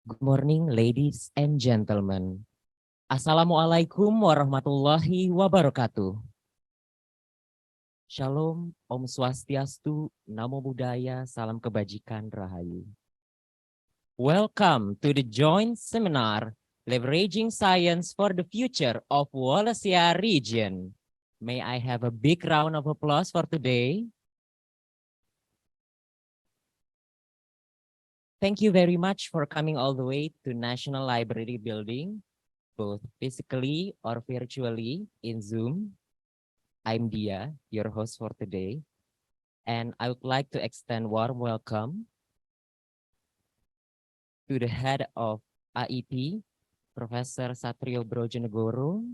Good morning, ladies and gentlemen. Assalamualaikum warahmatullahi wabarakatuh. Shalom, Om Swastiastu, Namo Buddhaya, Salam Kebajikan, Rahayu. Welcome to the joint seminar, Leveraging Science for the Future of Wallacea Region. May I have a big round of applause for today? Thank you very much for coming all the way to National Library Building, both physically or virtually in Zoom. I'm Dia, your host for today, and I would like to extend warm welcome to the head of AIPI, Professor Satrio Brojonegoro,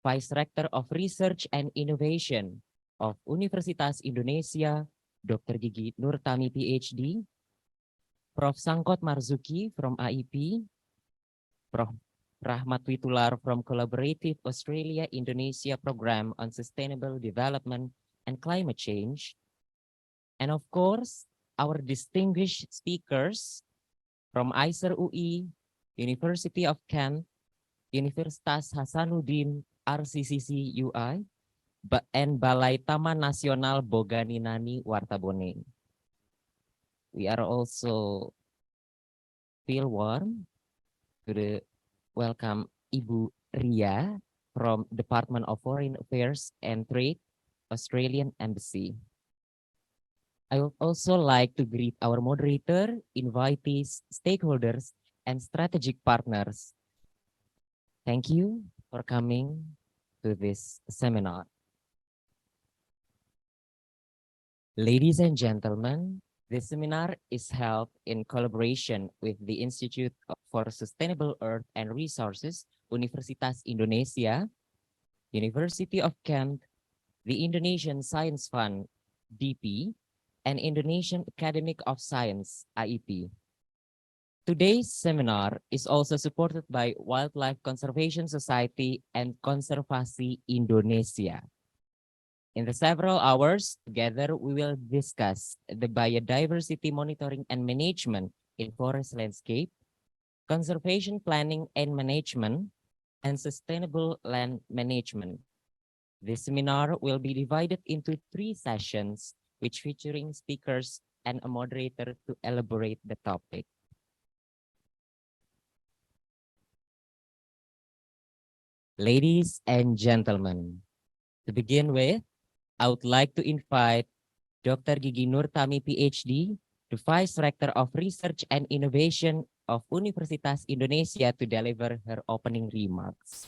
Vice Rector of Research and Innovation of Universitas-Indonesia, Dr. Gigi Nurtami, PhD, Prof. Sangkot Marzuki from AIPI, Prof. Rahmat Witular from Collaborative Australia-Indonesia Program on Sustainable Development and Climate Change, and of course, our distinguished speakers from ISER-UI, University of Kent, Universitas Hasanuddin RCCC-UI, and Balai Taman Nasional Boganinani Wartabone. We are also feel warm to welcome Ibu Ria from Department of Foreign Affairs and Trade, Australian Embassy. I would also like to greet our moderator, invitees, stakeholders, and strategic partners. Thank you for coming to this seminar. Ladies and gentlemen, this seminar is held in collaboration with the Institute for Sustainable Earth and Resources, Universitas-Indonesia, University of Kent, the Indonesian Science Fund, DIPI, and Indonesian Academy of Science, AIPI. Today's seminar is also supported by Wildlife Conservation Society and Konservasi Indonesia. In the several hours, together we will discuss the biodiversity monitoring and management in forest landscape, conservation planning and management, and sustainable land management. This seminar will be divided into 3 sessions, which featuring speakers and a moderator to elaborate the topic. Ladies and gentlemen, to begin with, I would like to invite Dr. Gigi Nurtami, PhD, the Vice Rector of Research and Innovation of Universitas Indonesia to deliver her opening remarks.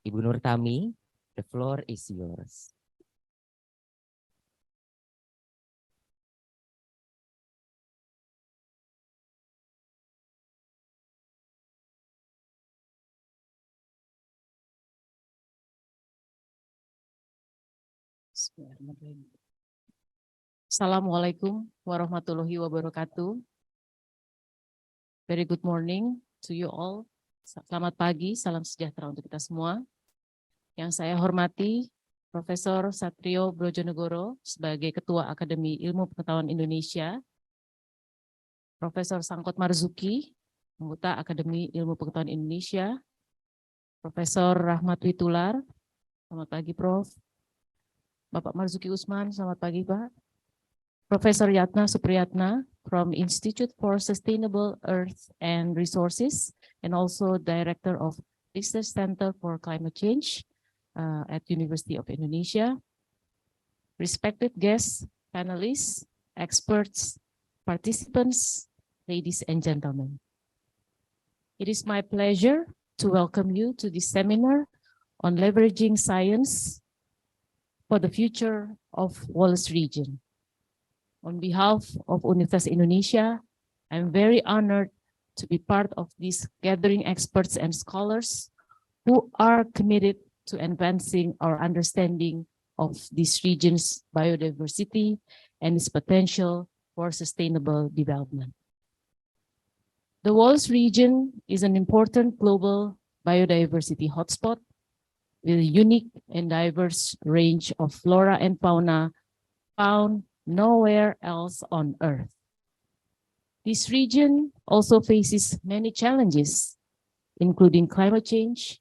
Ibu Nurtami, the floor is yours. Assalamualaikum warahmatullahi wabarakatuh. Very good morning to you all. Selamat pagi, salam sejahtera untuk kita semua. Yang saya hormati Profesor Satrio Brojonegoro sebagai Ketua Akademi Ilmu Pengetahuan Indonesia, Profesor Sangkot Marzuki, anggota Akademi Ilmu Pengetahuan Indonesia, Profesor Rahmat Witular, selamat pagi Prof. Bapak Marzuki Usman, selamat pagi Pak. Professor Yatna Supriyatna from Institute for Sustainable Earth and Resources and also Director of Research Center for Climate Change at University of Indonesia. Respected guests, panelists, experts, participants, ladies and gentlemen. It is my pleasure to welcome you to this seminar on leveraging science for the future of Wallacea Region. On behalf of Universitas Indonesia, I'm very honored to be part of this gathering experts and scholars who are committed to advancing our understanding of this region's biodiversity and its potential for sustainable development. The Wallacea region is an important global biodiversity hotspot with a unique and diverse range of flora and fauna found nowhere else on Earth. This region also faces many challenges, including climate change,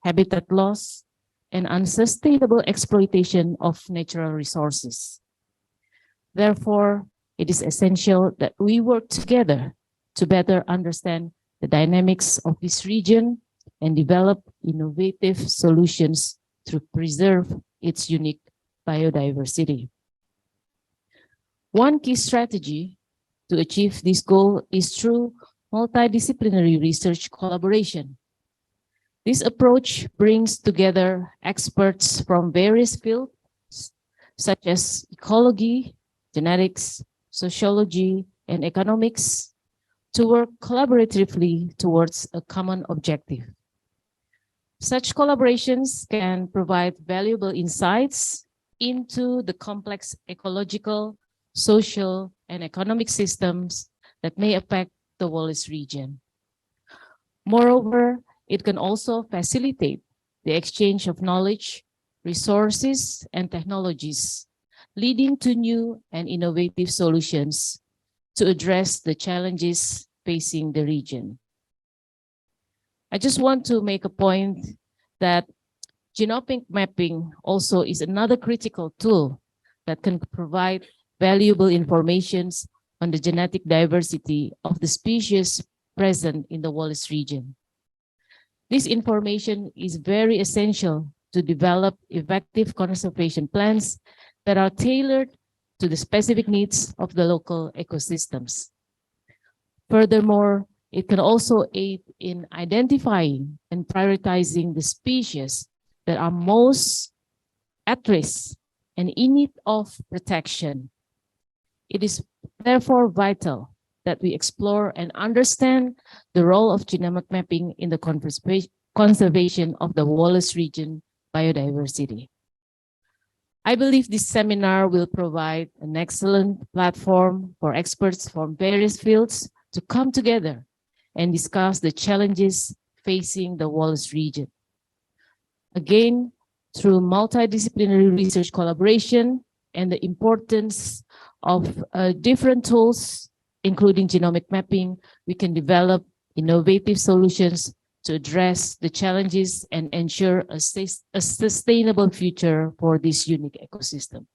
habitat loss, and unsustainable exploitation of natural resources. Therefore, it is essential that we work together to better understand the dynamics of this region and develop innovative solutions to preserve its unique biodiversity. One key strategy to achieve this goal is through multidisciplinary research collaboration. This approach brings together experts from various fields, such as ecology, genetics, sociology, and economics, to work collaboratively towards a common objective. Such collaborations can provide valuable insights into the complex ecological, social, and economic systems that may affect the Wallace region. Moreover, it can also facilitate the exchange of knowledge, resources, and technologies, leading to new and innovative solutions to address the challenges facing the region. I just want to make a point that genomic mapping also is another critical tool that can provide valuable information on the genetic diversity of the species present in the Wallace region. This information is very essential to develop effective conservation plans that are tailored to the specific needs of the local ecosystems. Furthermore, it can also aid in identifying and prioritizing the species that are most at risk and in need of protection. It is therefore vital that we explore and understand the role of genomic mapping in the conservation of the Wallace region biodiversity. I believe this seminar will provide an excellent platform for experts from various fields to come together and discuss the challenges facing the Wallace region. Again, through multidisciplinary research collaboration and the importance of different tools, including genomic mapping, we can develop innovative solutions to address the challenges and ensure a sustainable future for this unique ecosystem.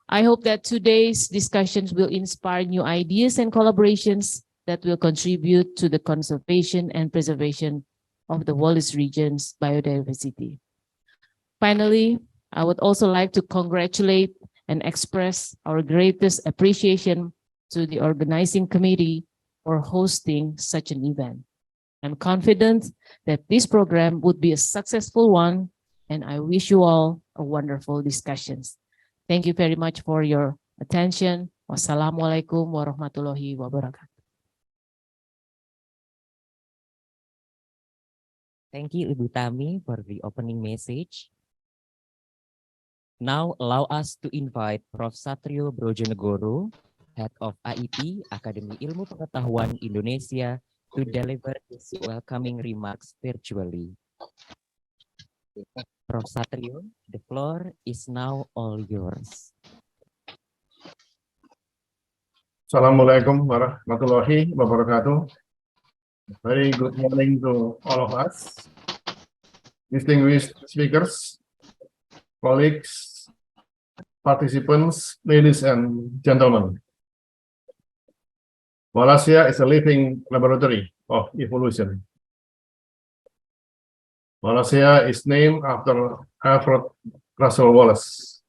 I hope that today's discussions will inspire new ideas and collaborations that will contribute to the conservation and preservation of the Wallace region's biodiversity. Finally, I would also like to congratulate and express our greatest appreciation to the organizing committee for hosting such an event. I'm confident that this program would be a successful one, and I wish you all a wonderful discussions. Thank you very much for your attention. Wassalamualaikum warahmatullahi wabarakatuh. Thank you, Ibu Tami, for the opening message. Now, allow us to invite Prof. Satrio Brojonegoro, Head of AIPI, Akademi Ilmu Pengetahuan Indonesia, to deliver his welcoming remarks virtually. Prof. Satrio, the floor is now all yours. Assalamualaikum warahmatullahi wabarakatuh. Very good morning to all of us, distinguished speakers, colleagues, participants, ladies and gentlemen. Wallacea is a living laboratory of evolution. Wallacea is named after Alfred Russel Wallace,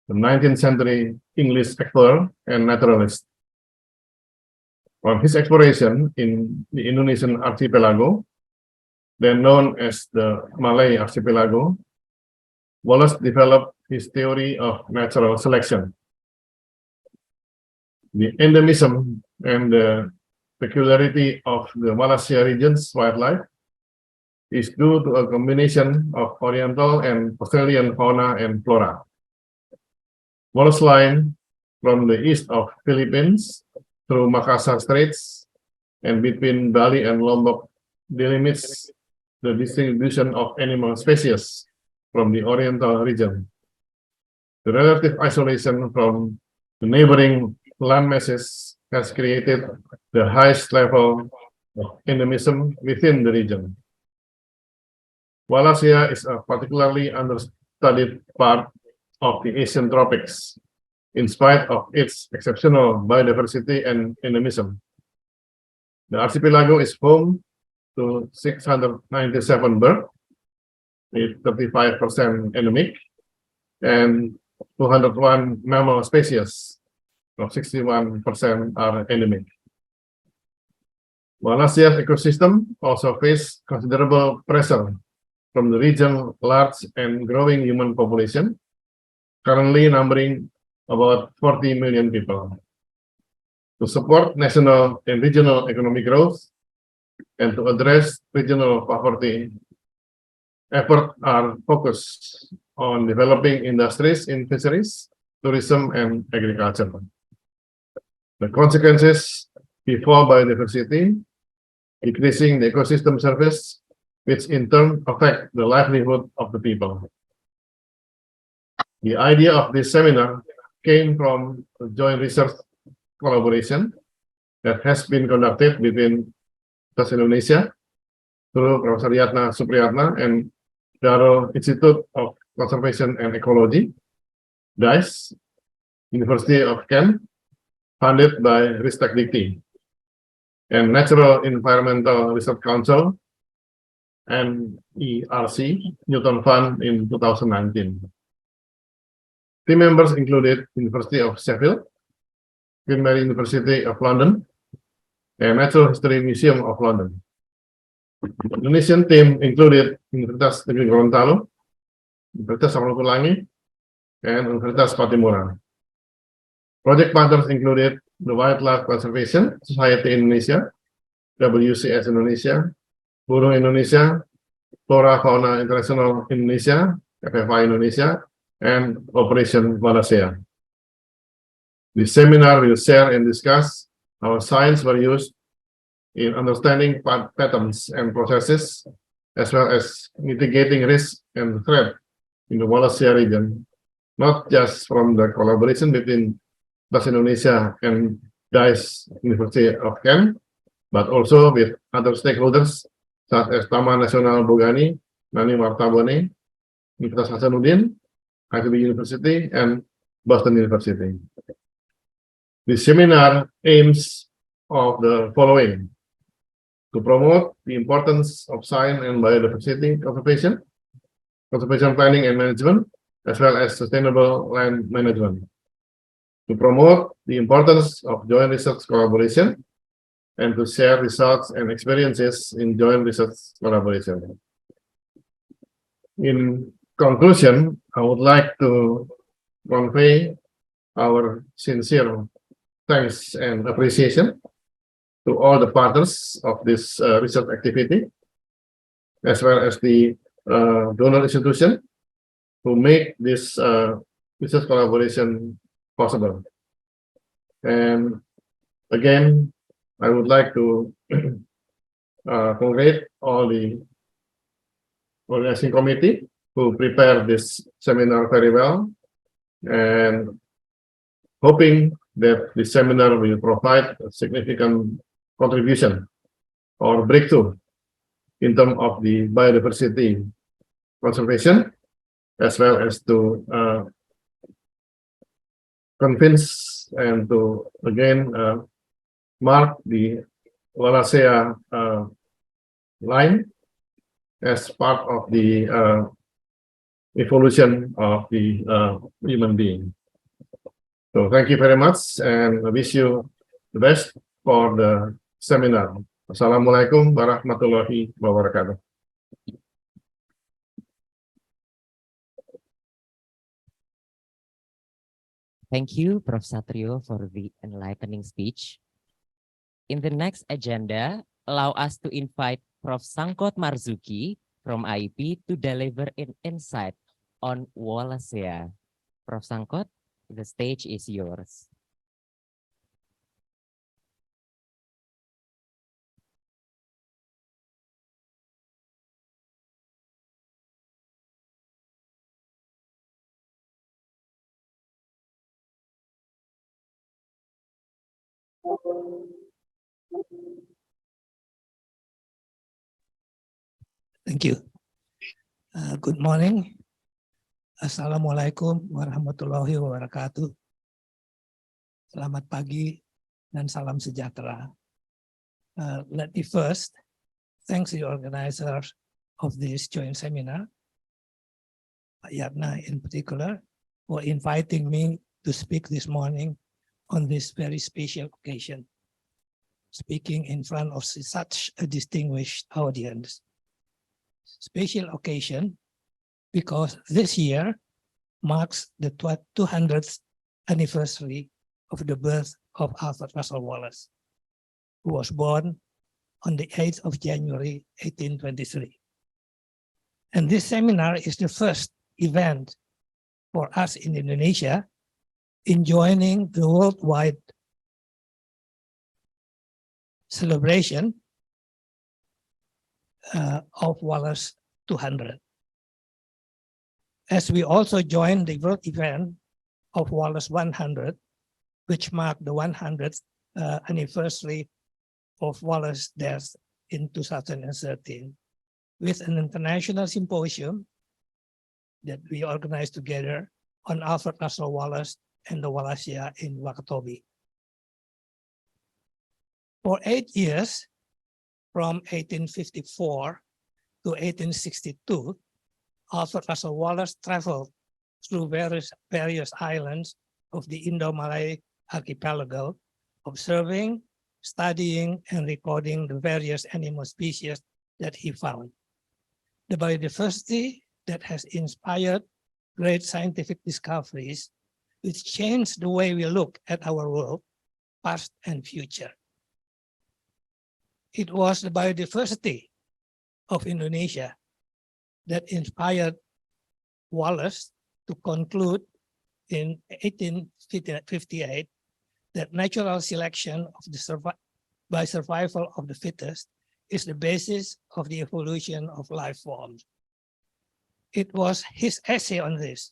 the 19th century English explorer and naturalist. From his exploration in the Indonesian archipelago, then known as the Malay archipelago, Wallace developed his theory of natural selection. The endemism and the peculiarity of the Wallacea region's wildlife is due to a combination of Oriental and Australian fauna and flora. Wallace Line from the east of Philippines through Makassar Straits and between Bali and Lombok delimits the distribution of animal species from the Oriental region. The relative isolation from the neighboring land masses has created the highest level of endemism within the region. Wallacea is a particularly understudied part of the Asian tropics, in spite of its exceptional biodiversity and endemism. The archipelago is home to 697 birds, with 35% endemic, and 201 mammal species, of 61% are endemic. Wallacea's ecosystem also faces considerable pressure from the region's large and growing human population, currently numbering about 40 million people. To support national and regional economic growth and to address regional poverty, efforts are focused on developing industries in fisheries, tourism, and agriculture. The consequences before biodiversity, decreasing the ecosystem surface, which in turn affect the livelihood of the people. The idea of this seminar came from a joint research collaboration that has been conducted between Society-Indonesia through Professor Yatna Supriyatna and Durrell Institute of Conservation and Ecology, DICE, University of Kent, funded by Ristek-Dikti, and Natural Environmental Research Council, NERC, Newton Fund in 2019. Team members included University of Sheffield, Queen Mary University of London, and Natural History Museum of London. The Indonesian team included Universitas Negeri Gorontalo, Universitas Samratulangi, and Universitas Patimura. Project partners included the Wildlife Conservation Society-Indonesia, WCS Indonesia, Burung Indonesia, Flora Fauna International Indonesia, FFI Indonesia, and Operation Wallacea. The seminar will share and discuss how science were used in understanding patterns and processes, as well as mitigating risk and threat in the Wallacea region, not just from the collaboration between Indonesia and DICE University of Kent, but also with other stakeholders such as Taman Nasional Bogani, Nani Martabone, Universitas Hasanuddin, IPB University, and Boston University. The seminar aims of the following: to promote the importance of science and biodiversity conservation, conservation planning and management, as well as sustainable land management; to promote the importance of joint research collaboration, and to share results and experiences in joint research collaboration. In conclusion, I would like to convey our sincere thanks and appreciation to all the partners of this research activity, as well as the donor institution who make this research collaboration possible. And again, I would like to congratulate all the organizing committee who prepared this seminar very well, and hoping that the seminar will provide a significant contribution or breakthrough in terms of the biodiversity conservation, as well as to convince and to again mark the Wallacea line as part of the evolution of the human being. So thank you very much, and I wish you the best for the seminar. Assalamualaikum warahmatullahi wabarakatuh. Thank you, Prof. Satrio, for the enlightening speech. In the next agenda, allow us to invite Prof. Sangkot Marzuki from AIPI to deliver an insight on Wallacea. Prof. Sangkot, the stage is yours. Thank you. Good morning. Assalamualaikum warahmatullahi wabarakatuh. Selamat pagi dan salam sejahtera. Let me first thank the organizers of this joint seminar, Pak Yatna in particular, for inviting me to speak this morning on this very special occasion, speaking in front of such a distinguished audience. Special occasion because this year marks the 200th anniversary of the birth of Arthur Russel Wallace, who was born on the 8th of January, 1823. And this seminar is the first event for us in Indonesia in joining the worldwide celebration of Wallace 200. As we also joined the world event of Wallace 100, which marked the 100th anniversary of Wallace's death in 2013, with an international symposium that we organized together on Arthur Russel Wallace and the Wallacea in Wakatobi. For 8 years, from 1854 to 1862, Arthur Russel Wallace traveled through various islands of the Indo-Malay archipelago, observing, studying, and recording the various animal species that he found. The biodiversity that has inspired great scientific discoveries, which changed the way we look at our world, past and future. It was the biodiversity of Indonesia that inspired Wallace to conclude in 1858 that natural selection of by survival of the fittest is the basis of the evolution of life forms. It was his essay on this,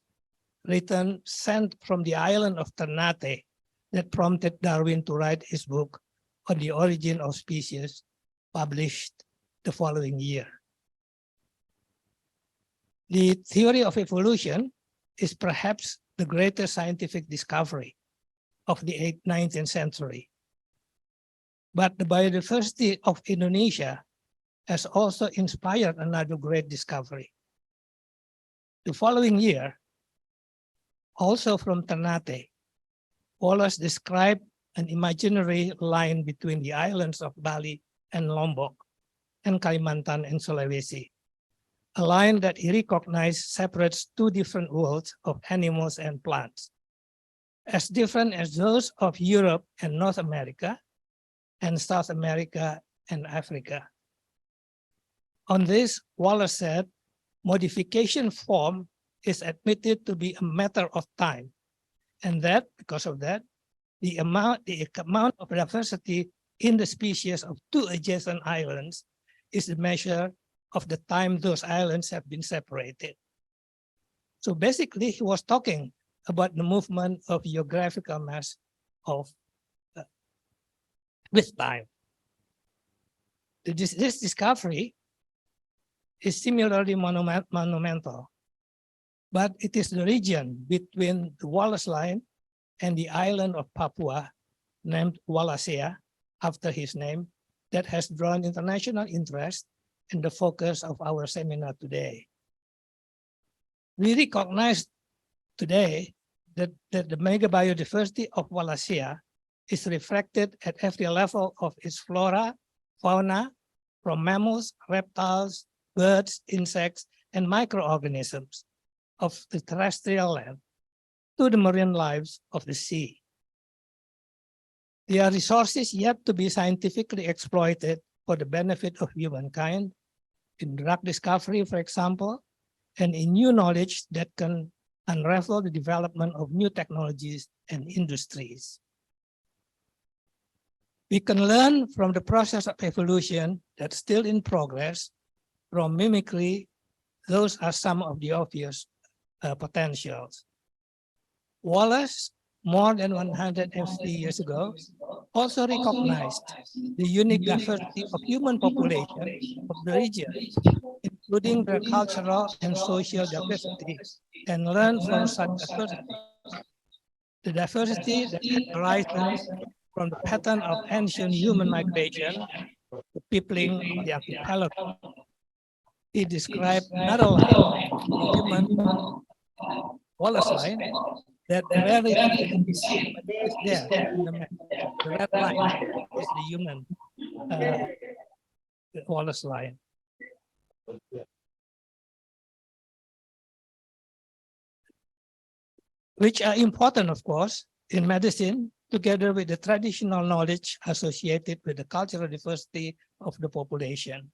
sent from the island of Ternate, that prompted Darwin to write his book on the origin of species, published the following year. The theory of evolution is perhaps the greatest scientific discovery of the 19th century. But the biodiversity of Indonesia has also inspired another great discovery. The following year, also from Ternate, Wallace described an imaginary line between the islands of Bali and Lombok and Kalimantan and Sulawesi, a line that he recognized separates two different worlds of animals and plants, as different as those of Europe and North America, and South America and Africa. On this, Wallace said, modification form is admitted to be a matter of time, and that, because of that, the amount of diversity in the species of two adjacent islands is the measure of the time those islands have been separated. So basically, he was talking about the movement of geographical mass of with time. This discovery is similarly monumental, but it is the region between the Wallace Line and the island of Papua, named Wallacea, after his name, that has drawn international interest and the focus of our seminar today. We recognize today that the mega biodiversity of Wallacea is reflected at every level of its flora, fauna, from mammals, reptiles, birds, insects, and microorganisms of the terrestrial land to the marine lives of the sea. There are resources yet to be scientifically exploited for the benefit of humankind, in drug discovery, for example, and in new knowledge that can unravel the development of new technologies and industries. We can learn from the process of evolution that's still in progress. From mimicry, those are some of the obvious potentials. Wallace more than 150 years ago, also recognized the unique diversity of human population of the region, including their cultural and social diversity, and learned from such diversity. The diversity that had arisen from the pattern of ancient human migration, the peopling of the archipelago. He described another line, the human Wallace line, that rarely seen, but it is there in the map. The red line is the human Wallace line. Which are important, of course, in medicine, together with the traditional knowledge associated with the cultural diversity of the population.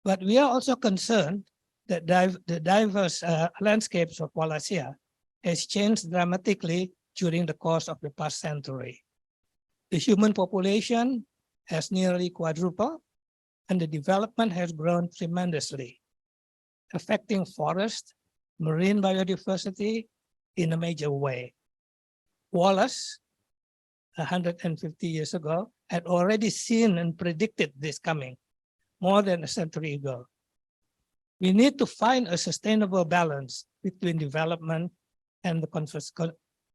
But we are also concerned that the diverse landscapes of Wallacea has changed dramatically during the course of the past century. The human population has nearly quadrupled, and the development has grown tremendously, affecting forest, marine biodiversity in a major way. Wallace, 150 years ago, had already seen and predicted this coming more than a century ago. We need to find a sustainable balance between development and the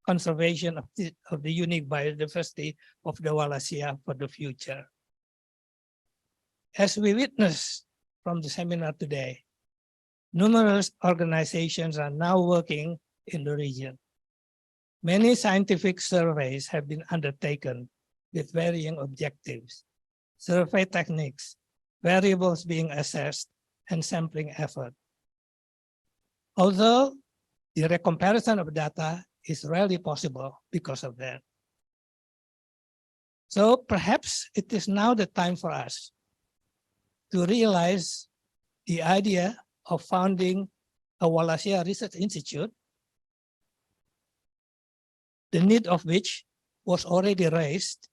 conservation of the unique biodiversity of the Wallacea for the future. As we witness from the seminar today, numerous organizations are now working in the region. Many scientific surveys have been undertaken with varying objectives, survey techniques, variables being assessed, and sampling effort. Although the recomparison of data is rarely possible because of that. So perhaps it is now the time for us to realize the idea of founding a Wallacea Research Institute, the need of which was already raised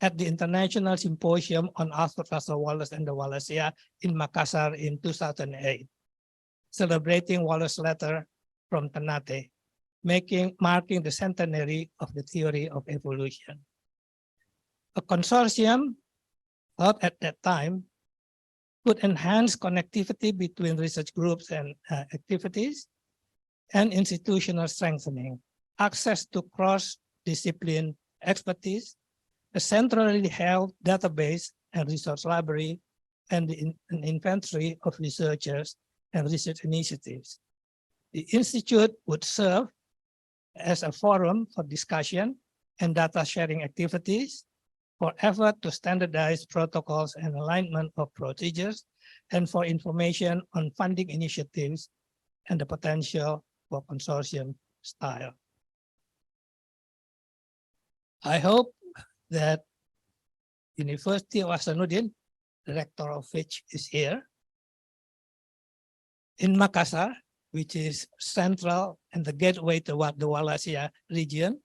at the International Symposium on Arthur Russel Wallace and the Wallacea in Makassar in 2008, celebrating Wallace's letter from Ternate, marking the centenary of the theory of evolution. A consortium thought at that time could enhance connectivity between research groups and activities and institutional strengthening, access to cross-discipline expertise, a centrally held database and resource library, and an inventory of researchers and research initiatives. The Institute would serve as a forum for discussion and data sharing activities, for effort to standardize protocols and alignment of procedures, and for information on funding initiatives and the potential for consortium style. I hope that University of Hasanuddin, the rector of which is here, in Makassar, which is central and the gateway to what the Wallacea region,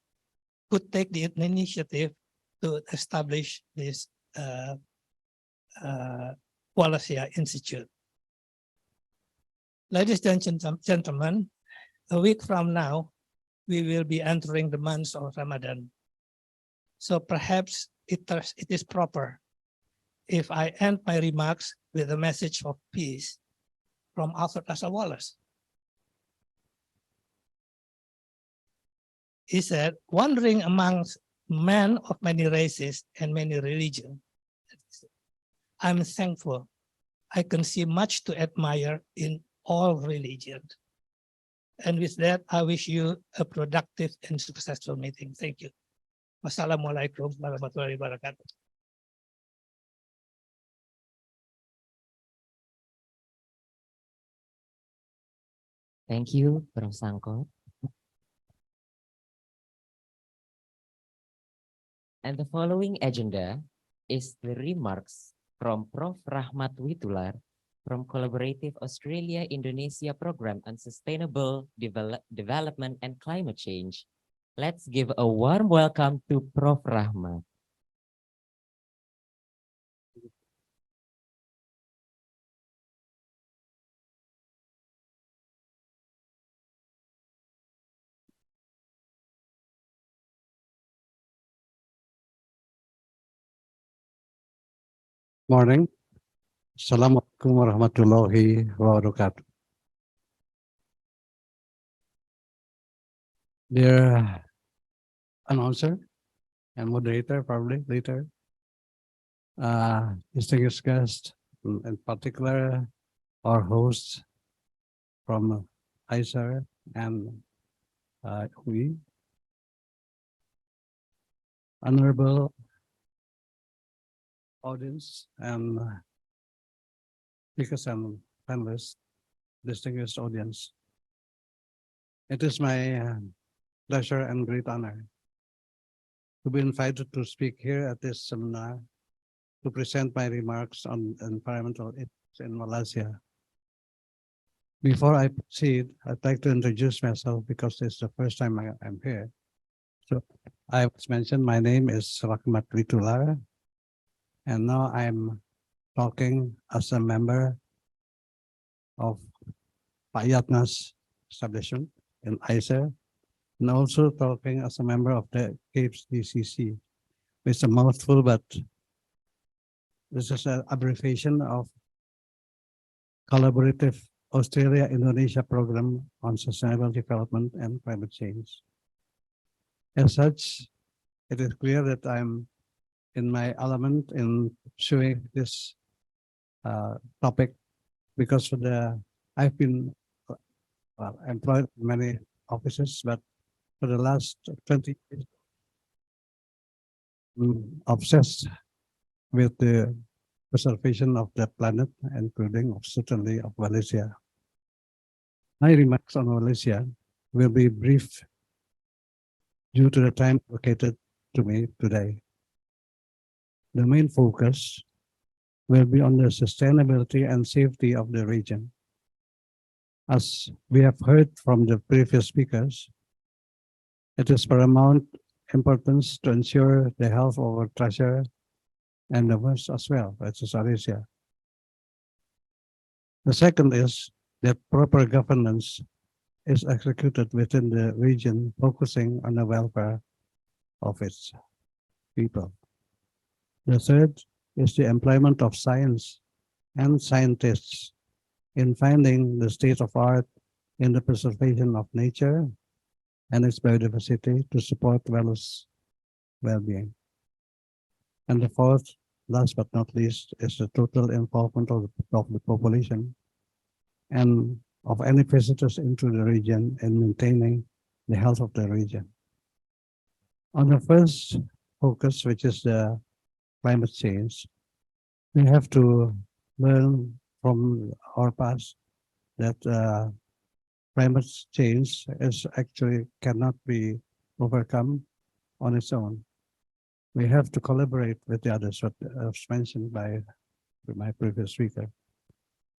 could take the initiative to establish this Wallacea Institute. Ladies and gentlemen, a week from now, we will be entering the month of Ramadan. So perhaps it is proper if I end my remarks with a message of peace from Arthur Russel Wallace. He said, wandering amongst men of many races and many religions, I'm thankful I can see much to admire in all religions. And with that, I wish you a productive and successful meeting. Thank you. Wassalamualaikum warahmatullahi wabarakatuh. Thank you, Prof. Sangkot. And the following agenda is the remarks from Prof. Rahmat Witular from Collaborative Australia-Indonesia Program on Sustainable Development and Climate Change. Let's give a warm welcome to Prof. Rahmat. Morning. Assalamualaikum warahmatullahi wabarakatuh. Dear announcer and moderator, probably later, distinguished guests, in particular, our hosts from ISER and we, honorable audience and speakers and panelists, distinguished audience. It is my pleasure and great honor to be invited to speak here at this seminar to present my remarks on environmental ethics in Wallacea. Before I proceed, I'd like to introduce myself because it's the first time I'm here. So I was mentioned, my name is Rahmat Witular, and now I'm talking as a member of Pak Yatna's establishment in ISER, and also talking as a member of the CAPES DCC. It's a mouthful, but this is an abbreviation of Collaborative Australia-Indonesia Program on Sustainable Development and Climate Change. As such, it is clear that I'm in my element in pursuing this topic because I've been employed in many offices, but for the last 20 years, I'm obsessed with the preservation of the planet, including certainly of Wallacea. My remarks on Wallacea will be brief due to the time allocated to me today. The main focus will be on the sustainability and safety of the region. As we have heard from the previous speakers, it is paramount importance to ensure the health of our treasure and the worst as well, which is Wallacea. The second is that proper governance is executed within the region, focusing on the welfare of its people. The third is the employment of science and scientists in finding the state of art in the preservation of nature and its biodiversity to support well-being. And the fourth, last but not least, is the total involvement of the population and of any visitors into the region in maintaining the health of the region. On the first focus, which is the climate change, we have to learn from our past that climate change is actually cannot be overcome on its own. We have to collaborate with the others, what was mentioned by my previous speaker,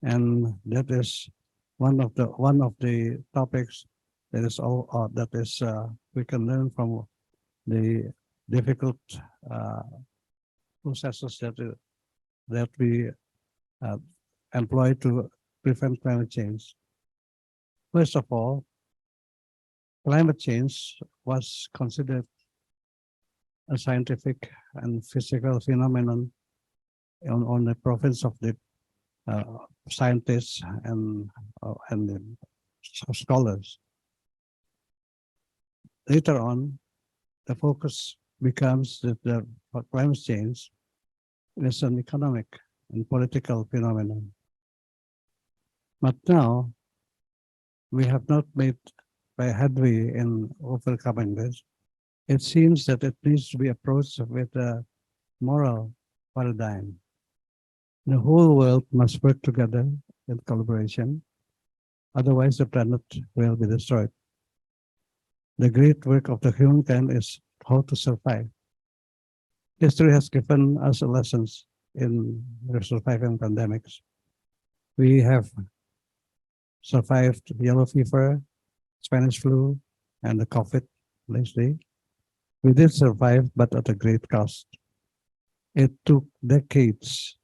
and that is one of the topics that is we can learn from the difficult processes that we employ to prevent climate change. First of all, climate change was considered a scientific and physical phenomenon on the province of the scientists and the scholars. Later on, the focus becomes that the climate change is an economic and political phenomenon. But now, we have not made by headway in overcoming this. It seems that it needs to be approached with a moral paradigm. The whole world must work together in collaboration, otherwise the planet will be destroyed. The great work of the humankind is how to survive. History has given us lessons in surviving pandemics. We have survived yellow fever, Spanish flu, and the COVID lately. We did survive, but at a great cost. It took decades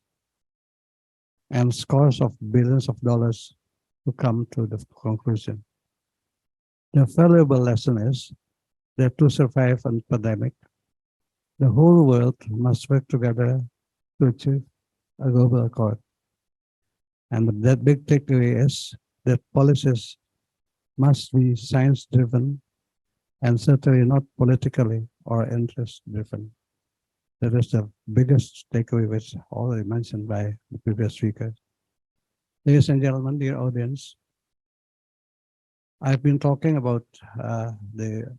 and scores of billions of dollars to come to the conclusion. The valuable lesson is that to survive a pandemic, the whole world must work together to achieve a global accord. And that big takeaway is that policies must be science-driven and certainly not politically or interest-driven. That is the biggest takeaway, which already mentioned by the previous speaker. Ladies and gentlemen, dear audience, I've been talking about the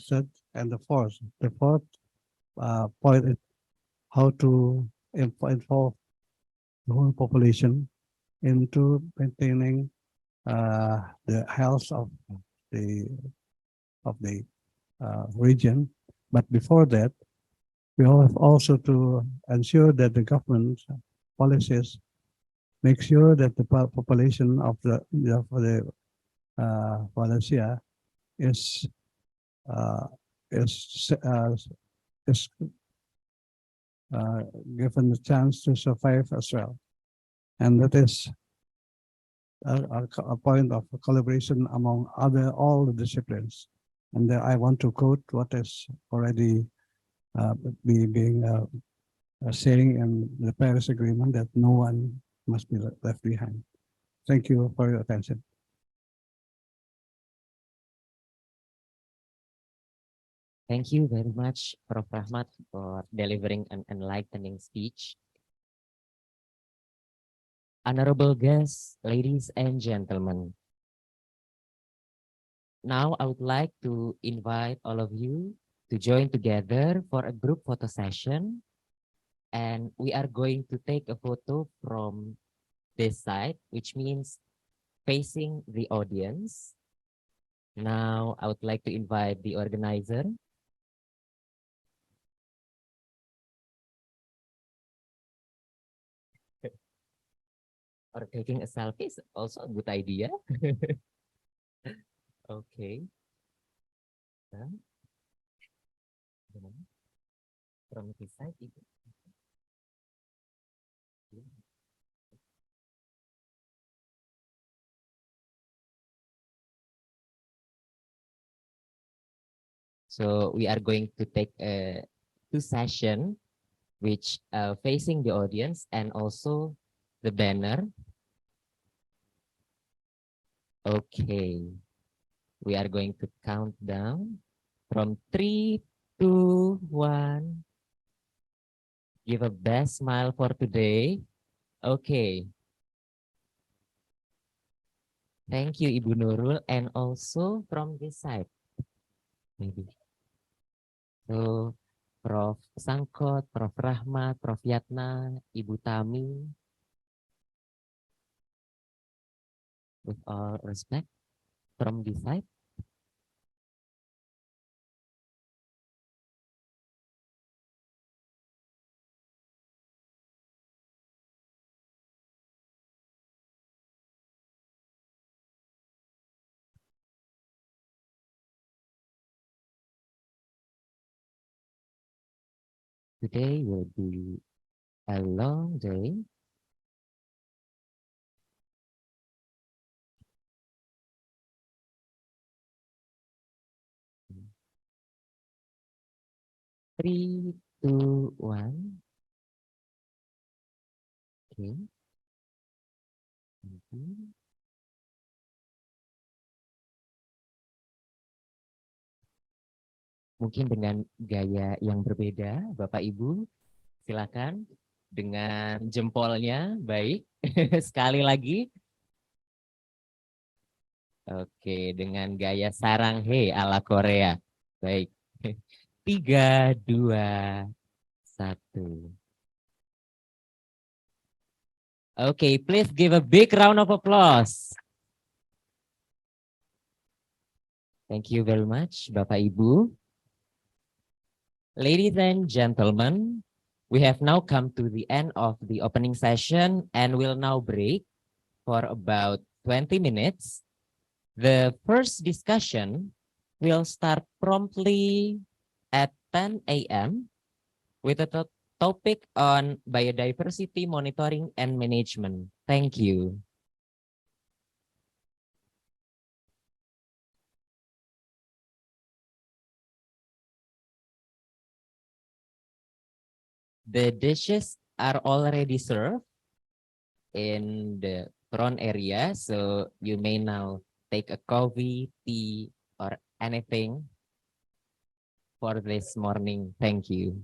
third and the fourth. The fourth point is how to involve the whole population into maintaining the health the of the region. But before that, we have also to ensure that the government policies make sure that the population of the Wallacea is uh, is uh, is given the chance to survive as well, and that is a point of collaboration among all the disciplines. And I want to quote what is already being saying in the Paris Agreement, that no one must be left behind. Thank you for your attention. Thank you very much, Prof. Rahmat, for delivering an enlightening speech. Honorable guests, ladies and gentlemen, now I would like to invite all of you to join together for a group photo session. And we are going to take a photo from this side, which means facing the audience. Now I would like to invite the organizer. Or taking a selfie is also a good idea. Okay. From this side, so we are going to take a two session, which facing the audience and also the banner. Okay, we are going to count down from 3, 2, 1. Give a best smile for today. Okay. Thank you, Ibu Nurul, and also from this side, maybe. So, Prof. Sangkot, Prof. Rahmat, Prof. Yatna, Ibu Tami, with all respect, from this side. Today will be a long day. Three, two, one. Okay. Thank you. Mungkin dengan gaya yang berbeda, Bapak Ibu, silakan dengan jempolnya, baik. Sekali lagi. Oke, dengan gaya sarang he ala Korea. Baik. 3, 2, 1. Okay, please give a big round of applause. Thank you very much, Bapak Ibu. Ladies and gentlemen, we have now come to the end of the opening session and will now break for about 20 minutes. The first discussion will start promptly at 10 a.m. with a topic on biodiversity monitoring and management. Thank you. The dishes are already served in the front area, so you may now take a coffee, tea, or anything for this morning. Thank you.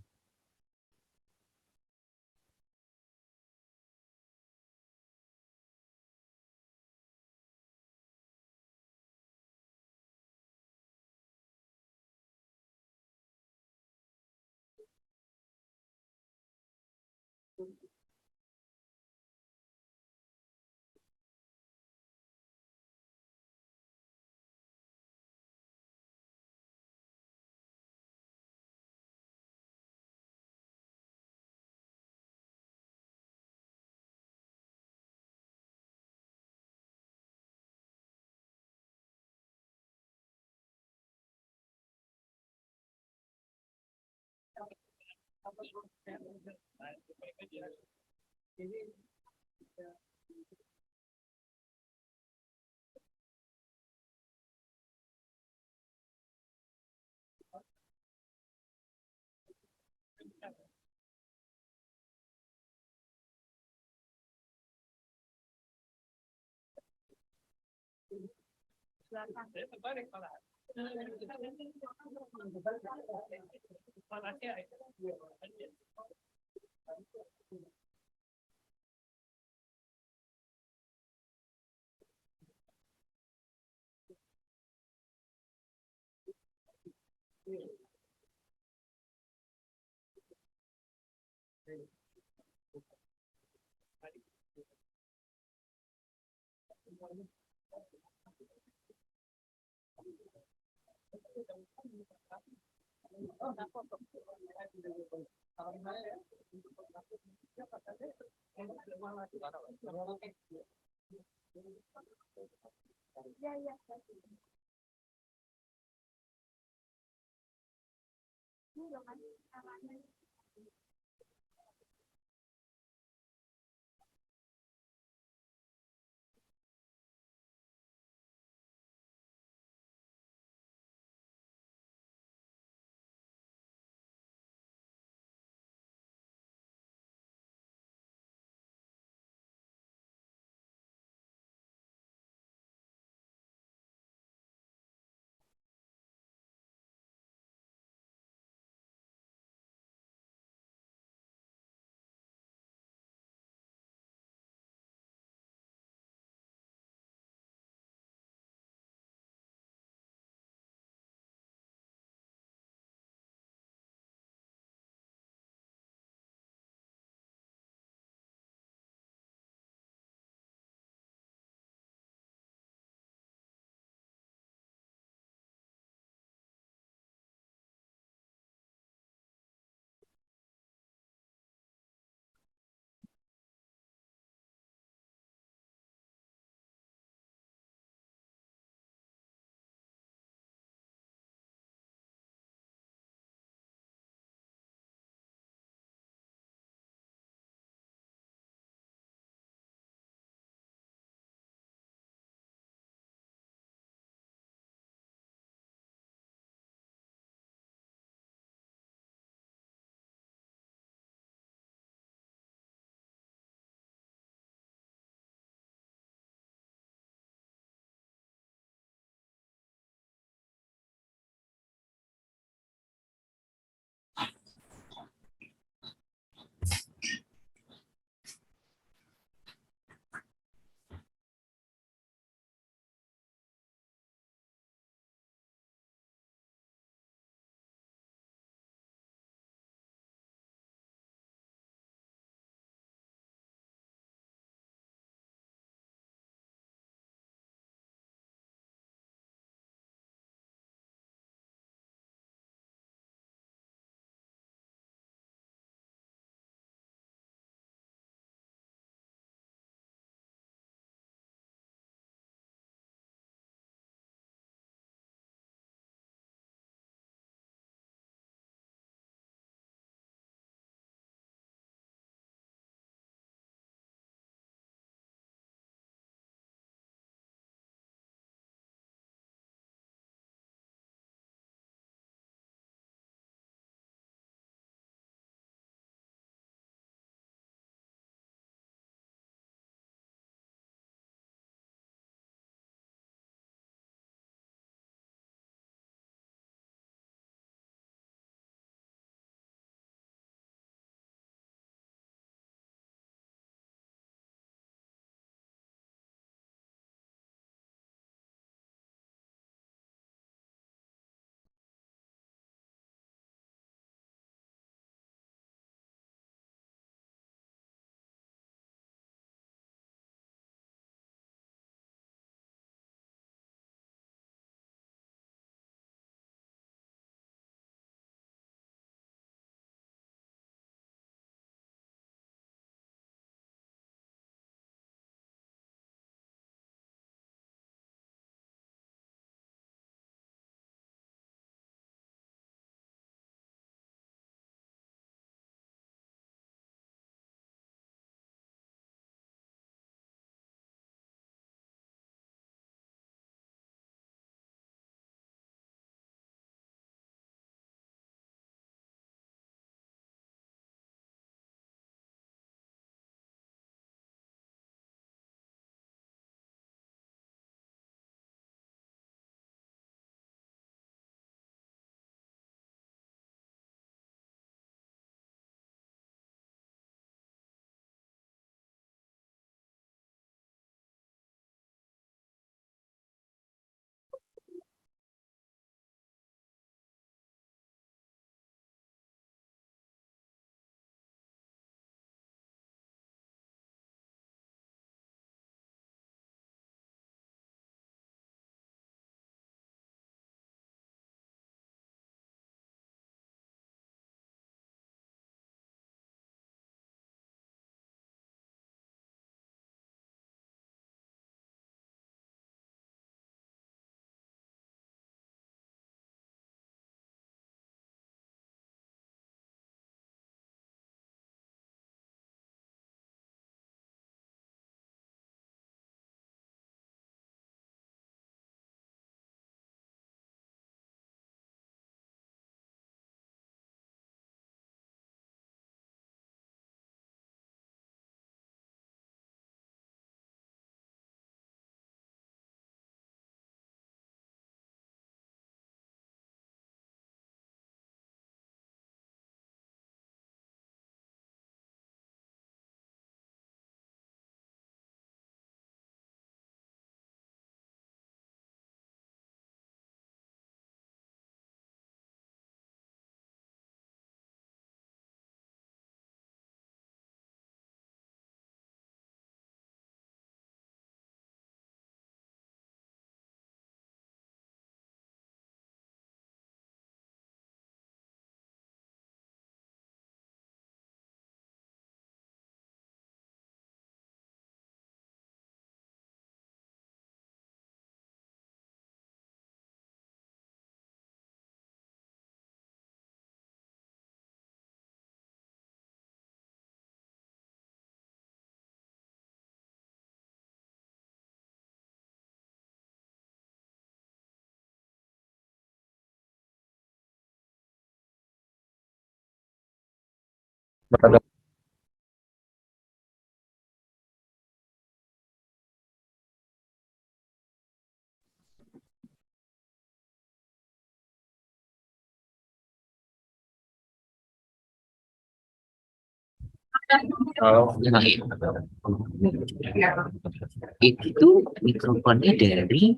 Itu mikrofonnya dari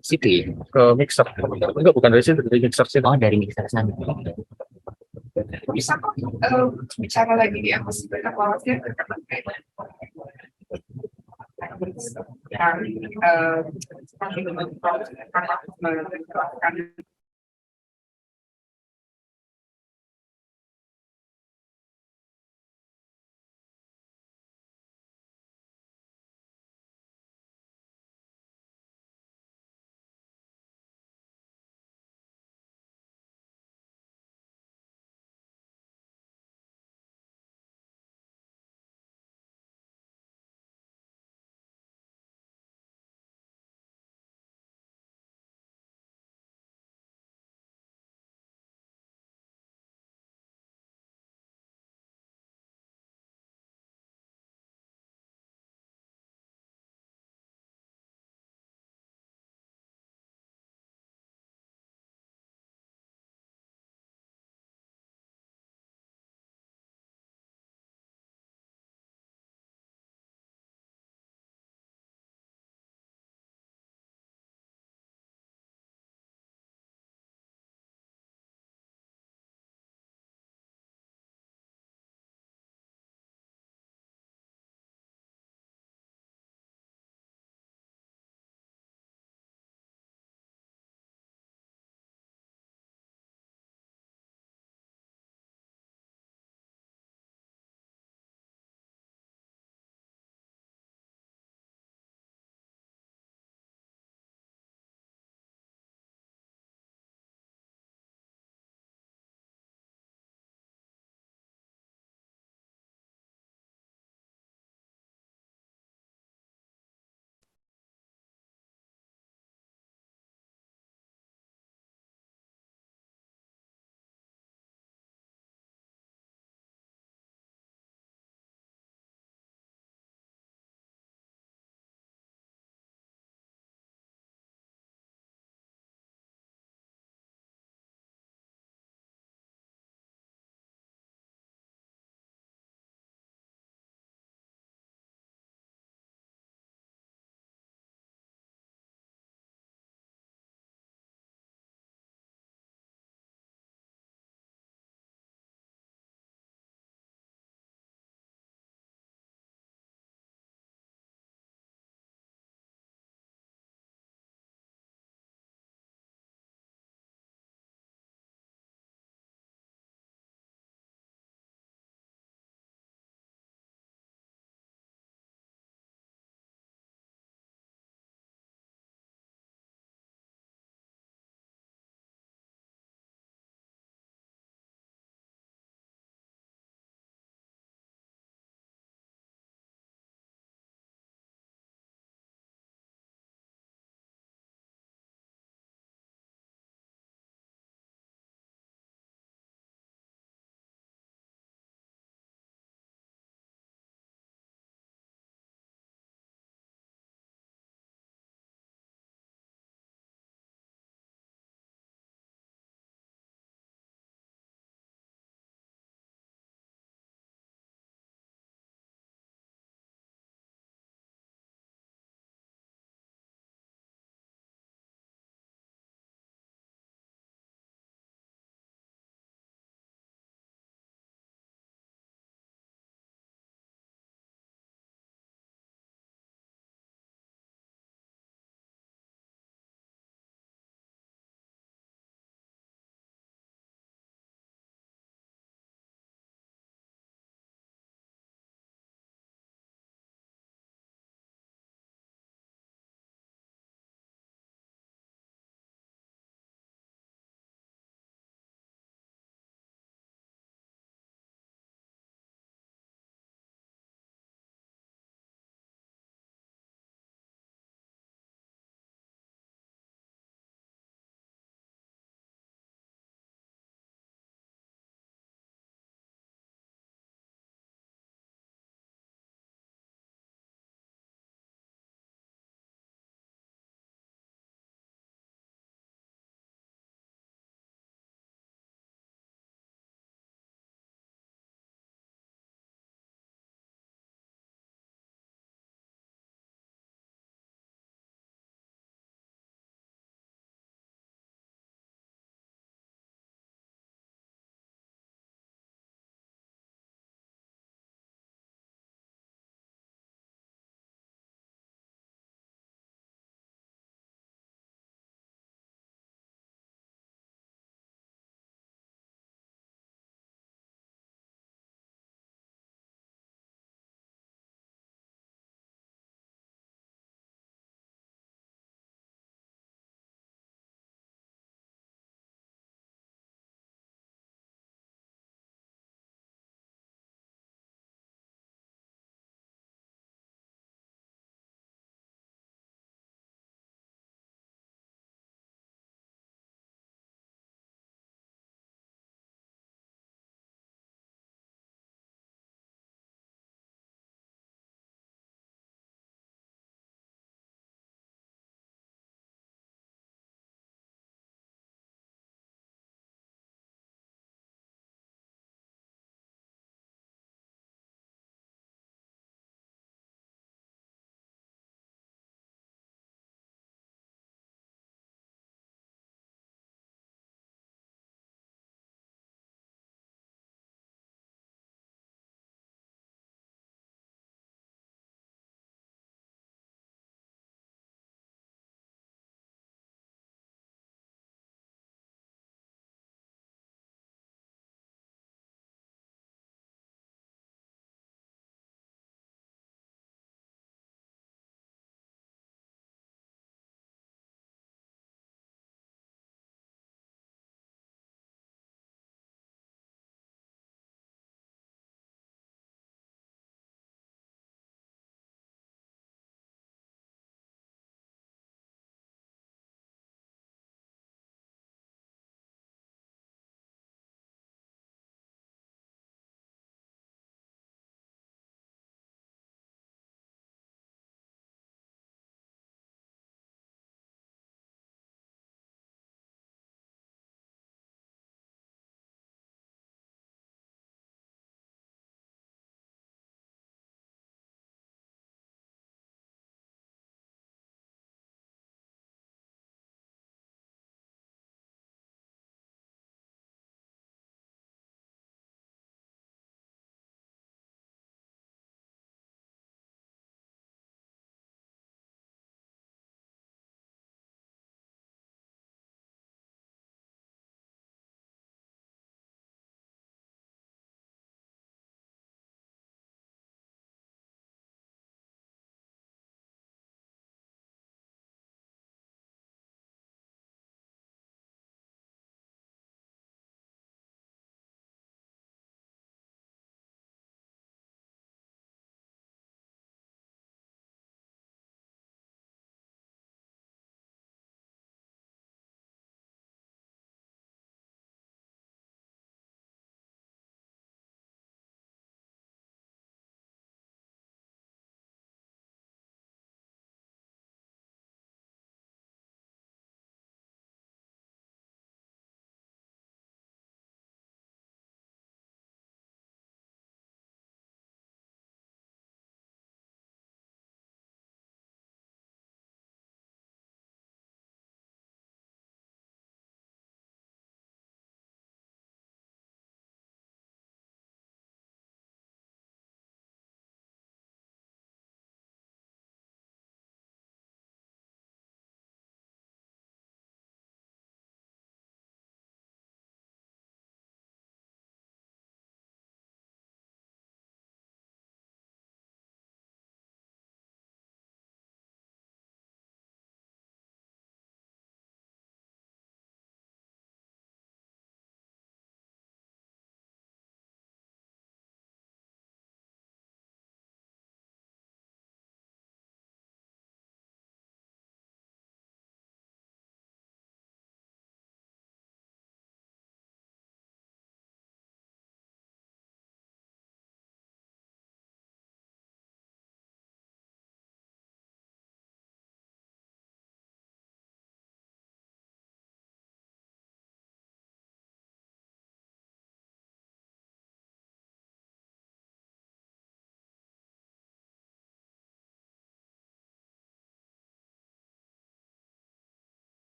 situ ya? Ke mixer. Enggak, bukan dari situ, dari mixer sih. Oh, dari mixer sana. Bisa kok bicara lagi di atas evaluasi yang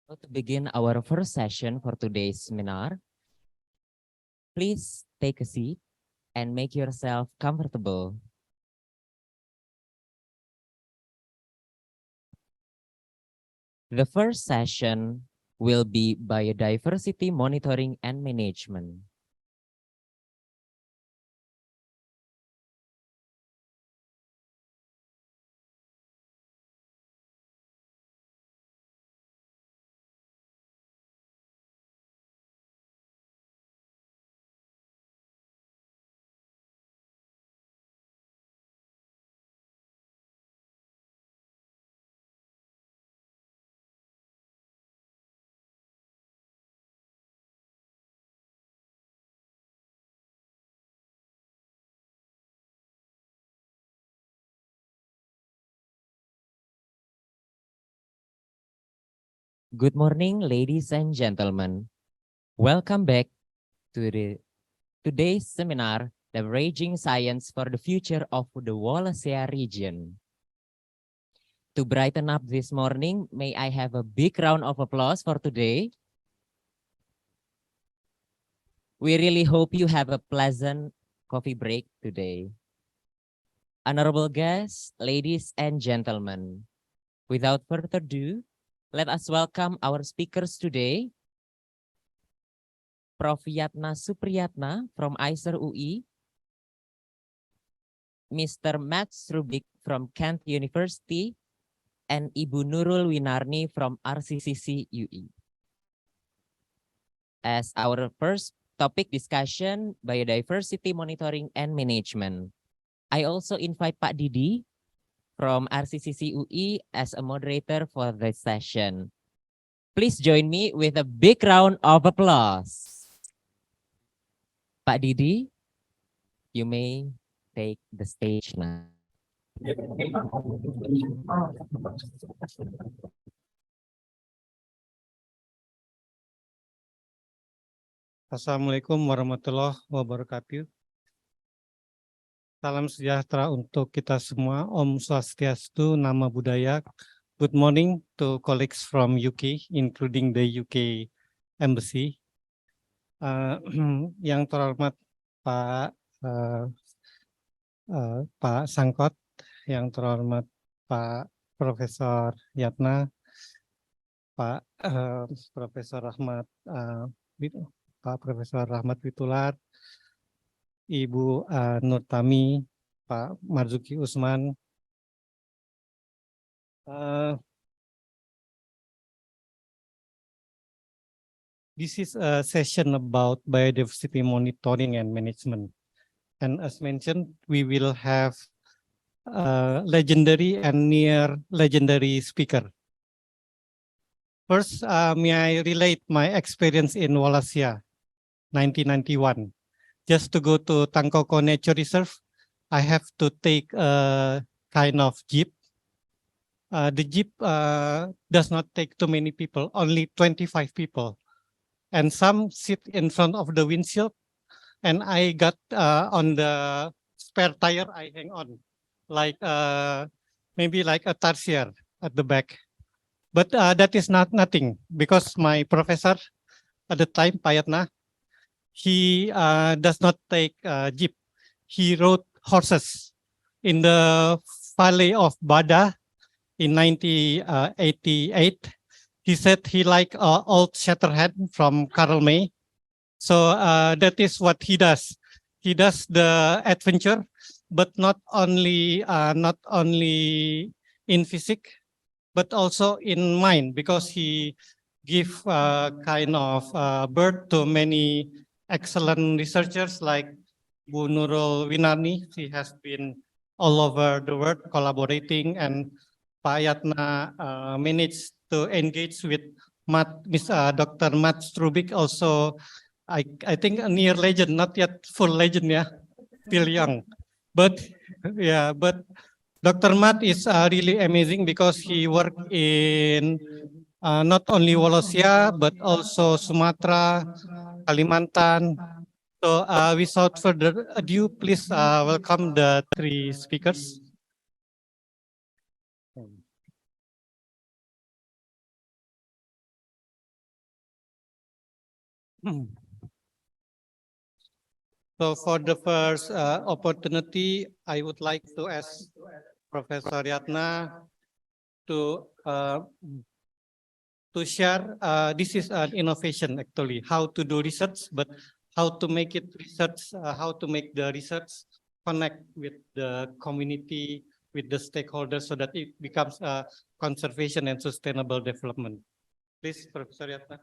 To begin our first session for today's seminar, please take a seat and make yourself comfortable. The first session will be biodiversity monitoring and management. Good morning, ladies and gentlemen. Welcome back to today's seminar, Leveraging Science for the Future of the Wallacea Region. To brighten up this morning, may I have a big round of applause for today? We really hope you have a pleasant coffee break today. Honorable guests, ladies and gentlemen, without further ado, let us welcome our speakers today. Prof. Yatna Supriyatna from ISER-UI, Mr. Matt Strubik from Kent University, and Ibu Nurul Winarni from RCCC-UI. As our first topic discussion, biodiversity monitoring and management. I also invite Pak Didi from RCCC-UI as a moderator for this session. Please join me with a big round of applause. Pak Didi, you may take the stage now. Assalamualaikum warahmatullahi wabarakatuh. Salam sejahtera untuk kita semua. Om Swastiastu, Nama Budaya. Good morning to colleagues from UK, including the UK Embassy. Yang terhormat Pak Sangkot, yang terhormat Pak Profesor Yatna, Pak Profesor Rahmat Witular, Ibu Nurtami, Pak Marzuki Usman. This is a session about biodiversity monitoring and management. And as mentioned, we will have a legendary and near legendary speaker. First, may I relate my experience in Wallacea, 1991. Just to go to Tangkoko Nature Reserve, I have to take a kind of jeep. The jeep does not take too many people, only 25 people. And some sit in front of the windshield, and I got on the spare tire, I hang on, like maybe like a tarsier at the back. But that is nothing, because my professor at the time, Payatna, he does not take jeep. He rode horses in the valley of Bada in 1988. He said he liked old Shatterhand from Karl May. So that is what he does. He does the adventure, but not only in physics, but also in mind, because he give kind of birth to many excellent researchers like Bu Nurul Winarni. She has been all over the world collaborating, and Pak Yatna managed to engage with Dr. Matt Strubik, also I think a near legend, not yet full legend, yeah, still young. But yeah, but Dr. Matt is really amazing, because he worked in not only Wallacea, but also Sumatra, Kalimantan. So without further ado, please welcome the three speakers. So for the first opportunity, I would like to ask Professor Yatna to share. This is an innovation actually, how to do research, but how to make it research, how to make the research connect with the community, with the stakeholders, so that it becomes a conservation and sustainable development. Please, Professor Yatna.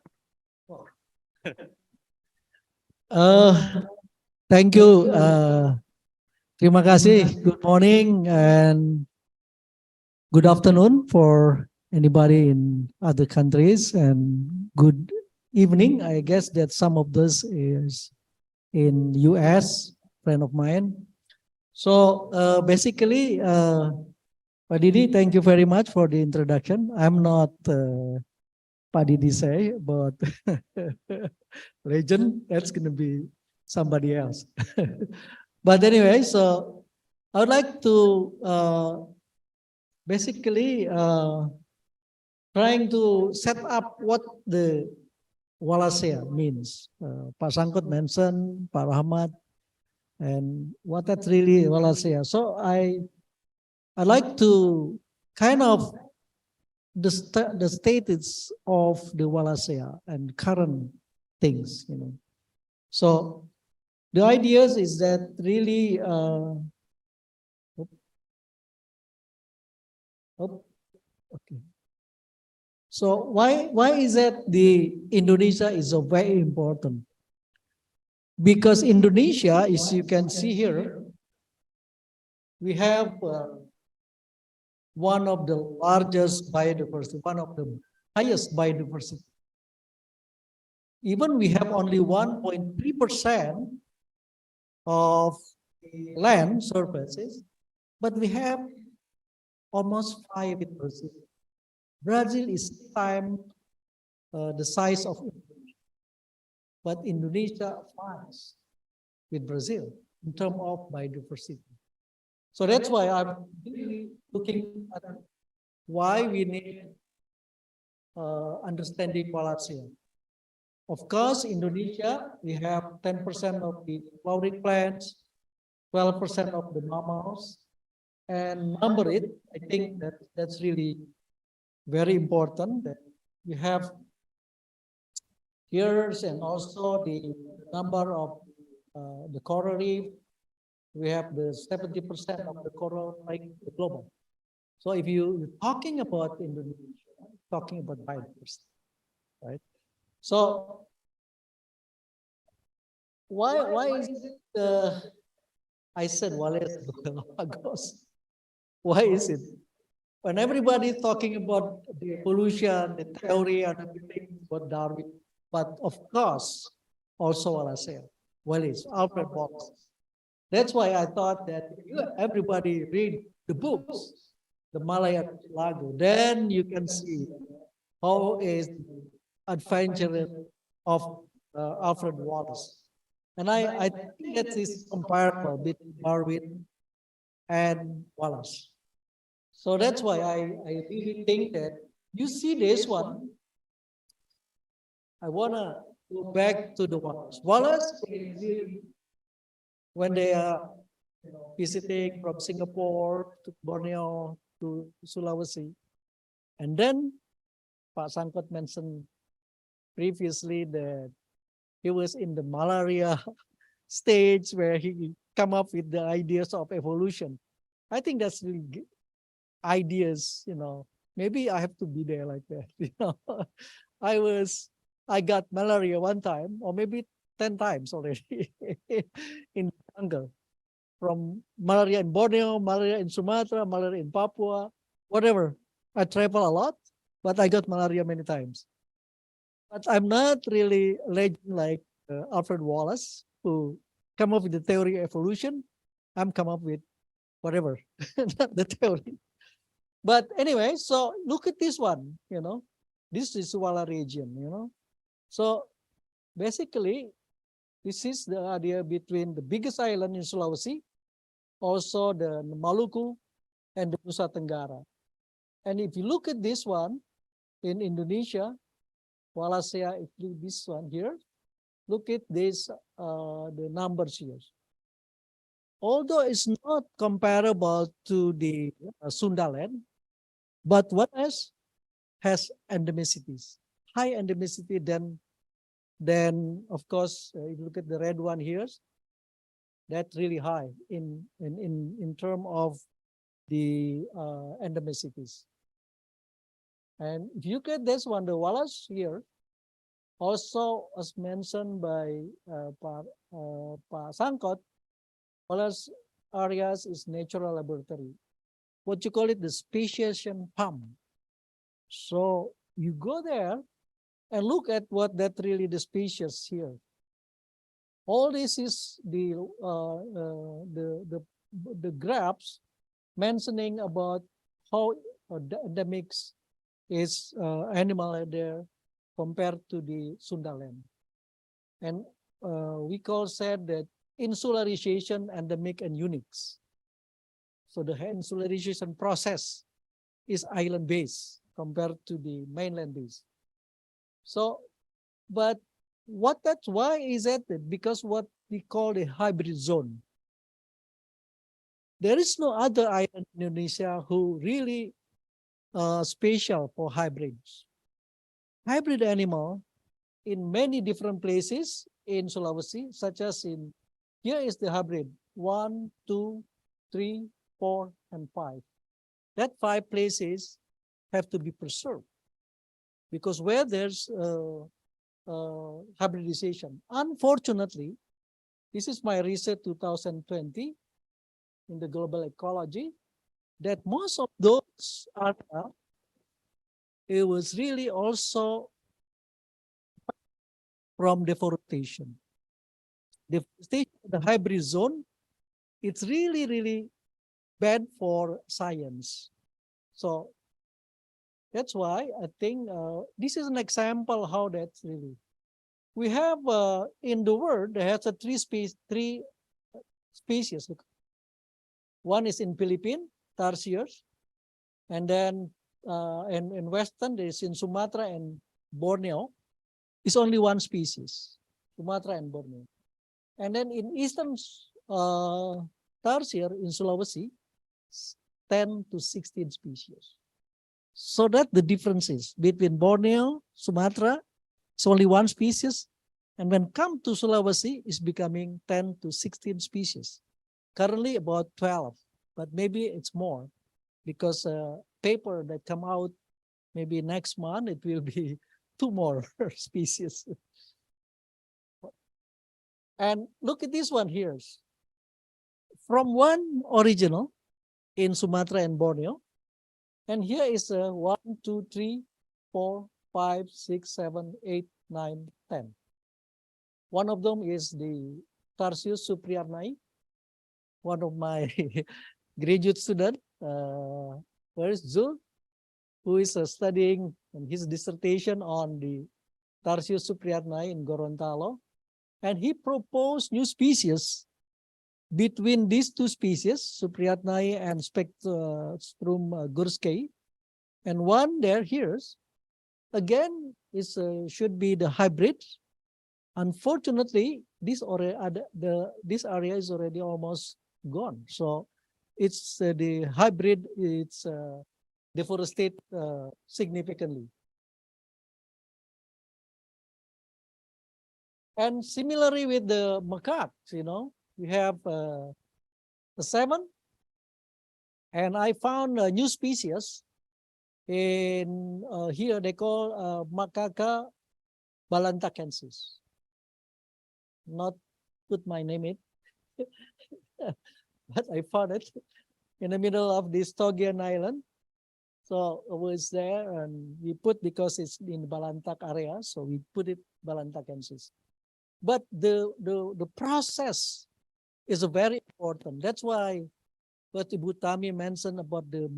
Thank you. Terima kasih. Good morning and good afternoon for anybody in other countries, and good evening. I guess that some of this is in US, friend of mine. So basically, Pak Didi, thank you very much for the introduction. I'm not Pak Didi say, but legend, that's going to be somebody else. But anyway, so I would like to basically trying to set up what the Wallacea means. Pak Sangkut mentioned, Pak Rahmat, and what that really Wallacea. So I like to kind of the status of the Wallacea and current things, you know. So the ideas is that really okay. So why is that the Indonesia is so very important? Because Indonesia, as you can see here, we have one of the largest biodiversity, one of the highest biodiversity. Even we have only 1.3% of the land surfaces, but we have almost 5%. Brazil is time the size of Indonesia, but Indonesia fights with Brazil in terms of biodiversity. So that's why I'm really looking at why we need understanding Wallacea. Of course, Indonesia, we have 10% of the flowering plants, 12% of the mammals, and number it, I think that's really very important that you have here, and also the number of the coral reef. We have the 70% of the coral like the global. So if you're talking about Indonesia, talking about biodiversity, right? So why is it I said Wallacea goes. Why is it? When everybody is talking about the evolution, the theory, and everything about Darwin, but of course, also Wallacea, Wallace, Alfred Wallace. That's why I thought that everybody read the books, the Malayan Lago, then you can see how is the adventure of Alfred Wallace. And I think that is comparable between Darwin and Wallace. So that's why I really think that you see this one. I want to go back to the Wallace. Wallace, when they are visiting from Singapore to Borneo to Sulawesi, and then Pak Sangkut mentioned previously that he was in the malaria stage where he come up with the ideas of evolution. I think that's really ideas, you know. Maybe I have to be there like that. You know, I got malaria one time, or maybe 10 times already in the jungle. From malaria in Borneo, malaria in Sumatra, malaria in Papua, whatever. I travel a lot, but I got malaria many times. But I'm not really a legend like Alfred Wallace, who come up with the theory of evolution. I'm come up with whatever, not the theory. But anyway, so look at this one, you know. This is Wallacea region, you know. So basically, this is the idea between the biggest island in Sulawesi, also the Maluku, and the Nusa Tenggara. And if you look at this one in Indonesia, Wallacea, this one here, Look at this, the numbers here. Although it's not comparable to the Sundaland, but what else has endemicities, high endemicity then of course, if you look at the red one here, that's really high in term of the endemicities. And if you look at this one, the Wallace here, also as mentioned by Pak Sangkot, Wallace areas is natural laboratory. What you call it, the speciation pump. So you go there and look at what that really the species here. All this is the graphs mentioning about how the endemics is animal there compared to the Sundaland. And we said that insularization endemic and unique. So the insularization process is island based compared to the mainland based. So, but why is that? Because what we call the hybrid zone. There is no other island in Indonesia who really special for hybrids. Hybrid animal in many different places in Sulawesi, such as here is the hybrid 1, 2, 3, 4, and 5. That 5 places have to be preserved because where there's hybridization. Unfortunately, this is my research 2020 in the global ecology, that most of those area, it was really also from deforestation. Deforestation, the hybrid zone, it's really, really bad for science. So that's why I think this is an example how that's really. We have in the world, there has a three species. One is in Philippines, tarsiers, and then in Western, there is in Sumatra and Borneo. It's only one species, Sumatra and Borneo. And then in Eastern tarsier in Sulawesi, 10 to 16 species. So that the differences between Borneo, Sumatra, it's only one species. And when come to Sulawesi, it's becoming 10 to 16 species. Currently about 12, but maybe it's more because paper that come out maybe next month, it will be 2 more species. And look at this one here. From one original in Sumatra and Borneo, and here is 1, 2, 3, 4, 5, 6, 7, 8, 9, 10. One of them is the Tarsius supriarnai, one of my graduate student, where is Zul, who is studying his dissertation on the Tarsius supriarnai in Gorontalo. And he proposed new species between these 2 species, supriarnai and Spectrum gurskei. And one there here, again, is should be the hybrid. Unfortunately, this area is already almost gone. So it's the hybrid, it's deforested significantly. And similarly with the macaques, we have the 7, and I found a new species in here they call Macaca balantacensis. Not put my name in, but I found it in the middle of this Togian Island. So it was there, and we put because it's in Balantak area, so we put it balantacensis. But the process is very important. That's why what Ibu Tami mentioned about the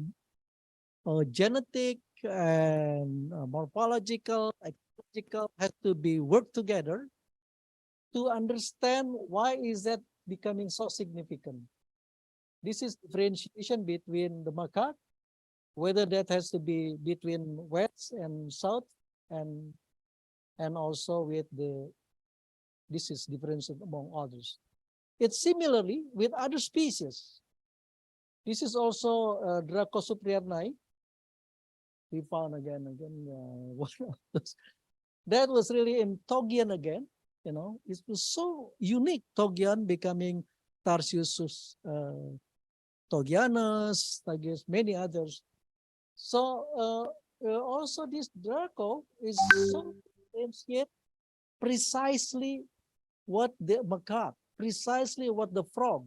genetic and morphological, ecological has to be worked together to understand why is that becoming so significant. This is differentiation between the macaque, whether that has to be between west and south, and also with the This is differentiated among others. It's similarly with other species. This is also Dracosupriarnae. We found again, one of those. That was really in Togian again. You know, it was so unique. Togian becoming Tarsius Togianus, Tagius, many others. So also this Draco is so differentiate precisely what the macaque, precisely what the frog,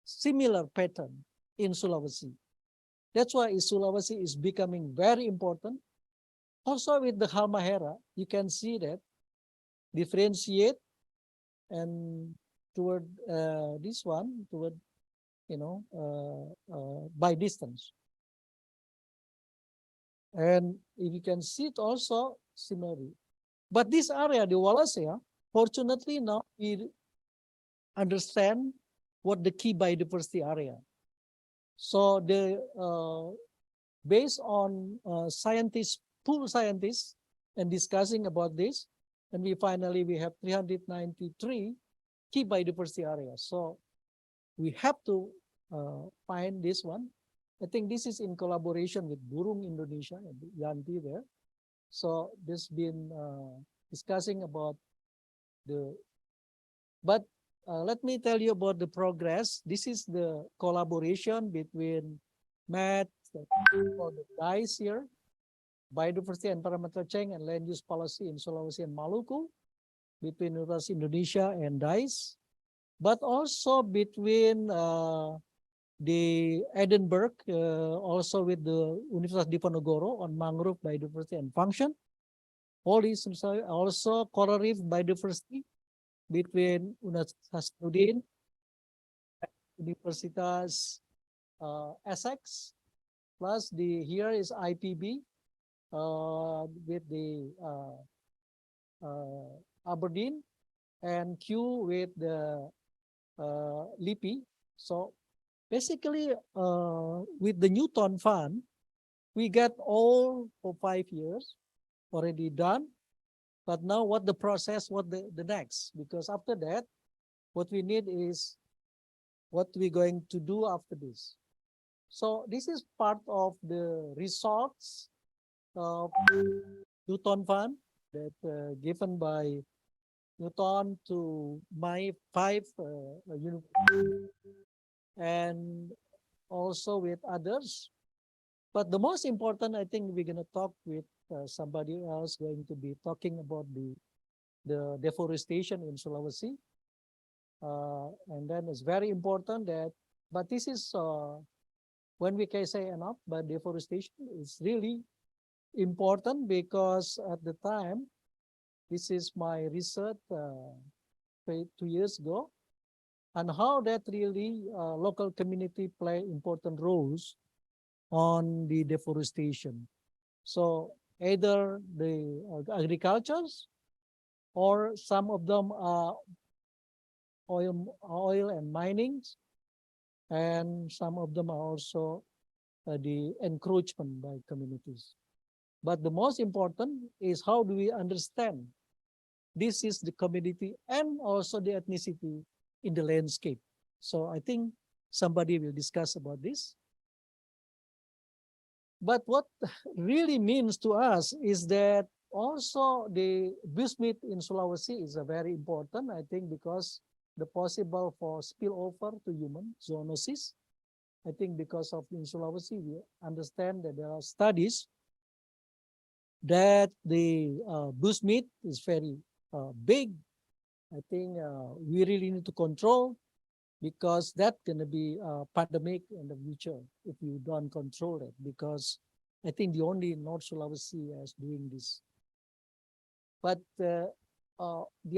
similar pattern in Sulawesi. That's why Sulawesi is becoming very important. Also with the Halmahera, you can see that differentiate and toward this one, toward, you know, by distance. And if you can see it also similarly. But this area, the Wallacea, fortunately now we understand what the key biodiversity area. So the based on scientists, pool scientists, and discussing about this, and we have 393 key biodiversity areas. So we have to find this one. I think this is in collaboration with Burung Indonesia and Yanti there. So this been discussing about the, but let me tell you about the progress. This is the collaboration between MAT, for the DICE here, Biodiversity and Environmental Change and Land Use Policy in Sulawesi and Maluku, between University Indonesia and DICE, but also between the Edinburgh, also with the Universitas Diponegoro on mangrove biodiversity and function. All these also coral reef biodiversity between Universitas Udin, Universitas Essex, plus the here is IPB with the Aberdeen, and Q with the LIPI. So basically, with the Newton Fund, we get all for 5 years already done. But now what the process, what the next? Because after that, what we need is what we're going to do after this. So this is part of the results of Newton Fund that given by Newton to my 5 universities and also with others. But the most important, I think we're going to talk with somebody else going to be talking about the deforestation in Sulawesi. And then it's very important that, but this is when we can say enough, but deforestation is really important because at the time, this is my research 2 years ago, and how that really local community play important roles on the deforestation. So either the agricultures or some of them are oil and mining, and some of them are also the encroachment by communities. But the most important is how do we understand this is the community and also the ethnicity in the landscape. So I think somebody will discuss about this. But what really means to us is that also the bushmeat in Sulawesi is a very important, I think, because the possible for spillover to human zoonosis. I think because of in Sulawesi, we understand that there are studies that the bushmeat is very big. I think we really need to control because that's going to be a pandemic in the future if you don't control it, because I think the only North Sulawesi is doing this. But the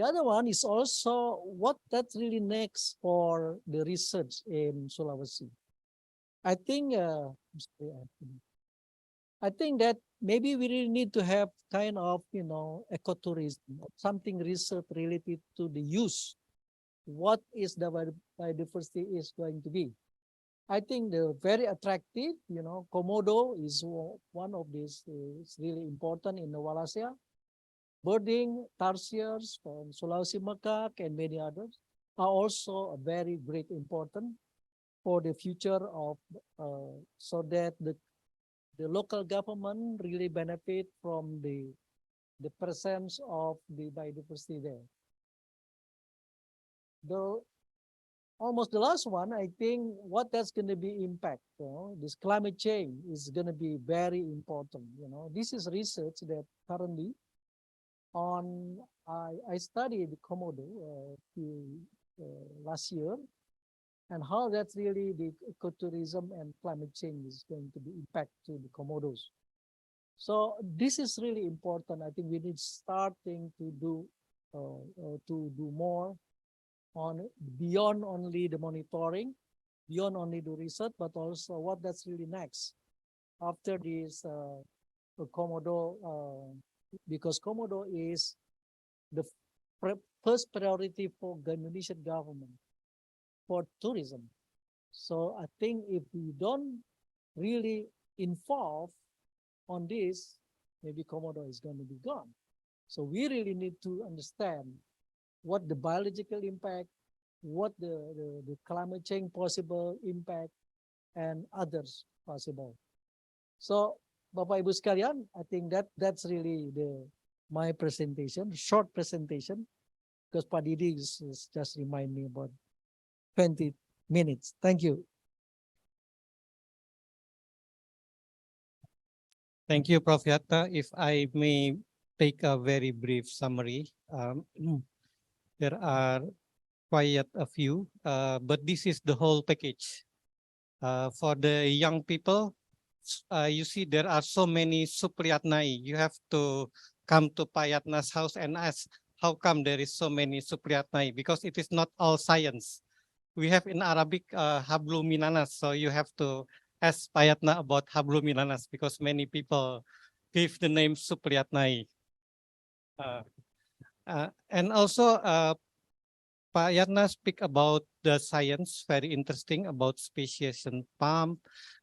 other one is also what that's really next for the research in Sulawesi. I think that maybe we really need to have kind of, ecotourism, something research related to the use. What is the biodiversity is going to be? I think they're very attractive. Komodo is one of these. It's really important in the Wallacea. birding, tarsiers from Sulawesi Macaque and many others are also a very great important for the future of so that the local government really benefit from the presence of the biodiversity there. Almost the last one, I think what that's going to be impact, this climate change is going to be very important. This is research that currently I studied Komodo last year, and how that's really the ecotourism and climate change is going to be impact to the Komodos. So this is really important. I think we need starting to do more on beyond only the monitoring, beyond only the research, but also what that's really next after this Komodo, because Komodo is the first priority for the Indonesian government for tourism. So I think if we don't really involve on this, maybe Komodo is going to be gone. So we really need to understand what the biological impact, what the climate change possible impact, and others possible. So, Bapak Ibu sekalian, I think that's really my presentation, short presentation, because Pak Didi is just remind me about 20 minutes. Thank you. Thank you, Prof. Yatta. If I may take a very brief summary, there are quite a few, but this is the whole package. For the young people, you see there are so many Supriyatnai. You have to come to Payatna's house and ask, how come there is so many Supriyatnai? Because it is not all science. We have in Arabic habluminanas, so you have to ask Payatna about habluminanas because many people give the name Supriyatnai. And also Payatna speak about the science, very interesting about speciation palm,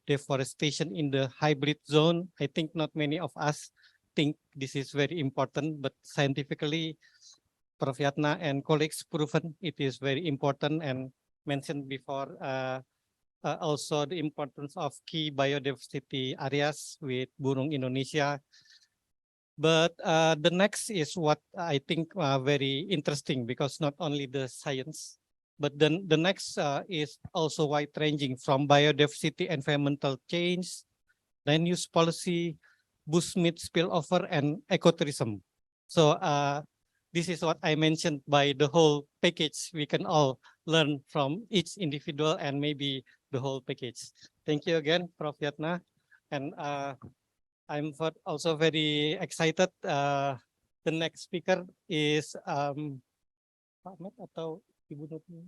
deforestation in the hybrid zone. I think not many of us think this is very important, but scientifically, Prof. Yatna and colleagues proven it is very important and mentioned before also the importance of key biodiversity areas with burung Indonesia. But the next is what I think very interesting because not only the science, but then the next is also wide-ranging from biodiversity, environmental change, land use policy, bushmeat spillover, and ecotourism. So this is what I mentioned by the whole package. We can all learn from each individual and maybe the whole package. Thank you again, Prof. Yatna. And I'm also very excited. The next speaker is Pak Ahmed atau Ibu Nurul?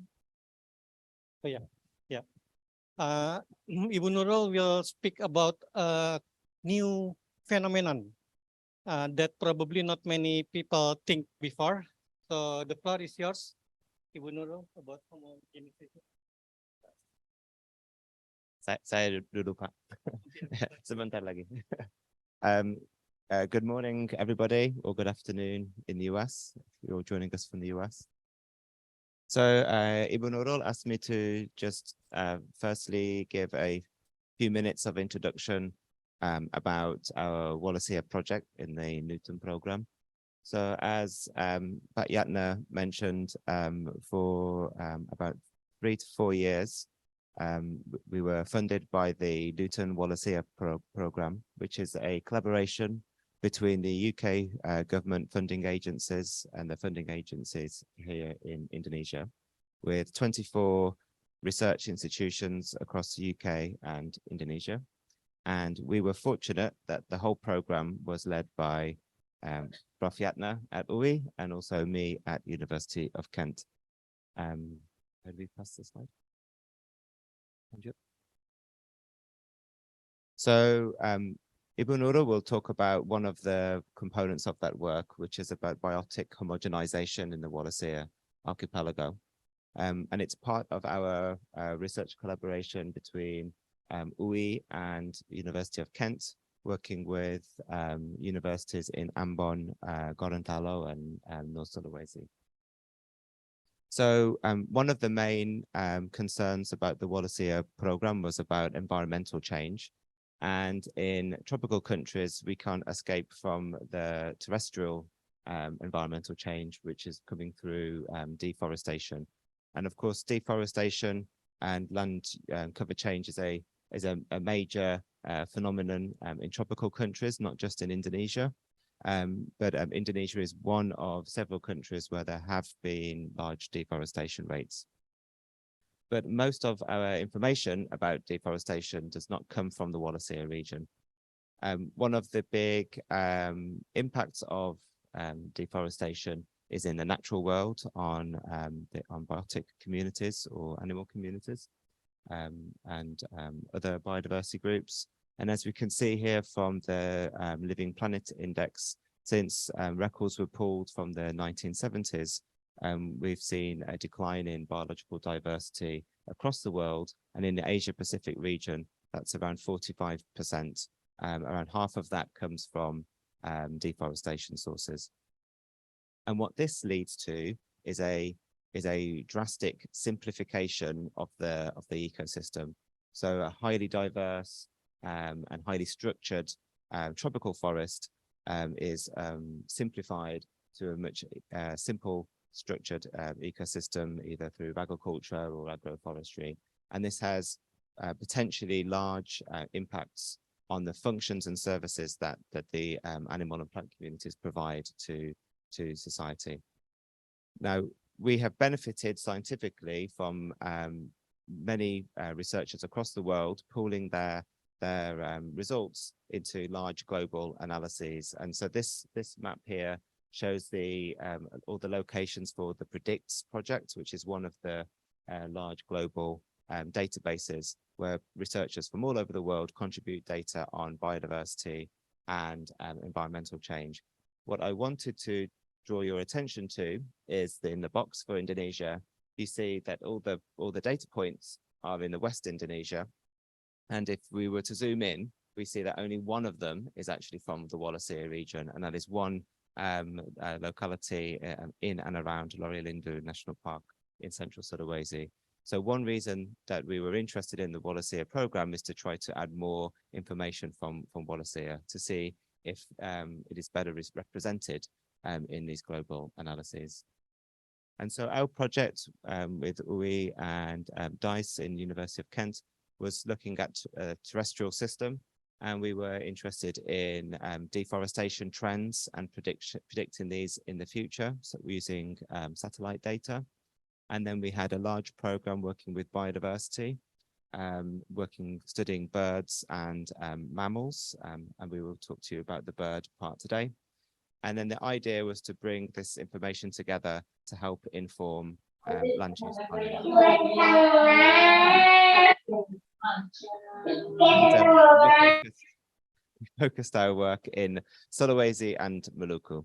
Oh yeah, yeah. Ibu Nurul will speak about a new phenomenon that probably not many people think before. So the floor is yours, Ibu Nurul, about homogenization. Saya dulu, Pak. Sebentar lagi. Good morning, everybody, or good afternoon in the US. You're joining us from the US. So Ibu Nurul asked me to just firstly give a few minutes of introduction about our Wallacea project in the Newton program. So as Pak Yatna mentioned, for about 3 to 4 years, we were funded by the Newton Wallacea program, which is a collaboration between the UK government funding agencies and the funding agencies here in Indonesia, with 24 research institutions across the UK and Indonesia. And we were fortunate that the whole program was led by Prof. Yatna at UI and also me at University of Kent. How do we pass the slide? So Ibu Nurul will talk about one of the components of that work, which is about biotic homogenization in the Wallacea archipelago. And it's part of our research collaboration between UI and University of Kent, working with universities in Ambon, Gorontalo, and North Sulawesi. So one of the main concerns about the Wallacea program was about environmental change. And in tropical countries, we can't escape from the terrestrial environmental change, which is coming through deforestation. And of course, deforestation and land cover change is a major phenomenon in tropical countries, not just in Indonesia. But Indonesia is one of several countries where there have been large deforestation rates. But most of our information about deforestation does not come from the Wallacea region. One of the big impacts of deforestation is in the natural world on biotic communities or animal communities and other biodiversity groups. And as we can see here from the Living Planet Index, since records were pulled from the 1970s, we've seen a decline in biological diversity across the world. And in the Asia-Pacific region, that's around 45%. Around half of that comes from deforestation sources. And what this leads to is a drastic simplification of the ecosystem. So a highly diverse and highly structured tropical forest is simplified to a much simple structured ecosystem, either through agriculture or agroforestry. And this has potentially large impacts on the functions and services that the animal and plant communities provide to society. Now, we have benefited scientifically from many researchers across the world pooling their results into large global analyses. And so this map here shows all the locations for the PREDICTS project, which is one of the large global databases where researchers from all over the world contribute data on biodiversity and environmental change. What I wanted to draw your attention to is that in the box for Indonesia, you see that all the data points are in the West Indonesia. And if we were to zoom in, we see that only one of them is actually from the Wallacea region, and that is one locality in and around Lorilindu National Park in central Sulawesi. So one reason that we were interested in the Wallacea program is to try to add more information from Wallacea to see if it is better represented in these global analyses. And so our project with ISER-UI and DICE in University of Kent was looking at a terrestrial system, and we were interested in deforestation trends and predicting these in the future, so using satellite data. And then we had a large program working with biodiversity, studying birds and mammals, and we will talk to you about the bird part today. And then the idea was to bring this information together to help inform land use planning. We focused our work in Sulawesi and Maluku.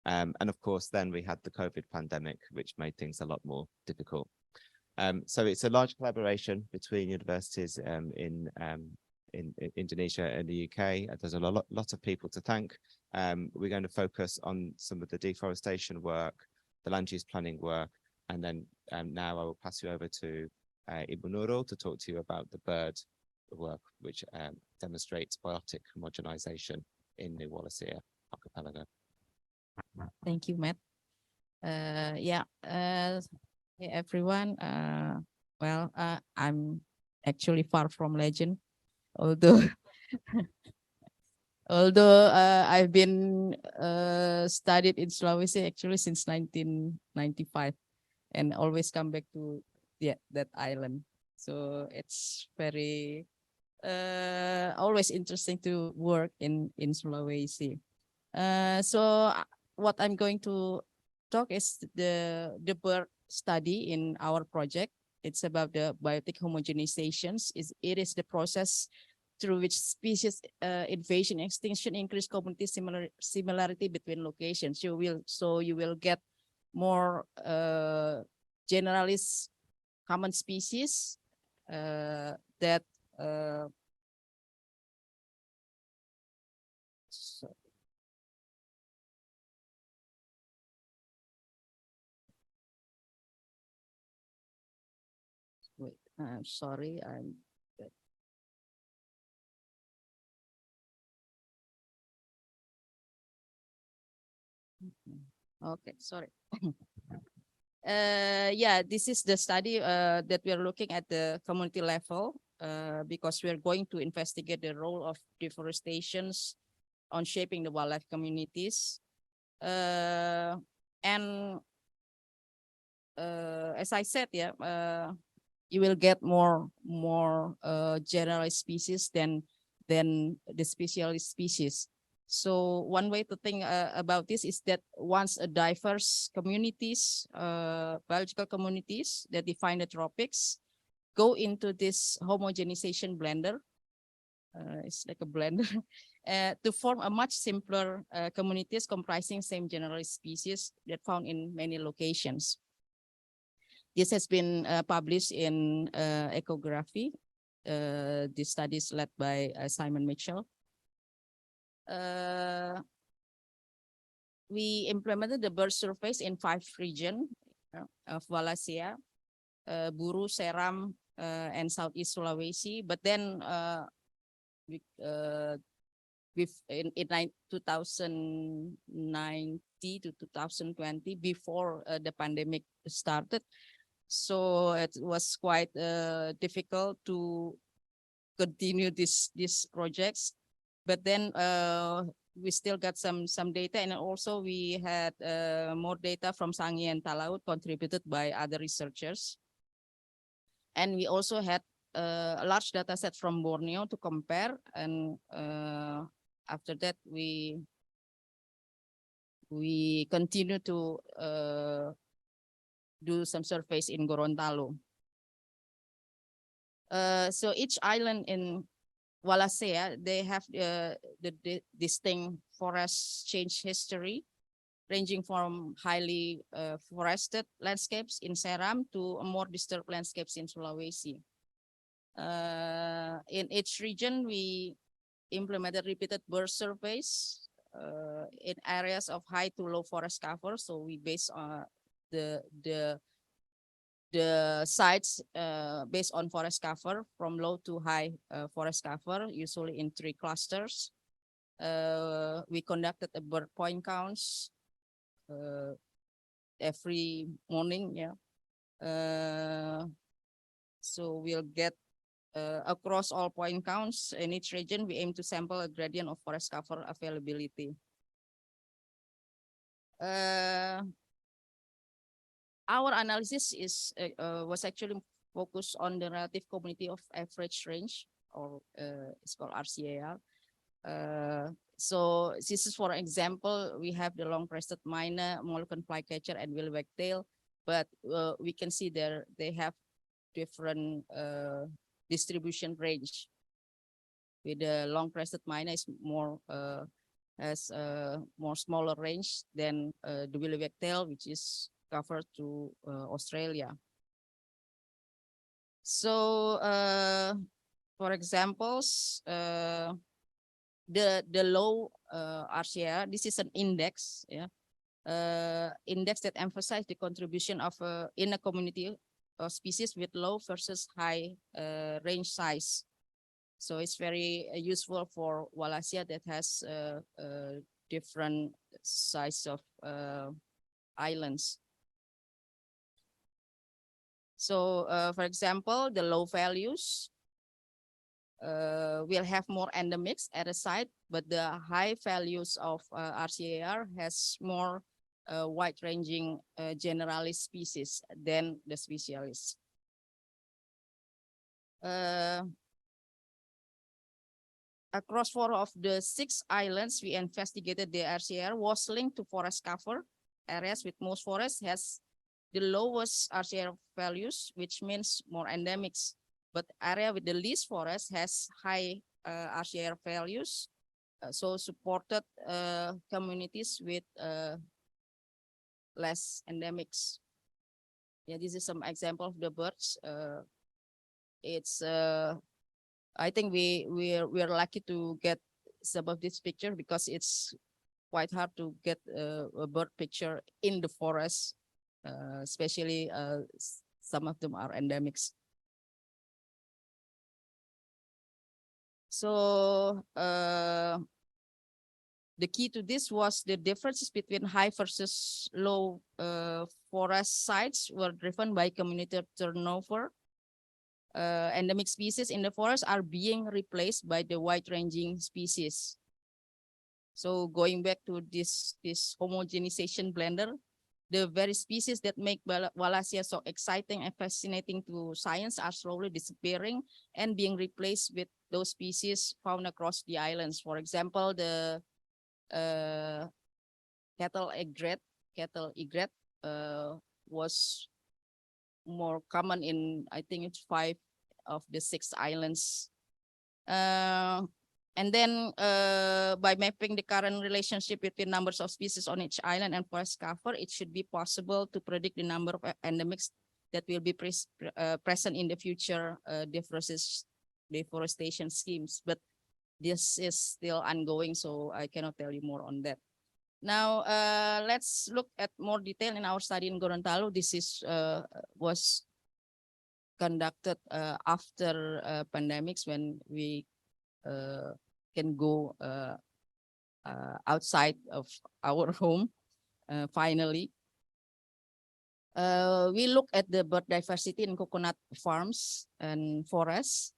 And of course, then we had the COVID pandemic, which made things a lot more difficult. So it's a large collaboration between universities in Indonesia and the UK. There's a lot of people to thank. We're going to focus on some of the deforestation work, the land use planning work, and then now I will pass you over to Ibu Nurul to talk to you about the bird work, which demonstrates biotic homogenization in the Wallacea archipelago. Thank you, Matt. Hey everyone. Well, I'm actually far from legend, although I've been studied in Sulawesi actually since 1995, and always come back to that island. So it's very always interesting to work in Sulawesi. So what I'm going to talk is the bird study in our project. It's about the biotic homogenizations. It is the process through which species invasion and extinction increase community similarity between locations. You will get more generalist common species that Wait, I'm sorry, okay, sorry. Yeah, this is the study that we are looking at the community level because we are going to investigate the role of deforestations on shaping the wildlife communities. And as I said, yeah, you will get more generalized species than the specialist species. So one way to think about this is that once a diverse communities, biological communities that define the tropics, go into this homogenization blender, it's like a blender, to form a much simpler communities comprising same generalized species that found in many locations. This has been published in Ecography. This study is led by Simon Mitchell. We implemented the bird surveys in 5 regions of Wallacea, Buru, Seram, and Southeast Sulawesi. But then in 2019 to 2020, before the pandemic started, so it was quite difficult to continue these projects. But then we still got some data, and also we had more data from Sangi and Talaut contributed by other researchers. And we also had a large data set from Borneo to compare. And after that, we continue to do some surveys in Gorontalo. So each island in Wallacea, they have the distinct forest change history, ranging from highly forested landscapes in Seram to more disturbed landscapes in Sulawesi. In each region, we implemented repeated bird surveys in areas of high to low forest cover. So we base on the sites based on forest cover from low to high forest cover, usually in 3 clusters. We conducted a bird point counts every morning. Yeah. So we'll get across all point counts in each region. We aim to sample a gradient of forest cover availability. Our analysis was actually focused on the relative community of average range, or it's called RCAR. So this is, for example, we have the long-breasted myna, Moluccan flycatcher, and wheel-back tail, but we can see they have different distribution range. With the long-breasted myna is more has a more smaller range than the wheel-back tail, which is covered to Australia. So, for examples, the low RCR, this is an index, yeah, index that emphasizes the contribution of in a community of species with low versus high range size. So it's very useful for Wallacea that has different size of islands. So, for example, the low values will have more endemics at a site, but the high values of RCAR has more wide-ranging generalist species than the specialists. Across 4 of the 6 islands we investigated, the RCAR was linked to forest cover. Areas with most forest has the lowest RCR values, which means more endemics. But area with the least forest has high RCR values, so supported communities with less endemics. Yeah, this is some example of the birds. It's I think we're lucky to get some of this picture because it's quite hard to get a bird picture in the forest, especially some of them are endemics. So the key to this was the differences between high versus low forest sites were driven by community turnover. Endemic species in the forest are being replaced by the wide-ranging species. So going back to this homogenization blender, the very species that make Wallacea so exciting and fascinating to science are slowly disappearing and being replaced with those species found across the islands. For example, the cattle egret was more common in, I think it's 5 of the 6 islands. And then by mapping the current relationship between numbers of species on each island and forest cover, it should be possible to predict the number of endemics that will be present in the future deforestation schemes. But this is still ongoing, so I cannot tell you more on that. Now, let's look at more detail in our study in Gorontalo. This is was conducted after pandemics, when we can go outside of our home, finally. We look at the bird diversity in coconut farms and forests.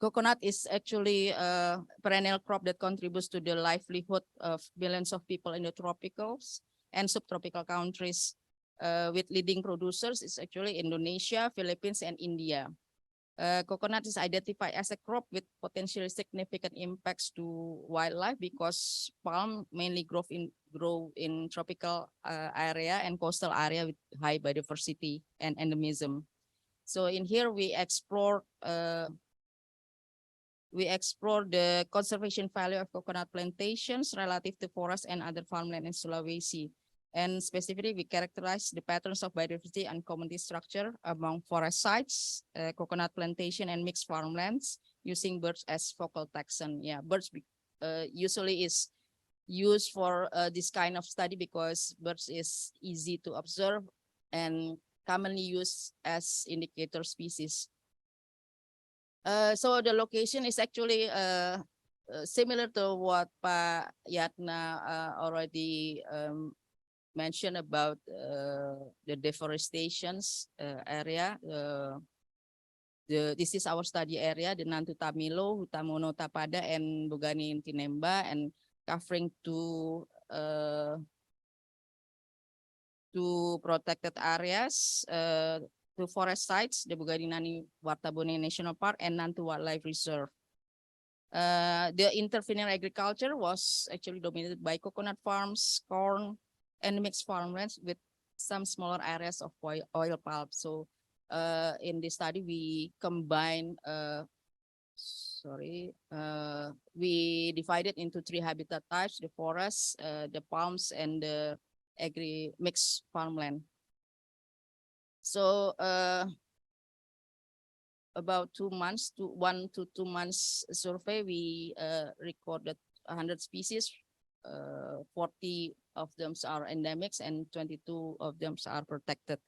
Coconut is actually a perennial crop that contributes to the livelihood of millions of people in the tropicals and subtropical countries. With leading producers is actually Indonesia, Philippines, and India. Coconut is identified as a crop with potentially significant impacts to wildlife because palm mainly grow in tropical area and coastal area with high biodiversity and endemism. So in here we explore the conservation value of coconut plantations relative to forest and other farmland in Sulawesi. And specifically, we characterize the patterns of biodiversity and community structure among forest sites, coconut plantation, and mixed farmlands using birds as focal taxon. Yeah, birds usually is used for this kind of study because birds is easy to observe and commonly used as indicator species. So the location is actually similar to what Pak Yatna already mentioned about the deforestations area. This is our study area, the Nantu Tamilo, Hutamono Tapada, and Bogani Tinemba, and covering two protected areas, 2 forest sites, the Bugadinani Wartabone National Park and Nantu Wildlife Reserve. The intervening agriculture was actually dominated by coconut farms, corn, and mixed farmlands with some smaller areas of oil palm. So in this study, we combine, we divided into 3 habitat types: the forests, the palms, and the mixed farmland. So about 2 months, 1 to 2 months survey, we recorded 100 species. 40 of them are endemics and 22 of them are protected.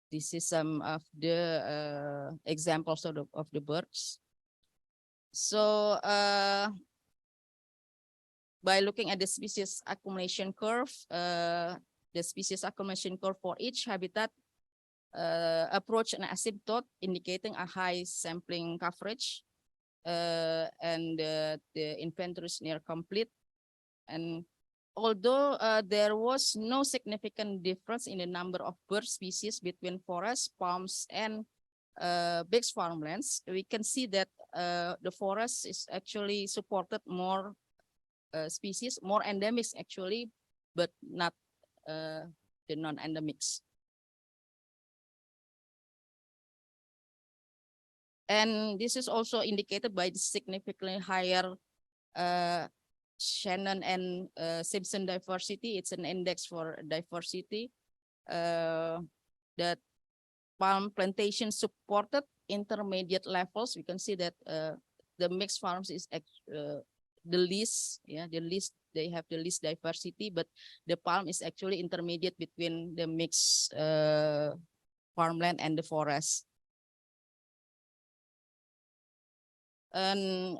This is some of the examples of the birds. So by looking at the species accumulation curve, the species accumulation curve for each habitat approach an asymptote indicating a high sampling coverage, and the inventory is near complete. And although there was no significant difference in the number of bird species between forests, palms, and big farmlands, we can see that the forest is actually supported more species, more endemics actually, but not the non-endemics. And this is also indicated by the significantly higher Shannon and Simpson diversity. It's an index for diversity that palm plantation supported intermediate levels. We can see that the mixed farms is the least, they have the least diversity, but the palm is actually intermediate between the mixed farmland and the forest. And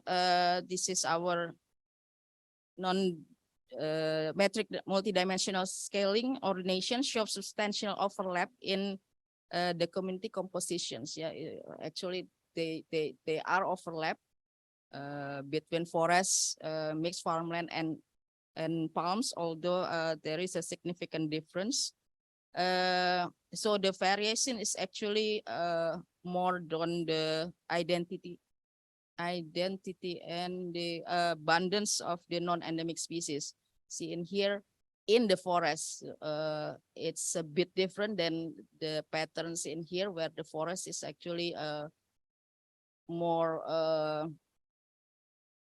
this is our non-metric multidimensional scaling ordination shows substantial overlap in the community compositions. Yeah, actually they are overlap between forests, mixed farmland, and palms, although there is a significant difference. So the variation is actually more on the identity and the abundance of the non-endemic species. See in here, in the forest, it's a bit different than the patterns in here, where the forest is actually more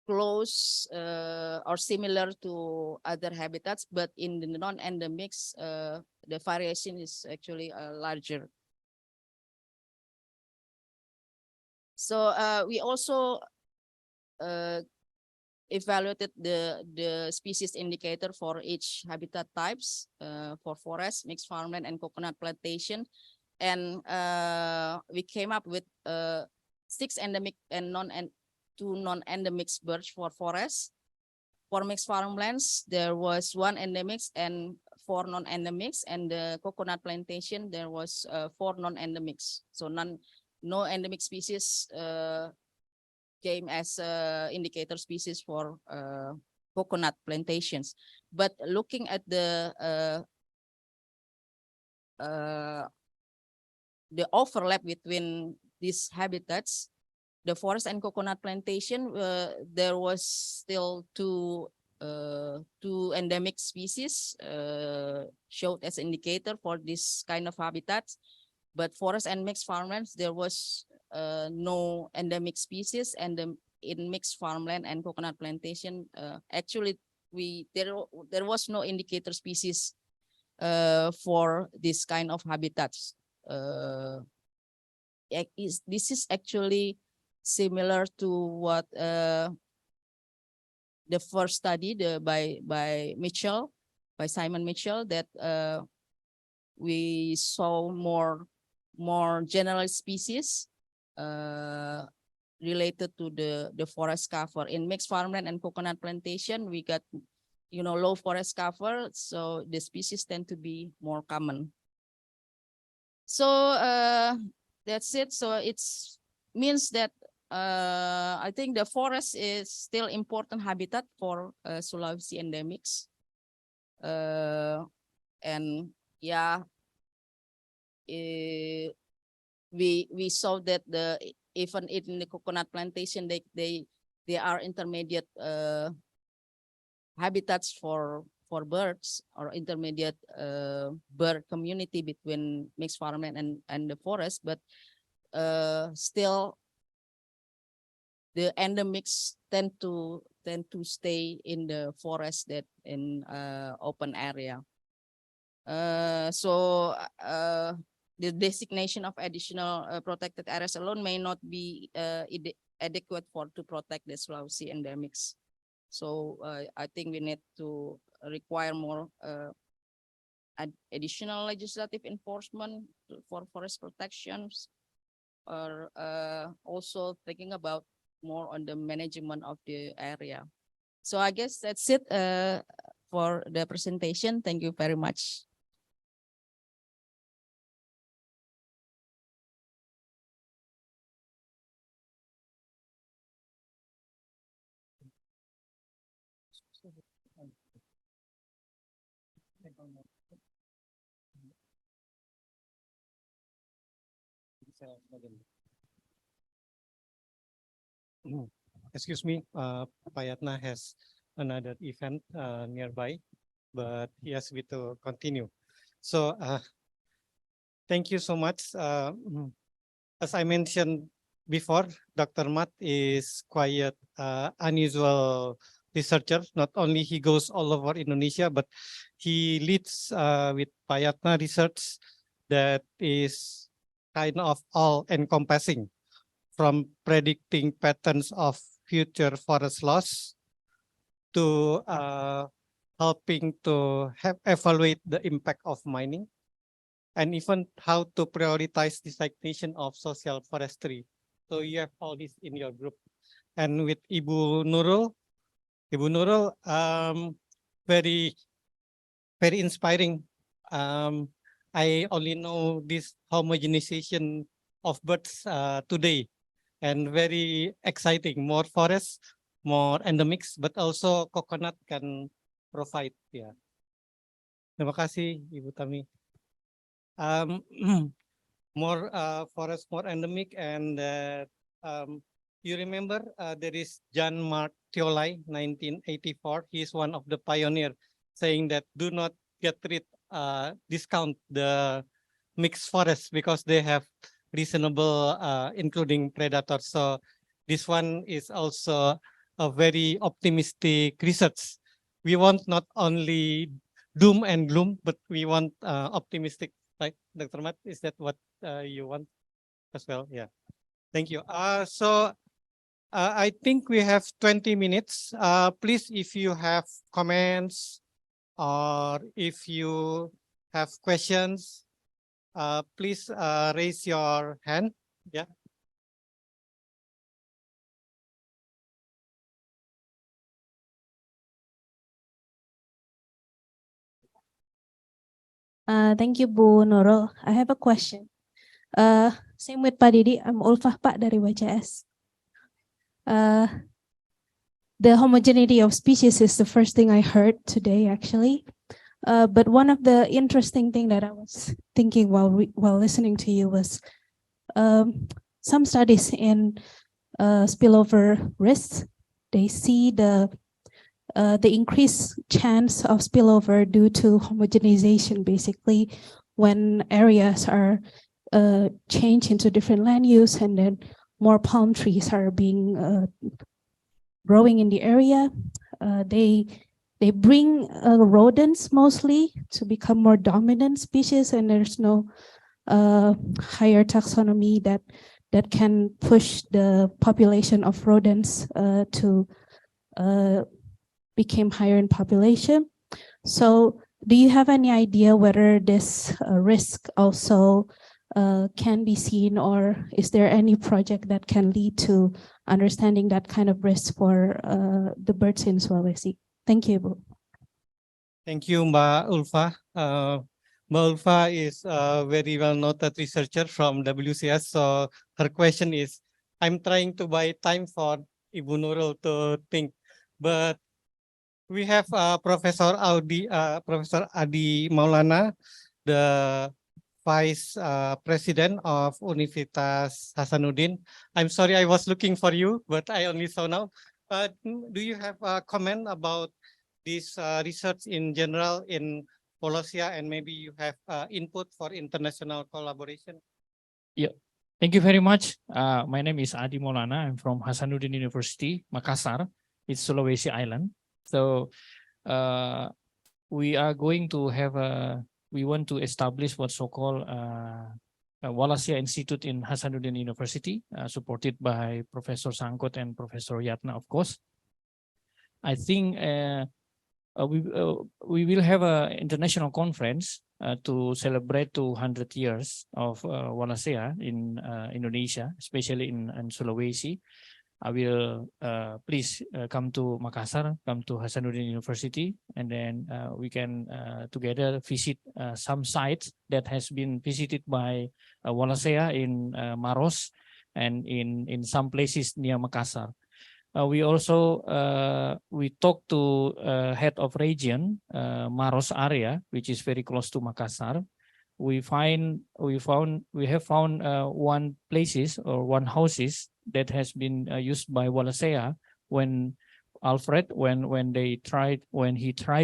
close or similar to other habitats, but in the non-endemics, the variation is actually larger. So we also evaluated the species indicator for each habitat types for forest, mixed farmland, and coconut plantation, and we came up with 6 endemic and 2 non-endemic birds for forests. For mixed farmlands, there was 1 endemic and 4 non-endemics, and the coconut plantation there was 4 non-endemics. So no endemic species came as indicator species for coconut plantations. But looking at the overlap between these habitats, the forest and coconut plantation, there was still two endemic species showed as indicator for this kind of habitats. But forest and mixed farmlands, there was no endemic species, and in mixed farmland and coconut plantation, actually there was no indicator species for this kind of habitats. This is actually similar to what the first study by Simon Mitchell, that we saw more general species related to the forest cover. In mixed farmland and coconut plantation, we got low forest cover, so the species tend to be more common. So that's it. So it's means that I think the forest is still important habitat for Sulawesi endemics. And yeah, we saw that even in the coconut plantation, they are intermediate habitats for birds, or intermediate bird community between mixed farmland and the forest, but still the endemics tend to stay in the forest, that in open area. So the designation of additional protected areas alone may not be adequate to protect the Sulawesi endemics. So I think we need to require more additional legislative enforcement for forest protections, or also thinking about more on the management of the area. So I guess that's it for the presentation. Thank you very much. Excuse me, Payatna has another event nearby, but he has to continue. So thank you so much. As I mentioned before, Dr. Matt is quite unusual researcher. Not only he goes all over Indonesia, but he leads with Payatna research that is kind of all-encompassing, from predicting patterns of future forest loss to helping to evaluate the impact of mining, and even how to prioritize designation of social forestry. So you have all this in your group. and with Ibu Nurul. Ibu Nurul, very, very inspiring. I only know this homogenization of birds today, and very exciting. More forests, more endemics, but also coconut can provide. Yeah. Terima kasih, Ibu Tami. More forest, more endemic, and you remember there is John Mark Theolai, 1984. He is one of the pioneer, saying that do not discount the mixed forests because they have reasonable, including predators. So this one is also a very optimistic research. We want not only doom and gloom, but we want optimistic, right, Dr. Matt? Is that what you want as well? Yeah. Thank you. I think we have 20 minutes. Please, if you have comments or if you have questions, please raise your hand. Yeah. Thank you, Bu Nurul. I have a question. Same with Pak Didi. I'm Ulfah Pak dari WCS. The homogeneity of species is the first thing I heard today, actually. But one of the interesting thing that I was thinking while listening to you was some studies in spillover risks. They see the increased chance of spillover due to homogenization, basically when areas are changed into different land use and then more palm trees are being growing in the area. They bring rodents mostly to become more dominant species, and there's no higher taxonomy that can push the population of rodents to become higher in population. So do you have any idea whether this risk also can be seen, or is there any project that can lead to understanding that kind of risk for the birds in Sulawesi? Thank you, Bu. Thank you, Mbak Ulfa. Mbak Ulfa is a very well-noted researcher from WCS. So her question is, I'm trying to buy time for Ibu Nurul to think, but we have Professor Adi Maulana, the Vice President of Universitas Hasanuddin. I'm sorry, I was looking for you, but I only saw now. Do you have a comment about this research in general in Wallacea, and maybe you have input for international collaboration? Yeah, thank you very much. My name is Adi Maulana. I'm from Hasanuddin University, Makassar. It's Sulawesi Island. So we are going to have we want to establish what's so-called Wallacea Institute in Hasanuddin University, supported by Professor Sangkot and Professor Yatna, of course. I think we will have an international conference to celebrate 200 years of Wallacea in Indonesia, especially in Sulawesi. I will please come to Makassar, come to Hasanuddin University, and then we can together visit some sites that has been visited by Wallacea in Maros and in some places near Makassar. We also we talked to head of region Maros area, which is very close to Makassar. We have found one places or one houses that has been used by Wallacea when Alfred when he tried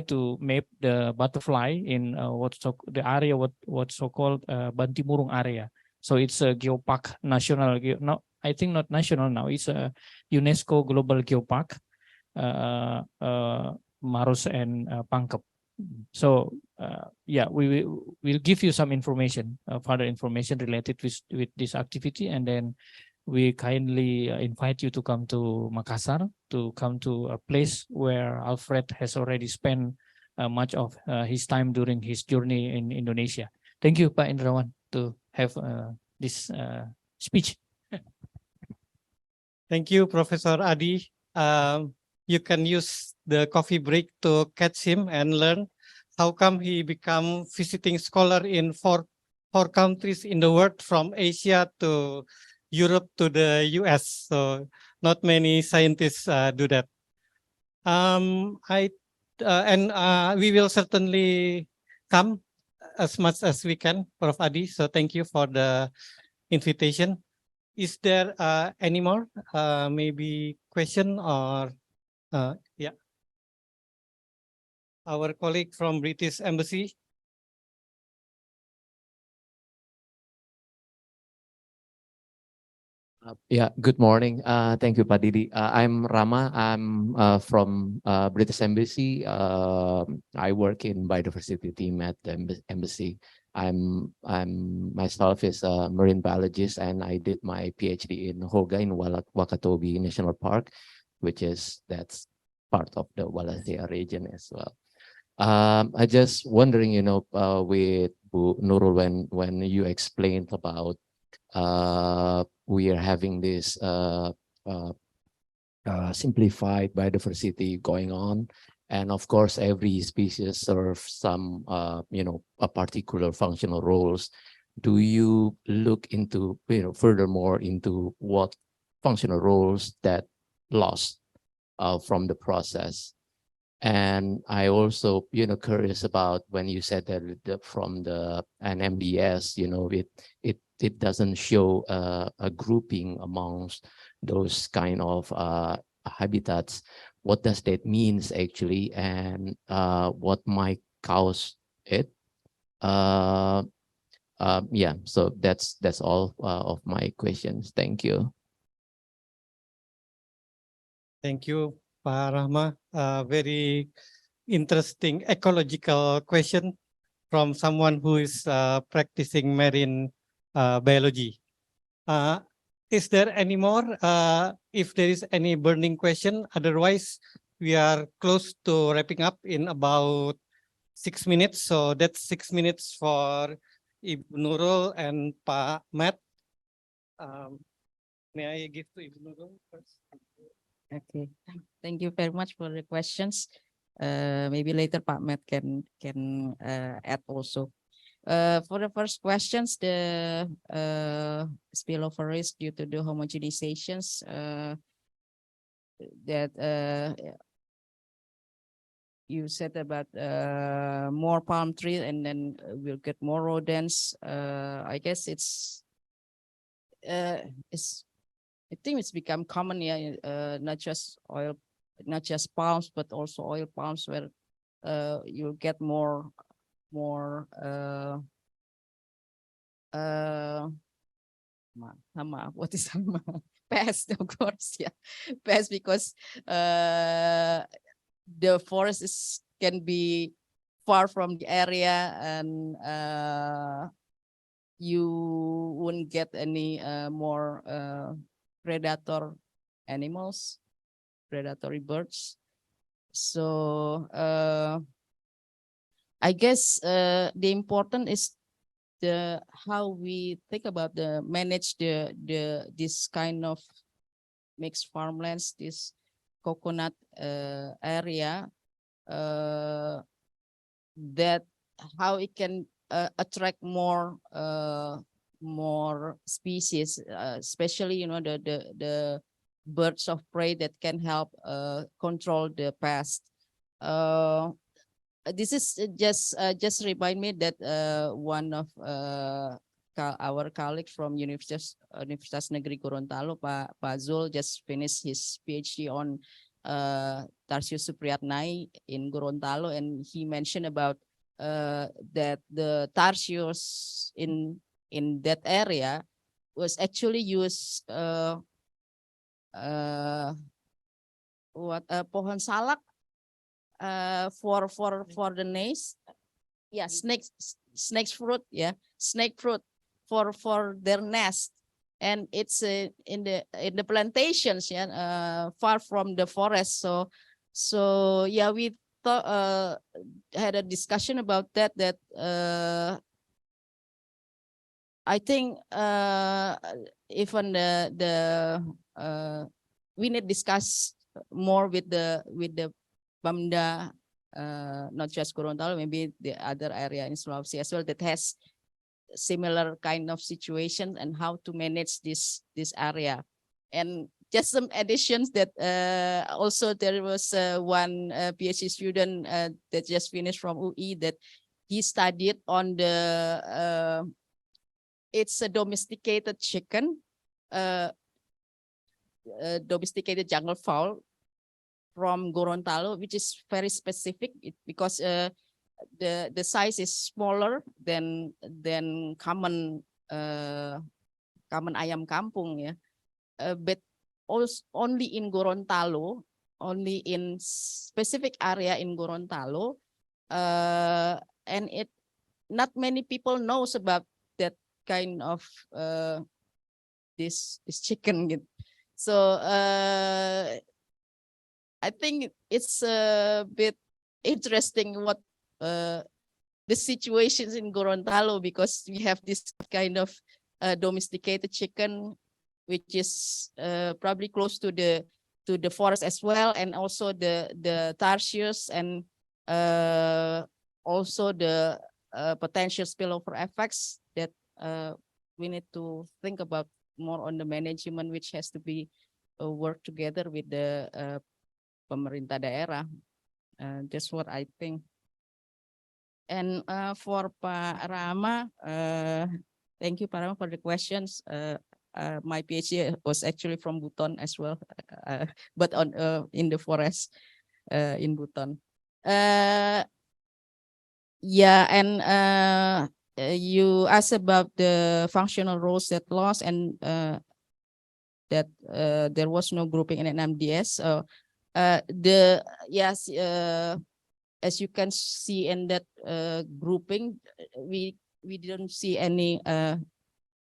to map the butterfly in the area what's so called Bantimurung area. So it's a geopark national. No, I think not national now. It's a UNESCO Global Geopark, Maros and Pangkep. So yeah, we'll give you some information, further information related with this activity, and then we kindly invite you to come to Makassar, to come to a place where Alfred has already spent much of his time during his journey in Indonesia. Thank you, Pak Indrawan, to have this speech. Thank you, Professor Adi. You can use the coffee break to catch him and learn how come he become visiting scholar in four countries in the world, from Asia to Europe to the US. So not many scientists do that. We will certainly come as much as we can, Prof. Adi. So thank you for the invitation. Is there any more maybe question or yeah? Our colleague from British Embassy. Yeah, good morning. Thank you, Pak Didi. I'm Rama. I'm from British Embassy. I work in biodiversity team at the embassy. I'm myself is a marine biologist, and I did my PhD in Hoga in Wakatobi National Park, that's part of the Wallacea region as well. I just wondering, with Bu Nurul, when you explained about we are having this simplified biodiversity going on, and of course every species serves some a particular functional roles. Do you look into furthermore into what functional roles that lost from the process? And I also curious about when you said that from an MBS, it doesn't show a grouping amongst those kind of habitats. What does that means actually, and what might cause it? Yeah, so that's all of my questions. Thank you. Thank you, Pak Rahma. Very interesting ecological question from someone who is practicing marine biology. Is there any more? If there is any burning question, otherwise we are close to wrapping up in about 6 minutes. So that's 6 minutes for Ibu Nurul and Pak Matt. May I give to Ibu Nurul first? Okay, thank you very much for the questions. Maybe later Pak Matt can add also. For the first questions, the spillover risk due to the homogenizations that you said about more palm trees, and then we'll get more rodents. I guess I think it's become common, yeah. Not just palms, but also oil palms, where you'll get more what is pest, of course, yeah, pest, because the forest can be far from the area, and you won't get any more predator animals, predatory birds. So I guess the important is how we think about manage this kind of mixed farmlands, this coconut area, that how it can attract more species, especially the birds of prey that can help control the pest. This is just remind me that one of our colleagues from Universitas Negeri Gorontalo, Pak Zul, just finished his PhD on Tarsius Supriyatnai in Gorontalo, and he mentioned about that the Tarsius in that area was actually used pohon salak for the nest, yeah, snake fruit, yeah, snake fruit for their nest, and it's in the plantations, yeah, far from the forest. So yeah, we had a discussion about that I think even we need discuss more with the Pemda, not just Gorontalo, maybe the other area in Sulawesi as well that has similar kind of situation and how to manage this area. And just some additions that also there was one PhD student that just finished from UI that he studied on the it's a domesticated chicken, domesticated jungle fowl from Gorontalo, which is very specific because the size is smaller than common common ayam kampung, yeah. But also only in Gorontalo, only in specific area in Gorontalo, and it not many people knows about that kind of this chicken. So I think it's a bit interesting what the situations in Gorontalo, because we have this kind of domesticated chicken, which is probably close to the forest as well, and also the tarsiers, and also the potential spillover effects that we need to think about more on the management, which has to be work together with the pemerintah daerah. That's what I think. And for Pak Rama, thank you, Pak Rama, for the questions. My PhD was actually from Buton as well, but on in the forest in Buton. Yeah, and you asked about the functional roles that lost, and that there was no grouping in NMDS. Yes, as you can see in that grouping, we didn't see any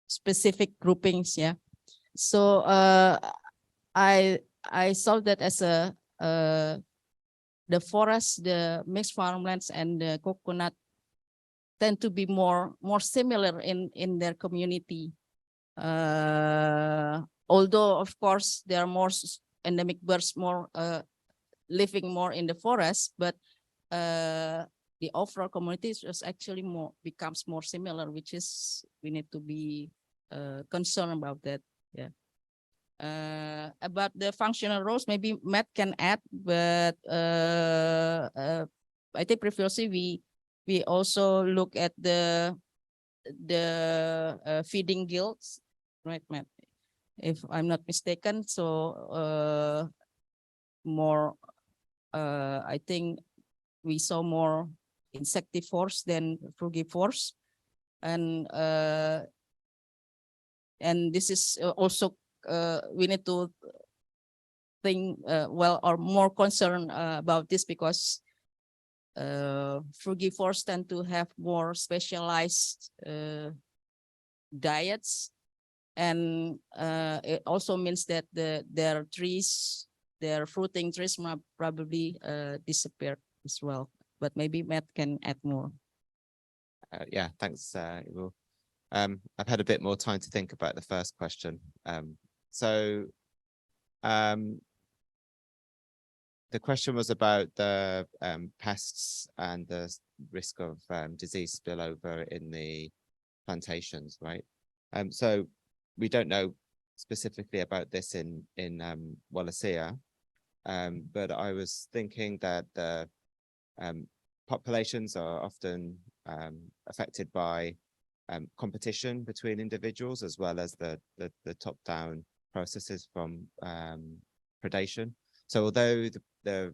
specific groupings. Yeah, so I saw that as a the forest, the mixed farmlands, and the coconut tend to be more similar in their community. Although of course there are more endemic birds more living more in the forest, but the overall community is actually becomes more similar, which is we need to be concerned about that. Yeah. About the functional roles, maybe Matt can add, but I think previously we also look at the feeding guilds, right, Matt? If I'm not mistaken, so more I think we saw more insectivores than frugivores, and this is also we need to think well, or more concerned about this, because frugivores tend to have more specialized diets, and it also means that their trees, their fruiting trees might probably disappear as well. But maybe Matt can add more. Yeah, thanks, Ibu. I've had a bit more time to think about the first question. So the question was about the pests and the risk of disease spillover in the plantations, right? So we don't know specifically about this in Wallacea, but I was thinking that the populations are often affected by competition between individuals, as well as the top-down processes from predation. So although they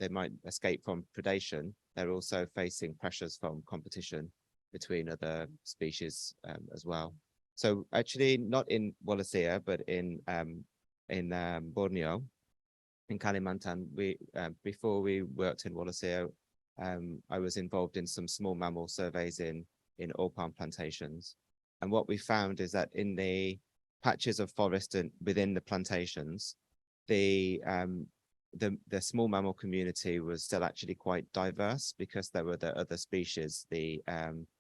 might escape from predation, they're also facing pressures from competition between other species as well. So actually, not in Wallacea, but in Borneo, in Kalimantan, we before we worked in Wallacea, I was involved in some small mammal surveys in oil palm plantations, and what we found is that in the patches of forest and within the plantations, the the small mammal community was still actually quite diverse because there were the other species, the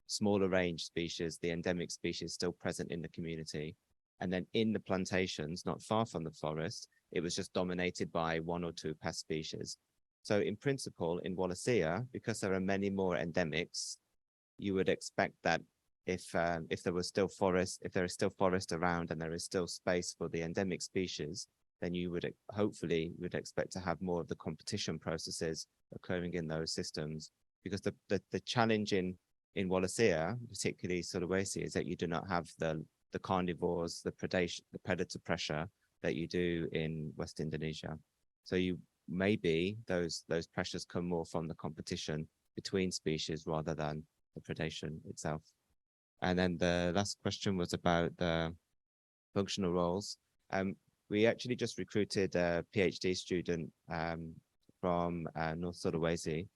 smaller range species, the endemic species still present in the community. And then in the plantations, not far from the forest, it was just dominated by 1 or 2 pest species. So in principle, in Wallacea, because there are many more endemics, you would expect that if there was still forest, if there is still forest around and there is still space for the endemic species, then you would hopefully expect to have more of the competition processes occurring in those systems. Because the challenge in Wallacea, particularly Sulawesi, is that you do not have the carnivores, the predator pressure that you do in West Indonesia. So maybe those pressures come more from the competition between species rather than the predation itself. And then the last question was about the functional roles. We actually just recruited a PhD student from North Sulawesi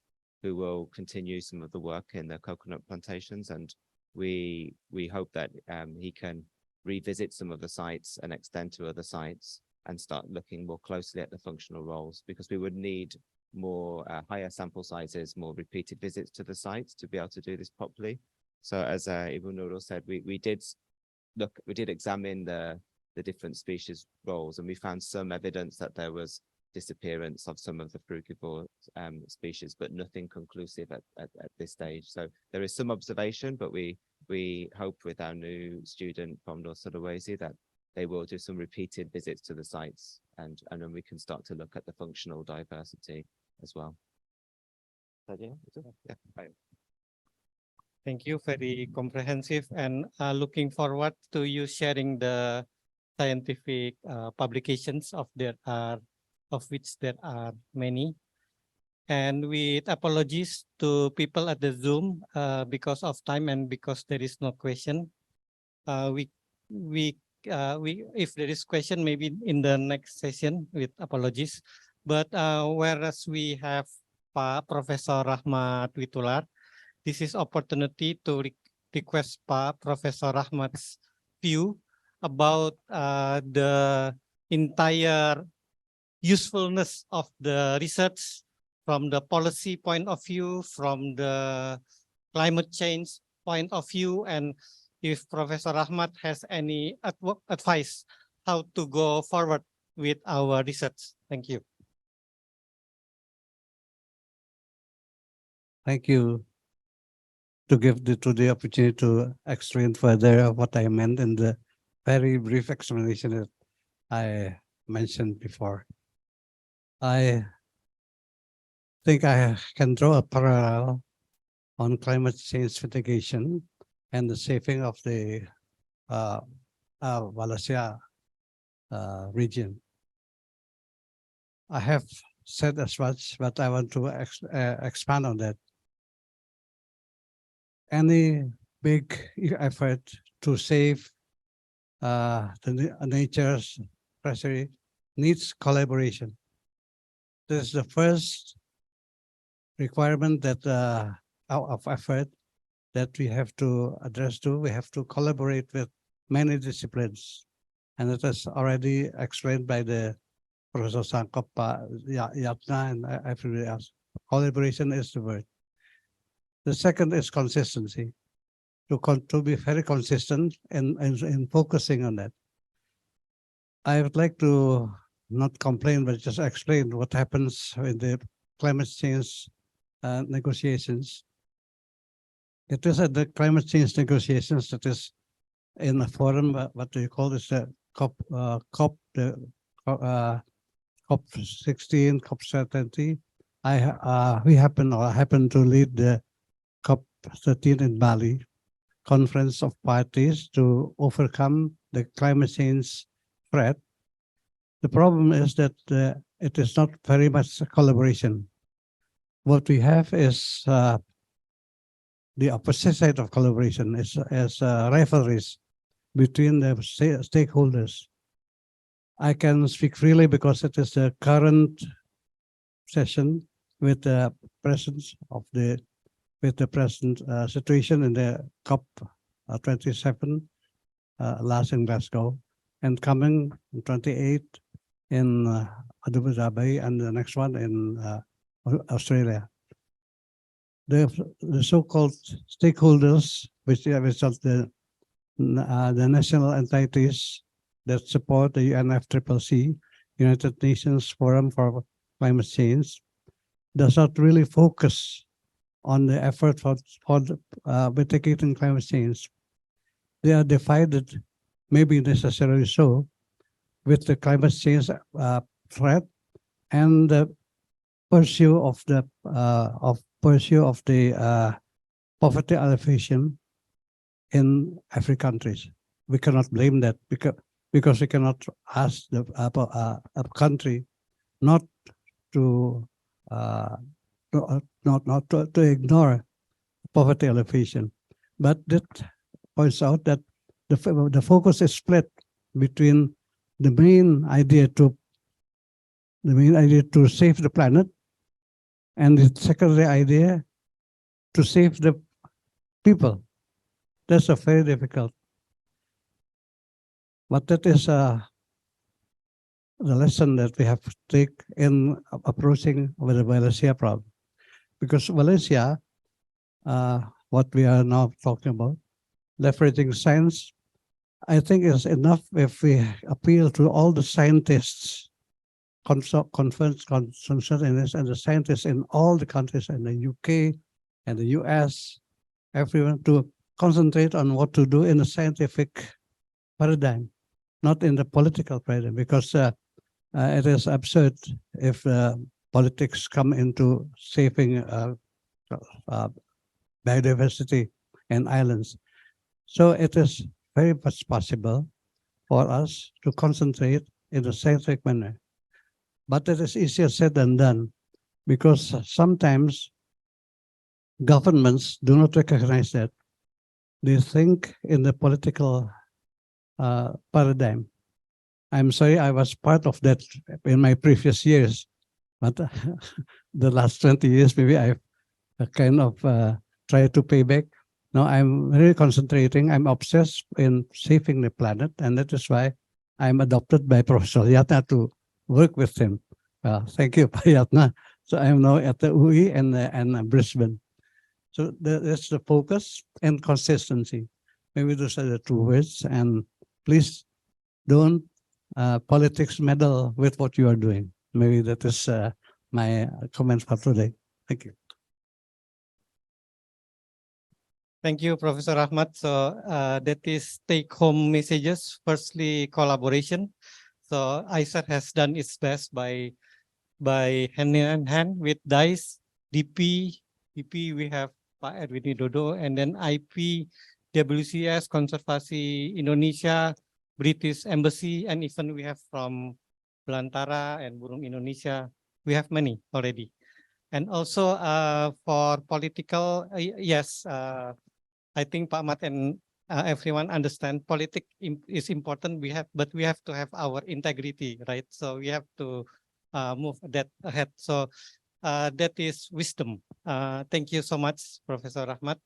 who will continue some of the work in the coconut plantations, and we hope that he can revisit some of the sites and extend to other sites and start looking more closely at the functional roles, because we would need more higher sample sizes, more repeated visits to the sites to be able to do this properly. So as Ibu Nurul said, we did examine the different species roles, and we found some evidence that there was disappearance of some of the frugivore species, but nothing conclusive at this stage. So there is some observation, but we hope with our new student from North Sulawesi that they will do some repeated visits to the sites, and then we can start to look at the functional diversity as well. Yeah. Thank you, very comprehensive, and looking forward to you sharing the scientific publications of which there are many. And with apologies to people at the Zoom because of time and because there is no question. If there is question, maybe in the next session, with apologies. But whereas we have Professor Rahmat Witular, this is opportunity to request Professor Rahmat's view about the entire usefulness of the research from the policy point of view, from the climate change point of view, and if Professor Rahmat has any advice how to go forward with our research. Thank you. Thank you to give the opportunity to explain further what I meant in the very brief explanation that I mentioned before. I think I can draw a parallel on climate change mitigation and the saving of the Wallacea region. I have said as much, but I want to expand on that. Any big effort to save the nature's treasury needs collaboration. This is the first requirement that of effort that we have to address to. We have to collaborate with many disciplines, and it is already explained by the Professor Sangkop, Yatna, and everybody else. Collaboration is the word. The second is consistency. To be very consistent in focusing on that. I would like to not complain, but just explain what happens in the climate change negotiations. It is at the climate change negotiations that is in a forum, what do you call this, the COP16, COP70. We happen to lead the COP13 in Bali, conference of parties to overcome the climate change threat. The problem is that it is not very much collaboration. What we have is the opposite side of collaboration is rivalries between the stakeholders. I can speak freely because it is the current session with the presence of the present situation in the COP27 last in Glasgow, and coming 28 in Abu Dhabi, and the next one in Australia. The so-called stakeholders, which are the national entities that support the UNFCCC, United Nations Forum for Climate Change, does not really focus on the effort for mitigating climate change. They are divided, maybe necessarily so, with the climate change threat and the pursuit of the poverty alleviation in every countries. We cannot blame that because we cannot ask the a country not to to ignore poverty alleviation, but that points out that the focus is split between the main idea to save the planet and the secondary idea to save the people. That's a very difficult. But that is the lesson that we have to take in approaching with the Wallacea problem. Because Wallacea, what we are now talking about, leveraging science, I think is enough if we appeal to all the scientists, conference in this, and the scientists in all the countries, in the UK and the US, everyone to concentrate on what to do in a scientific paradigm, not in the political paradigm, because it is absurd if politics come into saving biodiversity and islands. So it is very much possible for us to concentrate in a scientific manner. But it is easier said than done, because sometimes governments do not recognize that. They think in the political paradigm. I'm sorry, I was part of that in my previous years, but the last 20 years, maybe I've kind of tried to pay back. Now I'm really concentrating, I'm obsessed in saving the planet, and that is why I'm adopted by Professor Yatna to work with him. Thank you, Yatna. So I'm now at the UI and Brisbane. So that's the focus and consistency. Maybe those are the two words, and please don't politics meddle with what you are doing. Maybe that is my comment for today. Thank you. Thank you, Professor Ahmad. So that is take-home messages. Firstly, collaboration. So ISER has done its best by hand in hand with DICE, DIPI, we have Pak Edwin Widodo, and then IP, WCS, Conservasi Indonesia, British Embassy, and even we have from Belantara and Burung Indonesia. We have many already. And also for political, yes, I think Pak Mat and everyone understand politics is important. But we have to have our integrity, right? So we have to move that ahead. So that is wisdom. Thank you so much, Professor Ahmad.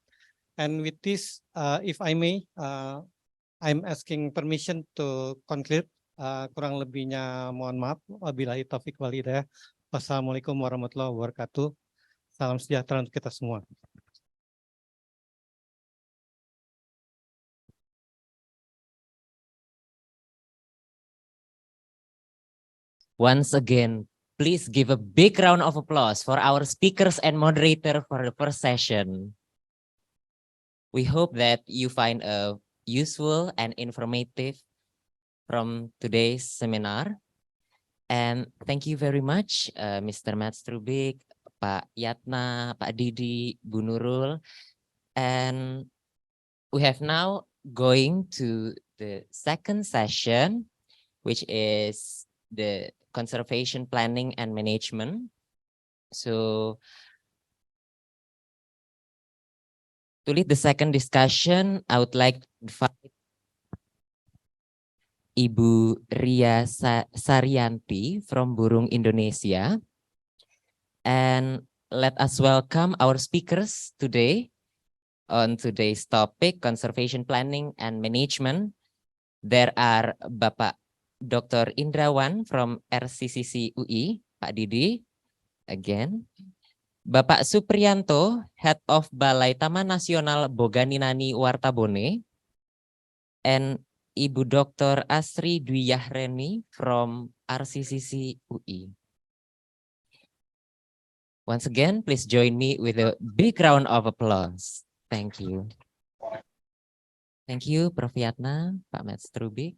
And with this, if I may, I'm asking permission to conclude. Kurang lebihnya mohon maaf. Wabillahi taufiq wal hidayah. Wassalamualaikum warahmatullahi wabarakatuh. Salam sejahtera untuk kita semua. Once again, please give a big round of applause for our speakers and moderator for the first session. We hope that you find a useful and informative from today's seminar. And thank you very much, Mr. Matt Strubik, Pak Yatna, Pak Didi, Bu Nurul. And we have now going to the second session, which is the conservation planning and management. So to lead the second discussion, I would like to invite Ibu Ria Saryanti from Burung Indonesia. And let us welcome our speakers today on today's topic, conservation planning and management. There are Bapak Dr. Indrawan from RCCC UI, Pak Didi, again. Bapak Supriyanto, Head of Balai Taman Nasional Boganinani Wartabone, and Ibu Dr. Asri Dwi Yahreni from RCCC UI. Once again, please join me with a big round of applause. Thank you. Thank you, Prof. Yatna, Pak Mets Trubik.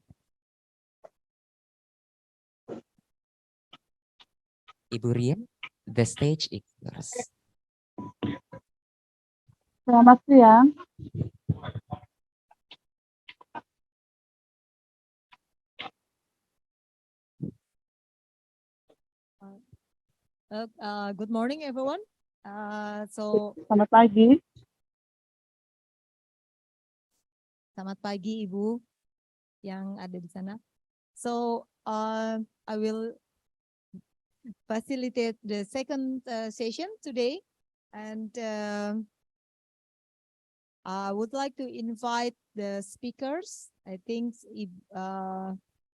Ibu Rian, the stage is yours. Selamat siang. Good morning, everyone. Selamat pagi. Selamat pagi, Ibu yang ada di sana. So, I will facilitate the second session today, and I would like to invite the speakers. I think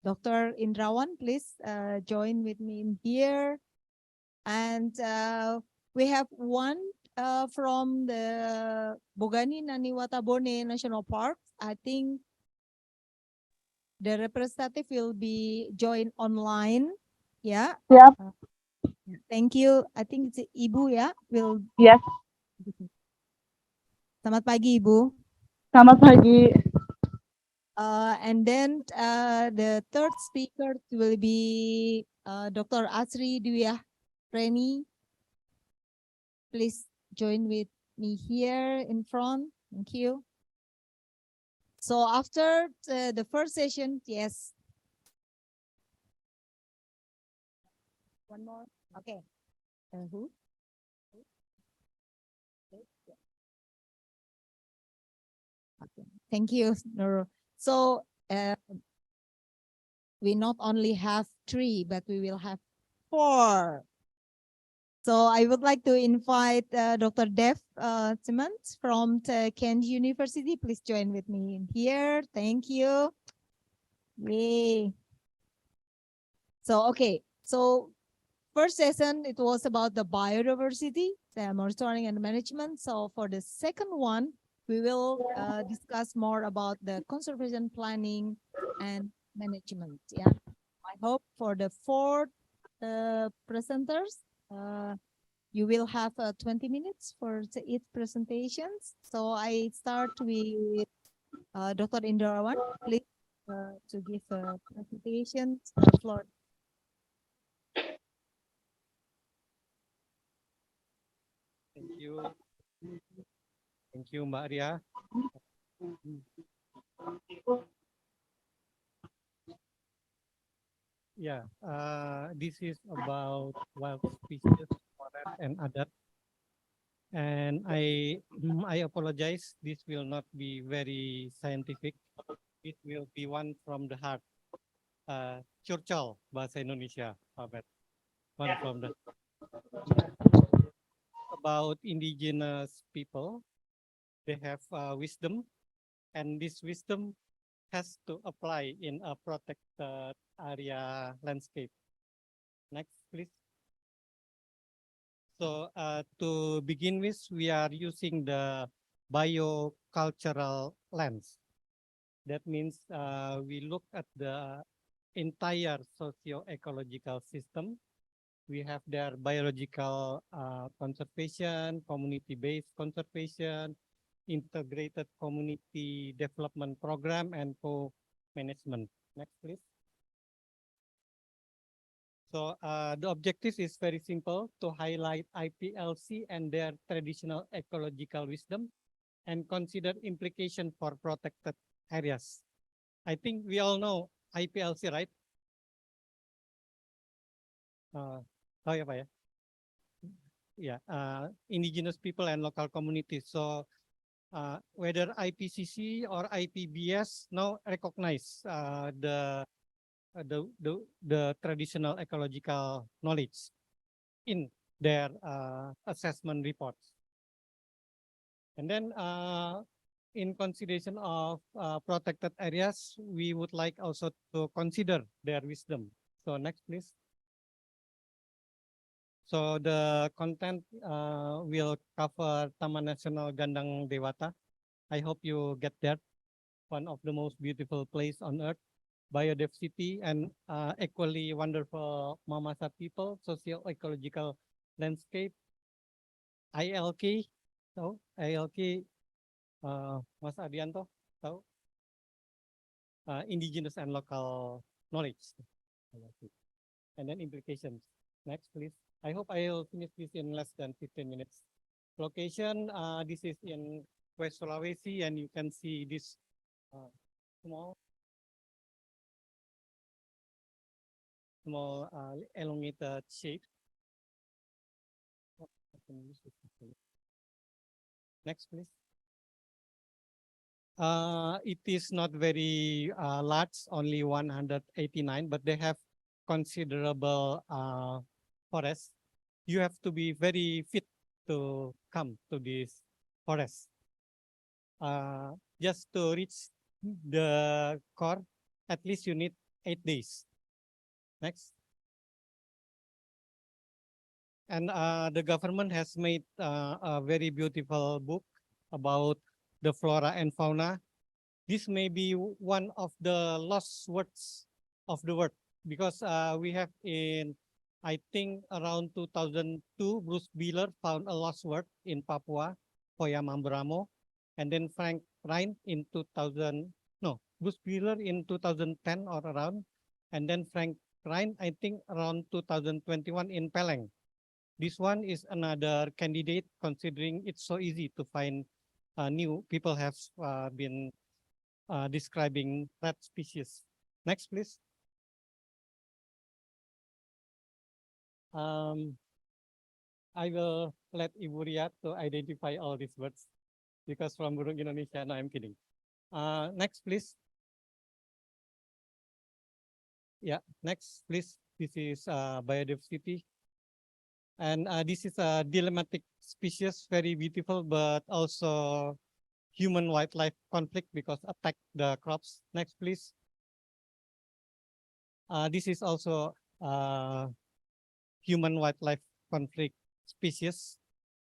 Dr. Indrawan, please join with me in here. And we have one from the Boganinani Wartabone National Park. I think the representative will be joined online. Yeah. Siap. Thank you. I think it's Ibu ya. Will. Yes. Selamat pagi, Ibu. Selamat pagi. And then the third speaker will be Dr. Asri Dwi Yahreni. Please join with me here in front. Thank you. So after the first session, yes. One more. Okay. Who? Okay. Thank you, Nurul. So we not only have 3, but we will have 4. So I would like to invite Dr. Dev Simmons from Kent University. Please join with me in here. Thank you. Yay. So, okay. So first session, it was about the biodiversity, the monitoring and management. So for the second one, we will discuss more about the conservation planning and management. Yeah. I hope for the 4th presenters, you will have 20 minutes for each presentations. So I start with Dr. Indrawan, please, to give a presentation floor. Thank you. Thank you, Mbak Ria. Yeah, this is about wild species, forest, and adat. And I apologize. This will not be very scientific. It will be one from the heart. Curcol bahasa Indonesia, Pak. One from the about indigenous people. They have wisdom, and this wisdom has to apply in a protected area landscape. Next, please. So to begin with, we are using the biocultural lens. That means we look at the entire socio-ecological system. We have their biological conservation, community-based conservation, integrated community development program, and co-management. Next, please. So the objective is very simple, to highlight IPLC and their traditional ecological wisdom and consider implication for protected areas. I think we all know IPLC, right? Oh ya, Pak ya? Yeah, indigenous people and local communities. So whether IPCC or IPBS now recognize the traditional ecological knowledge in their assessment reports. And then in consideration of protected areas, we would like also to consider their wisdom. So next, please. So the content will cover Taman Nasional Gandang Dewata. I hope you get that. One of the most beautiful place on earth, biodiversity, and equally wonderful Mamasa people, socio-ecological landscape, ILK, tahu? ILK, Mas Adianto, tahu? Indigenous and local knowledge. And then implications. Next, please. I hope I'll finish this in less than 15 minutes. Location, this is in West Sulawesi, and you can see this small elongated shape. Next, please. It is not very large, only 189, but they have considerable forest. You have to be very fit to come to this forest. Just to reach the core, at least you need 8 days. Next. And the government has made a very beautiful book about the flora and fauna. This may be one of the lost words of the world, because we have in, I think around 2002, Bruce Bieler found a lost word in Papua, Poya Mambramo, and then Frank Rhine in 2000, no, Bruce Bieler in 2010 or around, and then Frank Rhine, I think around 2021 in Peleng. This one is another candidate, considering it's so easy to find new people have been describing that species. Next, please. I will let Ibu Ria to identify all these words, because from Burung Indonesia, no, I'm kidding. Next, please. Yeah, next, please. This is biodiversity. And this is a dilemmatic species, very beautiful, but also human-wildlife conflict because attack the crops. Next, please. This is also human-wildlife conflict species.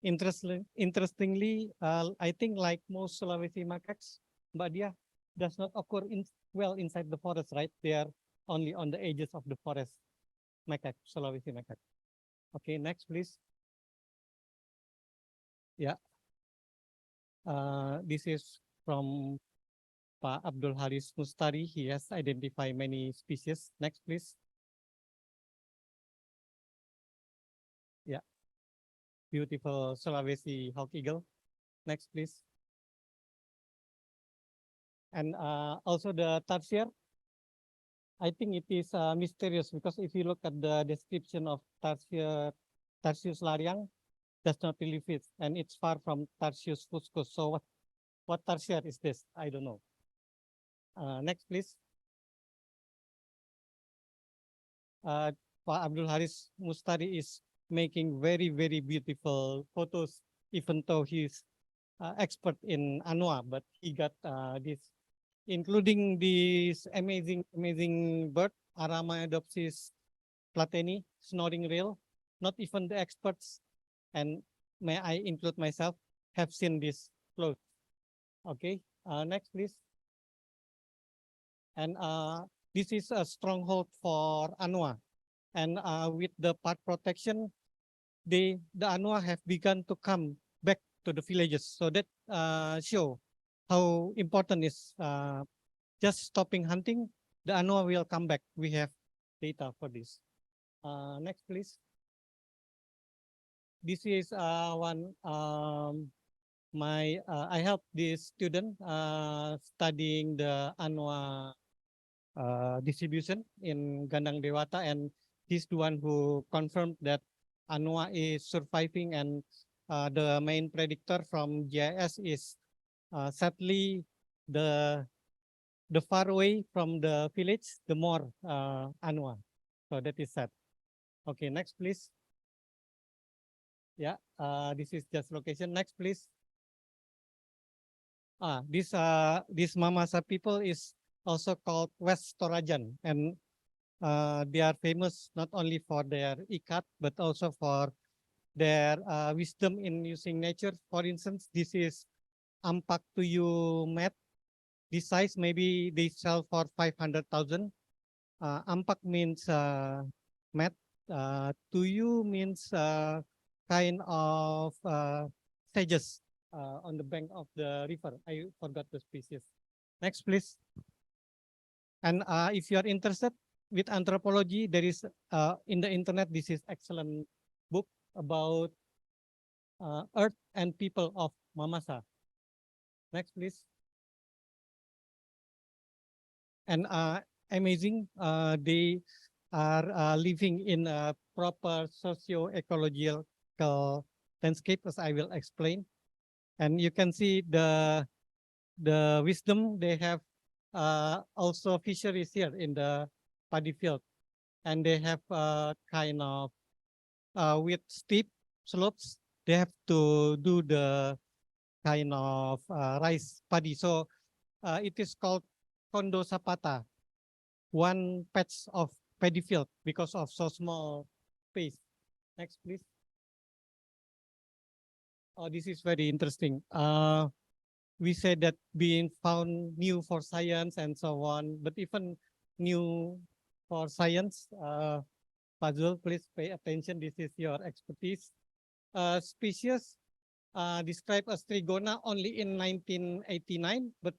Interestingly, I think like most Sulawesi macaques, but yeah, does not occur inside the forest, right? They are only on the edges of the forest. Macaque, Sulawesi macaque. Okay, next, please. Yeah. This is from Pak Abdul Haris Mustari. He has identified many species. Next, please. Yeah. Beautiful Sulawesi hawk eagle. Next, please. And also the tarsier. I think it is mysterious, because if you look at the description of Tarsius lariang, does not really fit, and it's far from Tarsius fuscus. So what tarsier is this? I don't know. Next, please. Pak Abdul Haris Mustari is making very, very beautiful photos, even though he's expert in Anoa, but he got this, including this amazing bird, Aramaeopsis plateni, snoring rail. Not even the experts, and may I include myself, have seen this clothes. Okay, next, please. And this is a stronghold for Anoa, and with the part protection, the Anoa have begun to come back to the villages. So that show how important is just stopping hunting. The Anoa will come back. We have data for this. Next, please. This is one I helped this student studying the Anoa distribution in Gandang Dewata, and he's the one who confirmed that Anoa is surviving, and the main predictor from GIS is sadly the far away from the village, the more Anoa. So that is sad. Okay, next, please. Yeah, this is just location. Next, please. This Mamasa people is also called West Torajan, and they are famous not only for their ikat but also for their wisdom in using nature. For instance, this is ampak tuyu mat. This size maybe they sell for 500,000. Ampak means mat. Tuyu means kind of sages on the bank of the river. I forgot the species. Next, please. And if you are interested with anthropology, there is in the internet, this is excellent book about earth and people of Mamasa. Next, please. And amazing, they are living in a proper socio-ecological landscape, as I will explain. And you can see the wisdom they have. Also fisheries here in the paddy field, and they have kind of with steep slopes. They have to do the kind of rice paddy. So it is called Kondo Sapata, one patch of paddy field because of so small space. Next, please. Oh, this is very interesting. We said that being found new for science and so on, but even new for science, Fazul, please pay attention. This is your expertise. Species described as trigona only in 1989, but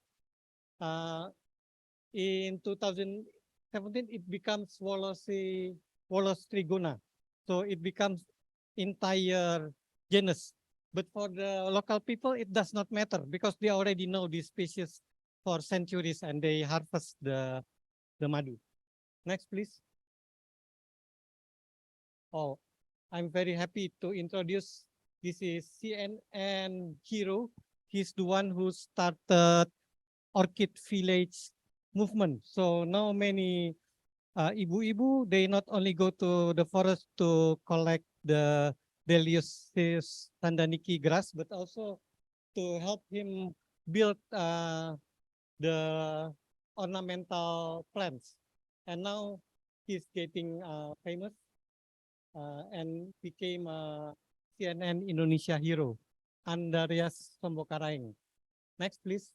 in 2017 it becomes Wallacea trigona. So it becomes entire genus. But for the local people, it does not matter because they already know these species for centuries and they harvest the madu. Next, please. Oh, I'm very happy to introduce, this is CNN hero. He's the one who started Orchid Village movement. So now many ibu-ibu, they not only go to the forest to collect the Deliosis Tandaniki grass, but also to help him build the ornamental plants. And now he's getting famous and became a CNN Indonesia hero, Andreas Sombokaraeng. Next, please.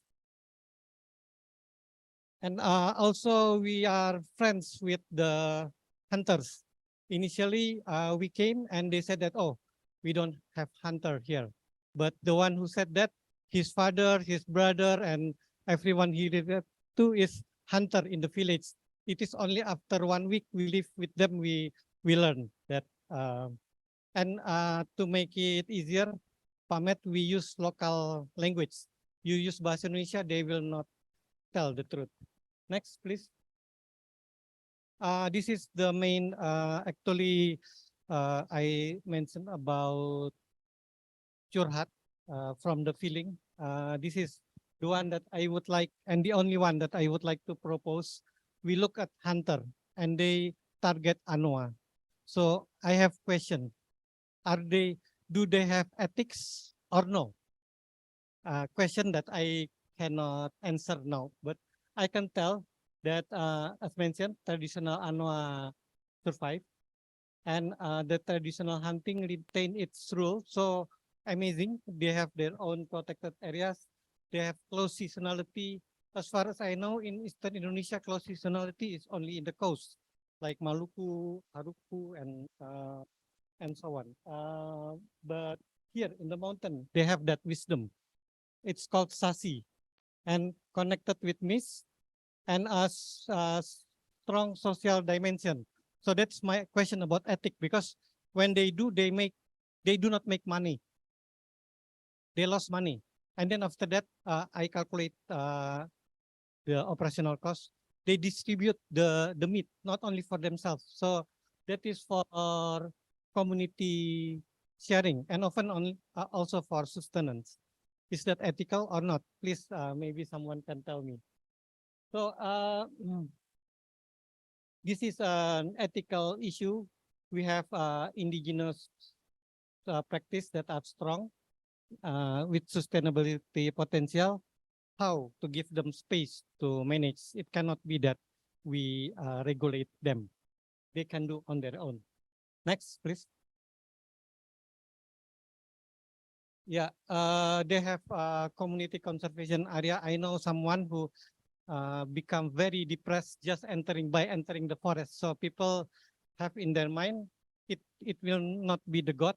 And also we are friends with the hunters. Initially, we came and they said that, oh, we don't have hunter here. But the one who said that, his father, his brother, and everyone he related to is hunter in the village. It is only after 1 week we live with them, we learn that. And to make it easier, Pamet, we use local language. You use Bahasa Indonesia, they will not tell the truth. Next, please. This is the main, actually, I mentioned about curhat from the feeling. This is the one that I would like, and the only one that I would like to propose. We look at hunter and they target Anoa. So I have question. Do they have ethics or no? Question that I cannot answer now, but I can tell that, as mentioned, traditional Anoa survive, and the traditional hunting retain its rule. So amazing, they have their own protected areas. They have close seasonality. As far as I know, in Eastern Indonesia, close seasonality is only in the coast, like Maluku, Haruku, and so on. But here in the mountain, they have that wisdom. It's called Sasi, and connected with mist and a strong social dimension. So that's my question about ethic, because when they do not make money. They lost money. And then after that, I calculate the operational cost. They distribute the meat, not only for themselves. So that is for community sharing and often only, also for sustenance. Is that ethical or not? Please, maybe someone can tell me. So this is an ethical issue. We have indigenous practice that are strong with sustainability potential. how to give them space to manage. It cannot be that we regulate them. They can do on their own. Next, please. Yeah, they have a community conservation area. I know someone who become very depressed just entering the forest. So people have in their mind, it will not be the God,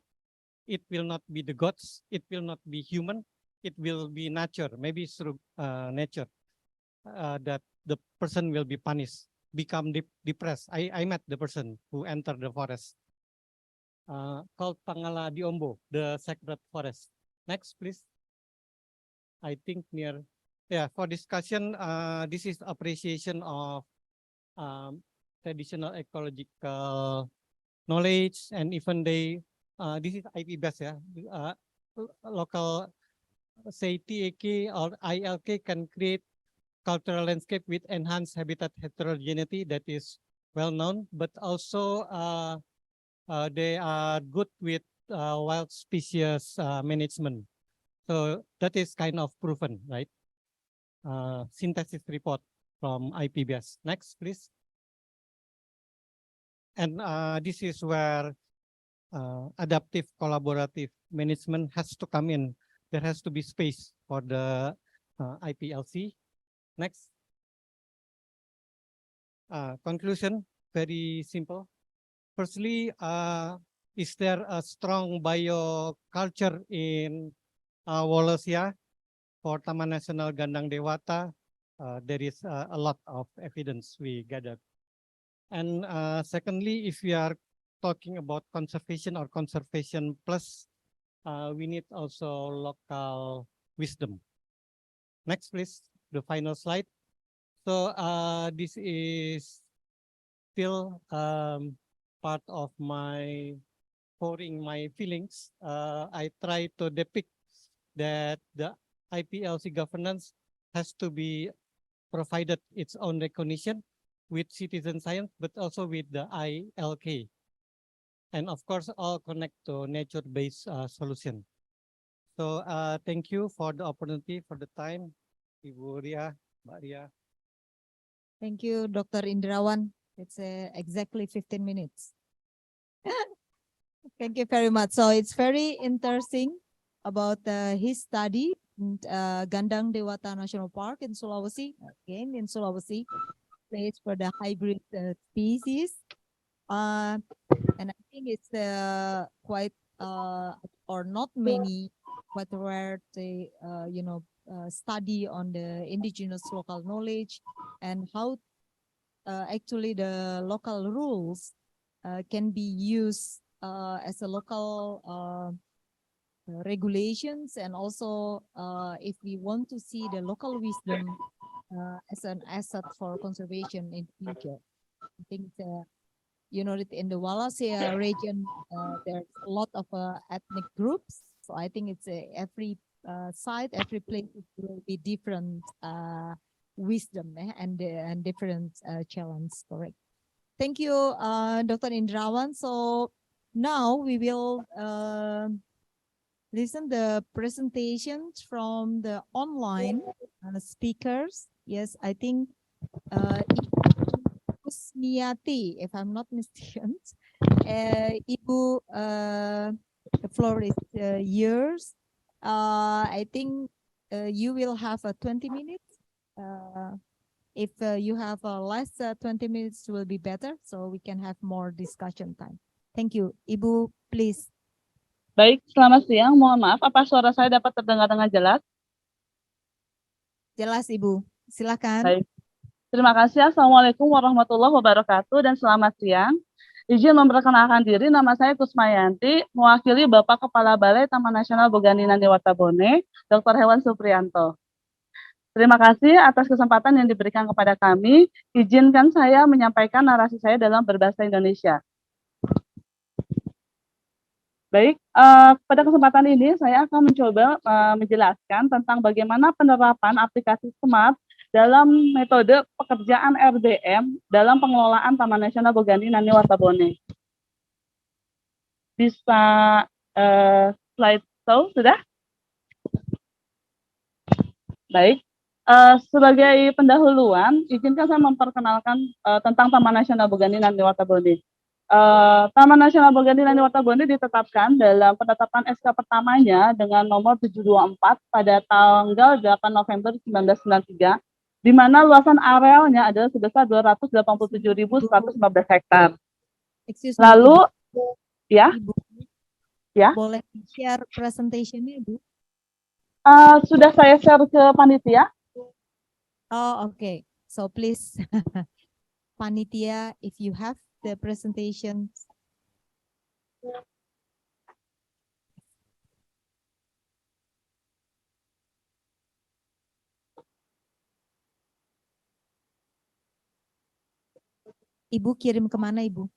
it will not be the gods, it will not be human, it will be nature. Maybe through nature that the person will be punished, become depressed. I met the person who entered the forest. Called Pangala Diombo, the sacred forest. Next, please. I think near, yeah, for discussion, this is appreciation of traditional ecological knowledge, and even this is IP based, yeah. Local, say TAK or ILK can create cultural landscape with enhanced habitat heterogeneity that is well known, but also they are good with wild species management. So that is kind of proven, right? Synthesis report from IPBS. Next, please. And this is where adaptive collaborative management has to come in. There has to be space for the IPLC. Next. Conclusion, very simple. Firstly, is there a strong bioculture in Wallacea? For Taman Nasional Gandang Dewata, there is a lot of evidence we gathered. And secondly, if we are talking about conservation or conservation plus, we need also local wisdom. Next, please, the final slide. So this is still part of my pouring my feelings. I try to depict that the IPLC governance has to be provided its own recognition with citizen science, but also with the ILK. And of course, all connect to nature-based solution. So thank you for the opportunity, for the time, Ibu Ria, Mbak Ria. Thank you, Dr. Indrawan. It's exactly 15 minutes. Thank you very much. So it's very interesting about his study in Gandang Dewata National Park in Sulawesi, again in Sulawesi, place for the hybrid species. And I think it's quite or not many, but where they study on the indigenous local knowledge and how actually the local rules can be used as a local regulations, and also if we want to see the local wisdom as an asset for conservation in future. I think in the Wallacea region there's a lot of ethnic groups, so I think it's every site, every place will be different wisdom and different challenge. Correct. Thank you, Dr. Indrawan. So now we will listen the presentations from the online speakers. Yes, I think Ibu Smiati, if I'm not mistaken. Ibu, the floor is yours. I think you will have 20 minutes. If you have less 20 minutes will be better, so we can have more discussion time. Thank you. Ibu, please. Baik, selamat siang. Mohon maaf, apa suara saya dapat terdengar dengan jelas? Jelas, Ibu. Silakan. Baik. Terima kasih. Assalamualaikum warahmatullahi wabarakatuh dan selamat siang. Izin memperkenalkan diri, nama saya Kusmayanti, mewakili Bapak Kepala Balai Taman Nasional Boganingan Dewata Bone, Dr. Hewan Supriyanto. Terima kasih atas kesempatan yang diberikan kepada kami. Izinkan saya menyampaikan narasi saya dalam berbahasa Indonesia. Baik, pada kesempatan ini saya akan mencoba menjelaskan tentang bagaimana penerapan aplikasi smart dalam metode pekerjaan RDM dalam pengelolaan Taman Nasional Boganingan Dewata Bone. Bisa slide show sudah? Baik. Sebagai pendahuluan, izinkan saya memperkenalkan tentang Taman Nasional Boganinan Wartabone. Taman Nasional Boganinan Wartabone ditetapkan dalam penetapan SK pertamanya dengan nomor 724 pada tanggal 8 November 1993, di mana luasan arealnya adalah sebesar 287.115 hektar. Lalu, ya, ya. Boleh share presentationnya, Ibu? Sudah saya share ke panitia. Oh, okay. So please, panitia, if you have the presentation. Ibu kirim kemana, Ibu?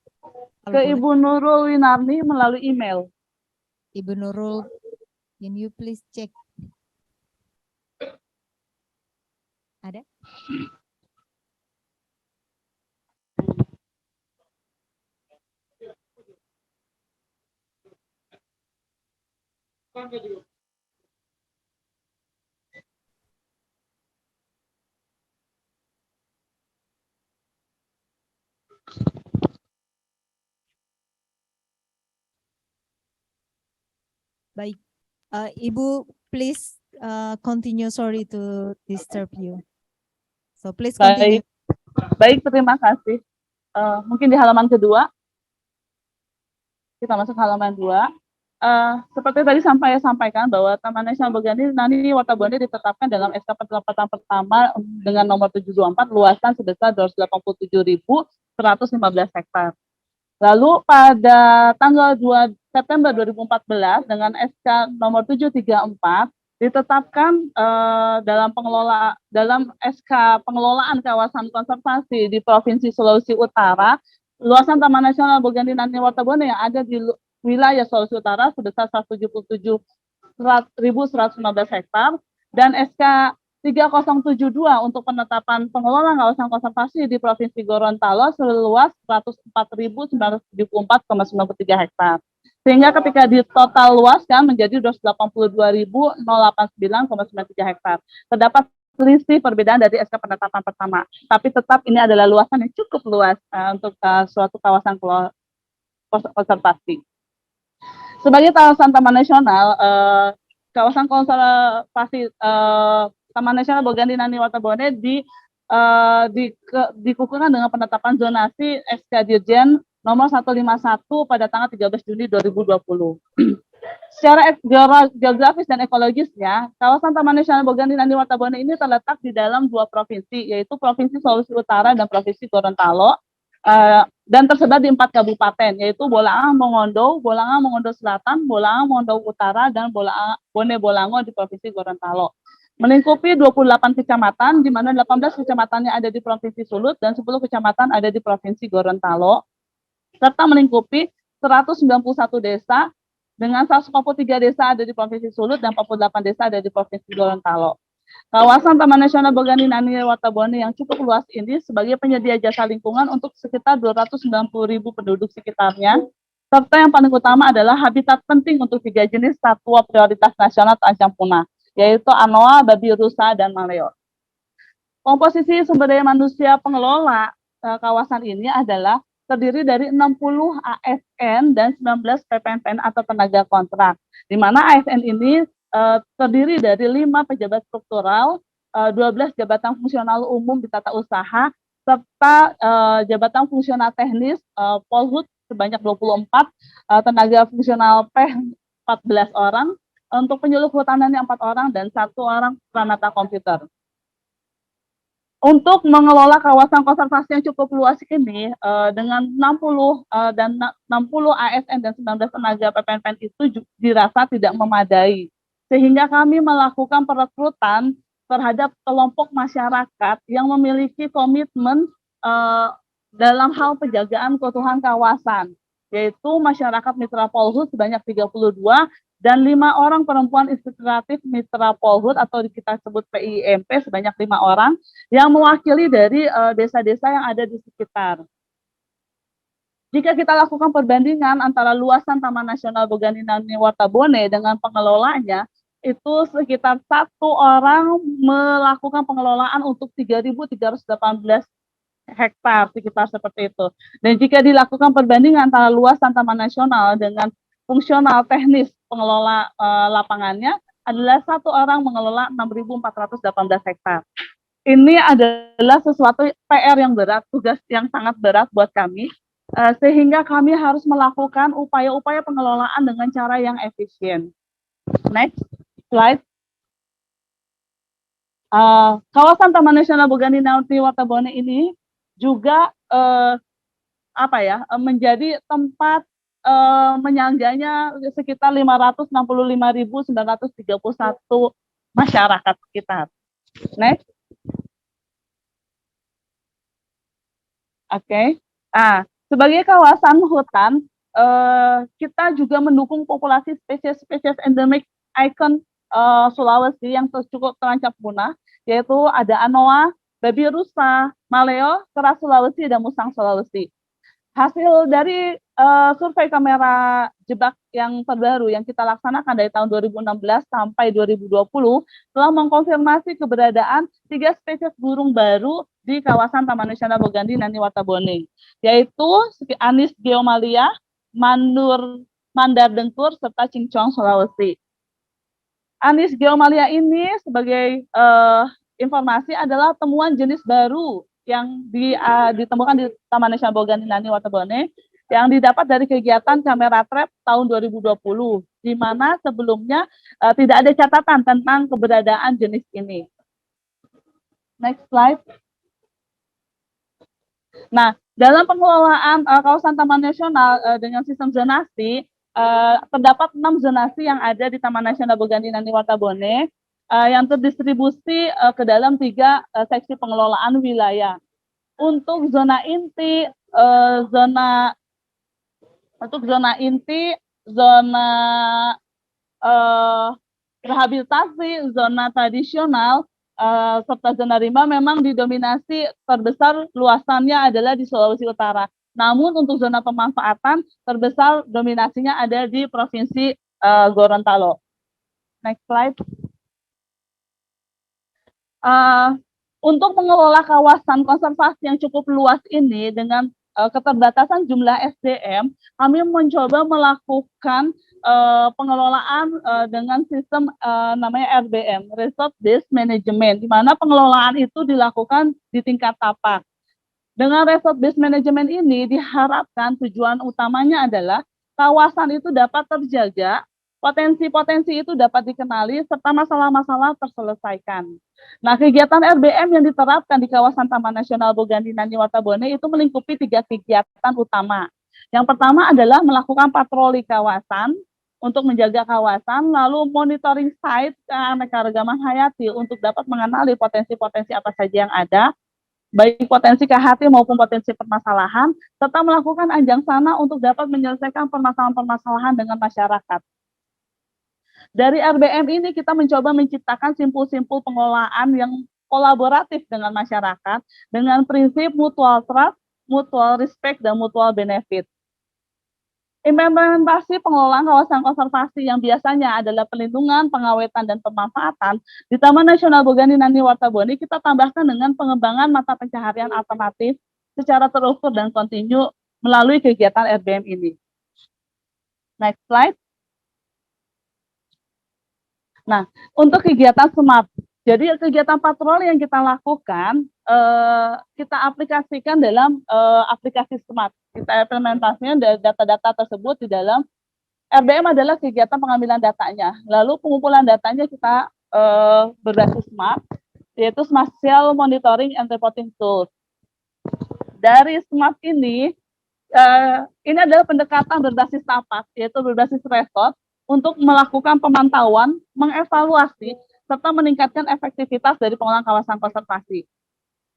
Ke Ibu Nurul Winarni melalui email. Ibu Nurul, can you please check? Ada? Baik, Ibu, please continue. Sorry to disturb you. So please continue. Baik, terima kasih. Mungkin di halaman kedua. Kita masuk halaman 2. Seperti tadi saya sampaikan bahwa Taman Nasional Boganinan Wartabone ditetapkan dalam SK penetapan pertama dengan nomor 724 luasan sebesar 287.115 hektar. Lalu pada tanggal 2 September 2014 dengan SK nomor 734 ditetapkan dalam SK pengelolaan kawasan konservasi di Provinsi Sulawesi Utara, luasan Taman Nasional Boganinan Wartabone yang ada di wilayah Sulawesi Utara sebesar 177.115 hektar dan SK 3072 untuk penetapan pengelolaan kawasan konservasi di Provinsi Gorontalo seluas 104.974,93 hektar. Sehingga ketika ditotal luaskan menjadi 282.089,93 hektar. Terdapat selisih perbedaan dari SK penetapan pertama, tapi tetap ini adalah luasan yang cukup luas untuk suatu kawasan konservasi. Sebagai kawasan taman nasional, kawasan konservasi Taman Nasional Boganinan Wartabone dikukuhkan dengan penetapan zonasi SK Dirjen nomor 151 pada tanggal 13 Juni 2020. Secara geografis dan ekologisnya, kawasan Taman Nasional Boganinan Wartabone ini terletak di dalam 2 provinsi, yaitu Provinsi Sulawesi Utara dan Provinsi Gorontalo, dan tersebar di 4 kabupaten, yaitu Bolaang Mongondo, Bolaang Mongondo Selatan, Bolaang Mongondo Utara, dan Bone Bolango di Provinsi Gorontalo. Melingkupi 28 kecamatan, di mana 18 kecamatannya ada di Provinsi Sulut dan 10 kecamatan ada di Provinsi Gorontalo, serta melingkupi 191 desa dengan 143 desa ada di Provinsi Sulut dan 48 desa ada di Provinsi Gorontalo. Kawasan Taman Nasional Boganinan Wartabone yang cukup luas ini sebagai penyedia jasa lingkungan untuk sekitar 290.000 penduduk sekitarnya, serta yang paling utama adalah habitat penting untuk 3 jenis satwa prioritas nasional terancam punah, yaitu anoa, babi rusa, dan maleo. Komposisi sumber daya manusia pengelola kawasan ini adalah terdiri dari 60 ASN dan 19 PPNPN atau tenaga kontrak, di mana ASN ini terdiri dari 5 pejabat struktural, 12 jabatan fungsional umum di tata usaha, serta jabatan fungsional teknis Polhut sebanyak 24, tenaga fungsional P 14 orang, untuk penyuluh kehutanannya 4 orang, dan 1 orang pranata komputer. Untuk mengelola kawasan konservasi yang cukup luas ini, dengan 60 ASN dan 19 tenaga PPNPN itu dirasa tidak memadai. Sehingga kami melakukan perekrutan terhadap kelompok masyarakat yang memiliki komitmen dalam hal penjagaan keutuhan kawasan, yaitu masyarakat mitra Polhut sebanyak 32 dan 5 orang perempuan integratif mitra Polhut atau kita sebut PIMP sebanyak 5 orang yang mewakili dari desa-desa yang ada di sekitar. Jika kita lakukan perbandingan antara luasan Taman Nasional Boganinan Wartabone dengan pengelolanya, itu sekitar 1 orang melakukan pengelolaan untuk 3.318 hektar, sekitar seperti itu. Dan jika dilakukan perbandingan antara luasan taman nasional dengan fungsional teknis pengelola lapangannya adalah 1 orang mengelola 6.418 hektar. Ini adalah sesuatu PR yang berat, tugas yang sangat berat buat kami, sehingga kami harus melakukan upaya-upaya pengelolaan dengan cara yang efisien. Next slide. Kawasan Taman Nasional Bogani Nanti Watabone ini juga menjadi tempat menyangganya sekitar 565.931 masyarakat sekitar. Next. Oke. Sebagai kawasan hutan, kita juga mendukung populasi spesies-spesies endemik ikon Sulawesi yang cukup terancam punah, yaitu ada anoa, babi rusa, maleo, kera Sulawesi, dan musang Sulawesi. Hasil dari survei kamera jebak yang terbaru yang kita laksanakan dari tahun 2016 sampai 2020 telah mengkonfirmasi keberadaan 3 spesies burung baru di kawasan Taman Nasional Bogandi Nani Watabone, yaitu Anis geomalia, mandar dengkur, serta cincong Sulawesi. Anis geomalia ini sebagai informasi adalah temuan jenis baru yang ditemukan di Taman Nasional Bogani Nani Watabone yang didapat dari kegiatan kamera trap tahun 2020, di mana sebelumnya tidak ada catatan tentang keberadaan jenis ini. Next slide. Nah, dalam pengelolaan kawasan Taman Nasional dengan sistem zonasi, terdapat 6 zonasi yang ada di Taman Nasional Bogani Nani Watabone yang terdistribusi ke dalam 3 seksi pengelolaan wilayah. Untuk zona inti, zona rehabilitasi, zona tradisional, serta zona rimba memang didominasi terbesar luasannya adalah di Sulawesi Utara. Namun untuk zona pemanfaatan terbesar dominasinya ada di Provinsi Gorontalo. Next slide. Untuk mengelola kawasan konservasi yang cukup luas ini dengan keterbatasan jumlah SDM, kami mencoba melakukan pengelolaan dengan sistem namanya RBM, Resource-Based Management, di mana pengelolaan itu dilakukan di tingkat tapak. Dengan Resource-Based Management ini diharapkan tujuan utamanya adalah kawasan itu dapat terjaga, potensi-potensi itu dapat dikenali, serta masalah-masalah terselesaikan. Nah, kegiatan RBM yang diterapkan di kawasan Taman Nasional Bogandi Nani Watabone itu melingkupi 3 kegiatan utama. Yang pertama adalah melakukan patroli kawasan untuk menjaga kawasan, lalu monitoring site keanekaragaman hayati untuk dapat mengenali potensi-potensi apa saja yang ada, baik potensi KHT maupun potensi permasalahan, serta melakukan anjang sana untuk dapat menyelesaikan permasalahan-permasalahan dengan masyarakat. Dari RBM ini kita mencoba menciptakan simpul-simpul pengelolaan yang kolaboratif dengan masyarakat dengan prinsip mutual trust, mutual respect, dan mutual benefit. Implementasi pengelolaan kawasan konservasi yang biasanya adalah pelindungan, pengawetan, dan pemanfaatan di Taman Nasional Bogani Nani Watabone kita tambahkan dengan pengembangan mata pencaharian alternatif secara terukur dan kontinu melalui kegiatan RBM ini. Next slide. Nah, untuk kegiatan smart, jadi kegiatan patroli yang kita lakukan, kita aplikasikan dalam aplikasi smart. Kita implementasinya data-data tersebut di dalam RBM adalah kegiatan pengambilan datanya. Lalu pengumpulan datanya kita berbasis smart, yaitu Smart Cell Monitoring and Reporting Tools. Dari smart ini adalah pendekatan berbasis tapak, yaitu berbasis resort, untuk melakukan pemantauan, mengevaluasi, serta meningkatkan efektivitas dari pengelolaan kawasan konservasi.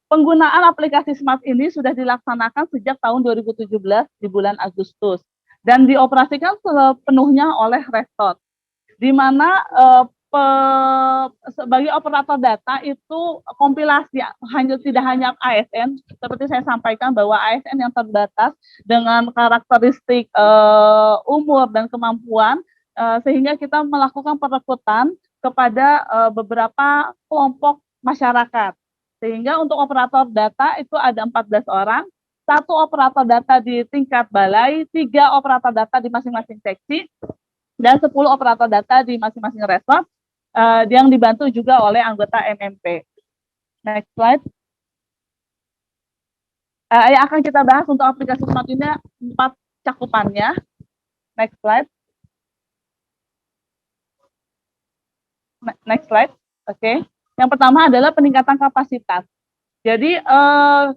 Penggunaan aplikasi smart ini sudah dilaksanakan sejak tahun 2017 di bulan Agustus dan dioperasikan sepenuhnya oleh Resort, di mana sebagai operator data itu kompilasi tidak hanya ASN, seperti saya sampaikan bahwa ASN yang terbatas dengan karakteristik umur dan kemampuan, sehingga kita melakukan perekrutan kepada beberapa kelompok masyarakat. Sehingga untuk operator data itu ada 14 orang, 1 operator data di tingkat balai, 3 operator data di masing-masing seksi, dan 10 operator data di masing-masing resort yang dibantu juga oleh anggota MMP. Next slide. Yang akan kita bahas untuk aplikasi smart ini 4 cakupannya. Next slide. Next slide. Oke. Yang pertama adalah peningkatan kapasitas. Jadi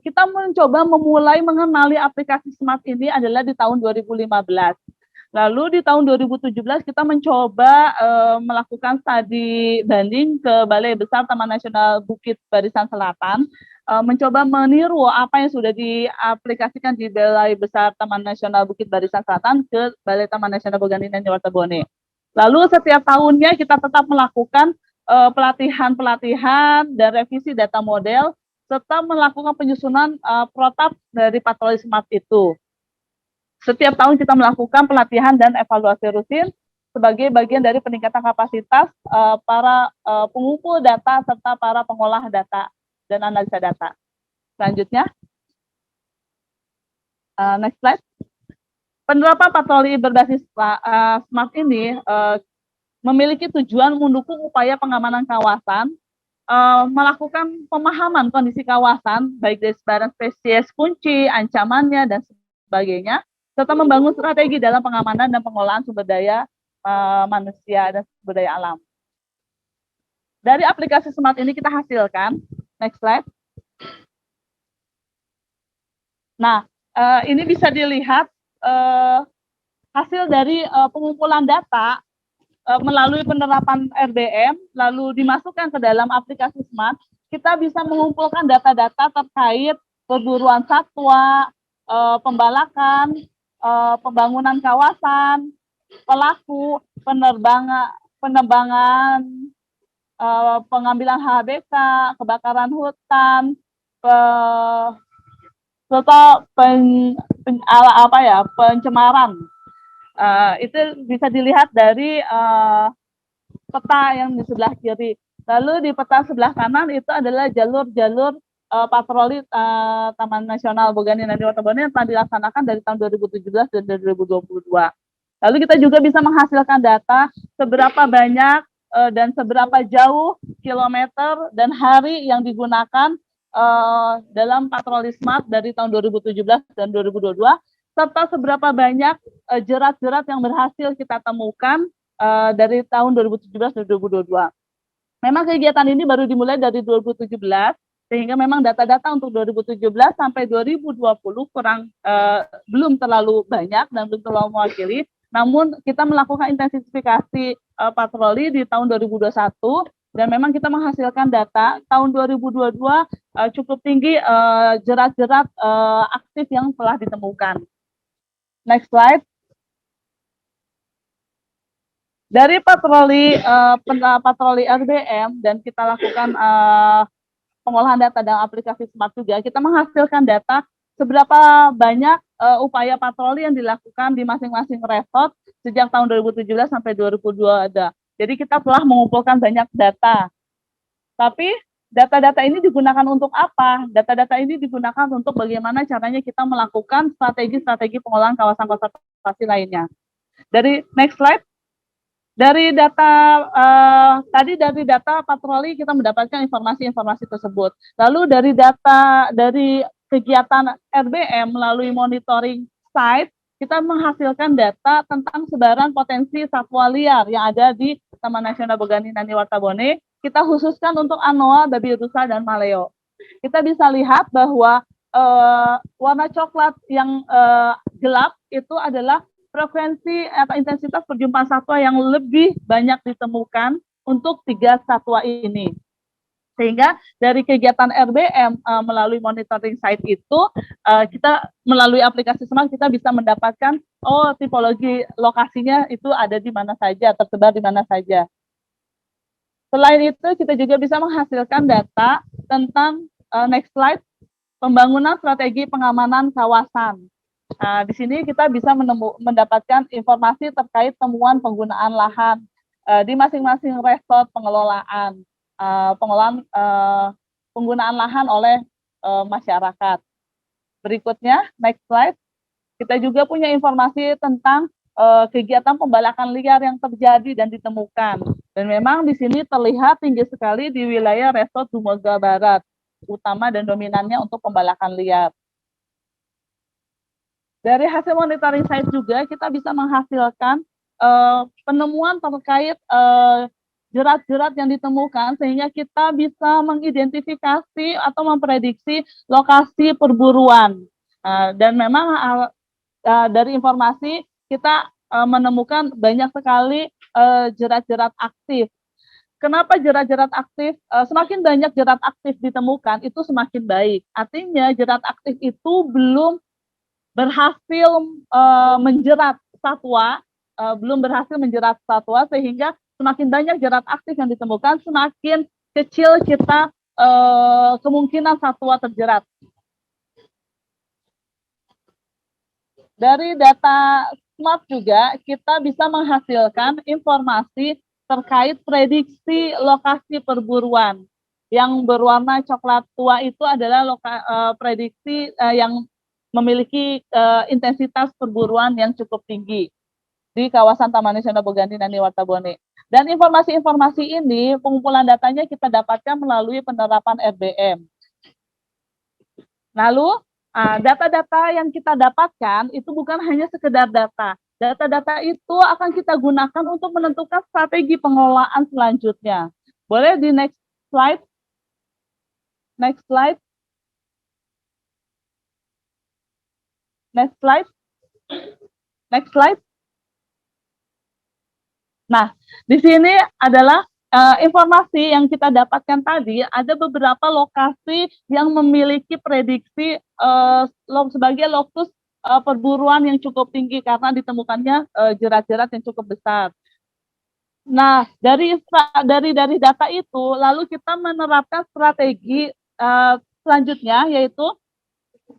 kita mencoba memulai mengenali aplikasi smart ini adalah di tahun 2015. Lalu di tahun 2017 kita mencoba melakukan studi banding ke Balai Besar Taman Nasional Bukit Barisan Selatan, mencoba meniru apa yang sudah diaplikasikan di Balai Besar Taman Nasional Bukit Barisan Selatan ke Balai Taman Nasional Bogandina Wartabone. Lalu setiap tahunnya kita tetap melakukan pelatihan-pelatihan dan revisi data model, serta melakukan penyusunan protap dari patroli smart itu. Setiap tahun kita melakukan pelatihan dan evaluasi rutin sebagai bagian dari peningkatan kapasitas para pengumpul data serta para pengolah data dan analisa data. Selanjutnya, next slide. Penerapan patroli berbasis smart ini memiliki tujuan mendukung upaya pengamanan kawasan, melakukan pemahaman kondisi kawasan, baik dari sebaran spesies kunci, ancamannya, dan sebagainya, serta membangun strategi dalam pengamanan dan pengolahan sumber daya manusia dan sumber daya alam. Dari aplikasi smart ini kita hasilkan, next slide. Nah, ini bisa dilihat hasil dari pengumpulan data melalui penerapan RDM, lalu dimasukkan ke dalam aplikasi smart. Kita bisa mengumpulkan data-data terkait perburuan satwa, pembalakan, pembangunan kawasan, pelaku, penerbangan, pengambilan HBK, kebakaran hutan, serta pencemaran. Itu bisa dilihat dari peta yang di sebelah kiri. Lalu di peta sebelah kanan itu adalah jalur-jalur patroli Taman Nasional Bogandina Wartabone yang telah dilaksanakan dari tahun 2017 dan 2022. Lalu kita juga bisa menghasilkan data seberapa banyak dan seberapa jauh kilometer dan hari yang digunakan dalam patroli smart dari tahun 2017 dan 2022, serta seberapa banyak jerat-jerat yang berhasil kita temukan dari tahun 2017 dan 2022. Memang kegiatan ini baru dimulai dari 2017, sehingga memang data-data untuk 2017 sampai 2020 belum terlalu banyak dan belum terlalu mewakili. Namun kita melakukan intensifikasi patroli di tahun 2021 dan memang kita menghasilkan data tahun 2022 cukup tinggi jerat-jerat aktif yang telah ditemukan. Next slide. Dari patroli RBM dan kita lakukan pengolahan data dan aplikasi smart juga, kita menghasilkan data seberapa banyak upaya patroli yang dilakukan di masing-masing resort sejak tahun 2017 sampai 2022 ada. Jadi kita telah mengumpulkan banyak data. Tapi data-data ini digunakan untuk apa? Data-data ini digunakan untuk bagaimana caranya kita melakukan strategi-strategi pengolahan kawasan konservasi lainnya. Dari next slide. Dari data tadi dari data patroli kita mendapatkan informasi-informasi tersebut. Lalu dari data dari kegiatan RBM melalui monitoring site, kita menghasilkan data tentang sebaran potensi satwa liar yang ada di Taman Nasional Bogandina Wartabone. Kita khususkan untuk anoa, babi rusa, dan maleo. Kita bisa lihat bahwa warna coklat yang gelap itu adalah frekuensi atau intensitas perjumpaan satwa yang lebih banyak ditemukan untuk 3 satwa ini. Sehingga dari kegiatan RBM melalui monitoring site itu, kita melalui aplikasi smart kita bisa mendapatkan tipologi lokasinya itu ada di mana saja, tersebar di mana saja. Selain itu, kita juga bisa menghasilkan data tentang next slide, pembangunan strategi pengamanan kawasan. Di sini kita bisa mendapatkan informasi terkait temuan penggunaan lahan, di masing-masing resort pengelolaan penggunaan lahan oleh masyarakat. Berikutnya, next slide. Kita juga punya informasi tentang kegiatan pembalakan liar yang terjadi dan ditemukan. Dan memang di sini terlihat tinggi sekali di wilayah Resort Dumoga Barat, utama dan dominannya untuk pembalakan liar. Dari hasil monitoring site juga kita bisa menghasilkan penemuan terkait jerat-jerat yang ditemukan sehingga kita bisa mengidentifikasi atau memprediksi lokasi perburuan. Dan memang dari informasi kita menemukan banyak sekali jerat-jerat aktif. Kenapa jerat-jerat aktif? Semakin banyak jerat aktif ditemukan, itu semakin baik. Artinya jerat aktif itu belum berhasil menjerat satwa, sehingga semakin banyak jerat aktif yang ditemukan, semakin kecil kita kemungkinan satwa terjerat. Dari data SMART juga kita bisa menghasilkan informasi terkait prediksi lokasi perburuan. Yang berwarna coklat tua itu adalah prediksi yang memiliki intensitas perburuan yang cukup tinggi di kawasan Taman Nasional Bogandin dan Wartabone. Dan informasi-informasi ini, pengumpulan datanya kita dapatkan melalui penerapan RBM. Lalu, data-data yang kita dapatkan itu bukan hanya sekedar data. Data-data itu akan kita gunakan untuk menentukan strategi pengelolaan selanjutnya. Boleh di next slide? Next slide. Next slide. Next slide. Nah, di sini adalah informasi yang kita dapatkan tadi, ada beberapa lokasi yang memiliki prediksi sebagai lokus perburuan yang cukup tinggi karena ditemukannya jerat-jerat yang cukup besar. Nah, dari data itu, lalu kita menerapkan strategi selanjutnya, yaitu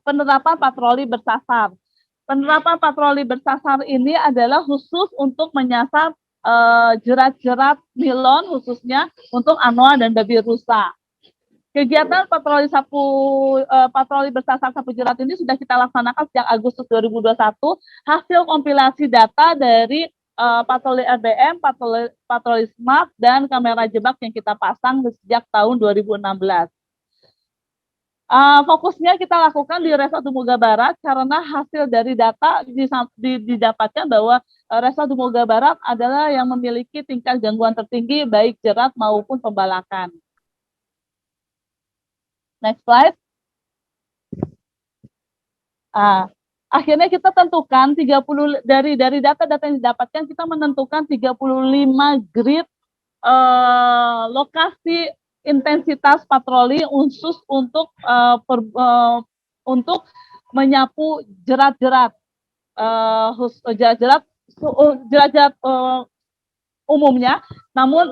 penerapan patroli bersasar. Penerapan patroli bersasar ini adalah khusus untuk menyasar jerat-jerat nilon, khususnya untuk anoa dan babi rusa. Kegiatan patroli bersasar sapu jerat ini sudah kita laksanakan sejak Agustus 2021, hasil kompilasi data dari patroli RBM, patroli SMART, dan kamera jebak yang kita pasang sejak tahun 2016. Fokusnya kita lakukan di Resort Dumoga Barat karena hasil dari data didapatkan bahwa Resort Dumoga Barat adalah yang memiliki tingkat gangguan tertinggi baik jerat maupun pembalakan. Next slide. Akhirnya kita tentukan 30 dari data-data yang didapatkan, kita menentukan 35 grid lokasi intensitas patroli khusus untuk menyapu jerat-jerat umumnya, namun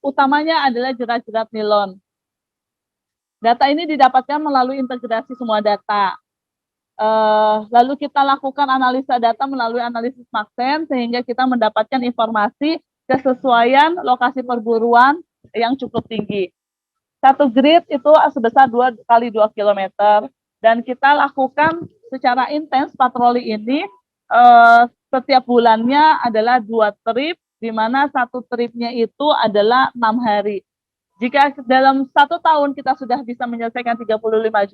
utamanya adalah jerat-jerat nilon. Data ini didapatkan melalui integrasi semua data. Lalu kita lakukan analisa data melalui analisis Maxen sehingga kita mendapatkan informasi kesesuaian lokasi perburuan yang cukup tinggi. Satu grid itu sebesar 2 kali 2 km dan kita lakukan secara intens patroli ini setiap bulannya adalah 2 trip, di mana satu tripnya itu adalah 6 hari. Jika dalam 1 tahun kita sudah bisa menyelesaikan 35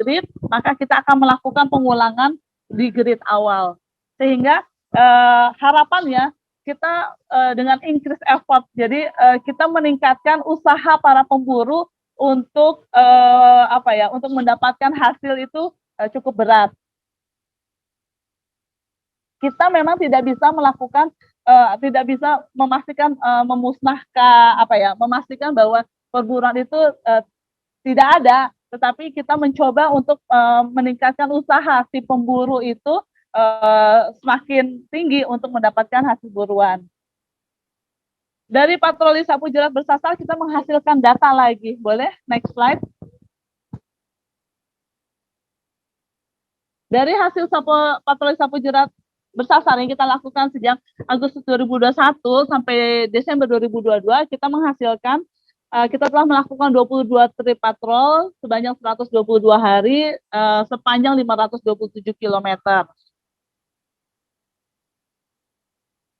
grid, maka kita akan melakukan pengulangan di grid awal. Sehingga harapannya kita dengan increase effort, jadi kita meningkatkan usaha para pemburu untuk untuk mendapatkan hasil itu cukup berat. Kita memang tidak bisa melakukan, tidak bisa memastikan memastikan bahwa perburuan itu tidak ada, tetapi kita mencoba untuk meningkatkan usaha si pemburu itu semakin tinggi untuk mendapatkan hasil buruan. Dari patroli sapu jerat bersasar kita menghasilkan data lagi. Boleh next slide. Dari hasil patroli sapu jerat bersasar yang kita lakukan sejak Agustus 2021 sampai Desember 2022, kita menghasilkan kita telah melakukan 22 trip patrol sebanyak 122 hari sepanjang 527 km.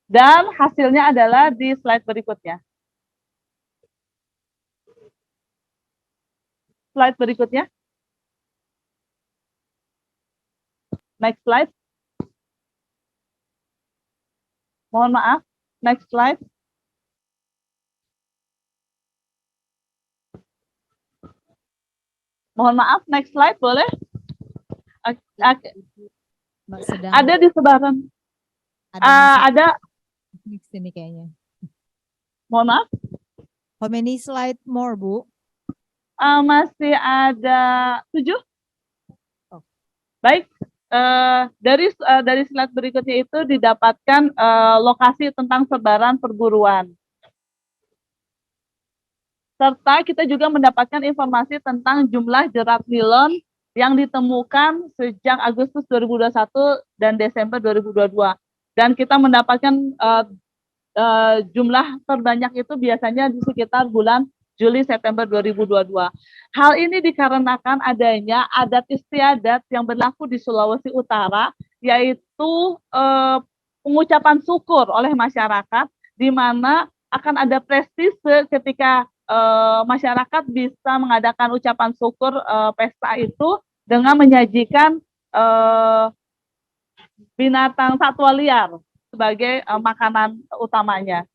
Dan hasilnya adalah di slide berikutnya. Slide berikutnya. Next slide. Mohon maaf. Next slide. Mohon maaf, next slide boleh? Ada di sebaran. Ada. Next ini kayaknya. Mohon maaf. How many slide more, Bu? Masih ada 7. Baik. Dari slide berikutnya itu didapatkan lokasi tentang sebaran perburuan. Serta kita juga mendapatkan informasi tentang jumlah jerat nilon yang ditemukan sejak Agustus 2021 dan Desember 2022. Dan kita mendapatkan jumlah terbanyak itu biasanya di sekitar bulan Juli September 2022. Hal ini dikarenakan adanya adat istiadat yang berlaku di Sulawesi Utara, yaitu pengucapan syukur oleh masyarakat, di mana akan ada prestise ketika masyarakat bisa mengadakan ucapan syukur pesta itu dengan menyajikan binatang satwa liar sebagai makanan utamanya.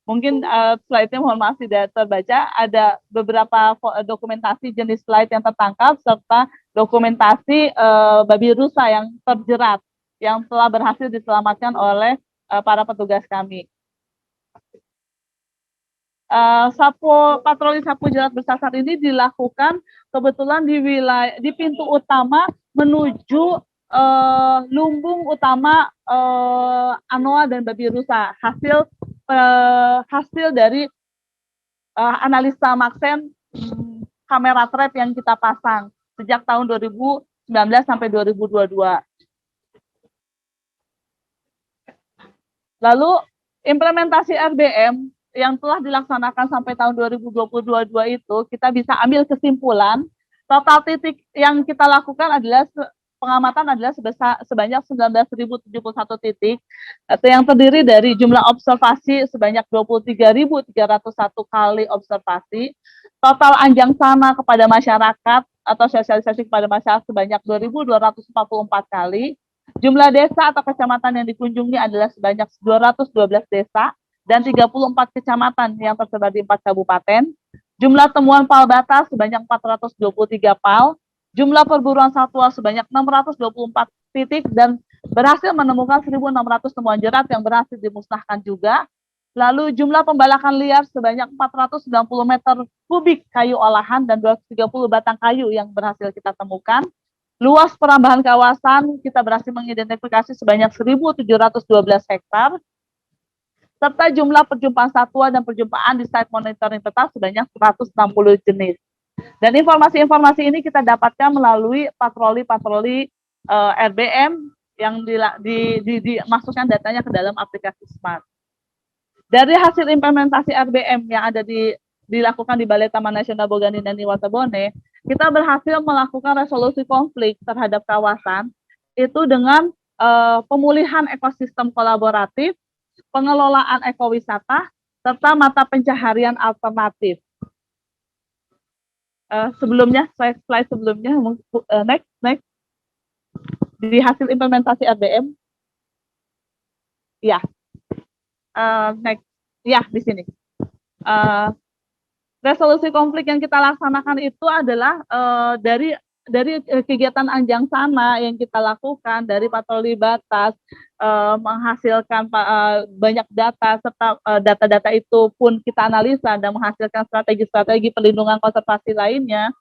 Mungkin slide-nya mohon maaf tidak terbaca, ada beberapa dokumentasi jenis slide yang tertangkap serta dokumentasi babi rusa yang terjerat yang telah berhasil diselamatkan oleh para petugas kami. Patroli sapu jerat bersasar ini dilakukan kebetulan di pintu utama menuju lumbung utama anoa dan babi rusa, hasil dari analisa maksen kamera trap yang kita pasang sejak tahun 2019 sampai 2022. Lalu implementasi RBM yang telah dilaksanakan sampai tahun 2022 itu kita bisa ambil kesimpulan total titik yang kita lakukan adalah pengamatan adalah sebanyak 19.071 titik, atau yang terdiri dari jumlah observasi sebanyak 23.301 kali observasi, total anjang sana kepada masyarakat atau sosialisasi kepada masyarakat sebanyak 2.244 kali, jumlah desa atau kecamatan yang dikunjungi adalah sebanyak 212 desa dan 34 kecamatan yang tersebar di 4 kabupaten, jumlah temuan pal batas sebanyak 423 pal, jumlah perburuan satwa sebanyak 624 titik dan berhasil menemukan 1.600 temuan jerat yang berhasil dimusnahkan juga. Lalu jumlah pembalakan liar sebanyak 490 meter kubik kayu olahan dan 230 batang kayu yang berhasil kita temukan. Luas perambahan kawasan kita berhasil mengidentifikasi sebanyak 1.712 hektar. Serta jumlah perjumpaan satwa dan perjumpaan di site monitoring tetap sebanyak 160 jenis. Dan informasi-informasi ini kita dapatkan melalui patroli-patroli RBM yang dimasukkan datanya ke dalam aplikasi Smart. Dari hasil implementasi RBM yang ada dilakukan di Balai Taman Nasional Bogani dan Watabone, kita berhasil melakukan resolusi konflik terhadap kawasan itu dengan pemulihan ekosistem kolaboratif, pengelolaan ekowisata, serta mata pencaharian alternatif. Sebelumnya, slide sebelumnya, next. Di hasil implementasi RBM, ya, next, ya di sini. Resolusi konflik yang kita laksanakan itu adalah dari kegiatan anjang sana yang kita lakukan dari patroli batas, menghasilkan banyak data serta data-data itu pun kita analisa dan menghasilkan strategi-strategi pelindungan konservasi lainnya.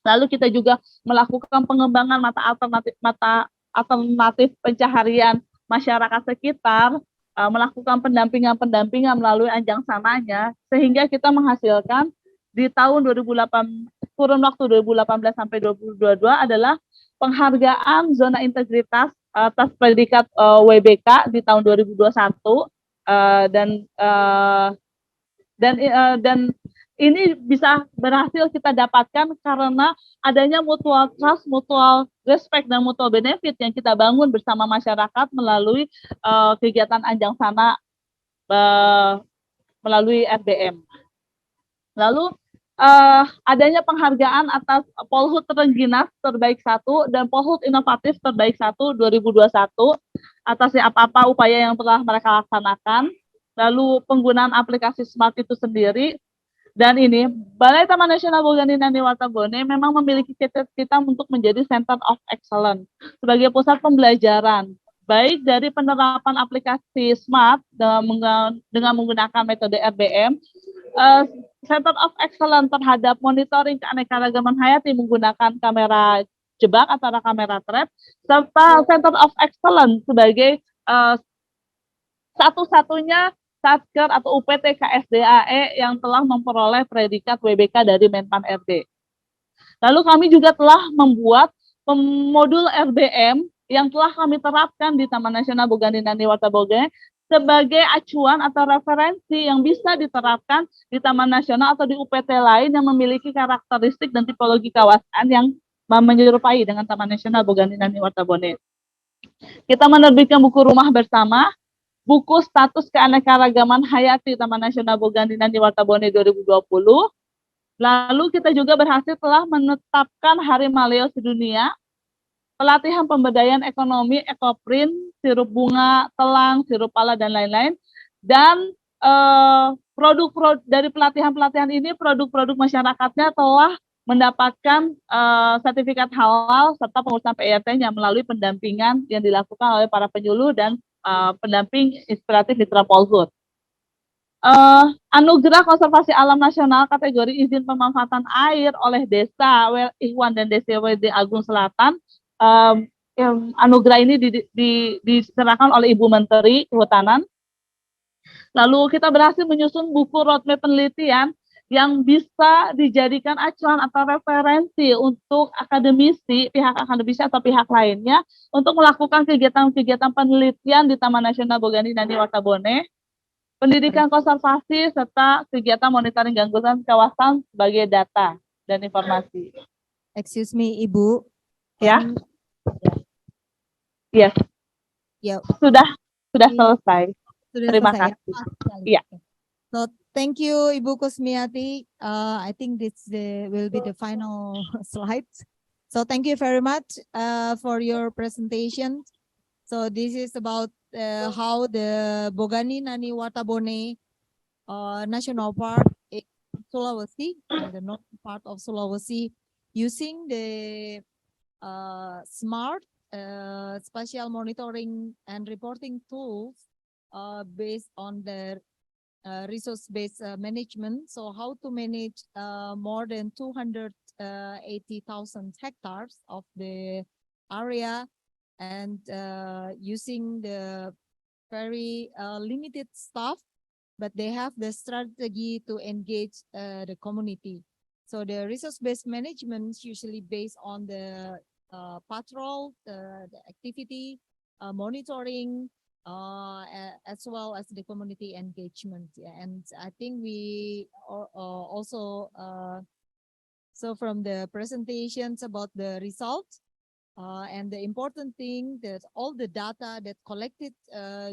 Lalu kita juga melakukan pengembangan mata alternatif pencaharian masyarakat sekitar, melakukan pendampingan melalui anjang sananya, sehingga kita menghasilkan di tahun kurun waktu 2018 sampai 2022 adalah penghargaan zona integritas atas predikat WBK di tahun 2021 dan ini bisa berhasil kita dapatkan karena adanya mutual trust, mutual respect, dan mutual benefit yang kita bangun bersama masyarakat melalui kegiatan Anjang Sana melalui RBM. Lalu adanya penghargaan atas Polhut Rengginas terbaik 1 dan Polhut Inovatif terbaik 1 2021 atas apa-apa upaya yang telah mereka laksanakan. Lalu penggunaan aplikasi smart itu sendiri. Dan ini, Balai Taman Nasional Bogani Nani Wartabone memang memiliki cita-cita untuk menjadi Center of Excellence sebagai pusat pembelajaran, baik dari penerapan aplikasi smart dengan menggunakan metode RBM, Center of Excellence terhadap monitoring keanekaragaman hayati menggunakan kamera jebak atau kamera trap, serta Center of Excellence sebagai satu-satunya Satker atau UPT KSDAE yang telah memperoleh predikat WBK dari Menpan RD. Lalu kami juga telah membuat modul RBM yang telah kami terapkan di Taman Nasional Bogani Nani Wartabone sebagai acuan atau referensi yang bisa diterapkan di Taman Nasional atau di UPT lain yang memiliki karakteristik dan tipologi kawasan yang menyerupai dengan Taman Nasional Bogani Nani Wartabone. Kita menerbitkan buku rumah bersama, buku status keanekaragaman hayati Taman Nasional Bogani Nani Wartabone 2020. Lalu kita juga berhasil telah menetapkan Hari Maleo Sedunia, pelatihan pemberdayaan ekonomi, ekoprint, sirup bunga, telang, sirup pala, dan lain-lain. Dan produk-produk dari pelatihan-pelatihan ini, produk-produk masyarakatnya telah mendapatkan sertifikat halal serta pengurusan PIRT-nya melalui pendampingan yang dilakukan oleh para penyuluh dan pendamping inspiratif mitra Polhut. Anugerah Konservasi Alam Nasional kategori izin pemanfaatan air oleh Desa Wel Ihwan dan DCWD Agung Selatan. Anugerah ini diserahkan oleh Ibu Menteri Kehutanan. Lalu kita berhasil menyusun buku roadmap penelitian yang bisa dijadikan acuan atau referensi untuk akademisi, pihak akademisi atau pihak lainnya untuk melakukan kegiatan-kegiatan penelitian di Taman Nasional Bogani Nani Wartabone, pendidikan konservasi, serta kegiatan monitoring gangguan kawasan sebagai data dan informasi. Excuse me, Ibu. Ya. Yes. Ya. Sudah selesai. Sudah Terima selesai, kasih. Ya. So thank you, Ibu Kusmiati. I think this will be the final slide. So thank you very much for your presentation. So this is about how the Bogani Nani Wartabone National Park in Sulawesi, in the north part of Sulawesi, using the smart spatial monitoring and reporting tools based on the resource-based management. So how to manage more than 280,000 hectares of the area, and using the very limited staff, but they have the strategy to engage the community. So the resource-based management is usually based on the patrol, the activity, monitoring, as well as the community engagement. Yeah. And I think we also so from the presentations about the results and the important thing that all the data that collected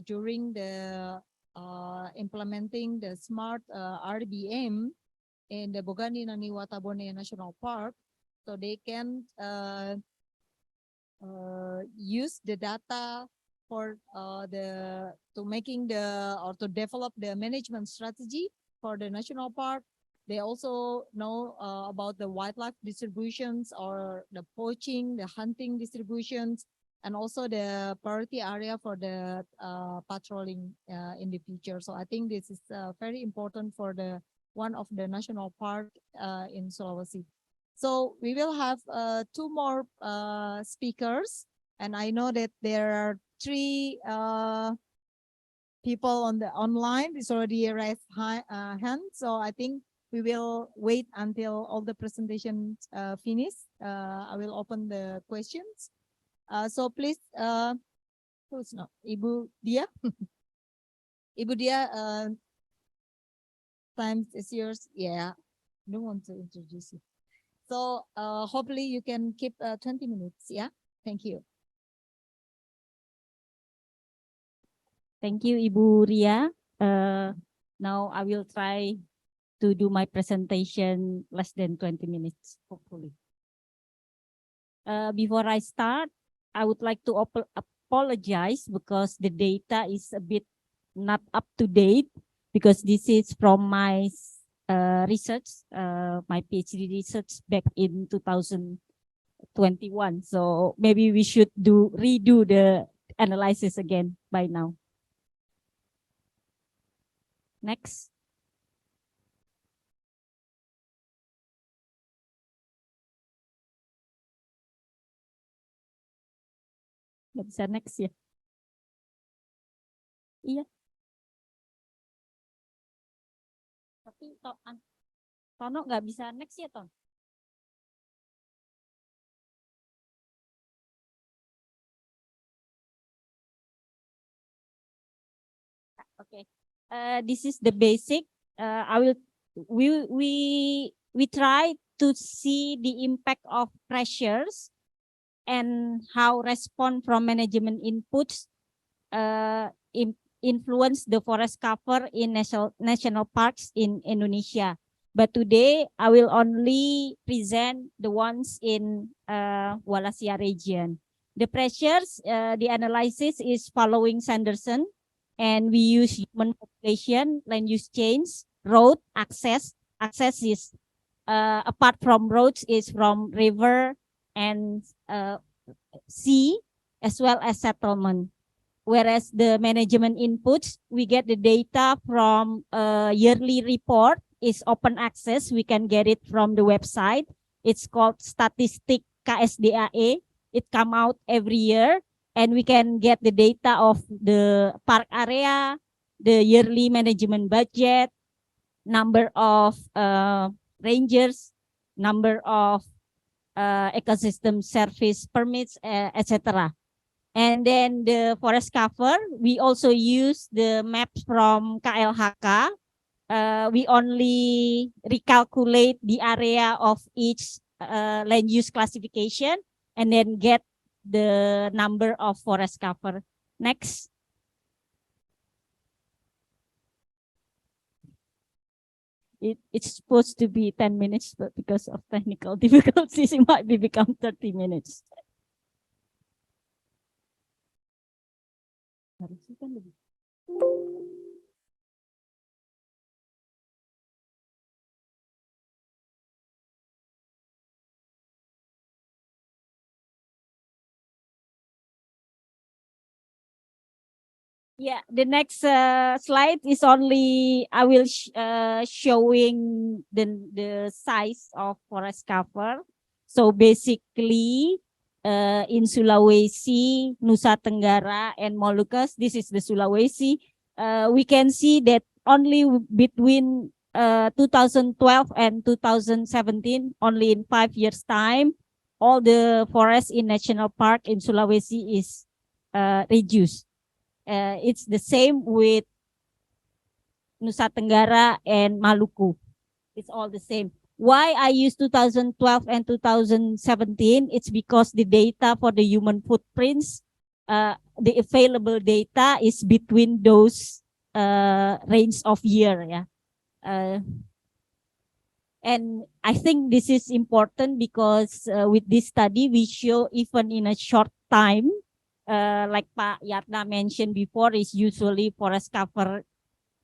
during the implementing the smart RBM in the Bogani Nani Wartabone National Park, so they can use the data for to develop the management strategy for the national park. They also know about the wildlife distributions or the poaching, the hunting distributions, and also the priority area for the patrolling in the future. So I think this is very important for the one of the national park in Sulawesi. So we will have 2 more speakers, and I know that there are 3 people on the online. It's already raised hand, so I think we will wait until all the presentations finish. I will open the questions. So please, who's not? Ibu Dia? Ibu Dia, time is yours. Yeah, I don't want to introduce you. So hopefully you can keep 20 minutes. Yeah, thank you. Thank you, Ibu Ria. Now I will try to do my presentation less than 20 minutes, hopefully. Before I start, I would like to apologize because the data is a bit not up to date, because this is from my research, my PhD research back in 2021. So maybe we should redo the analysis again by now. Next. Nggak bisa next ya? Iya. Tapi Tono nggak bisa next ya, Ton? Okay. This is the basic. We try to see the impact of pressures and how respond from management inputs influence the forest cover in national parks in Indonesia. But today I will only present the ones in Wallacea region. The pressures, the analysis is following Sanderson, and we use human population, land use change, road access. Access is apart from roads is from river and sea, as well as settlement. Whereas the management inputs, we get the data from a yearly report, is open access. We can get it from the website. It's called Statistik KSDAE. It come out every year, and we can get the data of the park area, the yearly management budget, number of rangers, number of ecosystem service permits, etc. And then the forest cover, we also use the maps from KLHK. We only recalculate the area of each land use classification and then get the number of forest cover. Next. It's supposed to be 10 minutes, but because of technical difficulties, it might become 30 minutes. Yeah, the next slide is only I will showing the size of forest cover. So basically, in Sulawesi, Nusa Tenggara, and Moluccas, this is the Sulawesi. We can see that only between 2012 and 2017, only in 5 years' time, all the forests in national park in Sulawesi is reduced. It's the same with Nusa Tenggara and Maluku. It's all the same. Why I use 2012 and 2017? It's because the data for the human footprints, the available data is between those range of year. Yeah. And I think this is important because with this study, we show even in a short time, like Pak Yatna mentioned before, is usually forest cover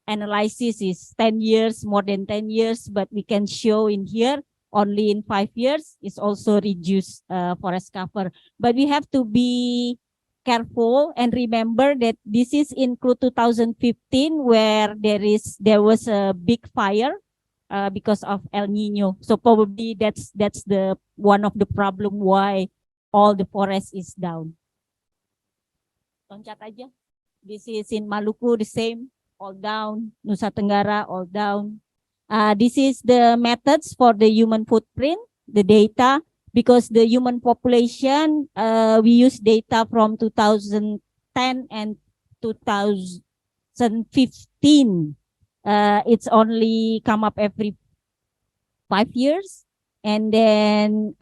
analysis is 10 years, more than 10 years, but we can show in here only in 5 years is also reduced forest cover. But we have to be careful and remember that this is include 2015 where there was a big fire because of El Nino. So probably that's the one of the problem why all the forest is down. Loncat aja. This is in Maluku, the same, all down. Nusa Tenggara, all down. This is the methods for the human footprint, the data, because the human population, we use data from 2010 and 2015. It's only come up every 5 years. And then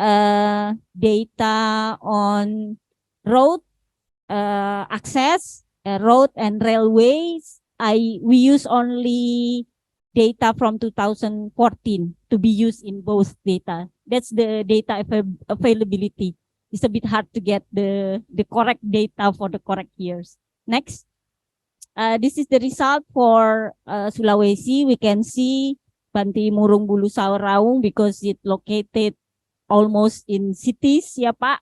data on road access, road and railways. We use only data from 2014 to be used in both data. That's the data availability. It's a bit hard to get the correct data for the correct years. Next. This is the result for Sulawesi. We can see Banti Murung Bulu Sauraung because it located almost in cities, ya Pak,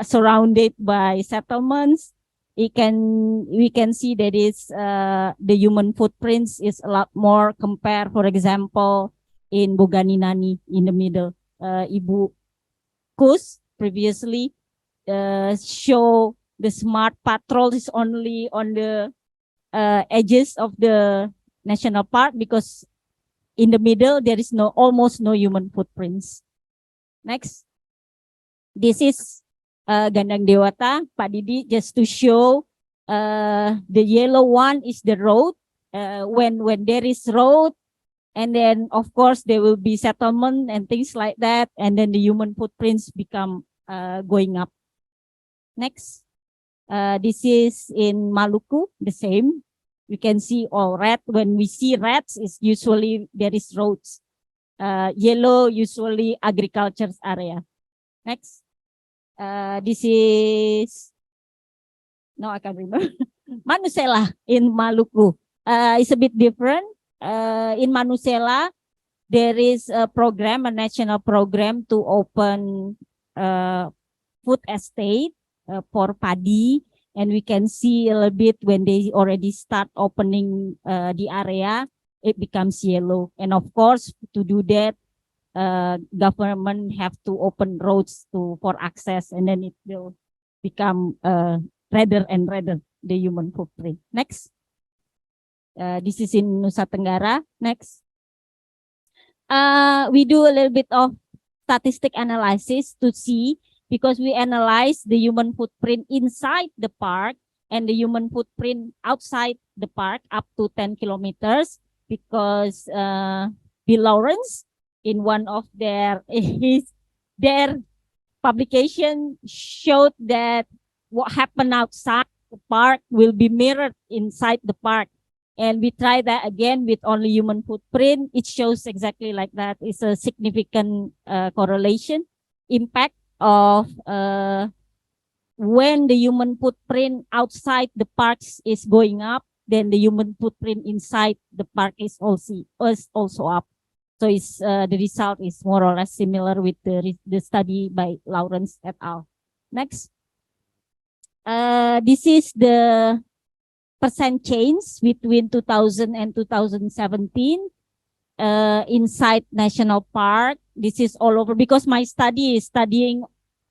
surrounded by settlements. We can see that is the human footprints is a lot more compared, for example, in Boganinani in the middle. Ibu Kus previously show the smart patrol is only on the edges of the national park because in the middle there is almost no human footprints. Next, this is Gandang Dewata, Pak Didi, just to show the yellow one is the road. When there is road, and then of course there will be settlement and things like that, and then the human footprints become going up. Next, this is in Maluku, the same. We can see all red. When we see reds, it's usually there is roads. Yellow, usually agriculture area. Next. This is, no, I can't remember. Manusela in Maluku. It's a bit different. In Manusela, there is a program, a national program to open food estate for paddy. And we can see a little bit when they already start opening the area, it becomes yellow. And of course, to do that, government have to open roads for access, and then it will become redder and redder, the human footprint. Next. This is in Nusa Tenggara. Next. We do a little bit of statistic analysis to see, because we analyze the human footprint inside the park and the human footprint outside the park up to 10 kilometers, because Bill Lawrence, in one of their publication showed that what happened outside the park will be mirrored inside the park. And we try that again with only human footprint. It shows exactly like that. It's a significant correlation. Impact of when the human footprint outside the parks is going up, then the human footprint inside the park is also up. So it's the result is more or less similar with the study by Lawrence et al. Next. This is the percent change between 2000 and 2017 inside national park. This is all over because my study is studying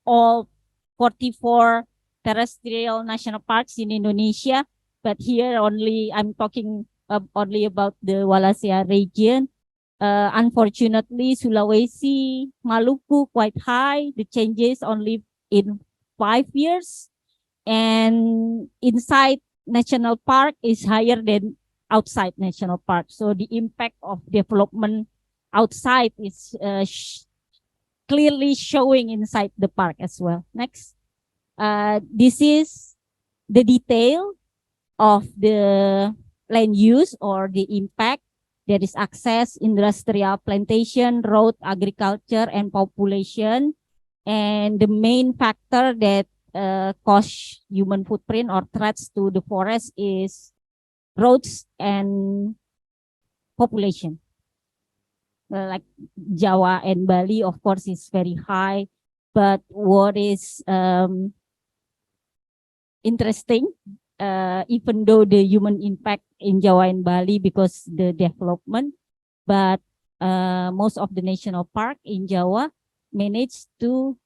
all 44 terrestrial national parks in Indonesia. But here only I'm talking only about the Wallacea region. Unfortunately, Sulawesi, Maluku quite high. The changes only in 5 years, and inside national park is higher than outside national park. So the impact of development outside is clearly showing inside the park as well. Next, this is the detail of the land use or the impact. There is access, industrial plantation, road, agriculture, and population. And the main factor that cause human footprint or threats to the forest is roads and population. Like Jawa and Bali, of course, is very high. But what is interesting, even though the human impact in Jawa and Bali because the development, but most of the national park in Jawa managed to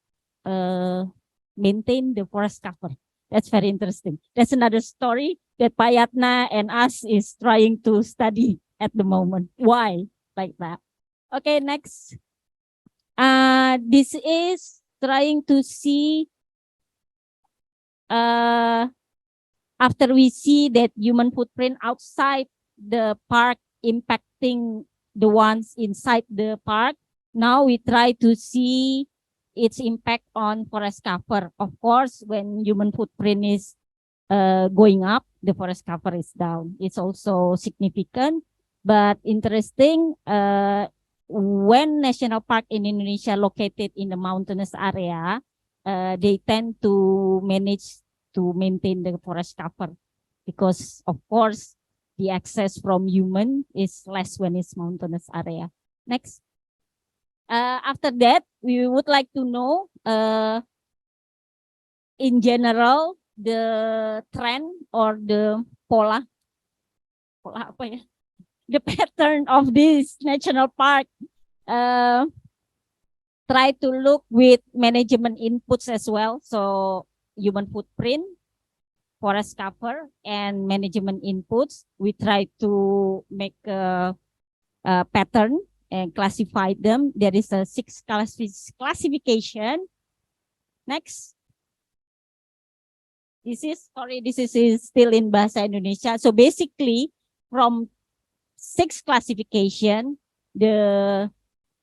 maintain the forest cover. That's very interesting. That's another story that Payatna and us is trying to study at the moment. Why? like that. Okay, next. This is trying to see after we see that human footprint outside the park impacting the ones inside the park, now we try to see its impact on forest cover. Of course, when human footprint is going up, the forest cover is down. It's also significant, but interesting. When national park in Indonesia located in the mountainous area, they tend to manage to maintain the forest cover because, of course, the access from human is less when it's mountainous area. Next. After that, we would like to know, in general, the trend or the pola apa ya? The pattern of this national park. Try to look with management inputs as well. So human footprint, forest cover, and management inputs. We try to make a pattern and classify them. There is a 6 classification. Next. This is still in Bahasa Indonesia. So basically, from 6 classification, the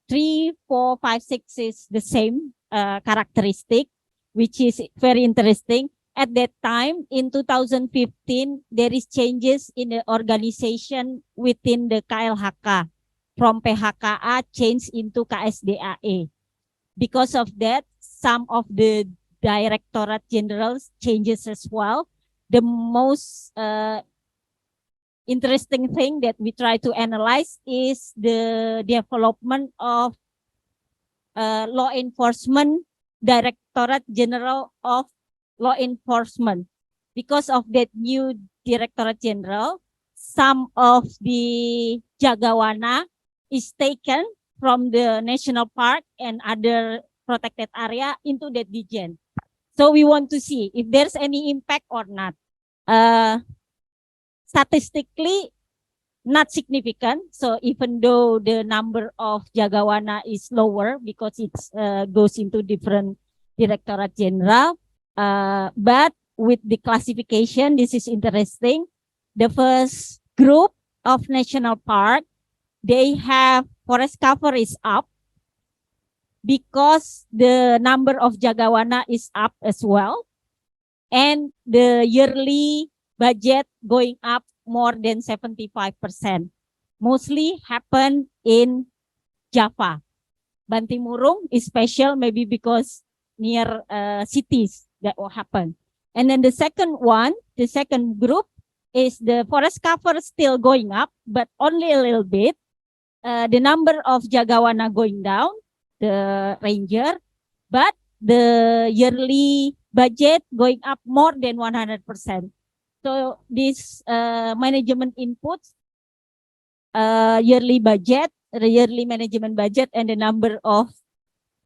3, 4, 5, 6 is the same characteristic, which is very interesting. At that time, in 2015, there is changes in the organization within the KLHK. From PHKA changed into KSDAE. Because of that, some of the Directorate Generals changes as well. The most interesting thing that we try to analyze is the development of law enforcement, Directorate General of Law Enforcement. Because of that new Directorate General, some of the Jagawana is taken from the national park and other protected area into that region. So we want to see if there's any impact or not. Statistically, not significant. So even though the number of Jagawana is lower because it goes into different Directorate General, but with the classification, this is interesting. The first group of national park, they have forest cover is up because the number of Jagawana is up as well. And the yearly budget going up more than 75%. Mostly happen in Java. Bantimurung is special maybe because near cities that will happen. And then the second one, the second group is the forest cover still going up, but only a little bit. The number of Jagawana going down, the ranger, but the yearly budget going up more than 100%. So this management inputs, yearly budget, the yearly management budget, and the number of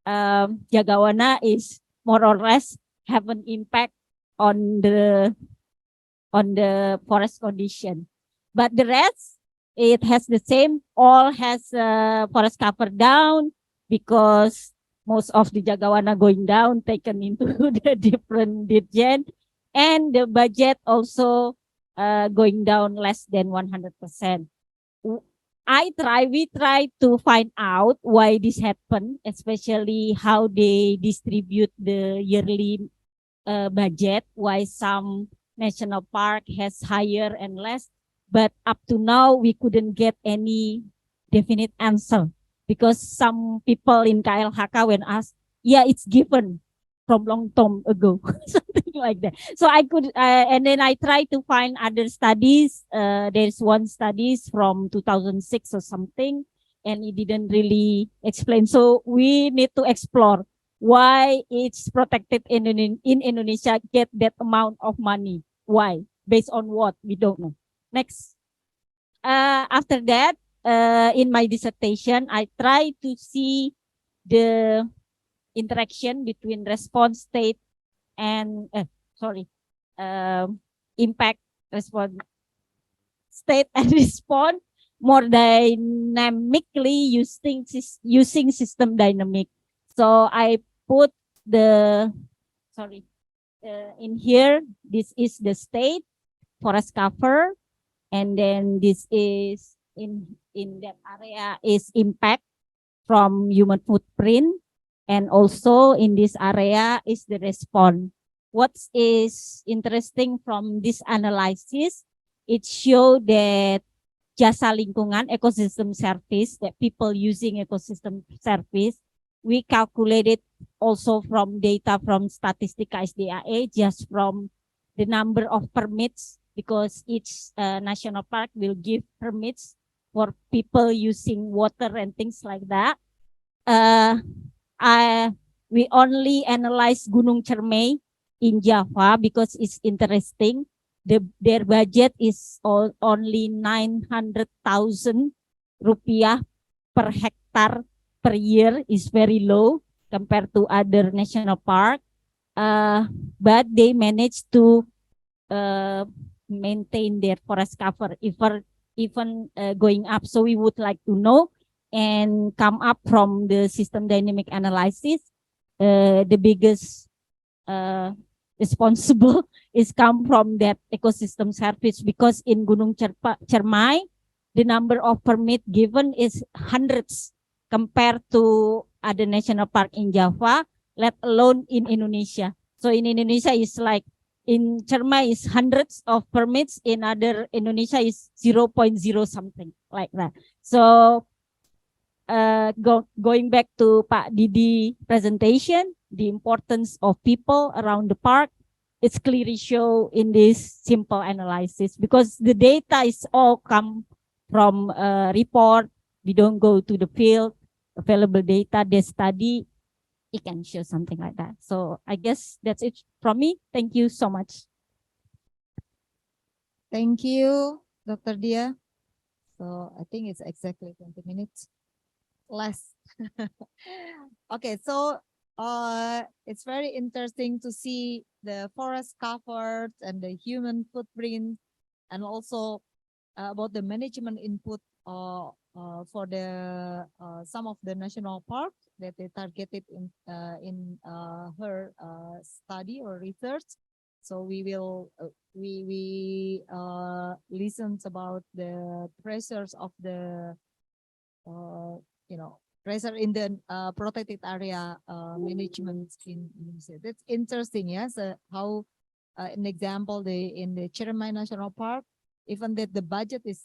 Jagawana is more or less have an impact on the forest condition. But the rest, it has the same, all has forest cover down because most of the Jagawana going down, taken into the different region, and the budget also going down less than 100%. We try to find out why this happened, especially how they distribute the yearly budget, why some national park has higher and less, but up to now we couldn't get any definite answer because some people in KLHK when asked, yeah, it's given from long time ago, something like that. So I could, and then I tried to find other studies. There's one studies from 2006 or something, and it didn't really explain. So we need to explore why it's protected in Indonesia get that amount of money. Why? Based on what? We don't know. Next. After that, in my dissertation, I try to see the interaction between response state and impact response state and response more dynamically using system dynamic. So I put the, in here, this is the state forest cover, and then this is in that area is impact from human footprint, and also in this area is the response. What is interesting from this analysis, it showed that jasa lingkungan, ecosystem service, that people using ecosystem service, we calculated also from data from Statistika SDAE, just from the number of permits, because each national park will give permits for people using water and things like that. We only analyze Gunung Cermai in Java because it's interesting. Their budget is only 900,000 rupiah per hectare per year, is very low compared to other national park. But they managed to maintain their forest cover even going up. So we would like to know and come up from the system dynamic analysis. The biggest responsible is come from that ecosystem service, because in Gunung Cermai, the number of permit given is hundreds compared to other national park in Java, let alone in Indonesia. So in Indonesia is like, in Cermai is hundreds of permits, in other Indonesia is 0.0 something like that. So going back to Pak Didi presentation, the importance of people around the park, it's clearly shown in this simple analysis, because the data is all come from a report. We don't go to the field, available data, they study, it can show something like that. So I guess that's it from me. Thank you so much. Thank you, Dr. Dia. So I think it's exactly 20 minutes less. Okay, so it's very interesting to see the forest covered and the human footprint, and also about the management input for the some of the national parks that they targeted in her study or research. So we will listen about the pressures of the pressure in the protected area management in Indonesia. That's interesting, yes. How an example, in the Cermai National Park, even that the budget is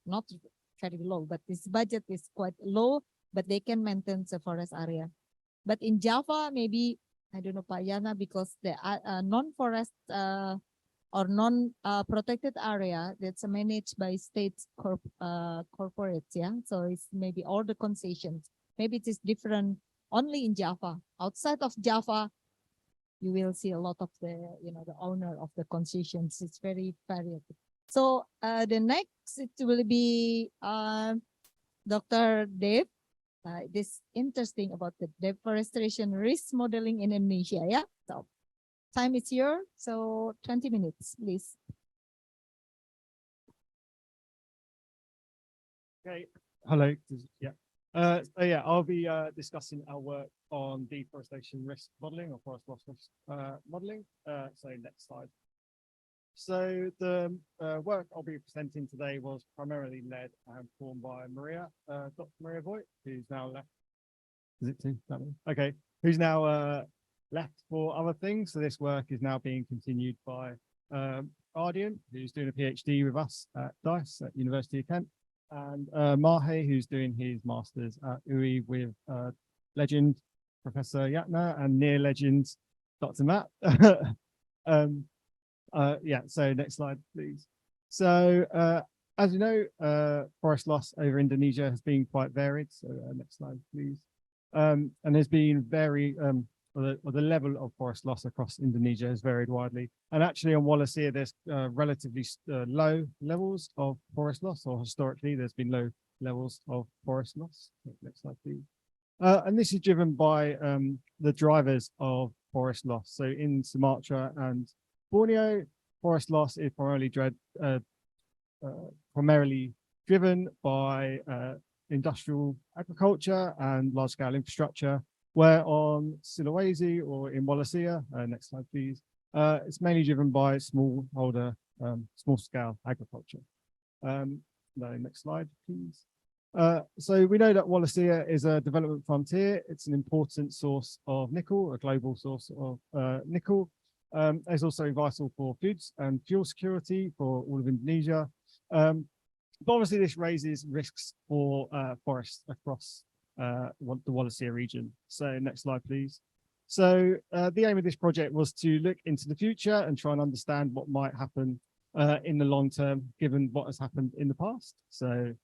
not very low, but this budget is quite low, but they can maintain the forest area. But in Java, maybe, I don't know, Pak Yana, because the non-forest or non-protected area that's managed by state corporates, yeah. So it's maybe all the concessions. Maybe it is different only in Java. Outside of Java, you will see a lot of the the owner of the concessions. It's very varied. So the next it will be Dr. Dev. This interesting about the deforestation risk modeling in Indonesia. Yeah. So time is here. So 20 minutes, please. Okay. Hello. Yeah. So yeah, I'll be discussing our work on deforestation risk modeling or forest loss risk modeling. So next slide. So the work I'll be presenting today was primarily led and formed by Maria, Dr. Maria Voigt, who's now left. Is it two? That one? Okay. Who's now left for other things. So this work is now being continued by Ardian, who's doing a PhD with us at DICE at University of Kent, and Mahe, who's doing his master's at UI with legend Professor Yatna and near legend Dr. Matt. Yeah, so next slide, please. So as you know, forest loss over Indonesia has been quite varied. So next slide, please. And there's been or the level of forest loss across Indonesia has varied widely. And actually on Wallacea, there's relatively low levels of forest loss, or historically there's been low levels of forest loss. Next slide, please. And this is driven by the drivers of forest loss. So in Sumatra and Borneo, forest loss is primarily driven by industrial agriculture and large-scale infrastructure, where on Sulawesi or in Wallacea, next slide please, it's mainly driven by small-scale agriculture. No, next slide please. So we know that Wallacea is a development frontier. It's an important source of nickel, a global source of nickel. It's also vital for foods and fuel security for all of Indonesia. But obviously this raises risks for forests across the Wallacea region. So next slide, please. So the aim of this project was to look into the future and try and understand what might happen in the long term, given what has happened in the past. So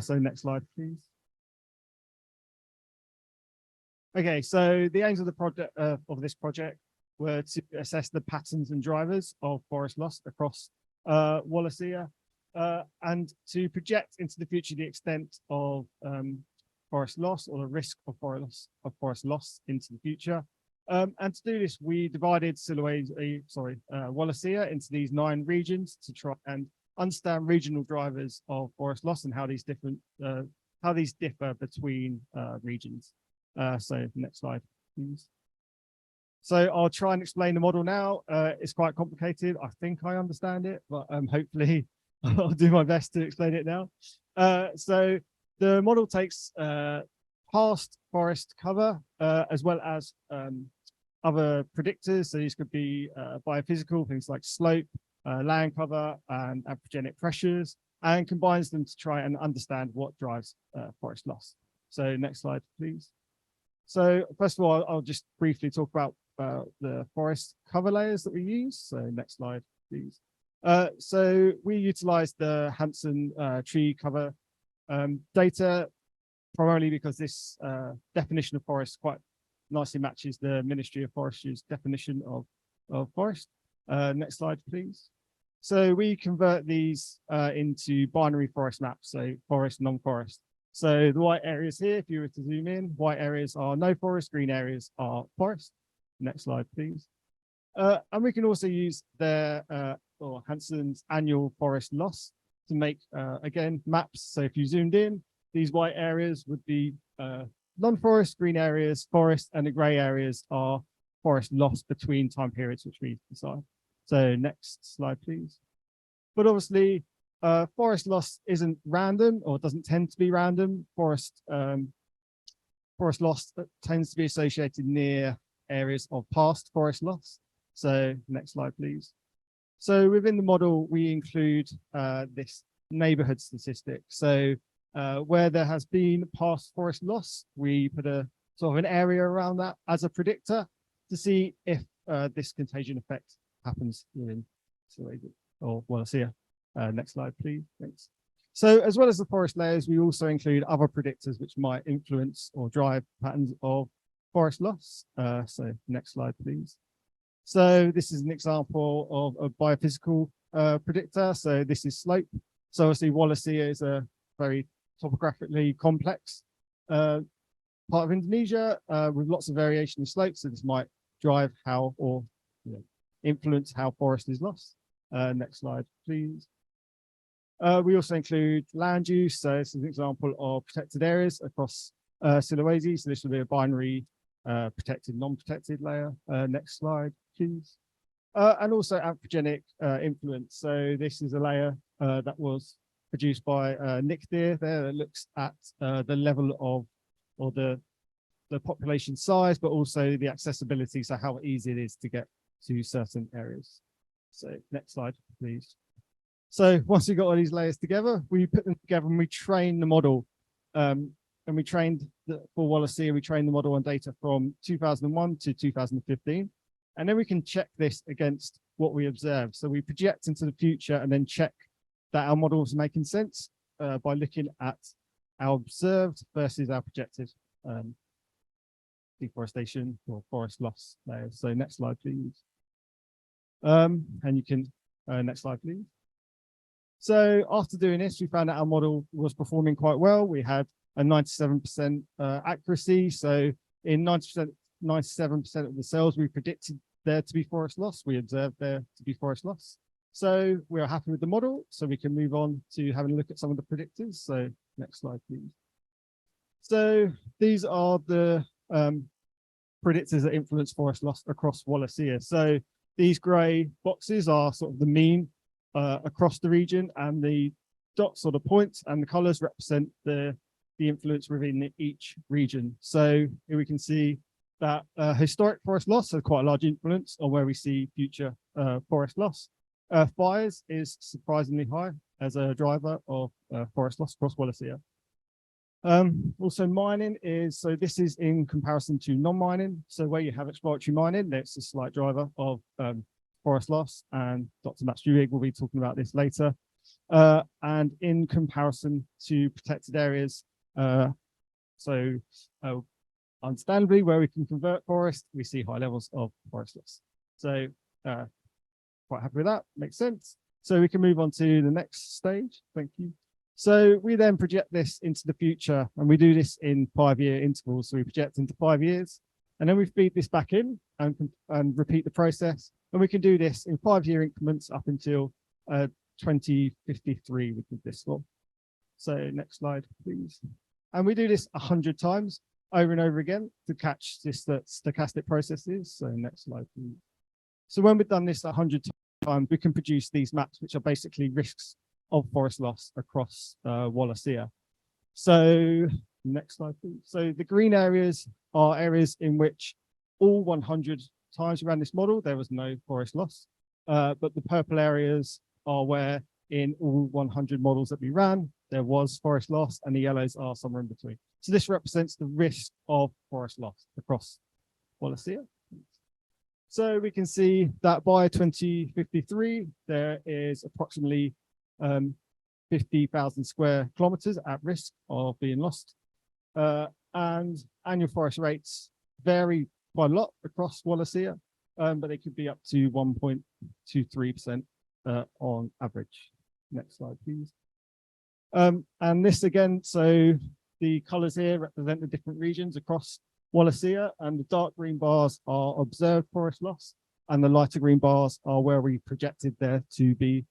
so next slide, please. Okay, so the aims of the project of this project were to assess the patterns and drivers of forest loss across Wallacea, and to project into the future the extent of forest loss or the risk of forest loss into the future. And to do this, we divided Wallacea into these 9 regions to try and understand regional drivers of forest loss and how these differ between regions. So next slide, please. So I'll try and explain the model now. It's quite complicated. I think I understand it, but hopefully I'll do my best to explain it now. So the model takes past forest cover as well as other predictors. So these could be biophysical, things like slope, land cover, and anthropogenic pressures, and combines them to try and understand what drives forest loss. So next slide, please. So first of all, I'll just briefly talk about the forest cover layers that we use. So next slide, please. So we utilize the Hansen tree cover data primarily because this definition of forest quite nicely matches the Ministry of Forestry's definition of forest. Next slide, please. So we convert these into binary forest maps, so forest, non-forest. So the white areas here, if you were to zoom in, white areas are no forest, green areas are forest. Next slide, please. And we can also use their or Hansen's annual forest loss to make, again, maps. So if you zoomed in, these white areas would be non-forest, green areas, forest, and the gray areas are forest loss between time periods, which we decide. So next slide, please. But obviously, forest loss isn't random or doesn't tend to be random. Forest loss tends to be associated near areas of past forest loss. So next slide, please. So within the model, we include this neighborhood statistic. So where there has been past forest loss, we put a sort of an area around that as a predictor to see if this contagion effect happens within or Wallacea. Next slide, please. Thanks. So as well as the forest layers, we also include other predictors which might influence or drive patterns of forest loss. So next slide, please. So this is an example of a biophysical predictor. So this is slope. So obviously Wallacea is a very topographically complex part of Indonesia with lots of variation in slope. So this might drive how or influence how forest is lost. Next slide, please. We also include land use. So this is an example of protected areas across Sulawesi. So this will be a binary protected, non-protected layer. Next slide, please. And also anthropogenic influence. So this is a layer that was produced by Nick Deere there that looks at the level of, or the population size, but also the accessibility. So how easy it is to get to certain areas. So next slide, please. So once we got all these layers together, we put them together and we train the model. And we trained for Wallacea, we trained the model on data from 2001 to 2015. And then we can check this against what we observe. So we project into the future and then check that our models are making sense by looking at our observed versus our projected deforestation or forest loss layers. So next slide, please. And you can, next slide, please. So after doing this, we found that our model was performing quite well. We had a 97% accuracy. So in 97% of the cells we predicted there to be forest loss, we observed there to be forest loss. So we are happy with the model, so we can move on to having a look at some of the predictors. So next slide, please. So these are the predictors that influence forest loss across Wallacea. So these grey boxes are sort of the mean across the region, and the dots or the points and the colours represent the influence within each region. So here we can see that historic forest loss has quite a large influence on where we see future forest loss. Fires is surprisingly high as a driver of forest loss across Wallacea. Also mining is, so this is in comparison to non-mining. So where you have exploratory mining, that's a slight driver of forest loss, and Dr. Matsuig will be talking about this later. And in comparison to protected areas, understandably, where we can convert forest, we see high levels of forest loss. So quite happy with that, makes sense. So we can move on to the next stage. Thank you. So we then project this into the future, and we do this in 5-year intervals. So we project into 5 years, and then we feed this back in and repeat the process. And we can do this in 5-year increments up until 2053 with this one. So next slide, please. And we do this 100 times over and over again to catch this stochastic processes. So next slide, please. So when we've done this 100 times, we can produce these maps, which are basically risks of forest loss across Wallacea. So next slide, please. So the green areas are areas in which all 100 times we ran this model, there was no forest loss. But the purple areas are where in all 100 models that we ran, there was forest loss, and the yellows are somewhere in between. So this represents the risk of forest loss across Wallacea. So we can see that by 2053, there is approximately 50,000 square kilometers at risk of being lost. And annual forest rates vary quite a lot across Wallacea, but they could be up to 1.23% on average. Next slide, please. And this again, so the colors here represent the different regions across Wallacea, and the dark green bars are observed forest loss, and the lighter green bars are where we projected there to be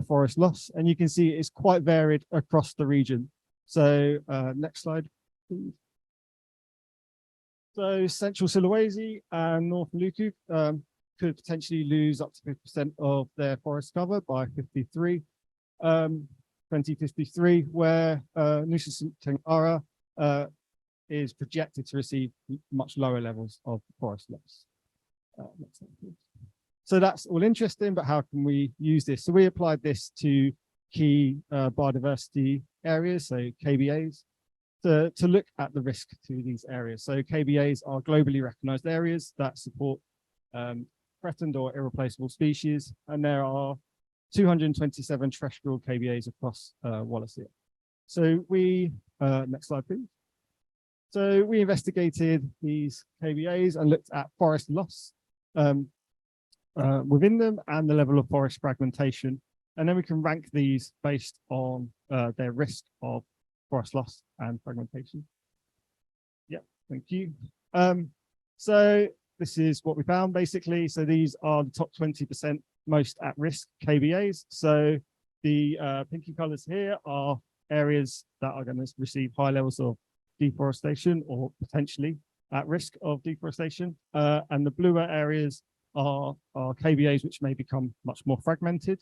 forest loss. And you can see it's quite varied across the region. So next slide, please. So Central Sulawesi and North Maluku could potentially lose up to 50% of their forest cover by 2053, where Nusa Tenggara is projected to receive much lower levels of forest loss. Next slide, please. So that's all interesting, but how can we use this? So we applied this to key biodiversity areas, so KBAs, to look at the risk to these areas. So KBAs are globally recognized areas that support threatened or irreplaceable species, and there are 227 terrestrial KBAs across Wallacea. So we, next slide, please. So we investigated these KBAs and looked at forest loss within them and the level of forest fragmentation. And then we can rank these based on their risk of forest loss and fragmentation. Yeah, thank you. So this is what we found basically. So these are the top 20% most at risk KBAs. So the pinky colors here are areas that are going to receive high levels of deforestation or potentially at risk of deforestation. And the bluer areas are KBAs which may become much more fragmented.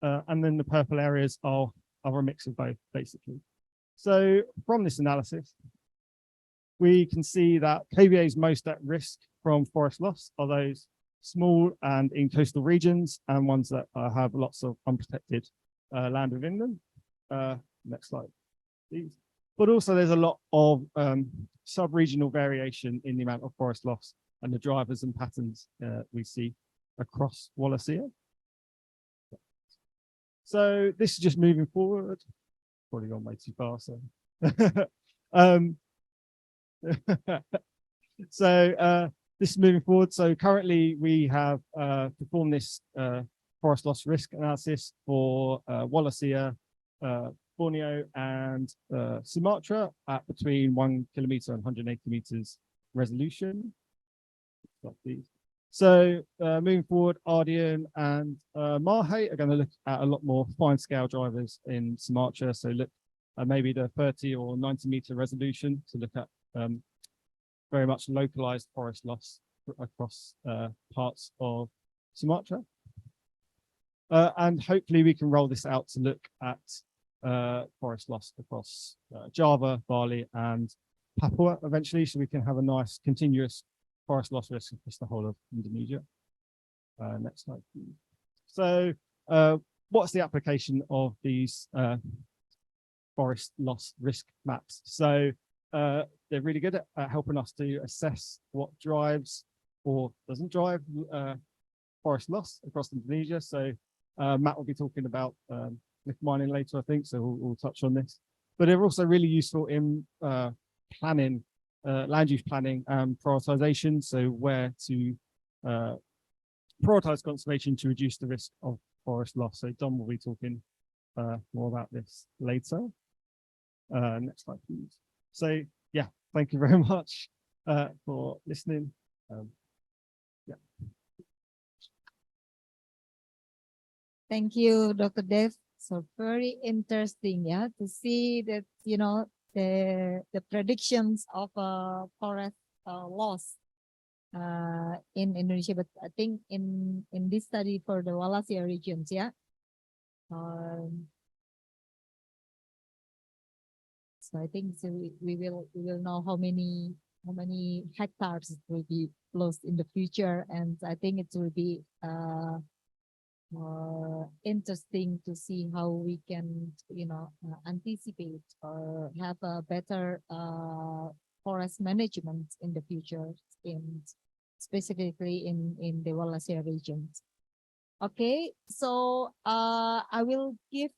And then the purple areas are a mix of both, basically. So from this analysis, we can see that KBAs most at risk from forest loss are those small and in coastal regions and ones that have lots of unprotected land within them. Next slide, please. But also there's a lot of sub-regional variation in the amount of forest loss and the drivers and patterns we see across Wallacea. So this is just moving forward. Probably gone way too far, so. This is moving forward. So currently we have performed this forest loss risk analysis for Wallacea, Borneo and Sumatra at between 1 kilometer and 180 meters resolution. So moving forward, Ardian and Mahe are going to look at a lot more fine scale drivers in Sumatra. So look at maybe the 30 or 90 meter resolution to look at very much localized forest loss across parts of Sumatra. And hopefully we can roll this out to look at forest loss across Java, Bali, and Papua eventually, so we can have a nice continuous forest loss risk across the whole of Indonesia. Next slide, please. So what's the application of these forest loss risk maps? So they're really good at helping us to assess what drives or doesn't drive forest loss across Indonesia. So Matt will be talking about mining later, I think, so we'll touch on this. But they're also really useful in planning, land use planning and prioritization. So where to prioritize conservation to reduce the risk of forest loss. So Don will be talking more about this later. Next slide, please. So yeah, thank you very much for listening. Yeah. Thank you, Dr. Dev. So very interesting, yeah, to see that, you know, the predictions of forest loss in Indonesia, but I think in this study for the Wallacea regions, yeah. So I think so we will know how many hectares will be lost in the future, and I think it will be interesting to see how we can, you know, anticipate or have a better forest management in the future, specifically in the Wallacea regions. Okay, so I will give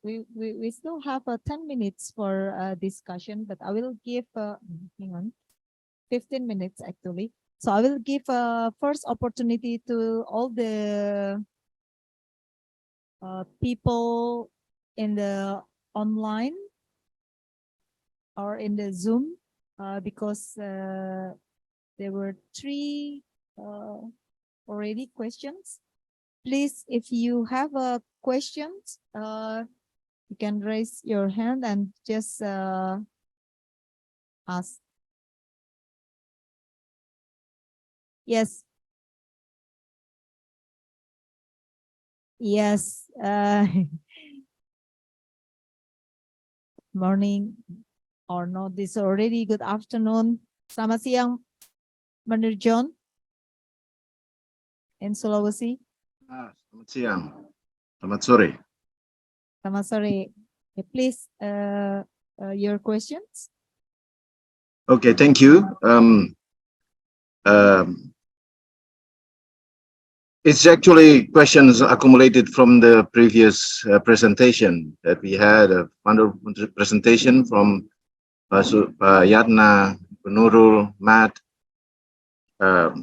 we still have 10 minutes for discussion, but I will give hang on, 15 minutes actually. So I will give first opportunity to all the people in the online or in the Zoom because there were 3 already questions. Please, if you have questions, you can raise your hand and just ask. Yes. Yes. Morning or not, this already good afternoon. Selamat siang, Mr. John in Sulawesi. Selamat siang. Selamat sore. Selamat sore. Please, your questions. Okay, thank you. It's actually questions accumulated from the previous presentation that we had, a wonderful presentation from Yatna, Nurul, Matt. I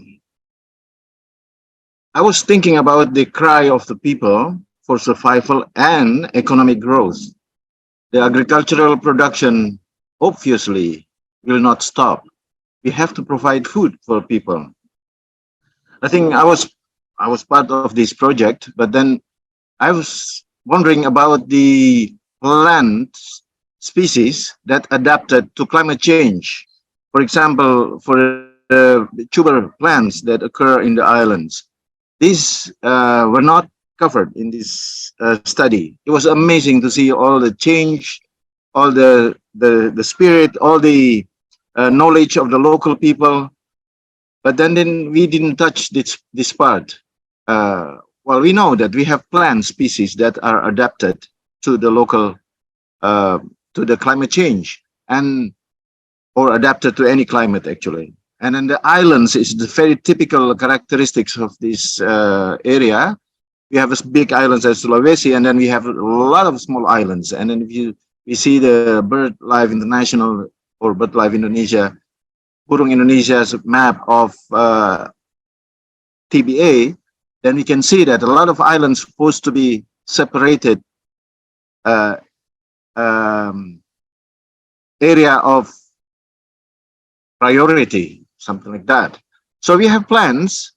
was thinking about the cry of the people for survival and economic growth. The agricultural production obviously will not stop. We have to provide food for people. I think I was part of this project, but then I was wondering about the plant species that adapted to climate change. For example, for the tuber plants that occur in the islands. These were not covered in this study. It was amazing to see all the change, all the spirit, all the knowledge of the local people. But then we didn't touch this part. Well, we know that we have plant species that are adapted to the local, to the climate change, or adapted to any climate actually. And then the islands is the very typical characteristics of this area. We have a big islands as Sulawesi, and then we have a lot of small islands. And then if we see the BirdLife International or BirdLife Indonesia, Burung Indonesia's map of TBA, then we can see that a lot of islands supposed to be separated area of priority, something like that. So we have plans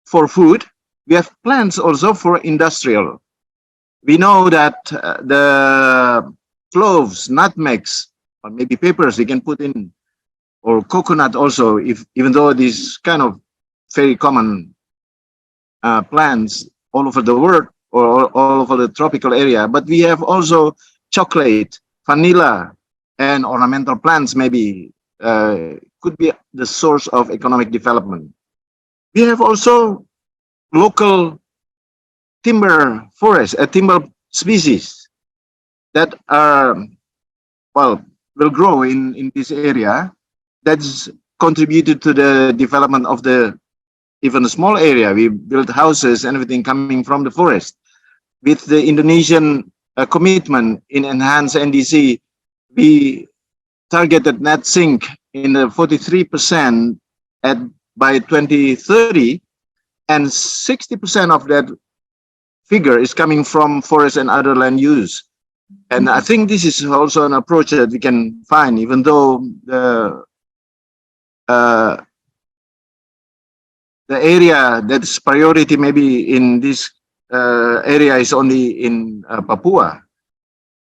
for food. We have plans also for industrial. We know that the cloves, nutmegs, or maybe peppers we can put in, or coconut also, if even though these kind of very common plants all over the world or all over the tropical area. But we have also chocolate, vanilla, and ornamental plants maybe could be the source of economic development. We have also local timber forests, timber species that are, well, will grow in this area. That's contributed to the development of the even a small area. We build houses and everything coming from the forest. With the Indonesian commitment in enhanced NDC, we targeted net sink in the 43% by 2030, and 60% of that figure is coming from forest and other land use. And I think this is also an approach that we can find, even though the area that's priority maybe in this area is only in Papua,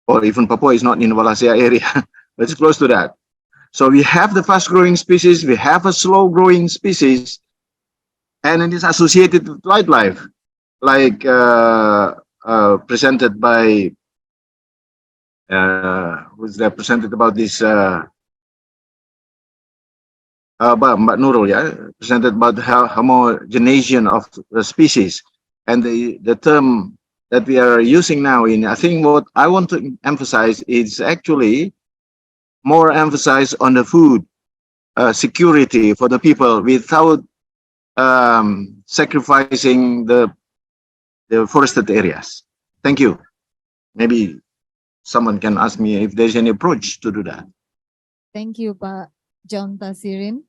or even Papua is not in Wallacea area, but it's close to that. So we have the fast-growing species, we have a slow-growing species, and it is associated with wildlife, like presented by who's that presented about this Mbak Nurul, yeah, presented about how homogenization of the species, and the term that we are using now in, I think what I want to emphasize is actually more emphasis on the food security for the people without sacrificing the forested areas. Thank you. Maybe someone can ask me if there's any approach to do that. Thank you, Pak John Tasirin.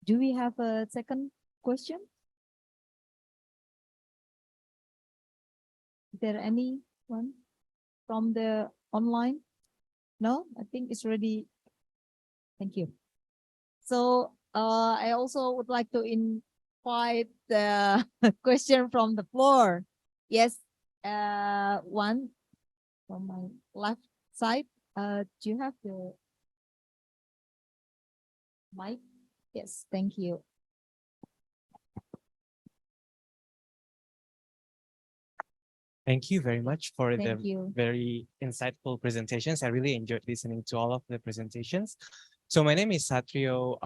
Do we have a second question? Is there anyone from the online? No, I think it's ready. Thank you. So I also would like to invite the question from the floor. Yes, one from my left side. Do you have the mic? Yes, thank you. Thank you very much for Thank the you. very insightful presentations. I really enjoyed listening to all of the presentations. So my name is Satrio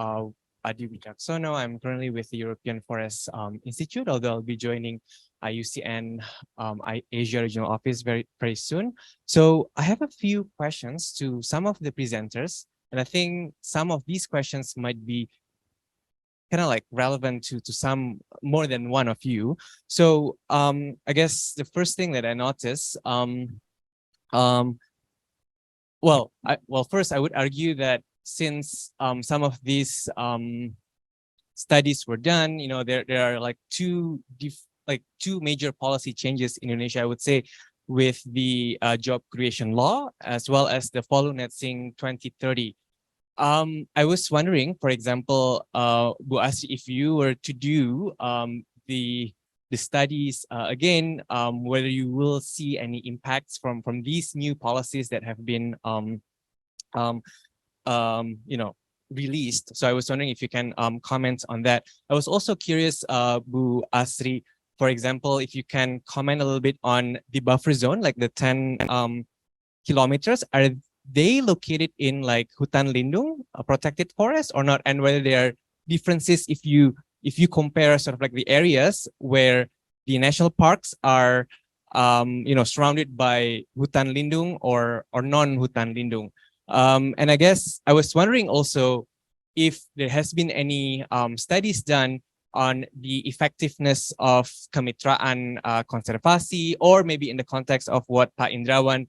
Adi Wicaksono. I'm currently with the European Forest Institute, although I'll be joining IUCN Asia Regional Office very soon. So I have a few questions to some of the presenters, and I think some of these questions might be kind of like relevant to some more than one of you. So I guess the first thing that I noticed, first I would argue that since some of these studies were done, you know, there are like two major policy changes in Indonesia, I would say, with the job creation law as well as the Follow Net Sink 2030. I was wondering, for example, Bu Asri, if you were to do the studies again, whether you will see any impacts from these new policies that have been released. So I was wondering if you can comment on that. I was also curious, Bu Asri, for example, if you can comment a little bit on the buffer zone, like the 10 kilometers. Are they located in like hutan lindung, a protected forest, or not? And whether there are differences if you compare sort of like the areas where the national parks are surrounded by hutan lindung or non-hutan lindung. And I guess I was wondering also if there has been any studies done on the effectiveness of kemitraan konservasi, or maybe in the context of what Pak Indrawan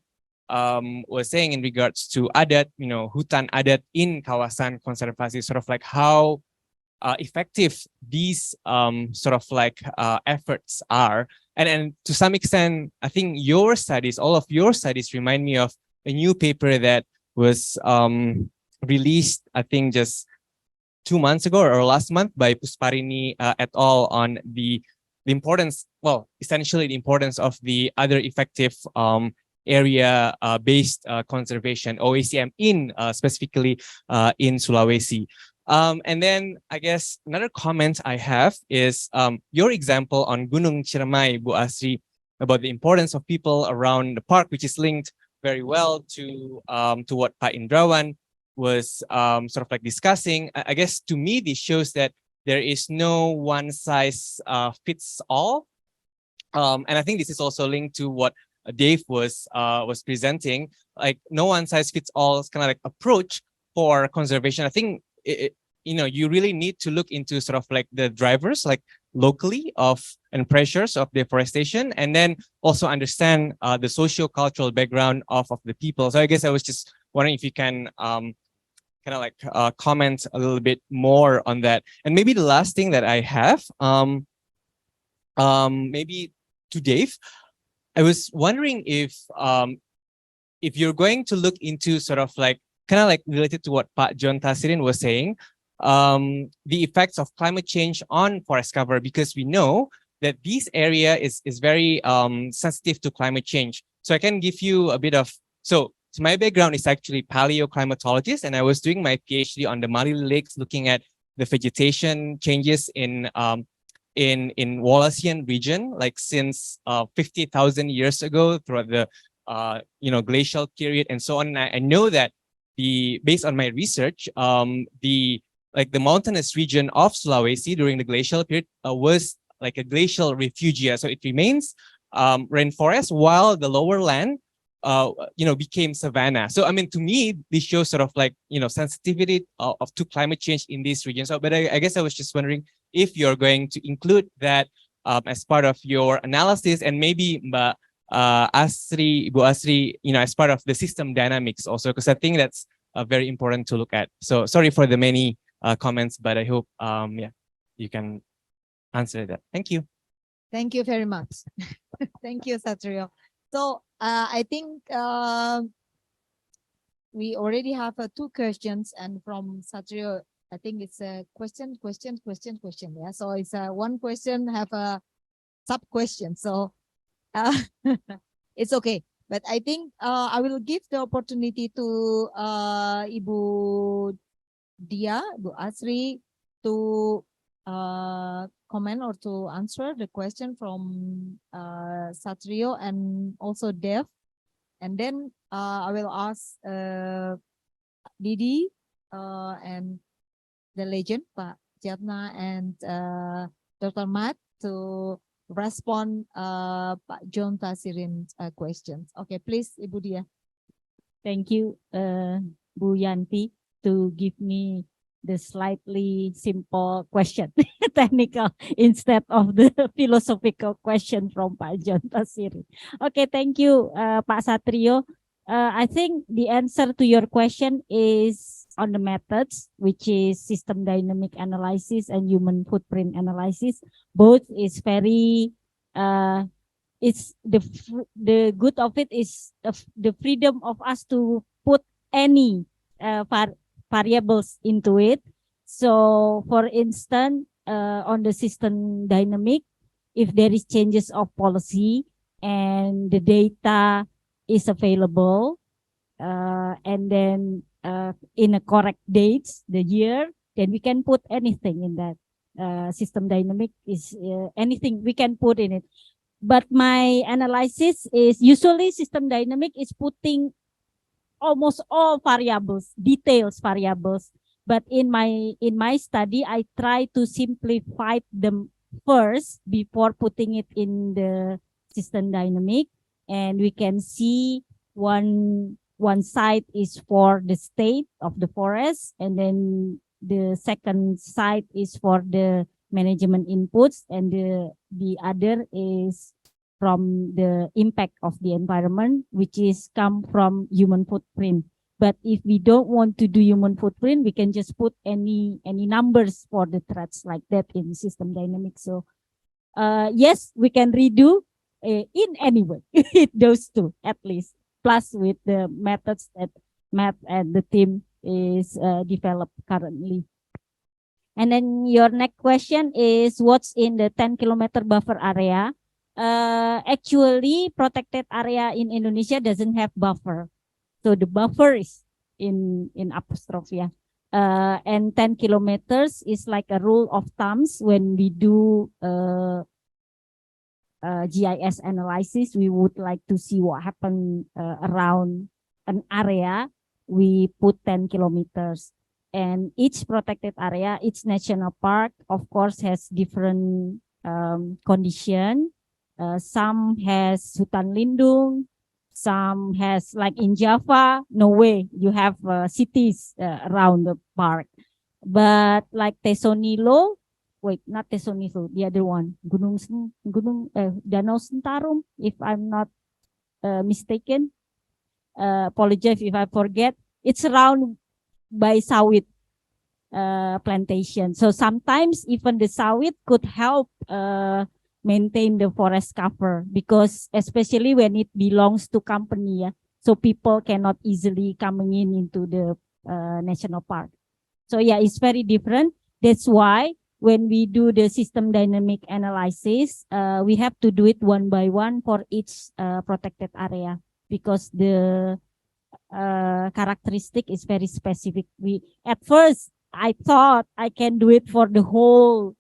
was saying in regards to adat, hutan adat in kawasan konservasi, sort of like how effective these sort of like efforts are and to some extent, I think your studies, all of your studies remind me of a new paper that was released, I think just 2 months ago or last month by Pusparini et al. On the importance, well, essentially the importance of the other effective area based conservation, OACM, in specifically in Sulawesi. And then I guess another comment I have is your example on Gunung Ciremai, Bu Asri, about the importance of people around the park, which is linked very well to what Pak Indrawan was sort of like discussing. I guess to me, this shows that there is no one size fits all. And I think this is also linked to what Dave was presenting, like no one size fits all kind of like approach for conservation. I think you really need to look into sort of like the drivers, like locally and pressures of deforestation, and then also understand the socio-cultural background of the people. So I guess I was just wondering if you can kind of like comment a little bit more on that. And maybe the last thing that I have, maybe to Dave, I was wondering if you're going to look into sort of like kind of like related to what Pak John Tasirin was saying, the effects of climate change on forest cover, because we know that this area is very sensitive to climate change. So I can give you a bit of, so my background is actually paleoclimatologist, and I was doing my PhD on the Malili Lakes, looking at the vegetation changes in Wallacea region, like since 50,000 years ago throughout the glacial period and so on. And I know that based on my research, the mountainous region of Sulawesi during the glacial period was like a glacial refugia. So it remains rainforest, while the lower land became savanna. So I mean, to me, this shows sort of like sensitivity to climate change in this region. So, but I guess I was just wondering if you're going to include that as part of your analysis, and maybe Ibu Asri, as part of the system dynamics also, because I think that's very important to look at. So sorry for the many comments, but I hope you can answer that. Thank you. Thank you very much. Thank you, Satrio. So I think we already have 2 questions, and from Satrio, I think it's a question. Yeah. So it's one question have a sub question. So it's okay. But I think I will give the opportunity to Ibu Dia, Bu Asri, to comment or to answer the question from Satrio and also Dev. And then I will ask Didi and the legend, Pak Jatna and Dr. Matt, to respond Pak John Tasirin's questions. Okay, please, Ibu Dia. Thank you, Bu Yanti, to give me the slightly simple question, technical, instead of the philosophical question from Pak John Tasirin. Okay, thank you, Pak Satrio. I think the answer to your question is on the methods, which is system dynamic analysis and human footprint analysis. Both is very, it's the good of it is the freedom of us to put any variables into it. So for instance, on the system dynamic, if there is changes of policy and the data is available, and then in a correct dates, the year, then we can put anything in that. System dynamic is anything we can put in it. But my analysis is usually system dynamic is putting almost all variables, details variables. But in my study, I try to simplify them first before putting it in the system dynamic. And we can see one side is for the state of the forest, and then the second side is for the management inputs, and the other is from the impact of the environment, which is come from human footprint. But if we don't want to do human footprint, we can just put any numbers for the threats like that in system dynamics. So yes, we can redo in any way. Those two at least, plus with the methods that Matt and the team is developed currently. And then your next question is what's in the 10-kilometer buffer area? Actually, protected area in Indonesia doesn't have buffer. So the buffer is in apostrophe. Yeah. And 10 kilometers is like a rule of thumbs when we do GIS analysis. We would like to see what happened around an area. We put 10 kilometers. And each protected area, each national park, of course, has different condition. Some has hutan lindung, some has, like in Java, no way, you have cities around the park. But like Tesonilo, wait, not Tesonilo, the other one, Danau Sentarum, if I'm not mistaken. Apologize if I forget. It's around by sawit plantation. So sometimes even the sawit could help maintain the forest cover, because especially when it belongs to company, yeah, so people cannot easily coming into the national park. So yeah, it's very different. That's why when we do the system dynamic analysis, we have to do it one by one for each protected area, because the characteristic is very specific. At first I thought I can do it for the whole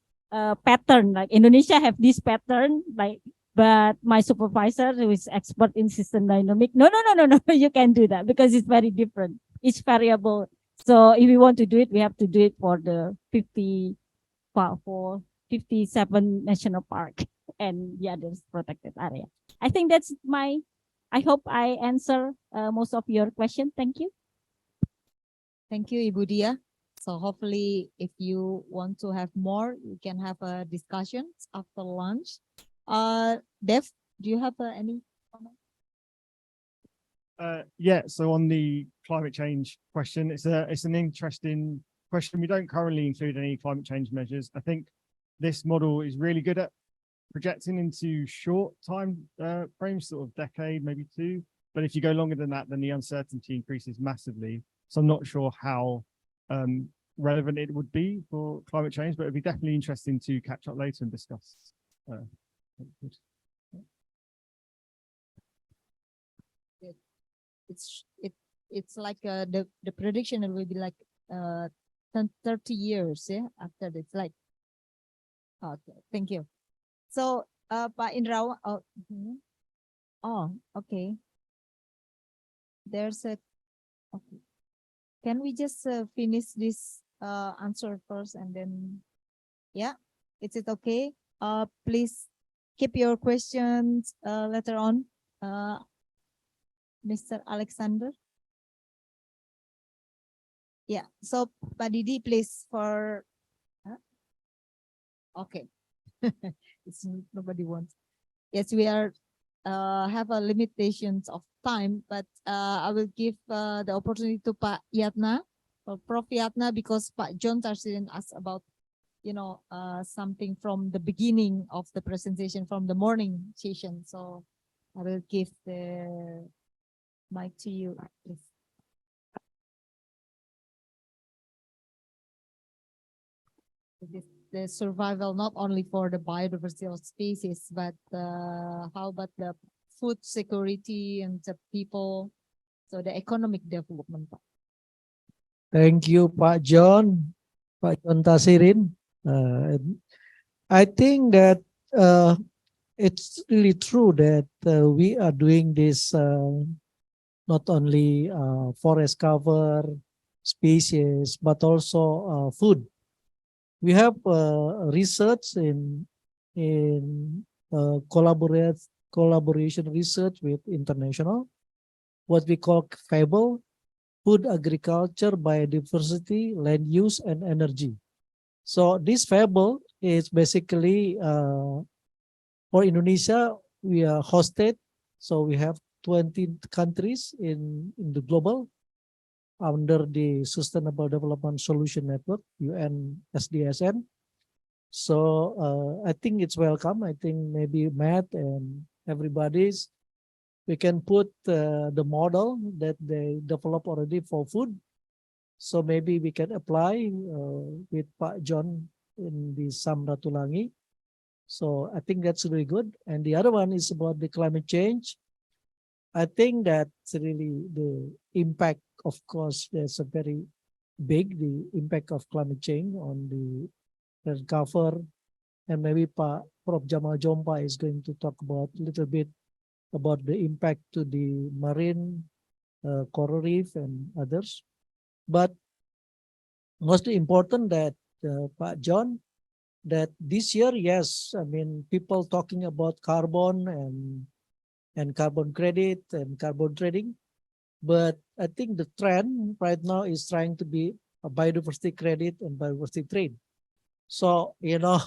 pattern, like Indonesia have this pattern, like, but my supervisor, who is expert in system dynamic, no, you can do that because it's very different, each variable. So if we want to do it, we have to do it for the 57 national park and the others protected area. I think that's I hope I answer most of your question. Thank you. Thank you, Ibu Dia. So hopefully, if you want to have more, you can have a discussion after lunch. Dev, do you have any comment? Yeah, so on the climate change question, it's an interesting question. We don't currently include any climate change measures. I think this model is really good at projecting into short time frames, sort of decade, maybe two. But if you go longer than that, then the uncertainty increases massively. So I'm not sure how relevant it would be for climate change, but it'd be definitely interesting to catch up later and discuss. It's like the prediction will be like 30 years, yeah, after this. Like, okay, thank you. So, Pak Indrawan, okay. There's a, okay. Can we just finish this answer first and then, yeah, is it okay? Please keep your questions later on. Mr. Alexander. Yeah, so Pak Didi, please for, okay. It's nobody wants. Yes, we are have a limitations of time, but I will give the opportunity to Pak Yatna or Prof. Yatna, because Pak John Tarsirin asked about, something from the beginning of the presentation from the morning session. So I will give the mic to you, please. The survival not only for the biodiversity of species, but how about the food security and the people, so the economic development. Thank you, Pak John Tasirin. I think that it's really true that we are doing this not only forest cover, species, but also food. We have research in collaboration research with international, what we call FABLE, food, agriculture, biodiversity, land use, and energy. So this FABLE is basically for Indonesia, we are hosted. So we have 20 countries in the global under the Sustainable Development Solution Network, UN SDSN. So I think it's welcome. I think maybe Matt and everybody's, we can put the model that they develop already for food. So maybe we can apply with Pak John in the Samratulangi. So I think that's really good. And the other one is about the climate change. I think that's really the impact, of course, there's a very big, the impact of climate change on the cover. And maybe Prof. Jamal Jompa is going to talk about a little bit about the impact to the marine, coral reef and others. But most important that Pak John, that this year, yes, I mean, people talking about carbon and carbon credit and carbon trading. But I think the trend right now is trying to be a biodiversity credit and biodiversity trade. So, you know,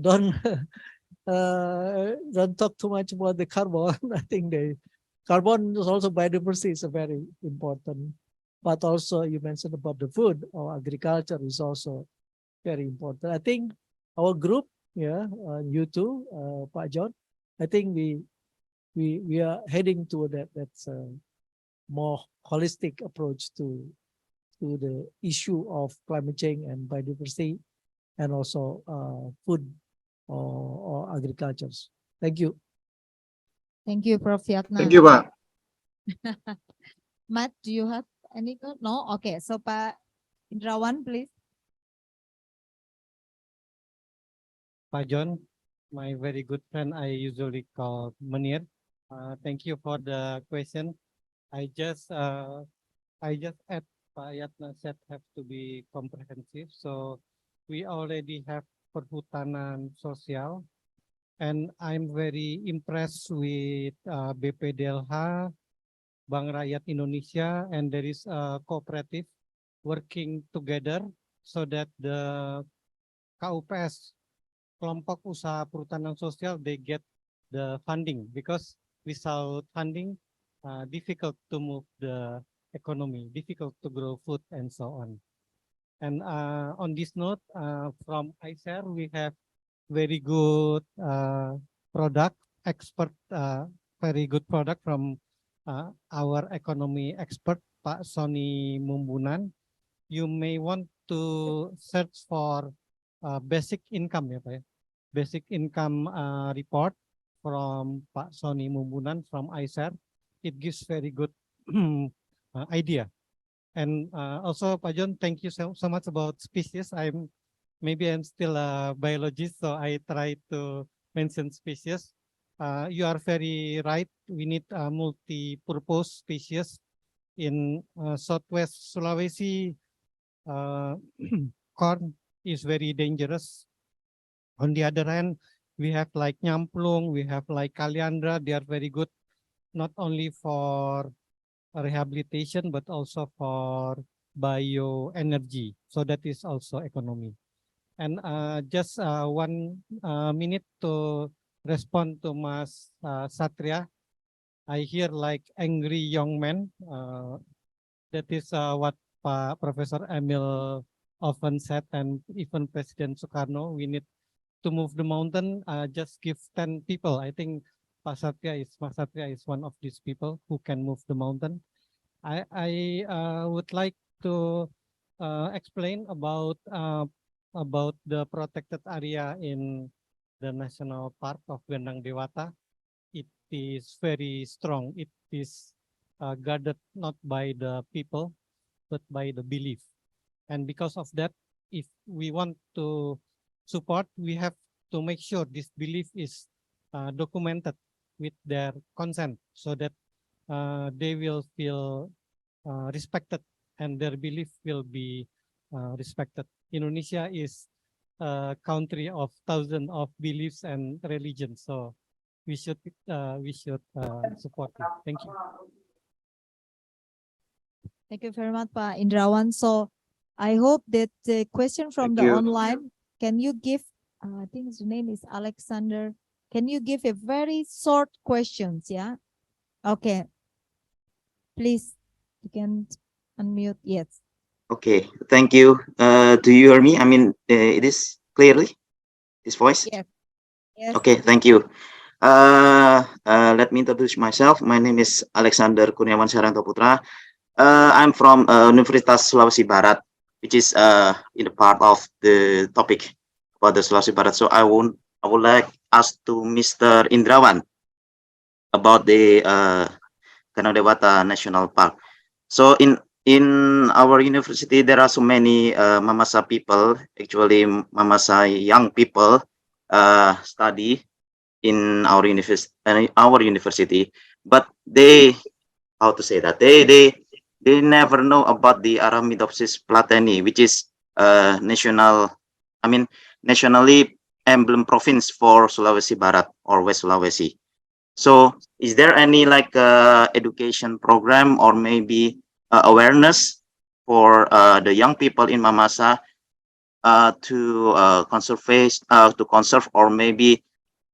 don't talk too much about the carbon. I think the carbon is also biodiversity is a very important. But also you mentioned about the food or agriculture is also very important. I think our group, yeah, you too, Pak John, I think we are heading to that. That's a more holistic approach to the issue of climate change and biodiversity, and also food or agriculture. Thank you. Thank you, Prof. Yatna. Thank you, Pak. Matt, do you have any? No? Okay, so Pak Indrawan, please. Pak John, my very good friend, I usually call Munir. Thank you for the question. I just add Pak Yatna said have to be comprehensive. So we already have perhutanan sosial, and I'm very impressed with BPDLH, Bank Rakyat Indonesia, and there is a cooperative working together so that the KUPS, kelompok usaha perhutanan sosial, they get the funding, because without funding, difficult to move the economy, difficult to grow food and so on. And on this note, from ISER, we have very good product expert, very good product from our economy expert, Pak Sony Mumbunan. You may want to search for basic income, ya Pak ya? Basic income report from Pak Sony Mumbunan from ISER. It gives very good idea. And also, Pak John, thank you so much about species. Maybe I'm still a biologist, so I try to mention species. You are very right. We need a multi-purpose species. In Southwest Sulawesi, corn is very dangerous. On the other hand, we have like nyamplung, we have like kaliandra. They are very good, not only for rehabilitation, but also for bioenergy. So that is also economy. And just 1 minute to respond to Mas Satria. I hear like angry young men. That is what Professor Emil often said, and even President Sukarno, we need to move the mountain. Just give 10 people. I think Mas Satria is one of these people who can move the mountain. I would like to explain about the protected area in the National Park of Gendang Dewata. It is very strong. It is guarded not by the people, but by the belief. And because of that, if we want to support, we have to make sure this belief is documented with their consent, so that they will feel respected and their belief will be respected. Indonesia is a country of thousands of beliefs and religions, so we should support it. Thank you. Thank you very much, Pak Indrawan. So I hope that the question from the online, can you give, I think his name is Alexander. Can you give a very short questions? Yeah. Okay. Please, you can unmute. Yes. Okay. Thank you. Do you hear me? I mean, it is clearly, this voice? Yes. Yes. Okay, thank you. Let me introduce myself. My name is Alexander Kurniawan Saranto Putra. I'm from Universitas Sulawesi Barat, which is in the part of the topic about the Sulawesi Barat. So I would like ask to Mr. Indrawan about the Danau Dewata National Park. So in our university, there are so many Mamasa people, actually Mamasa young people study in our university, but they, how to say that, they never know about the Aramidopsis platani, which is nationally emblem province for Sulawesi Barat or West Sulawesi. So is there any like education program or maybe awareness for the young people in Mamasa to conserve or maybe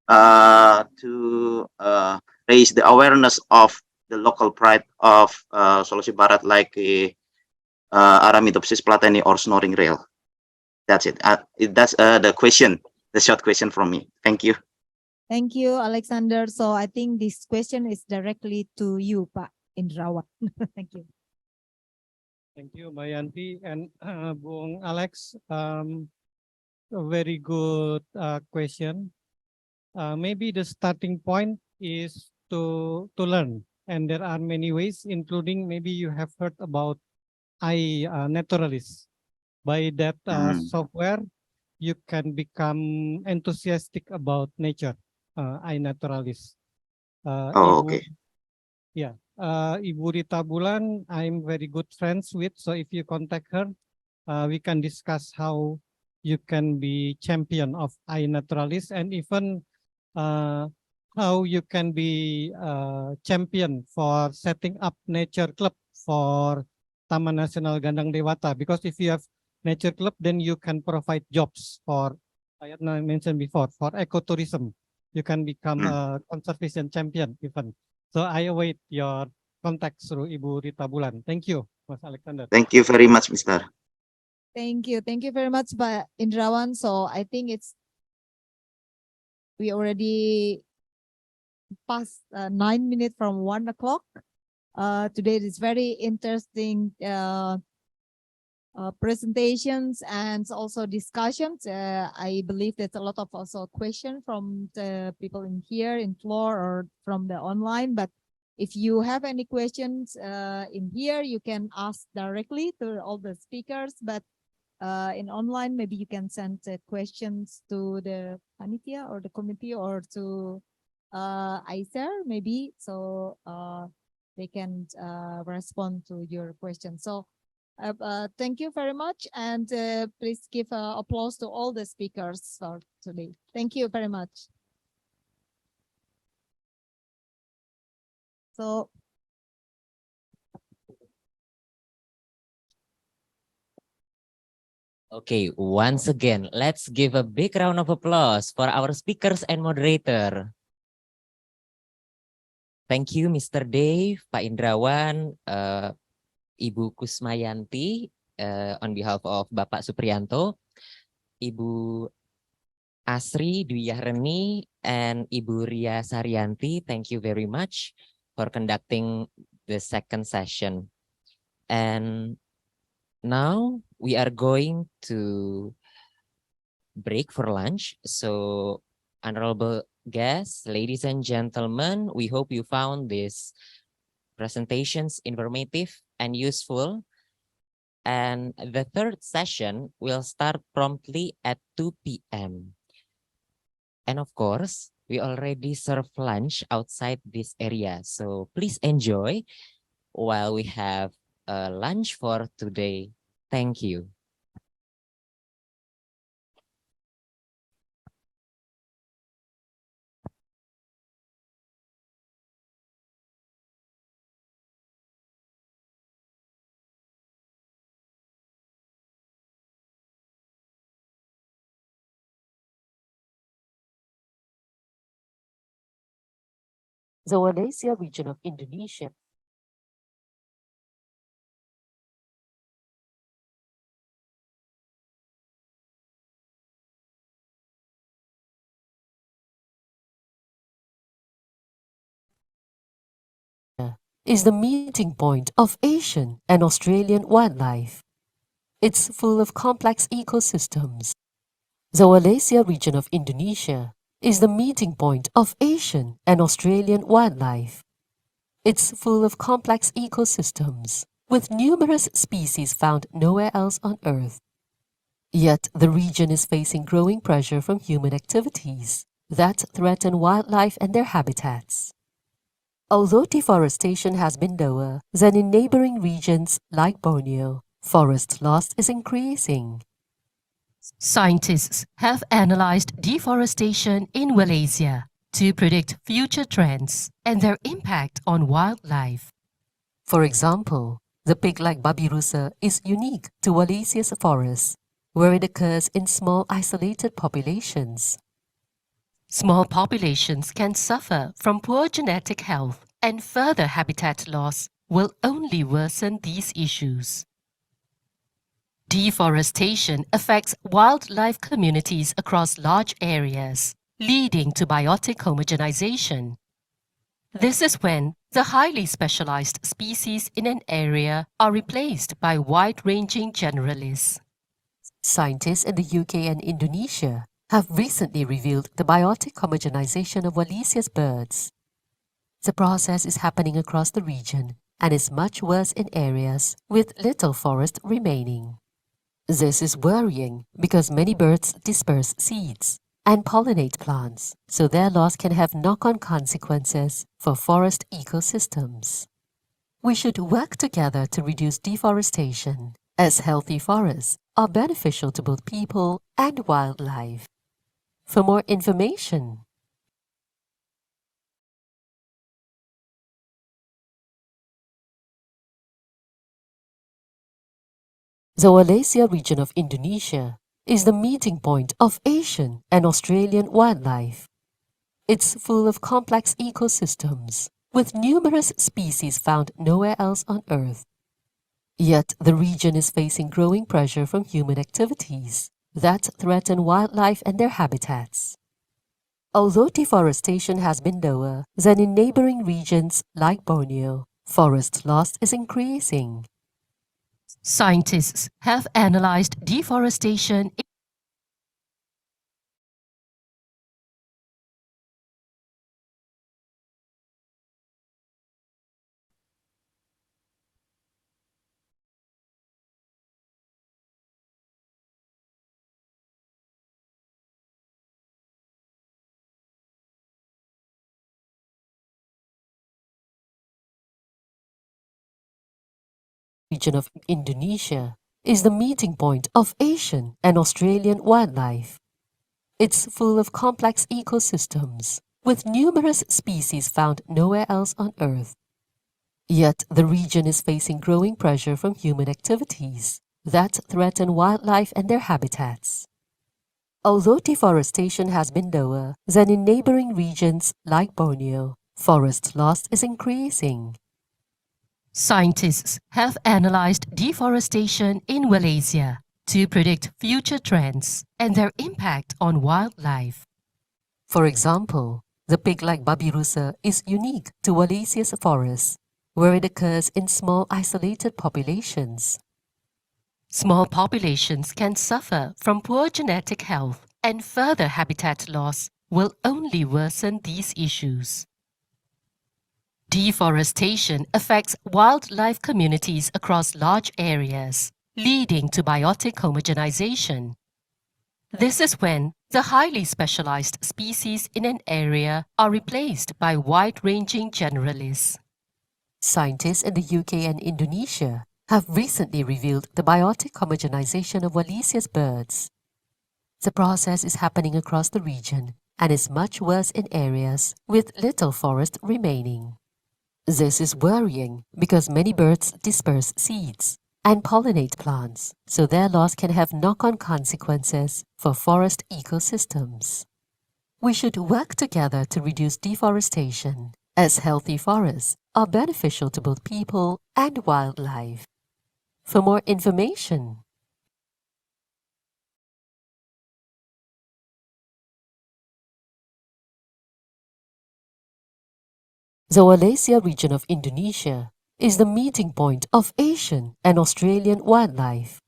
to raise the awareness of the local pride of Sulawesi Barat, like Aramidopsis platani or snoring rail? That's it. That's the question, the short question from me. Thank you. Thank you, Alexander. So I think this question is directly to you, Pak Indrawan. Thank you. Thank you, Mayanti and Bung Alex. A very good question. Maybe the starting point is to learn, and there are many ways, including maybe you have heard about iNaturalist. By that software, you can become enthusiastic about nature. iNaturalist. Okay. Yeah, Ibu Rita Bulan, I'm very good friends with. So if you contact her, we can discuss how you can be champion of iNaturalist, and even how you can be champion for setting up nature club for Taman Nasional Gandang Dewata. Because if you have nature club, then you can provide jobs for, I mentioned before, for ecotourism. You can become a conservation champion even. So I await your contact through Ibu Rita Bulan. Thank you, Mas Alexander. Thank you very much, Mr. Thank you. Thank you very much, Pak Indrawan. So I think we already past 9 minutes from 1 o'clock. Today is very interesting presentations and also discussions. I believe there's a lot of also question from the people in here in floor or from the online. But if you have any questions in here, you can ask directly to all the speakers. But in online, maybe you can send questions to the panitia or the committee or to ISER maybe, so they can respond to your question. So thank you very much, and please give applause to all the speakers for today. Thank you very much. So okay, once again, let's give a big round of applause for our speakers and moderator. Thank you, Mr. Dave, Pak Indrawan, Ibu Kusmayanti, on behalf of Bapak Supriyanto, Ibu Asri Dwi Yahreni, and Ibu Ria Saryanti. Thank you very much for conducting the second session. And now we are going to break for lunch. So, honorable guests, ladies and gentlemen, we hope you found these presentations informative and useful. And the third session will start promptly at 2 p.m. And of course, we already serve lunch outside this area. So please enjoy while we have lunch for today. Thank you. The Wallacea region of Indonesia is the meeting point of Asian and Australian wildlife. It's full of complex ecosystems. The Wallacea region of Indonesia is the meeting point of Asian and Australian wildlife. It's full of complex ecosystems, with numerous species found nowhere else on Earth. Yet the region is facing growing pressure from human activities that threaten wildlife and their habitats. Although deforestation has been lower than in neighboring regions like Borneo, forest loss is increasing. Scientists have analyzed deforestation in Wallacea to predict future trends and their impact on wildlife. For example, the pig-like babirusa is unique to Wallacea's forests, where it occurs in small isolated populations. Small populations can suffer from poor genetic health, and further habitat loss will only worsen these issues. Deforestation affects wildlife communities across large areas, leading to biotic homogenization. This is when the highly specialized species in an area are replaced by wide-ranging generalists. Scientists in the UK and Indonesia have recently revealed the biotic homogenization of Wallacea's birds. The process is happening across the region and is much worse in areas with little forest remaining. This is worrying because many birds disperse seeds and pollinate plants, so their loss can have knock-on consequences for forest ecosystems. We should work together to reduce deforestation, as healthy forests are beneficial to both people and wildlife. For more information, the Wallacea region of Indonesia is the meeting point of Asian and Australian wildlife. It's full of complex ecosystems, with numerous species found nowhere else on Earth. Yet the region is facing growing pressure from human activities that threaten wildlife and their habitats. Although deforestation has been lower than in neighboring regions like Borneo, forest loss is increasing. Scientists have analyzed deforestation region of Indonesia is the meeting point of Asian and Australian wildlife. It's full of complex ecosystems, with numerous species found nowhere else on Earth. Yet the region is facing growing pressure from human activities that threaten wildlife and their habitats. Although deforestation has been lower than in neighboring regions like Borneo, forest loss is increasing. Scientists have analyzed deforestation in Wallacea to predict future trends and their impact on wildlife. For example, the pig-like babirusa is unique to Wallacea's forests, where it occurs in small isolated populations. Small populations can suffer from poor genetic health, and further habitat loss will only worsen these issues. Deforestation affects wildlife communities across large areas, leading to biotic homogenization. This is when the highly specialized species in an area are replaced by wide-ranging generalists. Scientists in the UK and Indonesia have recently revealed the biotic homogenization of Wallacea's birds. The process is happening across the region and is much worse in areas with little forest remaining. This is worrying because many birds disperse seeds and pollinate plants, so their loss can have knock-on consequences for forest ecosystems. We should work together to reduce deforestation, as healthy forests are beneficial to both people and wildlife. For more information, The Wallacea region of Indonesia is the meeting point of Asian and Australian wildlife.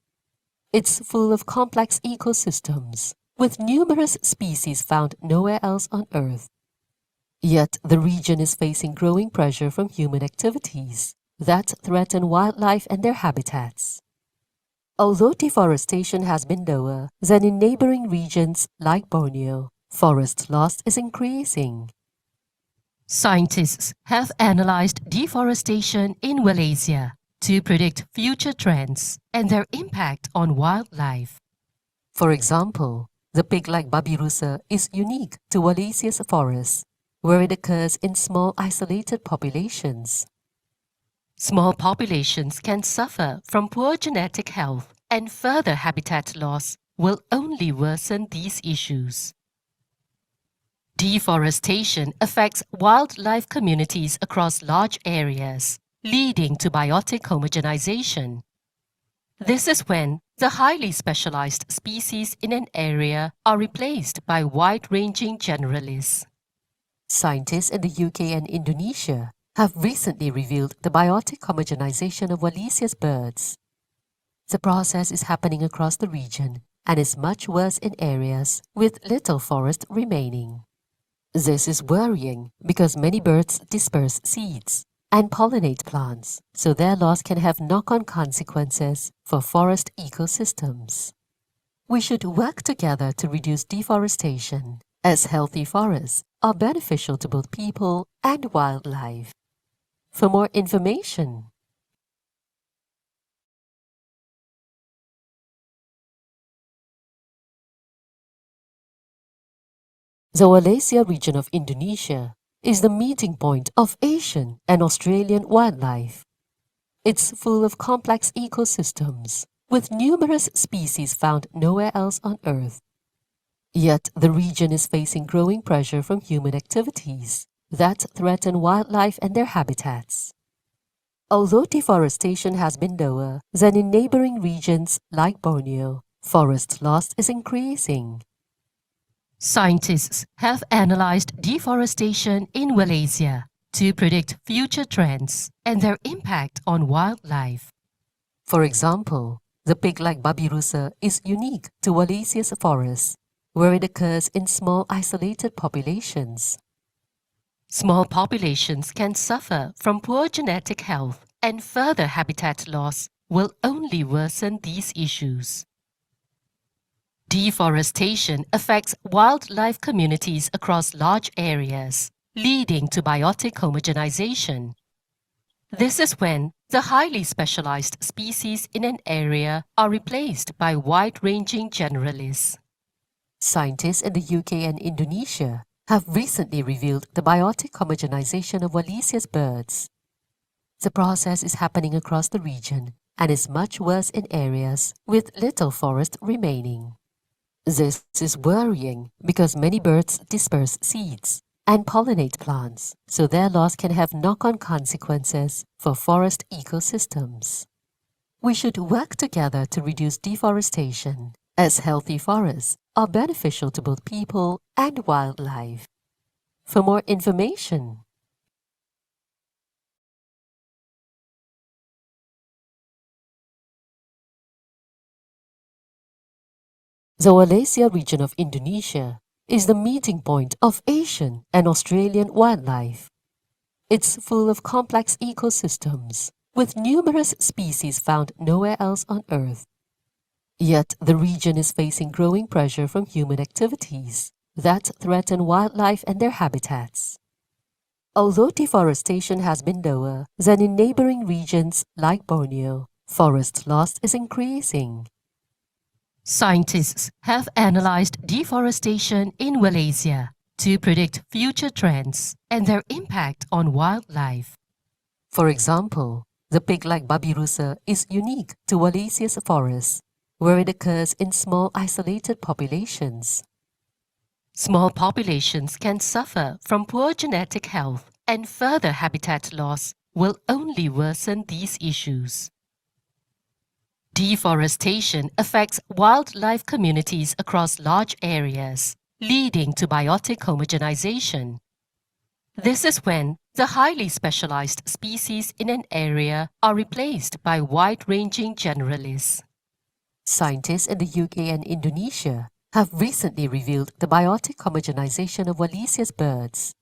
It's full of complex ecosystems with numerous species found nowhere else on Earth. Yet the region is facing growing pressure from human activities that threaten wildlife and their habitats. Although deforestation has been lower than in neighboring regions like Borneo, forest loss is increasing. Scientists have analyzed deforestation in Wallacea to predict future trends and their impact on wildlife. For example, the pig-like babirusa is unique to Wallacea's forests, where it occurs in small isolated populations. Small populations can suffer from poor genetic health, and further habitat loss will only worsen these issues. Deforestation affects wildlife communities across large areas, leading to biotic homogenization. This is when the highly specialized species in an area are replaced by wide-ranging generalists. Scientists in the UK and Indonesia have recently revealed the biotic homogenization of Wallacea's birds. The process is happening across the region and is much worse in areas with little forest remaining. This is worrying because many birds disperse seeds and pollinate plants, so their loss can have knock-on consequences for forest ecosystems. We should work together to reduce deforestation, as healthy forests are beneficial to both people and wildlife. For more information, the Wallacea region of Indonesia is the meeting point of Asian and Australian wildlife. It's full of complex ecosystems with numerous species found nowhere else on Earth. Yet the region is facing growing pressure from human activities that threaten wildlife and their habitats. Although deforestation has been lower than in neighboring regions like Borneo, forest loss is increasing. Scientists have analyzed deforestation in Wallacea to predict future trends and their impact on wildlife. For example, the pig-like babirusa is unique to Wallacea's forests, where it occurs in small isolated populations. Small populations can suffer from poor genetic health, and further habitat loss will only worsen these issues. Deforestation affects wildlife communities across large areas, leading to biotic homogenization. This is when the highly specialized species in an area are replaced by wide-ranging generalists. Scientists in the UK and Indonesia have recently revealed the biotic homogenization of Wallacea's birds. The process is happening across the region and is much worse in areas with little forest remaining. This is worrying because many birds disperse seeds and pollinate plants, so their loss can have knock-on consequences for forest ecosystems. We should work together to reduce deforestation, as healthy forests are beneficial to both people and wildlife. For more information, the Wallacea region of Indonesia is the meeting point of Asian and Australian wildlife. It's full of complex ecosystems with numerous species found nowhere else on Earth. Yet the region is facing growing pressure from human activities that threaten wildlife and their habitats. Although deforestation has been lower than in neighboring regions like Borneo, forest loss is increasing. Scientists have analyzed deforestation in Wallacea to predict future trends and their impact on wildlife. For example, the pig-like babirusa is unique to Wallacea's forests, where it occurs in small isolated populations. Small populations can suffer from poor genetic health, and further habitat loss will only worsen these issues. Deforestation affects wildlife communities across large areas, leading to biotic homogenization. This is when the highly specialized species in an area are replaced by wide-ranging generalists. Scientists in the UK and Indonesia have recently revealed the biotic homogenization of Wallacea's birds.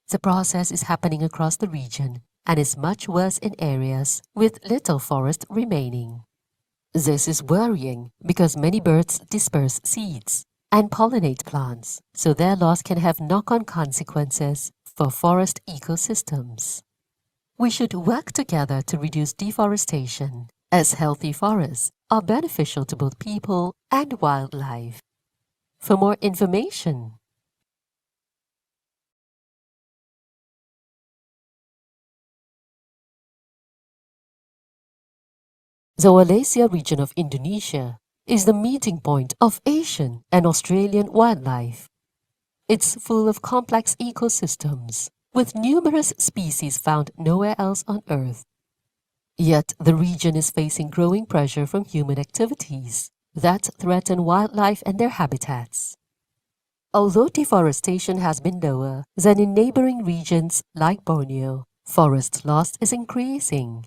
The process is happening across the region and is much worse in areas with little forest remaining. This is worrying because many birds disperse seeds and pollinate plants, so their loss can have knock-on consequences for forest ecosystems. We should work together to reduce deforestation, as healthy forests are beneficial to both people and wildlife. For more information, the Wallacea region of Indonesia is the meeting point of Asian and Australian wildlife. It's full of complex ecosystems, with numerous species found nowhere else on Earth. Yet the region is facing growing pressure from human activities that threaten wildlife and their habitats. Although deforestation has been lower than in neighboring regions like Borneo, forest loss is increasing.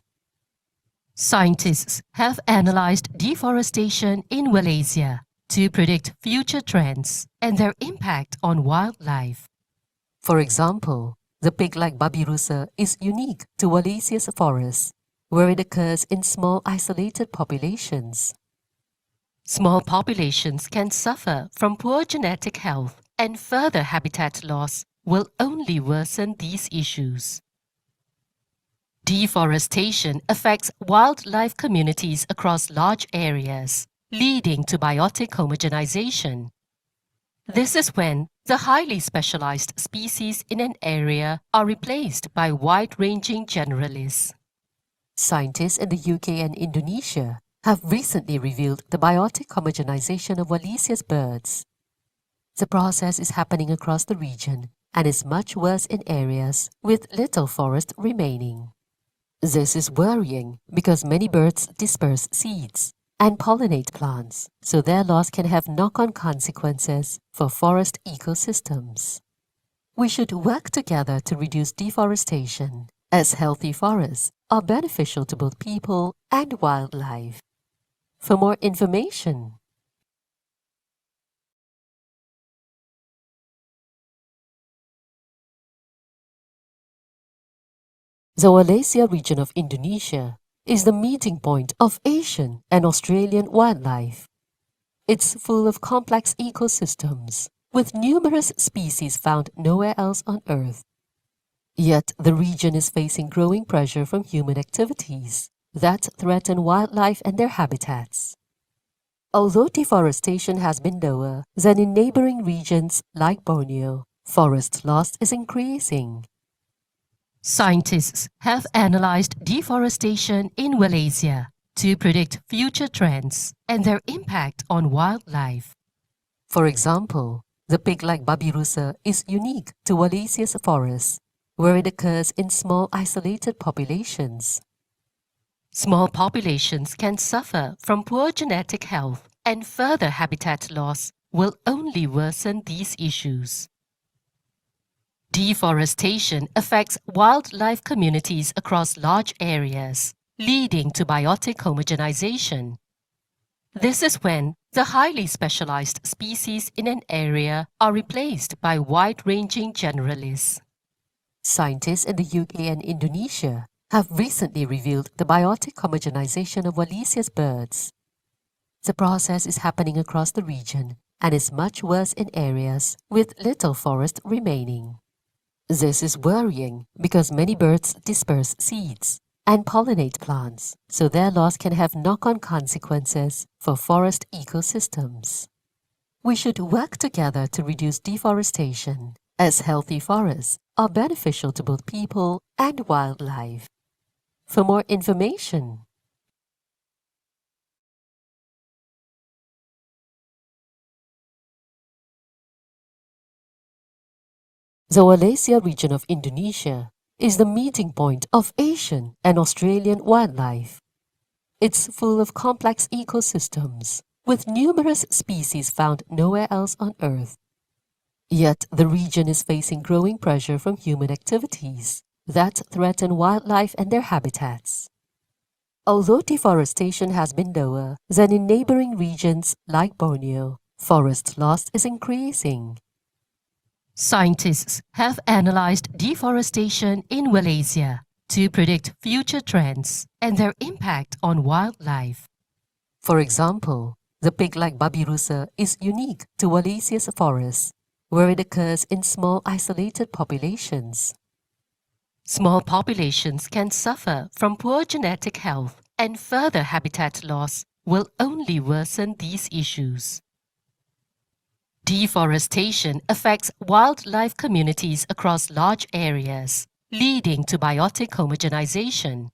Scientists have analyzed deforestation in Wallacea to predict future trends and their impact on wildlife. For example, the pig-like babirusa is unique to Wallacea's forests, where it occurs in small isolated populations. Small populations can suffer from poor genetic health, and further habitat loss will only worsen these issues. Deforestation affects wildlife communities across large areas, leading to biotic homogenization. This is when the highly specialized species in an area are replaced by wide-ranging generalists. Scientists in the UK and Indonesia have recently revealed the biotic homogenization of Wallacea's birds. The process is happening across the region and is much worse in areas with little forest remaining. This is worrying because many birds disperse seeds and pollinate plants, so their loss can have knock-on consequences for forest ecosystems. We should work together to reduce deforestation, as healthy forests are beneficial to both people and wildlife. For more information, the Wallacea region of Indonesia is the meeting point of Asian and Australian wildlife. It's full of complex ecosystems, with numerous species found nowhere else on Earth. Yet the region is facing growing pressure from human activities that threaten wildlife and their habitats. Although deforestation has been lower than in neighboring regions like Borneo, forest loss is increasing. Scientists have analyzed deforestation in Wallacea to predict future trends and their impact on wildlife. For example, the pig-like babirusa is unique to Wallacea's forests, where it occurs in small isolated populations. Small populations can suffer from poor genetic health, and further habitat loss will only worsen these issues. Deforestation affects wildlife communities across large areas, leading to biotic homogenization. This is when the highly specialized species in an area are replaced by wide-ranging generalists. Scientists in the UK and Indonesia have recently revealed the biotic homogenization of Wallacea's birds. The process is happening across the region and is much worse in areas with little forest remaining. This is worrying because many birds disperse seeds and pollinate plants, so their loss can have knock-on consequences for forest ecosystems. We should work together to reduce deforestation, as healthy forests are beneficial to both people and wildlife. For more information, the Wallacea region of Indonesia is the meeting point of Asian and Australian wildlife. It's full of complex ecosystems, with numerous species found nowhere else on Earth. Yet the region is facing growing pressure from human activities that threaten wildlife and their habitats. Although deforestation has been lower than in neighboring regions like Borneo, forest loss is increasing. Scientists have analyzed deforestation in Wallacea to predict future trends and their impact on wildlife. For example, the pig-like babirusa is unique to Wallacea's forests, where it occurs in small isolated populations. Small populations can suffer from poor genetic health, and further habitat loss will only worsen these issues. Deforestation affects wildlife communities across large areas, leading to biotic homogenization.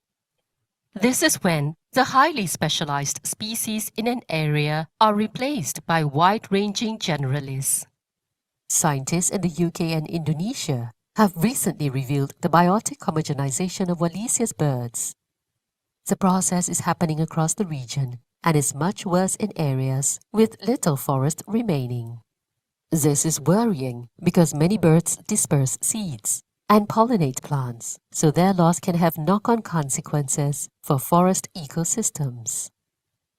This is when the highly specialized species in an area are replaced by wide-ranging generalists. Scientists in the UK and Indonesia have recently revealed the biotic homogenization of Wallacea's birds. The process is happening across the region and is much worse in areas with little forest remaining. This is worrying because many birds disperse seeds and pollinate plants, so their loss can have knock-on consequences for forest ecosystems.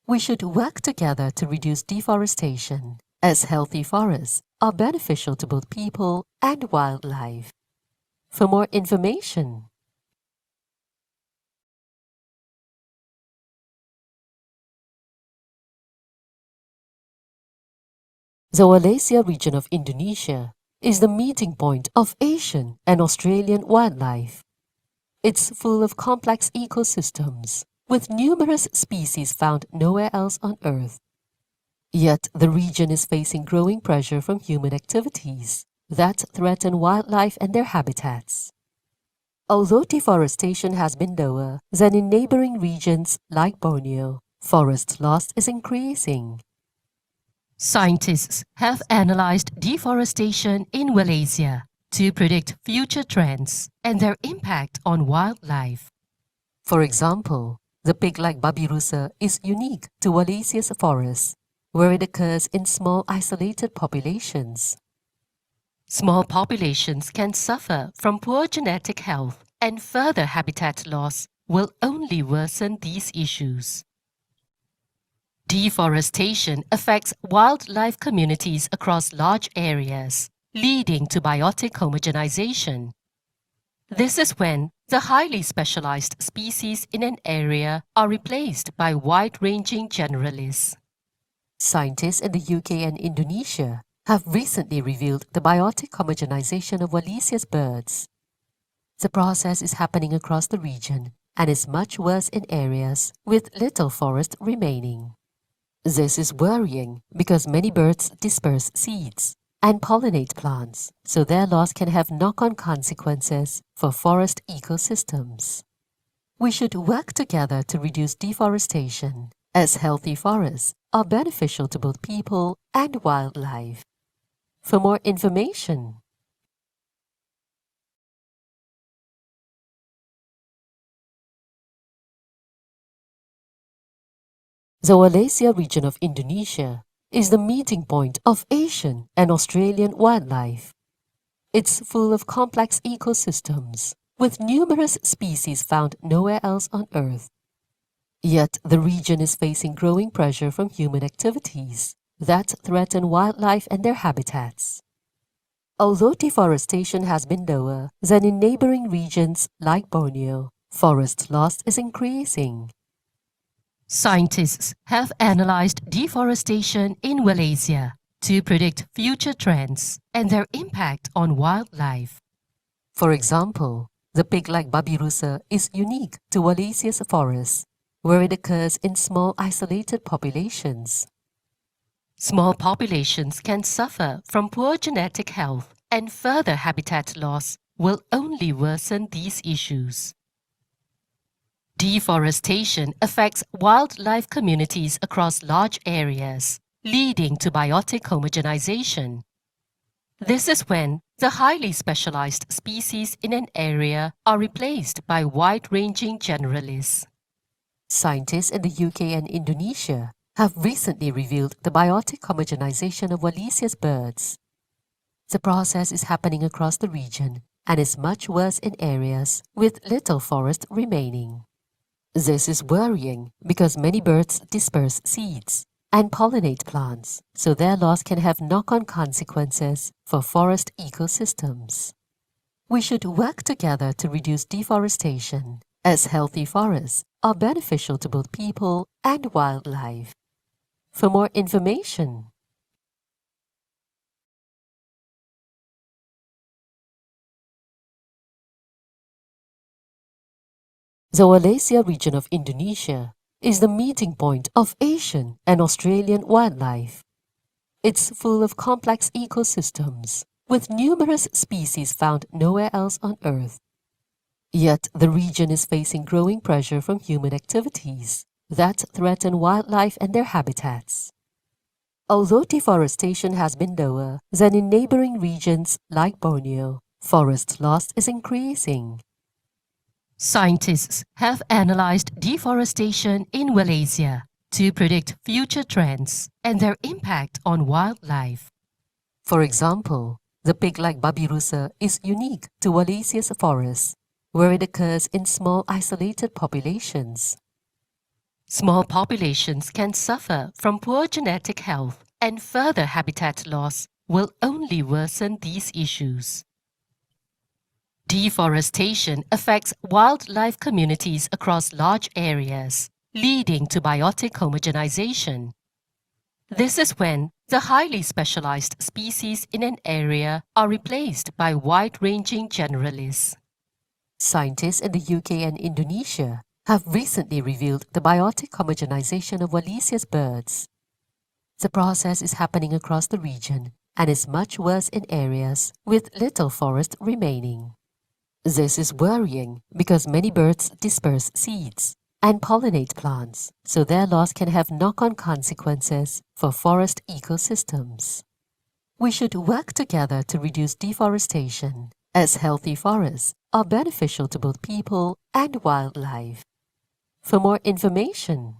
We should work together to reduce deforestation, as healthy forests are beneficial to both people and wildlife. For more information, the Wallacea region of Indonesia is the meeting point of Asian and Australian wildlife. It's full of complex ecosystems, with numerous species found nowhere else on Earth. Yet the region is facing growing pressure from human activities that threaten wildlife and their habitats. Although deforestation has been lower than in neighboring regions like Borneo, forest loss is increasing. Scientists have analyzed deforestation in Wallacea to predict future trends and their impact on wildlife. For example, the pig-like babirusa is unique to Wallacea's forests, where it occurs in small isolated populations. Small populations can suffer from poor genetic health, and further habitat loss will only worsen these issues. Deforestation affects wildlife communities across large areas, leading to biotic homogenization. This is when the highly specialized species in an area are replaced by wide-ranging generalists. Scientists in the UK and Indonesia have recently revealed the biotic homogenization of Wallacea's birds. The process is happening across the region and is much worse in areas with little forest remaining. This is worrying because many birds disperse seeds and pollinate plants, so their loss can have knock-on consequences for forest ecosystems. We should work together to reduce deforestation, as healthy forests are beneficial to both people and wildlife. For more information, the Wallacea region of Indonesia is the meeting point of Asian and Australian wildlife. It's full of complex ecosystems, with numerous species found nowhere else on Earth. Yet the region is facing growing pressure from human activities that threaten wildlife and their habitats. Although deforestation has been lower than in neighboring regions like Borneo, forest loss is increasing. Scientists have analyzed deforestation in Wallacea to predict future trends and their impact on wildlife. For example, the pig-like babirusa is unique to Wallacea's forests, where it occurs in small isolated populations. Small populations can suffer from poor genetic health, and further habitat loss will only worsen these issues. Deforestation affects wildlife communities across large areas, leading to biotic homogenization. This is when the highly specialized species in an area are replaced by wide-ranging generalists. Scientists in the UK and Indonesia have recently revealed the biotic homogenization of Wallacea's birds. The process is happening across the region and is much worse in areas with little forest remaining. This is worrying because many birds disperse seeds and pollinate plants, so their loss can have knock-on consequences for forest ecosystems. We should work together to reduce deforestation, as healthy forests are beneficial to both people and wildlife. For more information, the Wallacea region of Indonesia is the meeting point of Asian and Australian wildlife. It's full of complex ecosystems with numerous species found nowhere else on Earth. Yet the region is facing growing pressure from human activities that threaten wildlife and their habitats. Although deforestation has been lower than in neighboring regions like Borneo, forest loss is increasing. Scientists have analyzed deforestation in Wallacea to predict future trends and their impact on wildlife. For example, the pig-like babirusa is unique to Wallacea's forests, where it occurs in small isolated populations. Small populations can suffer from poor genetic health, and further habitat loss will only worsen these issues. Deforestation affects wildlife communities across large areas, leading to biotic homogenization. This is when the highly specialized species in an area are replaced by wide-ranging generalists. Scientists in the UK and Indonesia have recently revealed the biotic homogenization of Wallacea's birds. The process is happening across the region and is much worse in areas with little forest remaining. This is worrying because many birds disperse seeds and pollinate plants, so their loss can have knock-on consequences for forest ecosystems. We should work together to reduce deforestation, as healthy forests are beneficial to both people and wildlife. For more information,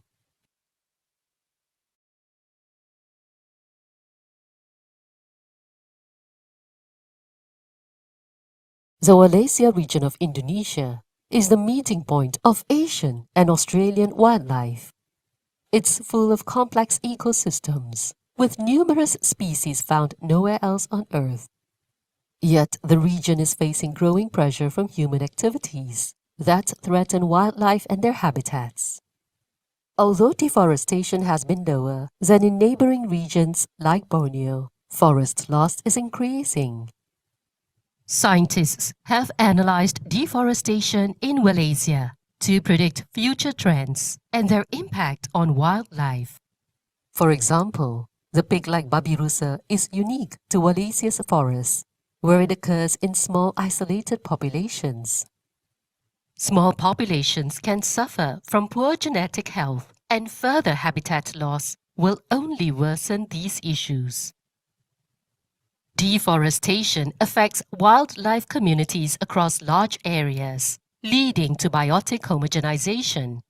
the Wallacea region of Indonesia is the meeting point of Asian and Australian wildlife. It's full of complex ecosystems with numerous species found nowhere else on Earth. Yet the region is facing growing pressure from human activities that threaten wildlife and their habitats. Although deforestation has been lower than in neighboring regions like Borneo, forest loss is increasing. Scientists have analyzed deforestation in Wallacea to predict future trends and their impact on wildlife. For example, the pig-like babirusa is unique to Wallacea's forests, where it occurs in small isolated populations. Small populations can suffer from poor genetic health, and further habitat loss will only worsen these issues. Deforestation affects wildlife communities across large areas, leading to biotic homogenization.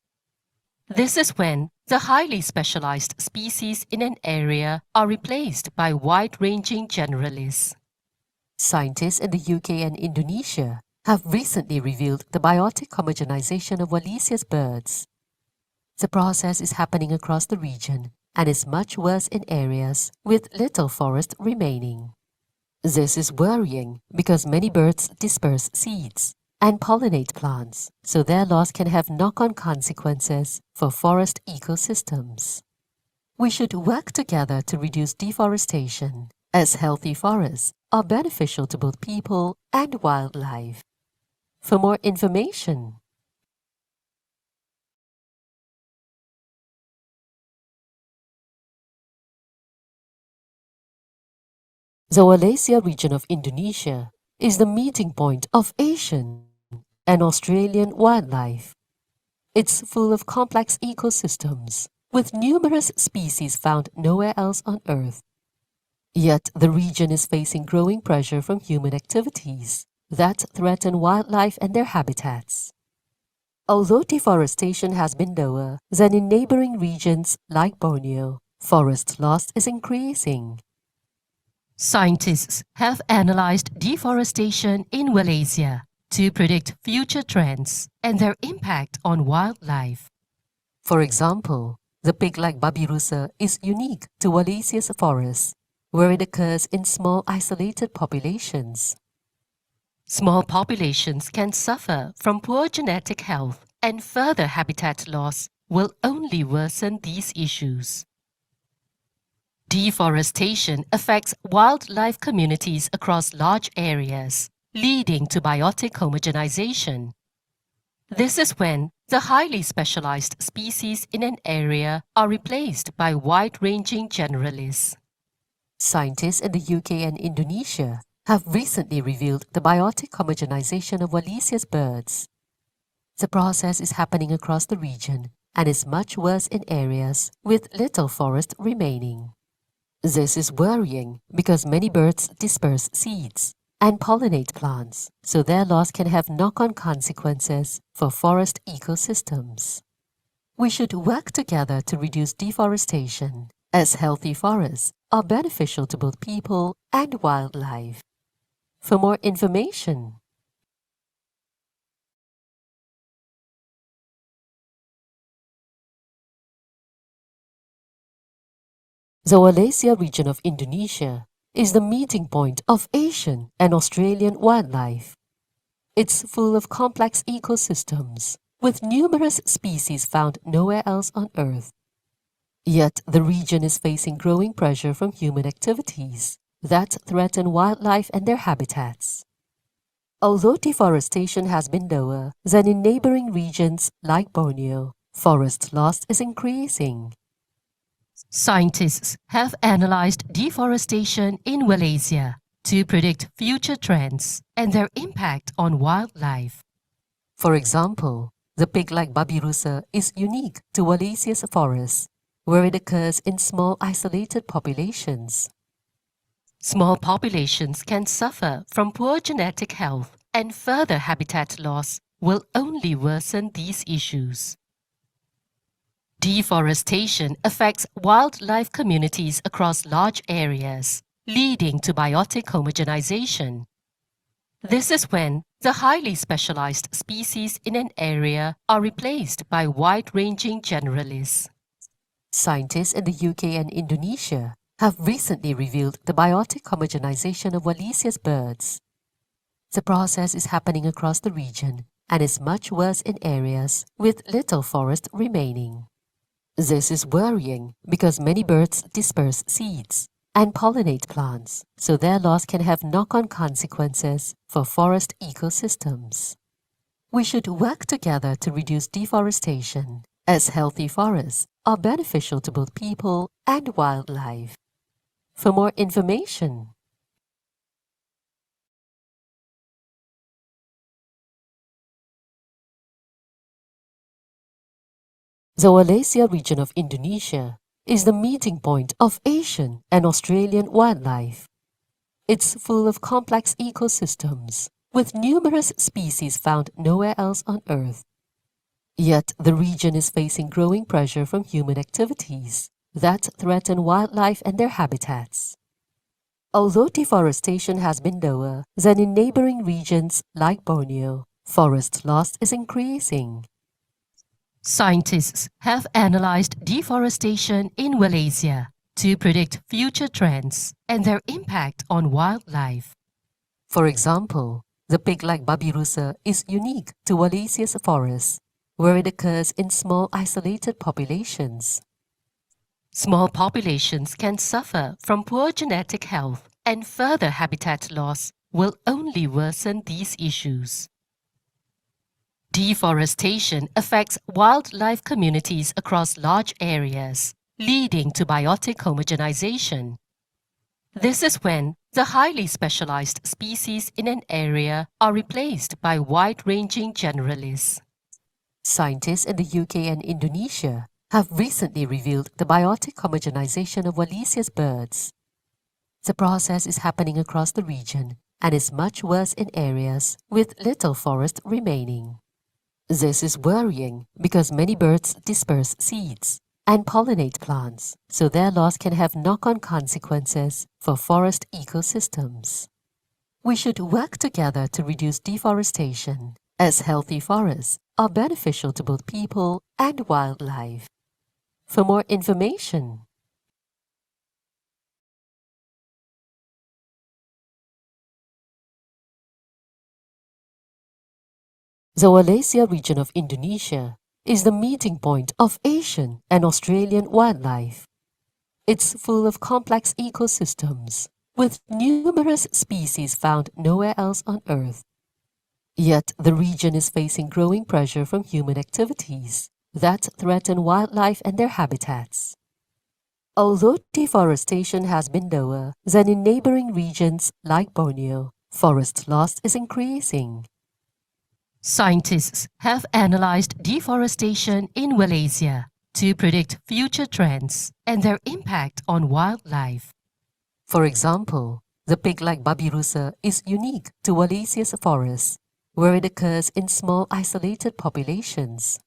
This is when the highly specialized species in an area are replaced by wide-ranging generalists. Scientists in the UK and Indonesia have recently revealed the biotic homogenization of Wallacea's birds. The process is happening across the region and is much worse in areas with little forest remaining. This is worrying because many birds disperse seeds and pollinate plants, so their loss can have knock-on consequences for forest ecosystems. We should work together to reduce deforestation, as healthy forests are beneficial to both people and wildlife. For more information, the Wallacea region of Indonesia is the meeting point of Asian and Australian wildlife. It's full of complex ecosystems with numerous species found nowhere else on Earth. Yet the region is facing growing pressure from human activities that threaten wildlife and their habitats. Although deforestation has been lower than in neighboring regions like Borneo, forest loss is increasing. Scientists have analyzed deforestation in Wallacea to predict future trends and their impact on wildlife. For example, the pig-like babirusa is unique to Wallacea's forests, where it occurs in small isolated populations. Small populations can suffer from poor genetic health, and further habitat loss will only worsen these issues. Deforestation affects wildlife communities across large areas, leading to biotic homogenization. This is when the highly specialized species in an area are replaced by wide-ranging generalists. Scientists in the UK and Indonesia have recently revealed the biotic homogenization of Wallacea's birds. The process is happening across the region and is much worse in areas with little forest remaining. This is worrying because many birds disperse seeds and pollinate plants, so their loss can have knock-on consequences for forest ecosystems. We should work together to reduce deforestation, as healthy forests are beneficial to both people and wildlife. For more information, the Wallacea region of Indonesia is the meeting point of Asian and Australian wildlife. It's full of complex ecosystems, with numerous species found nowhere else on Earth. Yet the region is facing growing pressure from human activities that threaten wildlife and their habitats. Although deforestation has been lower than in neighboring regions like Borneo, forest loss is increasing. Scientists have analyzed deforestation in Wallacea to predict future trends and their impact on wildlife. For example, the pig-like babirusa is unique to Wallacea's forests, where it occurs in small isolated populations. Small populations can suffer from poor genetic health, and further habitat loss will only worsen these issues. Deforestation affects wildlife communities across large areas, leading to biotic homogenization. This is when the highly specialized species in an area are replaced by wide-ranging generalists. Scientists in the UK and Indonesia have recently revealed the biotic homogenization of Wallacea's birds. The process is happening across the region and is much worse in areas with little forest remaining. This is worrying because many birds disperse seeds and pollinate plants, so their loss can have knock-on consequences for forest ecosystems. We should work together to reduce deforestation, as healthy forests are beneficial to both people and wildlife. For more information, the Wallacea region of Indonesia is the meeting point of Asian and Australian wildlife. It's full of complex ecosystems, with numerous species found nowhere else on Earth. Yet the region is facing growing pressure from human activities that threaten wildlife and their habitats. Although deforestation has been lower than in neighboring regions like Borneo, forest loss is increasing. Scientists have analyzed deforestation in Wallacea to predict future trends and their impact on wildlife. For example, the pig-like babirusa is unique to Wallacea's forests, where it occurs in small isolated populations. Small populations can suffer from poor genetic health, and further habitat loss will only worsen these issues. Deforestation affects wildlife communities across large areas, leading to biotic homogenization. This is when the highly specialized species in an area are replaced by wide-ranging generalists. Scientists in the UK and Indonesia have recently revealed the biotic homogenization of Wallacea's birds. The process is happening across the region and is much worse in areas with little forest remaining. This is worrying because many birds disperse seeds and pollinate plants, so their loss can have knock-on consequences for forest ecosystems. We should work together to reduce deforestation, as healthy forests are beneficial to both people and wildlife. For more information, the Wallacea region of Indonesia is the meeting point of Asian and Australian wildlife. It's full of complex ecosystems, with numerous species found nowhere else on Earth. Yet the region is facing growing pressure from human activities that threaten wildlife and their habitats. Although deforestation has been lower than in neighboring regions like Borneo, forest loss is increasing. Scientists have analyzed deforestation in Wallacea to predict future trends and their impact on wildlife. For example, the pig-like babirusa is unique to Wallacea's forests, where it occurs in small isolated populations.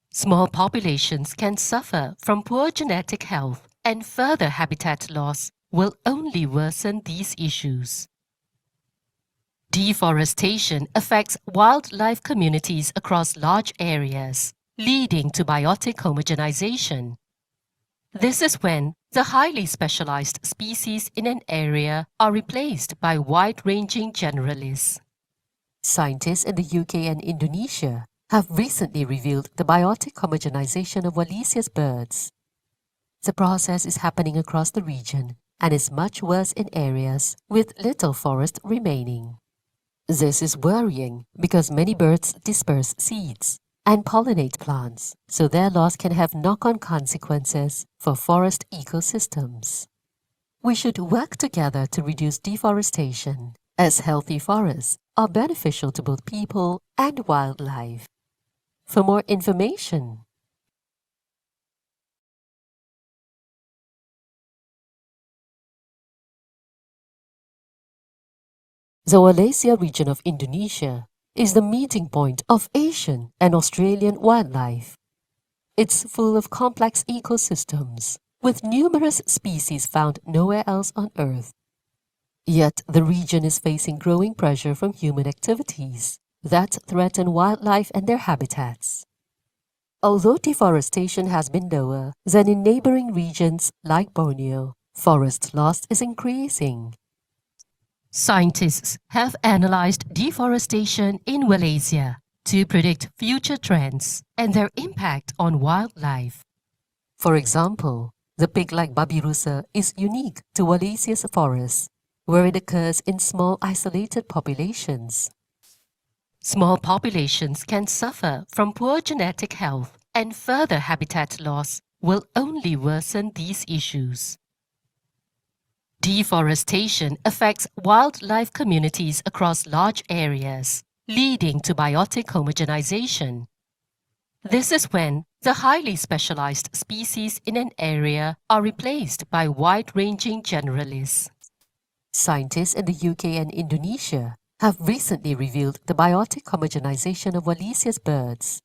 Small populations can suffer from poor genetic health, and further habitat loss will only worsen these issues. Deforestation affects wildlife communities across large areas, leading to biotic homogenization. This is when the highly specialized species in an area are replaced by wide-ranging generalists. Scientists in the UK and Indonesia have recently revealed the biotic homogenization of Wallacea's birds. The process is happening across the region and is much worse in areas with little forest remaining. This is worrying because many birds disperse seeds and pollinate plants, so their loss can have knock-on consequences for forest ecosystems. We should work together to reduce deforestation, as healthy forests are beneficial to both people and wildlife. For more information, the Wallacea region of Indonesia is the meeting point of Asian and Australian wildlife. It's full of complex ecosystems, with numerous species found nowhere else on Earth. Yet the region is facing growing pressure from human activities that threaten wildlife and their habitats. Although deforestation has been lower than in neighboring regions like Borneo, forest loss is increasing. Scientists have analyzed deforestation in Wallacea to predict future trends and their impact on wildlife. For example, the pig-like babirusa is unique to Wallacea's forests, where it occurs in small isolated populations. Small populations can suffer from poor genetic health, and further habitat loss will only worsen these issues. Deforestation affects wildlife communities across large areas, leading to biotic homogenization. This is when the highly specialized species in an area are replaced by wide-ranging generalists. Scientists in the UK and Indonesia have recently revealed the biotic homogenization of Wallacea's birds.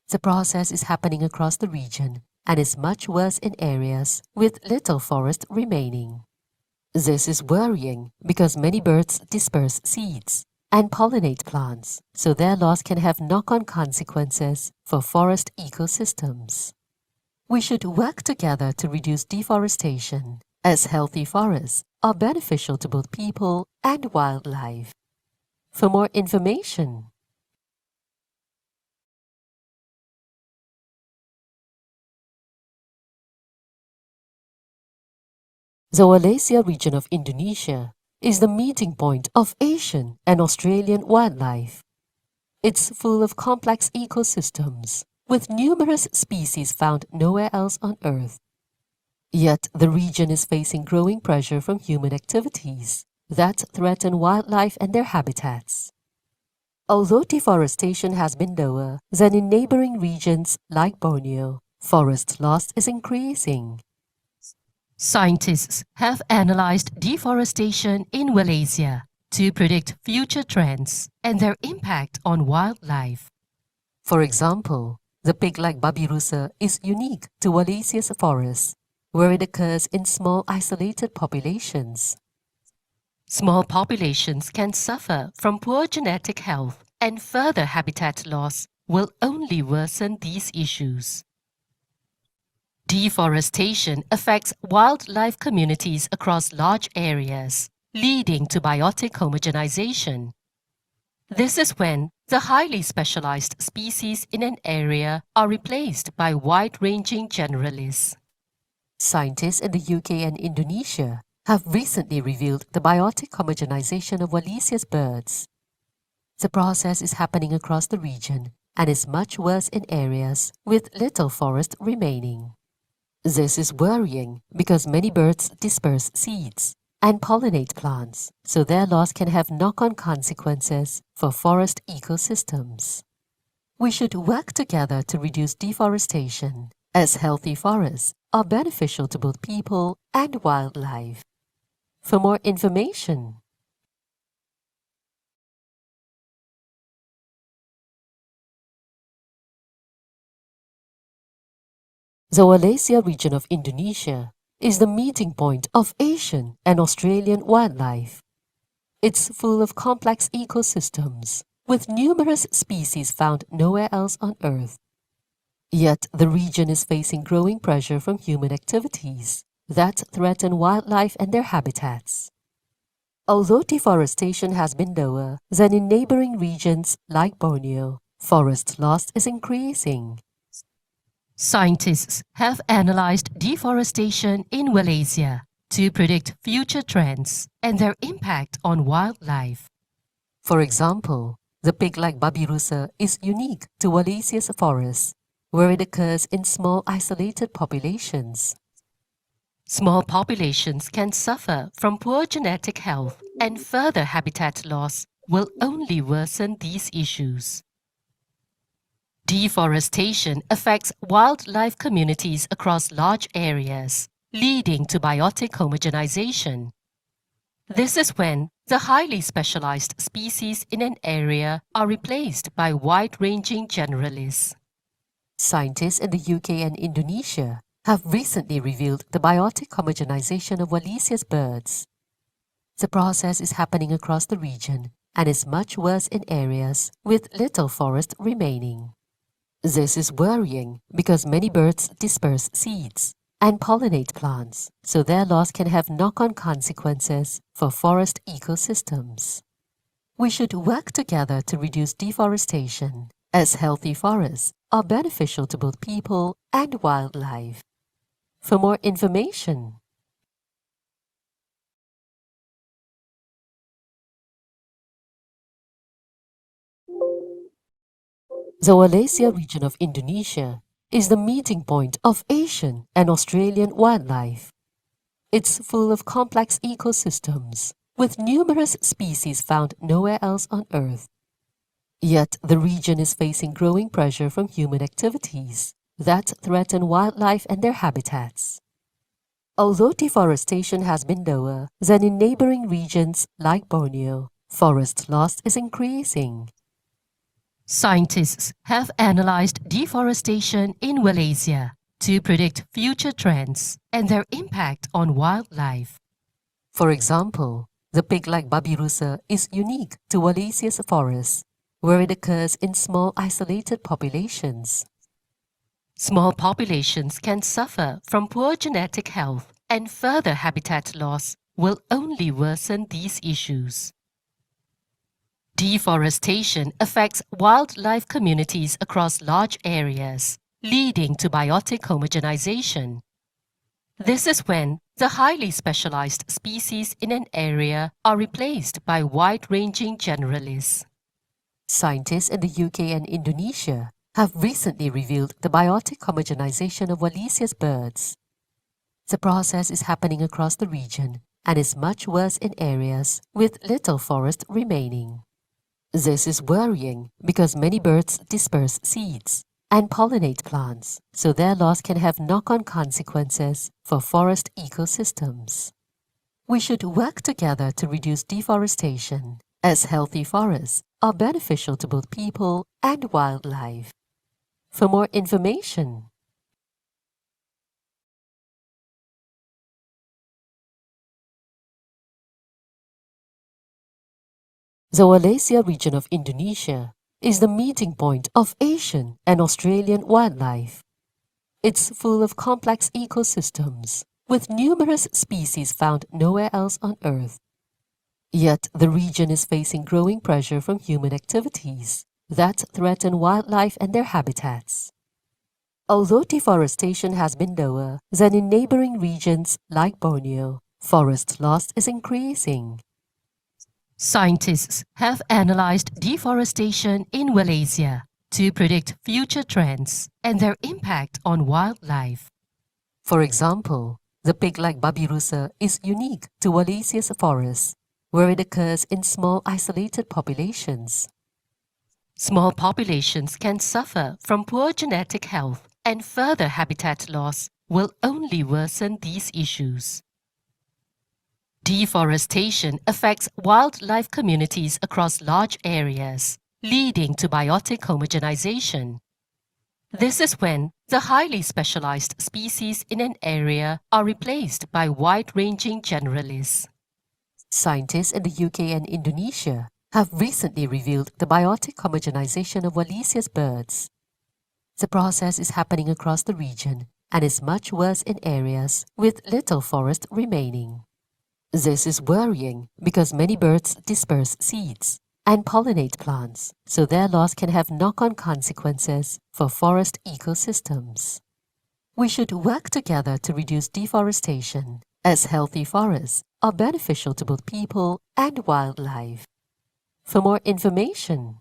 The process is happening across the region and is much worse in areas with little forest remaining. This is worrying because many birds disperse seeds and pollinate plants, so their loss can have knock-on consequences for forest ecosystems. We should work together to reduce deforestation, as healthy forests are beneficial to both people and wildlife. For more information, the Wallacea region of Indonesia is the meeting point of Asian and Australian wildlife. It's full of complex ecosystems, with numerous species found nowhere else on Earth. Yet the region is facing growing pressure from human activities that threaten wildlife and their habitats. Although deforestation has been lower than in neighboring regions like Borneo, forest loss is increasing. Scientists have analyzed deforestation in Wallacea to predict future trends and their impact on wildlife. For example, The pig-like babirusa is unique to Wallacea's forests, where it occurs in small isolated populations. Small populations can suffer from poor genetic health, and further habitat loss will only worsen these issues. Deforestation affects wildlife communities across large areas, leading to biotic homogenization. This is when the highly specialized species in an area are replaced by wide-ranging generalists. Scientists in the UK and Indonesia have recently revealed the biotic homogenization of Wallacea's birds. The process is happening across the region and is much worse in areas with little forest remaining. This is worrying because many birds disperse seeds and pollinate plants, so their loss can have knock-on consequences for forest ecosystems. We should work together to reduce deforestation, as healthy forests are beneficial to both people and wildlife. For more information, the Wallacea region of Indonesia is the meeting point of Asian and Australian wildlife. It's full of complex ecosystems, with numerous species found nowhere else on Earth. Yet the region is facing growing pressure from human activities that threaten wildlife and their habitats. Although deforestation has been lower than in neighboring regions like Borneo, forest loss is increasing. Scientists have analyzed deforestation in Wallacea to predict future trends and their impact on wildlife. For example, the pig-like babirusa is unique to Wallacea's forests, where it occurs in small isolated populations. Small populations can suffer from poor genetic health, and further habitat loss will only worsen these issues. Deforestation affects wildlife communities across large areas, leading to biotic homogenization. This is when the highly specialized species in an area are replaced by wide-ranging generalists. Scientists in the UK and Indonesia have recently revealed the biotic homogenization of Wallacea's birds. The process is happening across the region and is much worse in areas with little forest remaining. This is worrying because many birds disperse seeds and pollinate plants, so their loss can have knock-on consequences for forest ecosystems. We should work together to reduce deforestation, as healthy forests are beneficial to both people and wildlife. For more information, the Wallacea region of Indonesia is the meeting point of Asian and Australian wildlife. It's full of complex ecosystems, with numerous species found nowhere else on Earth. Yet the region is facing growing pressure from human activities that threaten wildlife and their habitats. Although deforestation has been lower than in neighboring regions like Borneo, forest loss is increasing. Scientists have analyzed deforestation in Wallacea to predict future trends and their impact on wildlife. For example, the pig-like babirusa is unique to Wallacea's forests, where it occurs in small isolated populations. Small populations can suffer from poor genetic health, and further habitat loss will only worsen these issues. Deforestation affects wildlife communities across large areas, leading to biotic homogenization. This is when the highly specialized species in an area are replaced by wide-ranging generalists. Scientists in the UK and Indonesia have recently revealed the biotic homogenization of Wallacea's birds. The process is happening across the region and is much worse in areas with little forest remaining. This is worrying because many birds disperse seeds and pollinate plants, so their loss can have knock-on consequences for forest ecosystems. We should work together to reduce deforestation, as healthy forests are beneficial to both people and wildlife. For more information, the Wallacea region of Indonesia is the meeting point of Asian and Australian wildlife. It's full of complex ecosystems with numerous species found nowhere else on Earth. Yet the region is facing growing pressure from human activities that threaten wildlife and their habitats. Although deforestation has been lower than in neighboring regions like Borneo, forest loss is increasing. Scientists have analyzed deforestation in Wallacea to predict future trends and their impact on wildlife. For example, the pig-like babirusa is unique to Wallacea's forests, where it occurs in small isolated populations. Small populations can suffer from poor genetic health, and further habitat loss will only worsen these issues. Deforestation affects wildlife communities across large areas, leading to biotic homogenization. This is when the highly specialized species in an area are replaced by wide-ranging generalists. Scientists in the UK and Indonesia have recently revealed the biotic homogenization of Wallacea's birds. The process is happening across the region and is much worse in areas with little forest remaining. This is worrying because many birds disperse seeds and pollinate plants, so their loss can have knock-on consequences for forest ecosystems. We should work together to reduce deforestation, as healthy forests are beneficial to both people and wildlife. For more information,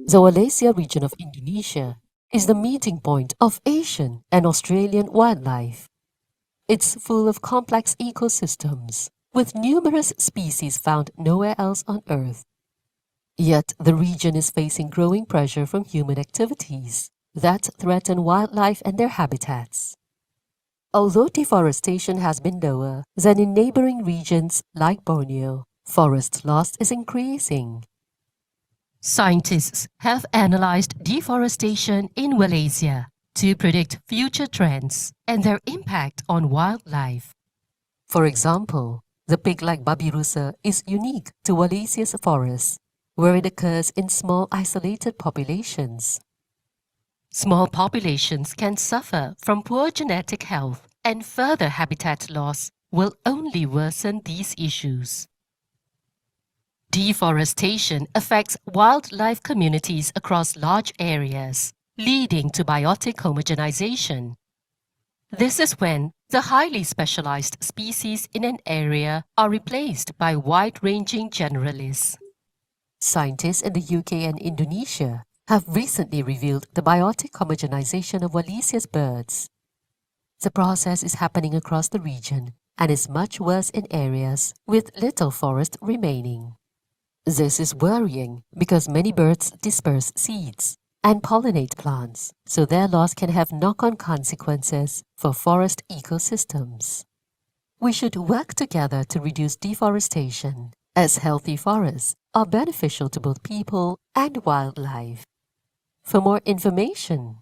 the Wallacea region of Indonesia is the meeting point of Asian and Australian wildlife. It's full of complex ecosystems with numerous species found nowhere else on Earth. Yet the region is facing growing pressure from human activities that threaten wildlife and their habitats. Although deforestation has been lower than in neighboring regions like Borneo, forest loss is increasing. Scientists have analyzed deforestation in Wallacea to predict future trends and their impact on wildlife. For example, the pig-like babirusa is unique to Wallacea's forests, where it occurs in small isolated populations. Small populations can suffer from poor genetic health, and further habitat loss will only worsen these issues. Deforestation affects wildlife communities across large areas, leading to biotic homogenization. This is when the highly specialized species in an area are replaced by wide-ranging generalists. Scientists in the UK and Indonesia have recently revealed the biotic homogenization of Wallacea's birds. The process is happening across the region and is much worse in areas with little forest remaining. This is worrying because many birds disperse seeds and pollinate plants, so their loss can have knock-on consequences for forest ecosystems. We should work together to reduce deforestation, as healthy forests are beneficial to both people and wildlife. For more information,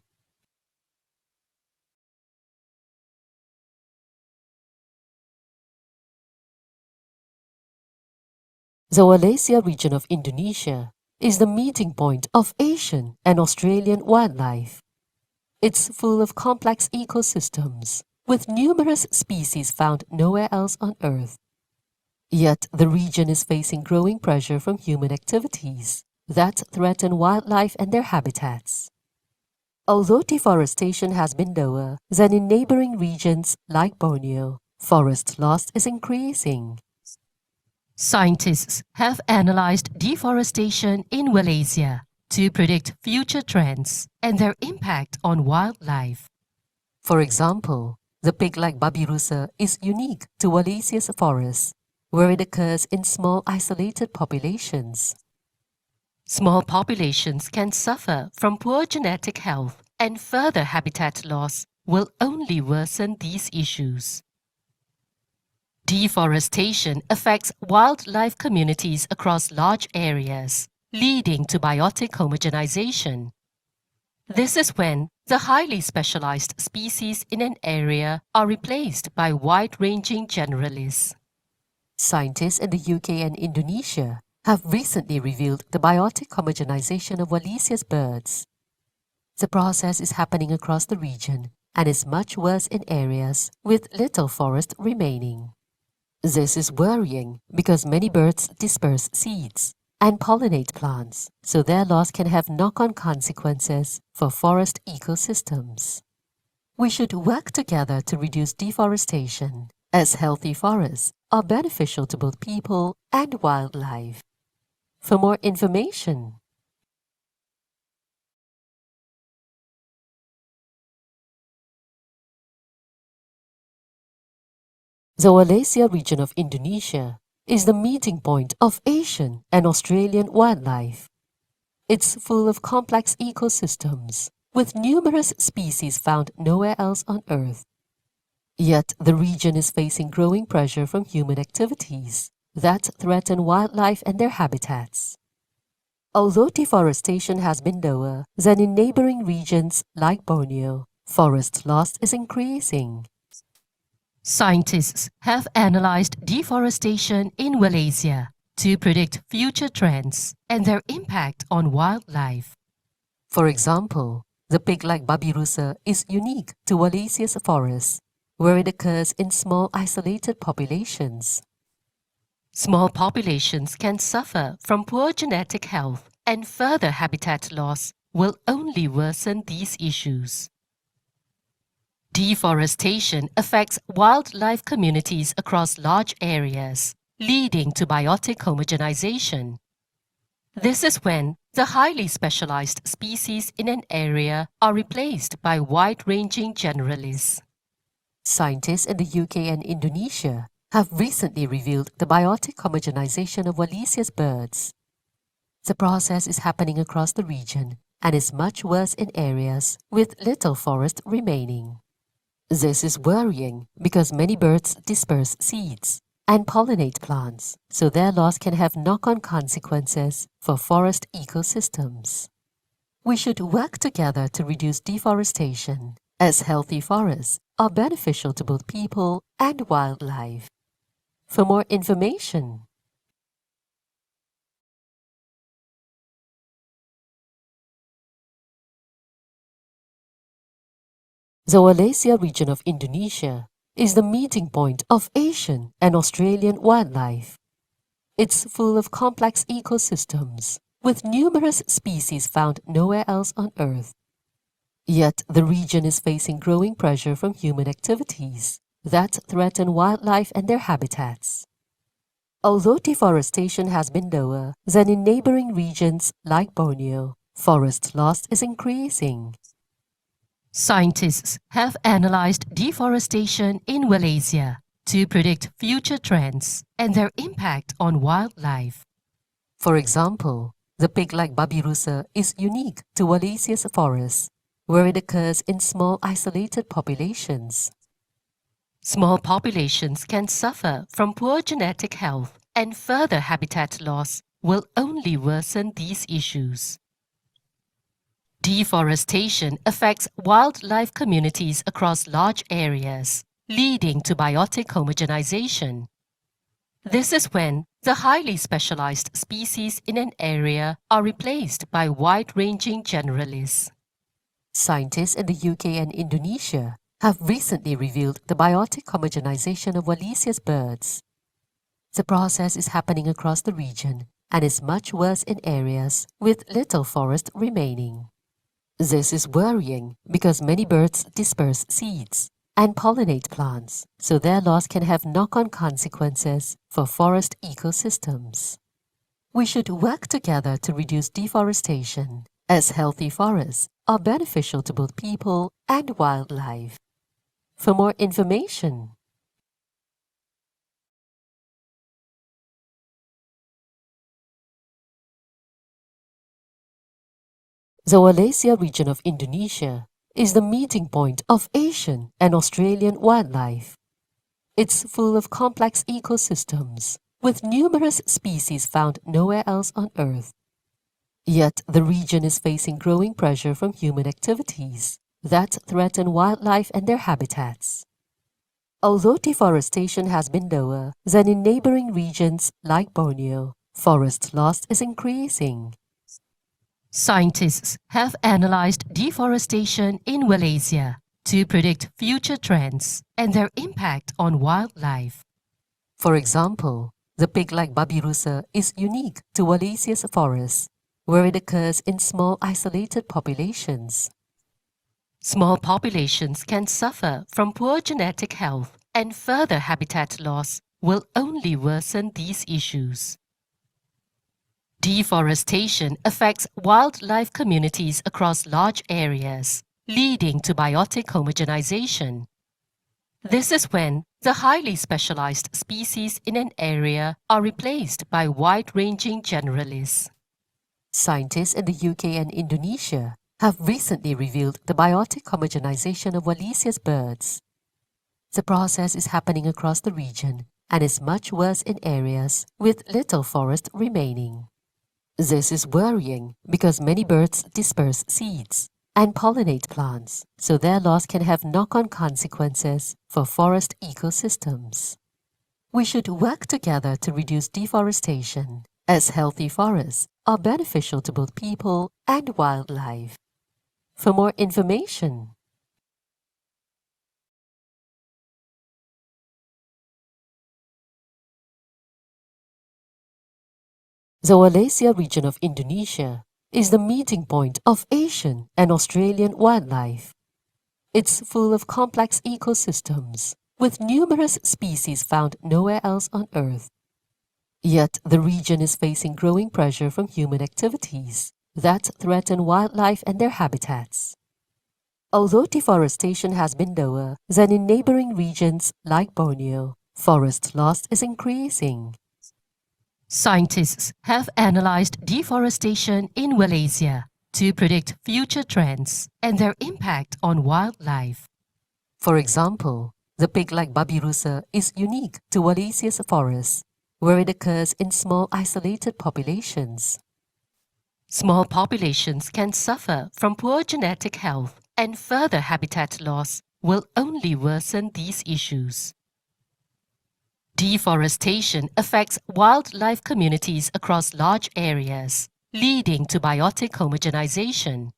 the Wallacea region of Indonesia is the meeting point of Asian and Australian wildlife. It's full of complex ecosystems with numerous species found nowhere else on Earth. Yet the region is facing growing pressure from human activities that threaten wildlife and their habitats. Although deforestation has been lower than in neighboring regions like Borneo, forest loss is increasing. Scientists have analyzed deforestation in Wallacea to predict future trends and their impact on wildlife. For example, the pig-like babirusa is unique to Wallacea's forests, where it occurs in small isolated populations. Small populations can suffer from poor genetic health, and further habitat loss will only worsen these issues. Deforestation affects wildlife communities across large areas, leading to biotic homogenization. This is when the highly specialized species in an area are replaced by wide-ranging generalists. Scientists in the UK and Indonesia have recently revealed the biotic homogenization of Wallacea's birds. The process is happening across the region and is much worse in areas with little forest remaining. This is worrying because many birds disperse seeds and pollinate plants, so their loss can have knock-on consequences for forest ecosystems. We should work together to reduce deforestation, as healthy forests are beneficial to both people and wildlife. For more information, the Wallacea region of Indonesia is the meeting point of Asian and Australian wildlife. It's full of complex ecosystems, with numerous species found nowhere else on Earth. Yet the region is facing growing pressure from human activities that threaten wildlife and their habitats. Although deforestation has been lower than in neighboring regions like Borneo, forest loss is increasing. Scientists have analyzed deforestation in Wallacea to predict future trends and their impact on wildlife. For example, the pig-like babirusa is unique to Wallacea's forests, where it occurs in small isolated populations. Small populations can suffer from poor genetic health, and further habitat loss will only worsen these issues. Deforestation affects wildlife communities across large areas, leading to biotic homogenization. This is when the highly specialized species in an area are replaced by wide-ranging generalists. Scientists in the UK and Indonesia have recently revealed the biotic homogenization of Wallacea's birds. The process is happening across the region and is much worse in areas with little forest remaining. This is worrying because many birds disperse seeds and pollinate plants, so their loss can have knock-on consequences for forest ecosystems. We should work together to reduce deforestation, as healthy forests are beneficial to both people and wildlife. For more information, the Wallacea region of Indonesia is the meeting point of Asian and Australian wildlife. It's full of complex ecosystems, with numerous species found nowhere else on Earth. Yet the region is facing growing pressure from human activities that threaten wildlife and their habitats. Although deforestation has been lower than in neighboring regions like Borneo, forest loss is increasing. Scientists have analyzed deforestation in Wallacea to predict future trends and their impact on wildlife. For example, the pig-like babirusa is unique to Wallacea's forests, where it occurs in small isolated populations. Small populations can suffer from poor genetic health, and further habitat loss will only worsen these issues. Deforestation affects wildlife communities across large areas, leading to biotic homogenization. This is when the highly specialized species in an area are replaced by wide-ranging generalists. Scientists in the UK and Indonesia have recently revealed the biotic homogenization of Wallacea's birds. The process is happening across the region and is much worse in areas with little forest remaining. This is worrying because many birds disperse seeds and pollinate plants, so their loss can have knock-on consequences for forest ecosystems. We should work together to reduce deforestation, as healthy forests are beneficial to both people and wildlife. For more information, the Wallacea region of Indonesia is the meeting point of Asian and Australian wildlife. It's full of complex ecosystems, with numerous species found nowhere else on Earth. Yet the region is facing growing pressure from human activities that threaten wildlife and their habitats. Although deforestation has been lower than in neighboring regions like Borneo, forest loss is increasing. Scientists have analyzed deforestation in Wallacea to predict future trends and their impact on wildlife. For example, the pig-like babirusa is unique to Wallacea's forests, where it occurs in small isolated populations. Small populations can suffer from poor genetic health, and further habitat loss will only worsen these issues. Deforestation affects wildlife communities across large areas, leading to biotic homogenization. This is when the highly specialized species in an area are replaced by wide-ranging generalists. Scientists in the UK and Indonesia have recently revealed the biotic homogenization of Wallacea's birds. The process is happening across the region and is much worse in areas with little forest remaining. This is worrying because many birds disperse seeds and pollinate plants, so their loss can have knock-on consequences for forest ecosystems. We should work together to reduce deforestation, as healthy forests are beneficial to both people and wildlife. For more information, the Wallacea region of Indonesia is the meeting point of Asian and Australian wildlife. It's full of complex ecosystems, with numerous species found nowhere else on Earth. Yet the region is facing growing pressure from human activities that threaten wildlife and their habitats. Although deforestation has been lower than in neighboring regions like Borneo, forest loss is increasing. Scientists have analyzed deforestation in Wallacea to predict future trends and their impact on wildlife. For example, the pig-like babirusa is unique to Wallacea's forests, where it occurs in small isolated populations. Small populations can suffer from poor genetic health, and further habitat loss will only worsen these issues. Deforestation affects wildlife communities across large areas, leading to biotic homogenization.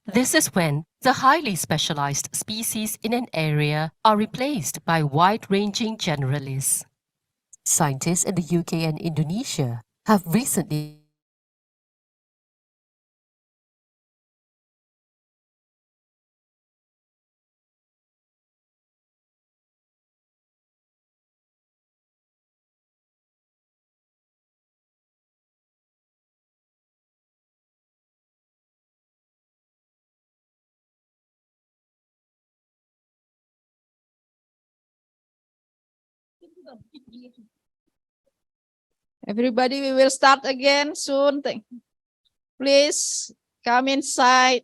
This is when the highly specialized species in an area are replaced by wide-ranging generalists. Scientists in the UK and Indonesia have recently Everybody, we will start again soon. Please come inside.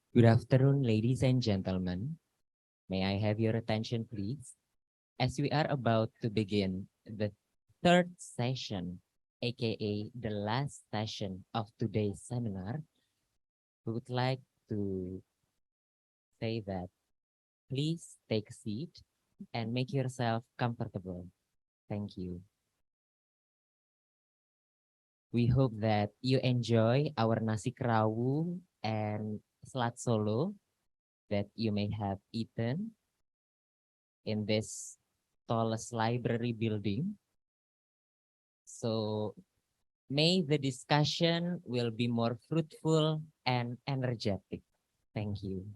Good afternoon, ladies and gentlemen. May I have your attention, please? As we are about to begin the third session, aka the last session of today's seminar, we would like to say that please take a seat and make yourself comfortable. Thank you. We hope that you enjoy our nasi kerawu and selat Solo that you may have eaten in this tallest library building. So may the discussion will be more fruitful and energetic. Thank you.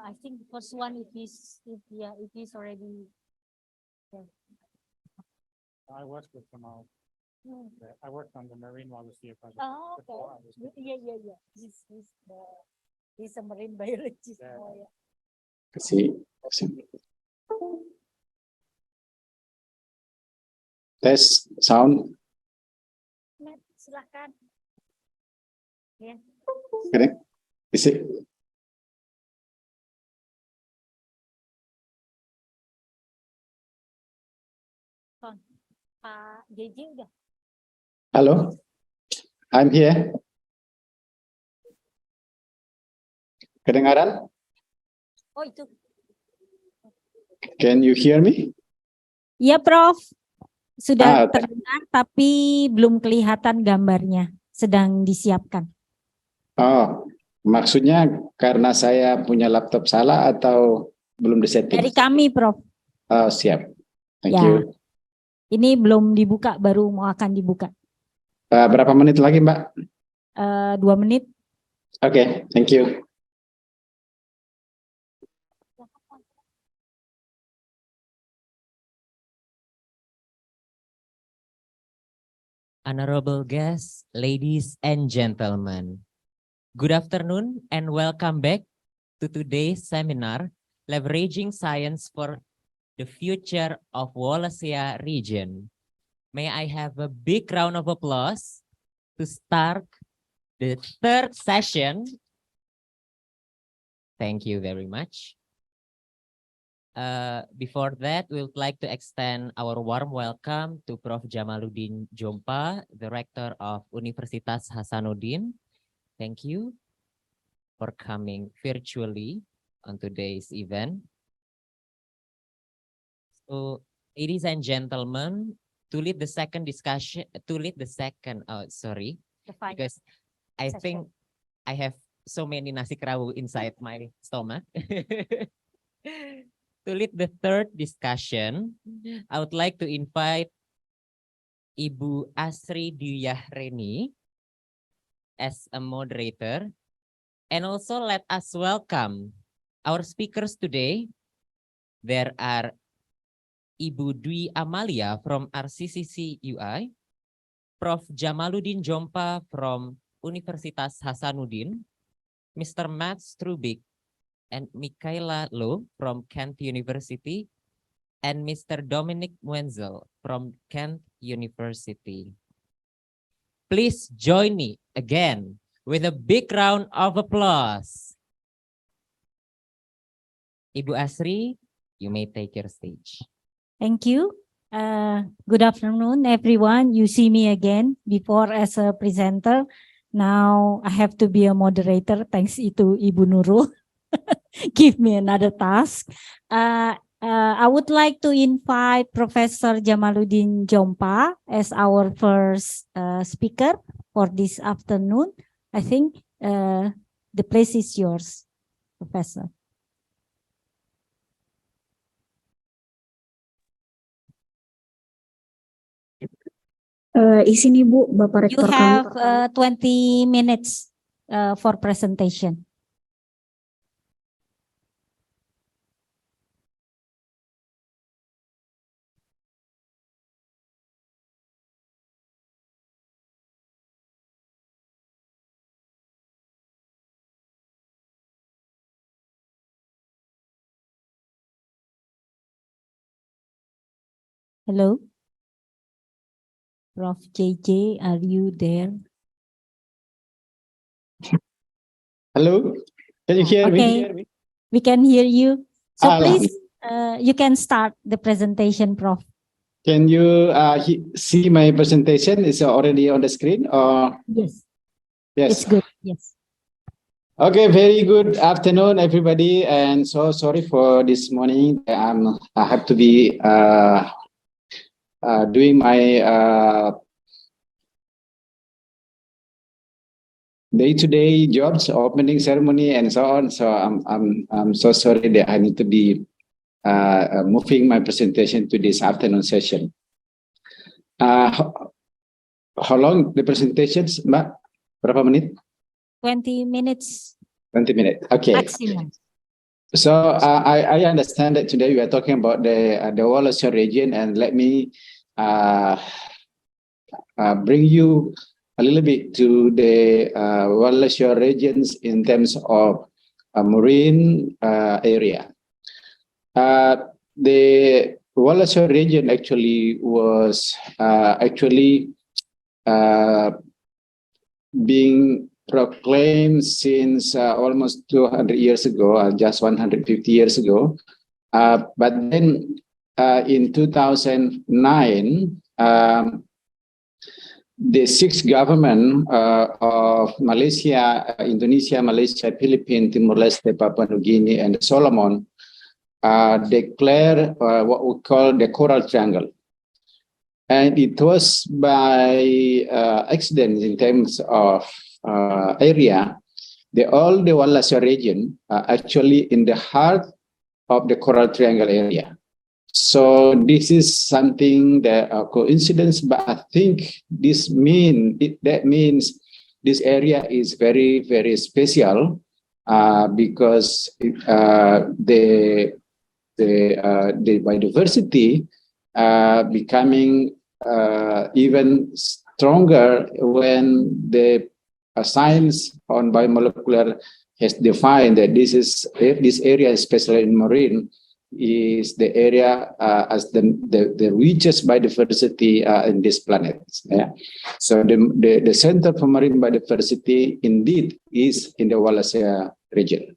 I think the first one it is already. Yeah. I worked with Kamal. I worked on the Marine Wallacea project. Oh, okay. Yeah. He's a marine biologist. Yeah. Oh, yeah. Tes sound. Silakan. Ya. Correct. Is it? Pak JJ udah. Hello. I'm here. Kedengaran? Oh itu. Can you hear me? Iya Prof. Sudah Okay. terdengar tapi belum kelihatan gambarnya. Sedang disiapkan. Oh, maksudnya karena saya punya laptop salah atau belum disetting? Dari kami Prof. Oh, siap. Thank Ya. you. Ini belum dibuka, baru mau akan dibuka. Berapa menit lagi, Mbak? 2 menit. Oke, thank you. Honorable guests, ladies and gentlemen, good afternoon and welcome back to today's seminar, Leveraging Science for the Future of Wallacea Region. May I have a big round of applause to start the third session. Thank you very much. Before that, we would like to extend our warm welcome to Prof. Jamaluddin Jompa, the Rector of Universitas Hasanuddin. Thank you for coming virtually on today's event. So, ladies and gentlemen, to lead the second discussion, because I think I have so many nasi kerawu inside my stomach. To lead the third discussion, I would like to invite Ibu Asri Duyahreni as a moderator, and also let us welcome our speakers today. There are Ibu Dwi Amalia from RCCC-UI, Prof. Jamaluddin Jompa from Universitas Hasanuddin, Mr. Matt Strubik and Michaela Loh from Kent University, and Mr. Dominic Wenzel from Kent University. Please join me again with a big round of applause. Ibu Asri, you may take your stage. Thank you. Good afternoon, everyone. You see me again before as a presenter. Now I have to be a moderator. Thanks to Ibu Nurul. Give me another task. I would like to invite Professor Jamaluddin Jompa as our first speaker for this afternoon. I think the place is yours, Professor. Sini Bu, Bapak You Rektor have kami. 20 minutes for presentation. Hello? Prof. JJ, are you there? Hello, can you hear Okay, me? we can hear you. So Ah, please, you can start the presentation, Prof. Can you see my presentation? Is already on the screen or? Yes. Yes. It's good. Yes. Okay, very good afternoon, everybody. And so sorry for this morning. I have to be doing my day-to-day jobs, opening ceremony, and so on. So I'm so sorry that I need to be moving my presentation to this afternoon session. How long the presentations, Mbak? Berapa menit? 20 minutes 20 minutes. Okay. maximum. So I understand that today we are talking about the Wallacea region, and let me bring you a little bit to the Wallacea regions in terms of marine area. The Wallacea region actually was being proclaimed since almost 200 years ago, just 150 years ago. But then in 2009, the sixth government of Malaysia, Indonesia, Malaysia, Philippines, Timor-Leste, Papua New Guinea, and Solomon declared what we call the Coral Triangle. And it was by accident in terms of area. All the Wallacea region are actually in the heart of the Coral Triangle area. So this is something that a coincidence, but I think that means this area is very, very special because the biodiversity becoming even stronger when the science on biomolecular has defined that this area, especially in marine, is the area as the richest biodiversity in this planet. Yeah. So the Center for Marine Biodiversity indeed is in the Wallacea region.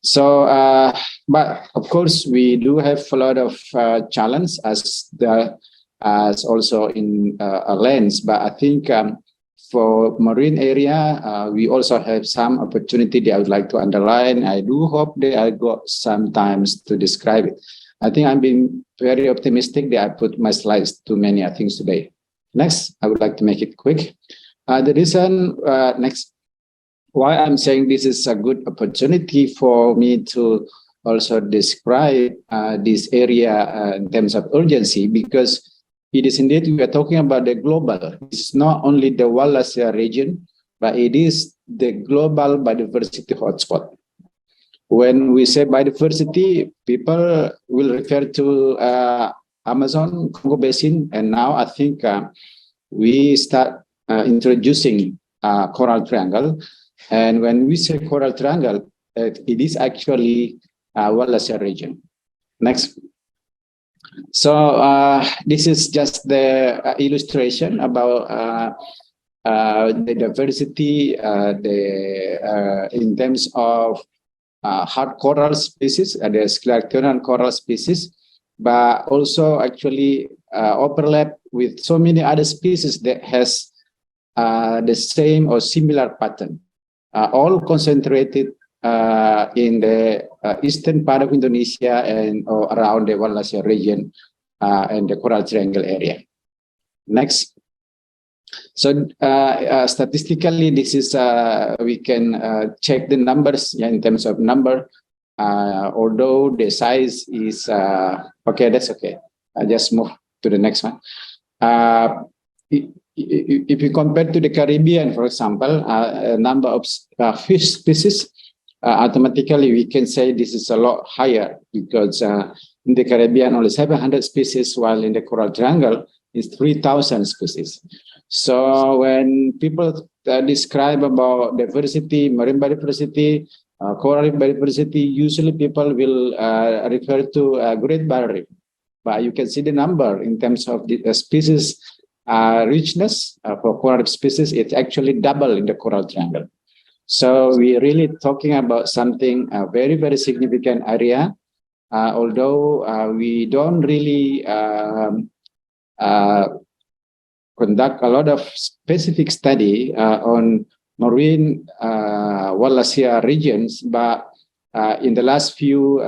So, but of course, we do have a lot of challenge as also in lands. But I think for marine area, we also have some opportunity that I would like to underline. I do hope that I got some time to describe it. I think I'm being very optimistic that I put my slides too many things today. Next, I would like to make it quick. The reason next why I'm saying this is a good opportunity for me to also describe this area in terms of urgency, because it is indeed, we are talking about the global. It's not only the Wallacea region, but it is the global biodiversity hotspot. When we say biodiversity, people will refer to Amazon, Congo Basin, and now I think we start introducing Coral Triangle. And when we say Coral Triangle, it is actually Wallacea region. Next. So this is just the illustration about the diversity in terms of hard coral species, the sclerotian coral species, but also actually overlap with so many other species that has the same or similar pattern, all concentrated in the eastern part of Indonesia and around the Wallacea region and the Coral Triangle area. Next. So statistically, this is we can check the numbers in terms of number. Although the size is okay, that's okay. I just move to the next one. If you compare to the Caribbean, for example, a number of fish species, automatically we can say this is a lot higher, because in the Caribbean only 700 species, while in the Coral Triangle is 3,000 species. So when people describe about diversity, marine biodiversity, coral biodiversity, usually people will refer to Great Barrier Reef. but you can see the number in terms of the species richness for coral reef species. It's actually double in the coral triangle. So we're really talking about something very, very significant area, although we don't really conduct a lot of specific study on marine Wallacea regions, but in the last few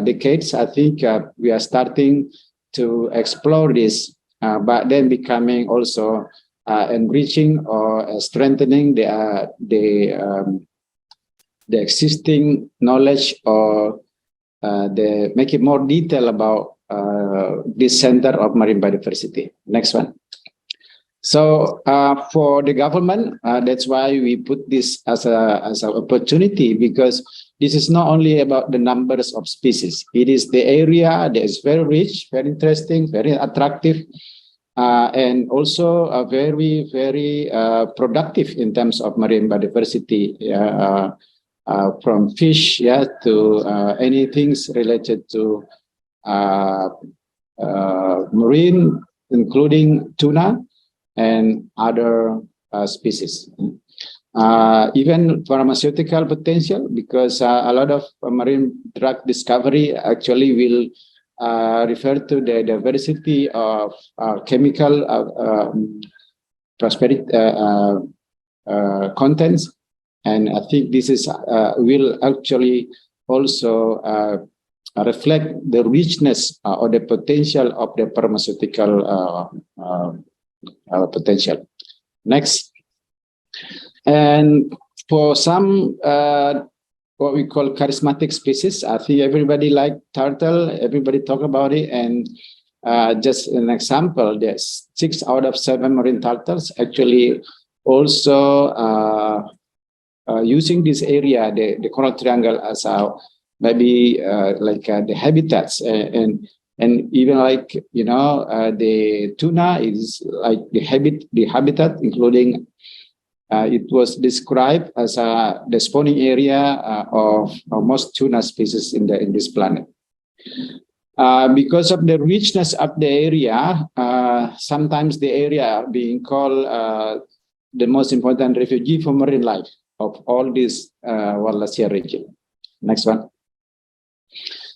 decades, I think we are starting to explore this, but then becoming also enriching or strengthening the existing knowledge, or make it more detail about this center of marine biodiversity. Next one. So for the government, that's why we put this as an opportunity, because this is not only about the numbers of species. It is the area that is very rich, very interesting, very attractive, and also very, very productive in terms of marine biodiversity, from fish, to anything related to marine, including tuna and other species. Even pharmaceutical potential, because a lot of marine drug discovery actually will refer to the diversity of chemical prosperity contents, and I think this is will actually also reflect the richness or the potential of the pharmaceutical potential. Next. And for some what we call charismatic species, I think everybody like turtle, everybody talk about it, and just an example, there's 6 out of 7 marine turtles actually also using this area, the coral triangle, as maybe like the habitats, and even like, you know, the tuna is like the habitat, including it was described as the spawning area of most tuna species in this planet. Because of the richness of the area, sometimes the area being called the most important refugee for marine life of all this Wallacea region. Next one.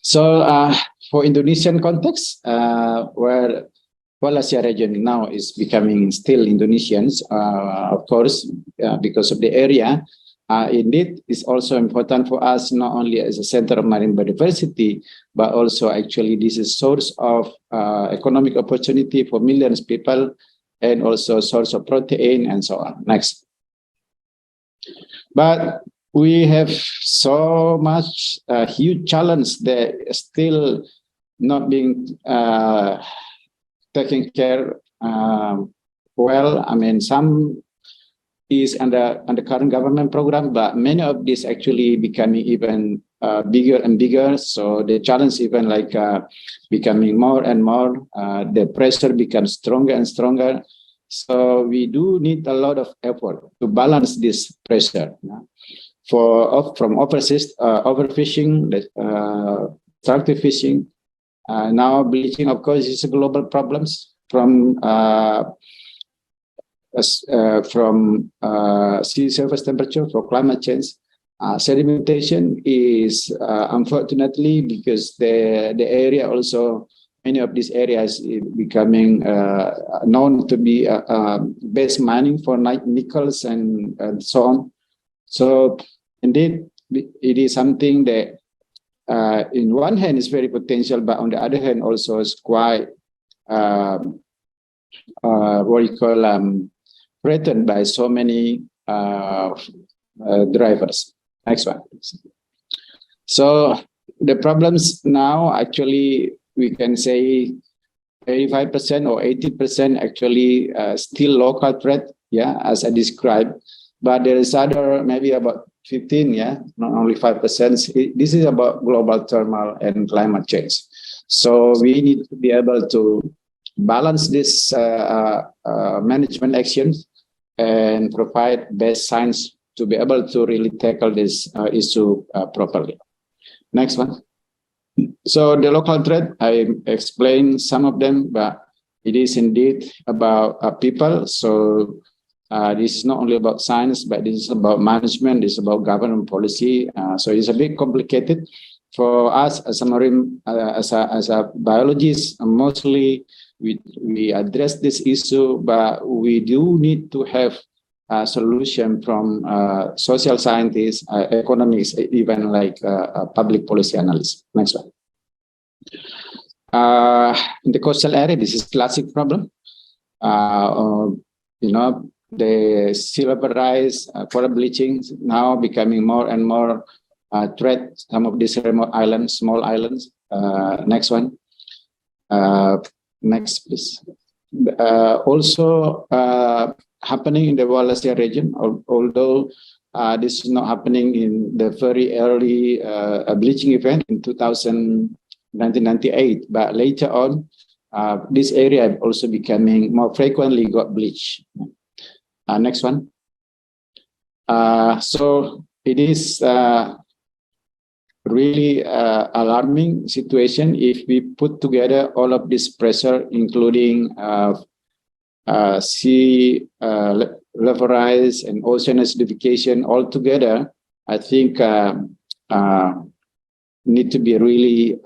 So for Indonesian context, where Wallacea region now is becoming still Indonesians, of course, because of the area, indeed is also important for us, not only as a center of marine biodiversity, but also actually this is source of economic opportunity for millions of people, and also source of protein and so on. Next. But we have so much huge challenge that still not being taken care well. I mean, some is under current government program, but many of these actually becoming even bigger and bigger. So the challenge even like becoming more and more, the pressure becomes stronger and stronger. So we do need a lot of effort to balance this pressure. From overfishing, destructive fishing, now bleaching, of course, is a global problems from sea surface temperature, for climate change. Sedimentation is unfortunately, because the area also, many of these areas becoming known to be base mining for nickels and so on. So indeed, it is something that in one hand is very potential, but on the other hand also is quite what you call threatened by so many drivers. Next one. So the problems now, actually, we can say 85% or 80% actually still local threat, as I described. But there is other, maybe about 15, not only 5%. This is about global thermal and climate change. So we need to be able to balance this management actions and provide best science to be able to really tackle this issue properly. Next one. So the local threat, I explained some of them, but it is indeed about people. So this is not only about science, but this is about management, this is about government policy. So it's a bit complicated for us as a marine, as a biologist. Mostly we address this issue, but we do need to have a solution from social scientists, economics, even like public policy analysts. Next one. In the coastal area, this is classic problem. You know, the sea level rise, coral bleaching now becoming more and more threat. Some of these remote islands, small islands. Next one. Next, please. Also happening in the Wallacea region, although this is not happening in the very early bleaching event in 1998, but later on, this area also becoming more frequently got bleached. Next one. So it is really alarming situation if we put together all of this pressure, including sea level rise and ocean acidification all together. I think need to be really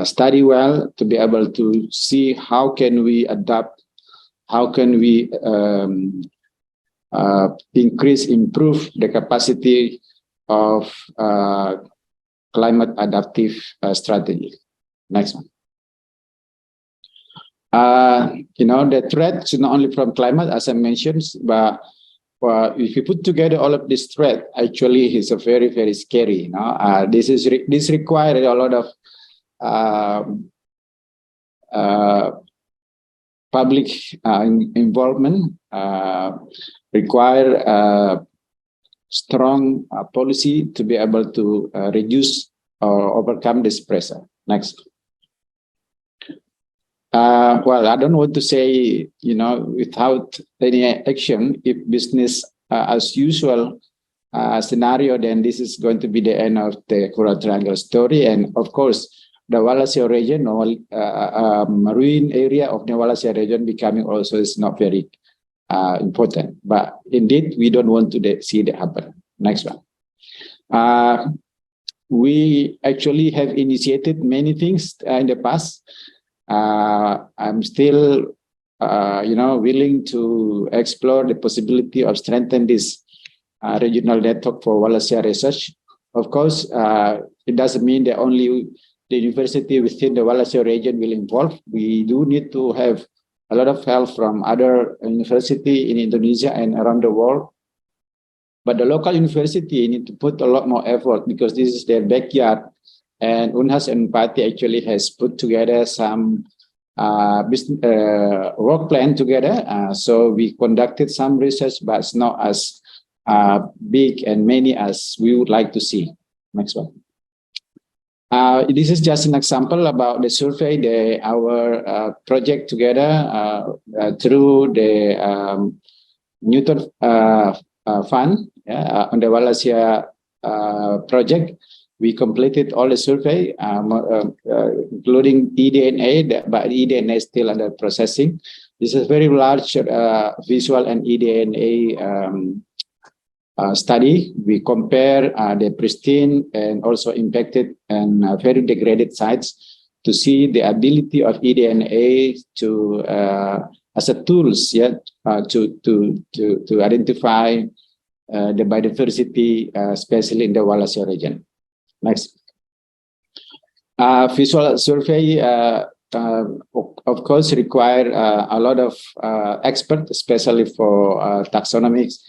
study well to be able to see how can we adapt, how can we improve the capacity of climate adaptive strategy. Next one. You know, the threat is not only from climate, as I mentioned, but if you put together all of this threat, actually it's a very, very scary. You know, this requires a lot of public involvement, require strong policy to be able to reduce or overcome this pressure. Next. Well, I don't want to say, you know, without any action, if business as usual scenario, then this is going to be the end of the Coral Triangle story. And of course, the Wallacea region, marine area of the Wallacea region becoming also is not very important. But indeed, we don't want to see that happen. Next one. We actually have initiated many things in the past. I'm still, you know, willing to explore the possibility of strengthening this regional network for Wallacea research. Of course, it doesn't mean that only the university within the Wallacea region will involve. We do need to have a lot of help from other universities in Indonesia and around the world. But the local university need to put a lot more effort because this is their backyard. And Unhas and Pati actually has put together some business, work plan together. So we conducted some research, but it's not as big and many as we would like to see. Next one. This is just an example about the survey, our project together through the Newton Fund on the Wallacea project. We completed all the survey, including eDNA, but eDNA is still under processing. This is a very large visual and eDNA study. We compare the pristine and also impacted and very degraded sites to see the ability of eDNA to as a tools, to identify the biodiversity, especially in the Wallacea region. Next. Visual survey, of course, require a lot of experts, especially for taxonomics.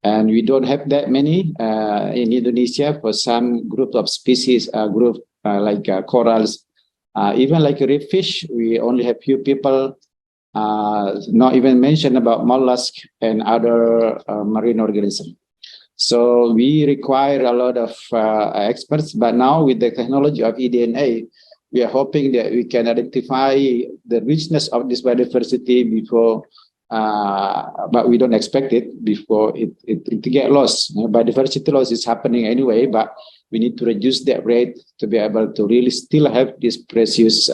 And we don't have that many in Indonesia for some group of species, like corals, even like reef fish. We only have few people, not even mention about mollusks and other marine organisms. So we require a lot of experts, but now with the technology of eDNA, we are hoping that we can identify the richness of this biodiversity before but we don't expect it before it get lost. Biodiversity loss is happening anyway, but we need to reduce that rate to be able to really still have this precious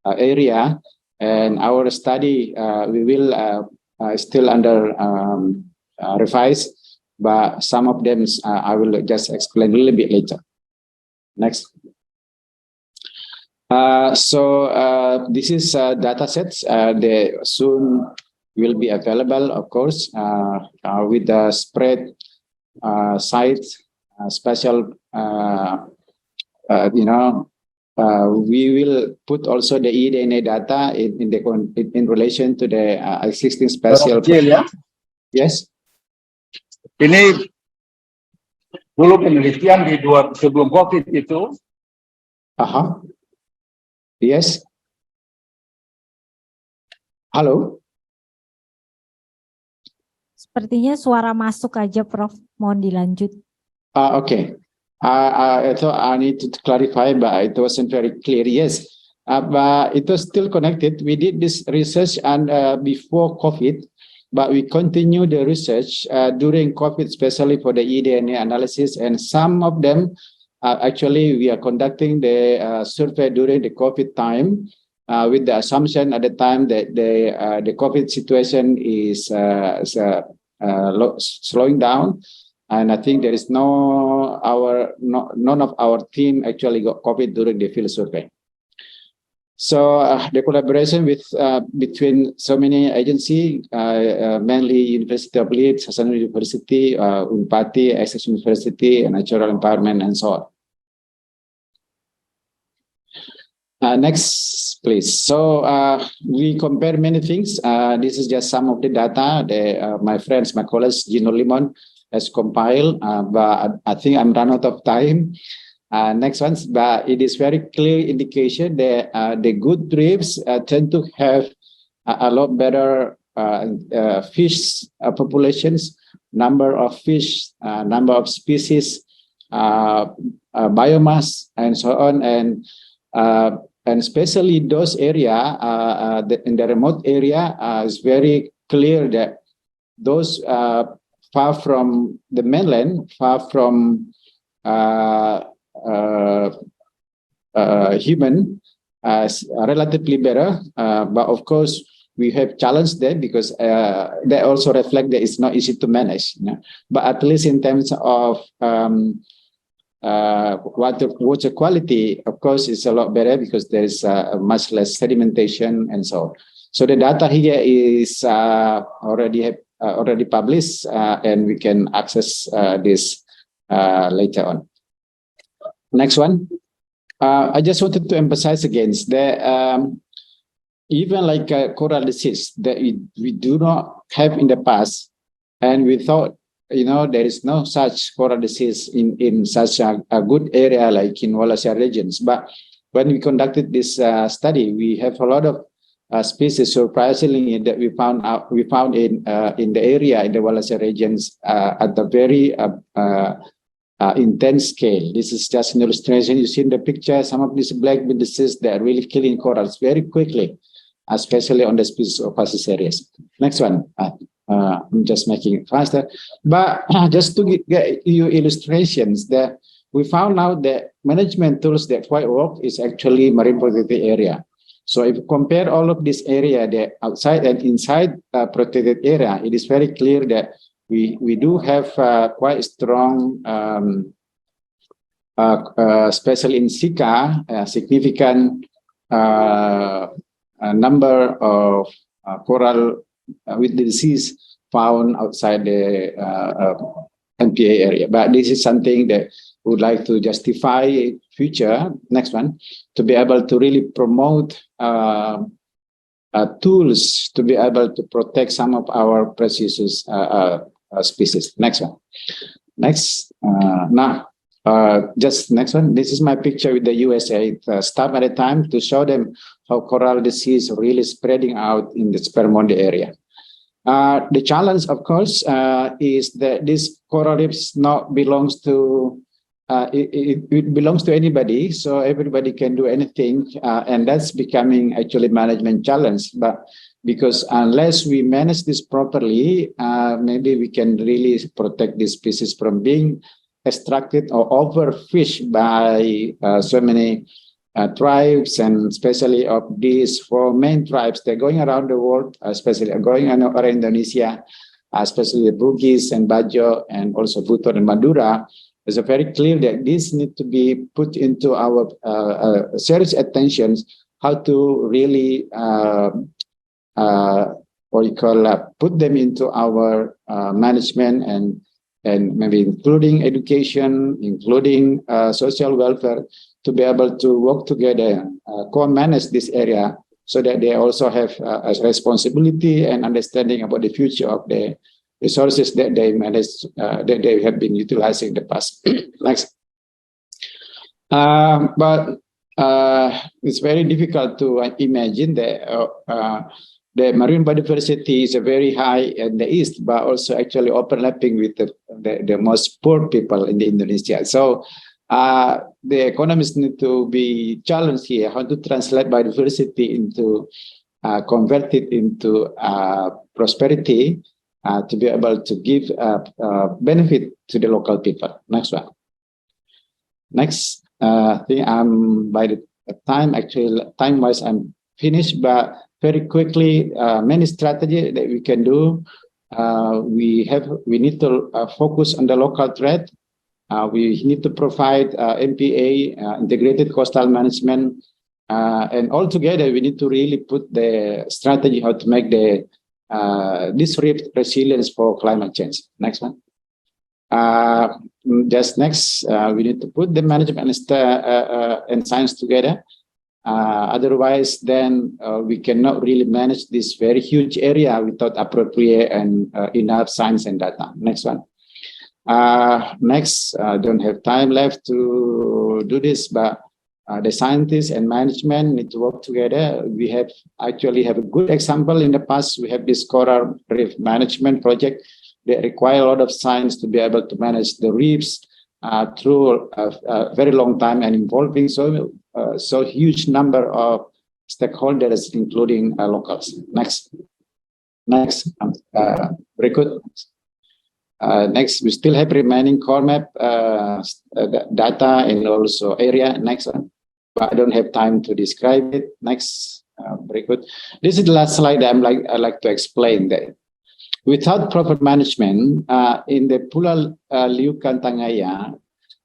area. And our study, we will still under revise, but some of them I will just explain a little bit later. Next. This is data sets. They soon will be available, of course, with the spread sites, special, we will put also the eDNA data in relation to the existing special. Ya. Yes. Ini dulu penelitian sebelum COVID itu. Yes. Halo. Sepertinya suara masuk aja, Prof. Mohon dilanjut. Okay. I thought I need to clarify, but it wasn't very clear. Yes, but it was still connected. We did this research and before COVID, but we continue the research during COVID, especially for the eDNA analysis. And some of them, actually, we are conducting the survey during the COVID time with the assumption at the time that the COVID situation is slowing down. And I think there is none of our team actually got COVID during the field survey. So the collaboration with between so many agencies, mainly University of Leeds, Society-University, Unpati, Essex University, and Natural Environment, and so on. Next, please. So we compare many things. This is just some of the data that my friends, my colleagues, Gino Limon, has compiled, but I think I'm run out of time. Next one, but it is very clear indication that the good trips tend to have a lot better fish populations, number of fish, number of species, biomass, and so on, and especially those area in the remote area is very clear that those far from the mainland, far from human, relatively better. But of course, we have challenged them because they also reflect that it's not easy to manage. But at least in terms of water quality, of course, it's a lot better because there is much less sedimentation and so on. So the data here is already published, and we can access this later on. Next one. I just wanted to emphasize again that even like coral disease that we do not have in the past, and we thought, there is no such coral disease in such a good area like in Wallacea regions. But when we conducted this study, we have a lot of species, surprisingly, that we found in the area in the Wallacea regions at the very intense scale. This is just an illustration. You see in the picture some of these black bean disease that are really killing corals very quickly, especially on the species of Ophasis areas. Next one. I'm just making it faster, but just to get you illustrations that we found out that management tools that quite work is actually marine protected area. So if you compare all of this area, the outside and inside protected area, it is very clear that we do have quite strong, especially in Sika, significant number of coral with the disease found outside the NPA area. But this is something that we would like to justify future, next one, to be able to really promote tools to be able to protect some of our precious species. Next one. Next. Just next one. This is my picture with the USA. Stop at a time to show them how coral disease really spreading out in the Spermonde area. The challenge, of course, is that this coral reefs not belongs to it belongs to anybody, so everybody can do anything, and that's becoming actually management challenge. But because unless we manage this properly, maybe we can really protect this species from being extracted or overfished by so many tribes, and especially of these four main tribes. They're going around the world, especially going around Indonesia, especially the Bugis and Bajo, and also Buton and Madura. It's very clear that this need to be put into our serious attention, how to really put them into our management, and maybe including education, including social welfare, to be able to work together, co-manage this area, so that they also have a responsibility and understanding about the future of the resources that they manage, that they have been utilizing in the past. Next. But it's very difficult to imagine that the marine biodiversity is very high in the east, but also actually overlapping with the most poor people in Indonesia. So the economists need to be challenged here, how to translate biodiversity into, convert it into prosperity, to be able to give benefit to the local people. Next one. Next, I think I'm by the time, actually time-wise, I'm finished, but very quickly, many strategies that we can do. We need to focus on the local threat. We need to provide MPA, integrated coastal management, and altogether we need to really put the strategy how to make the this reef resilience for climate change. Next one. Just next, we need to put the management and science together. Otherwise, then we cannot really manage this very huge area without appropriate and enough science and data. Next one. Next, I don't have time left to do this, but the scientists and management need to work together. We have actually have a good example in the past. We have this coral reef management project that require a lot of science to be able to manage the reefs through a very long time, and involving so huge number of stakeholders, including locals. Next. Very good. Next, we still have remaining core map data and also area. Next one. But I don't have time to describe it. Next. Very good. This is the last slide I like to explain that without proper management in the Pulau Liukan Tangaya,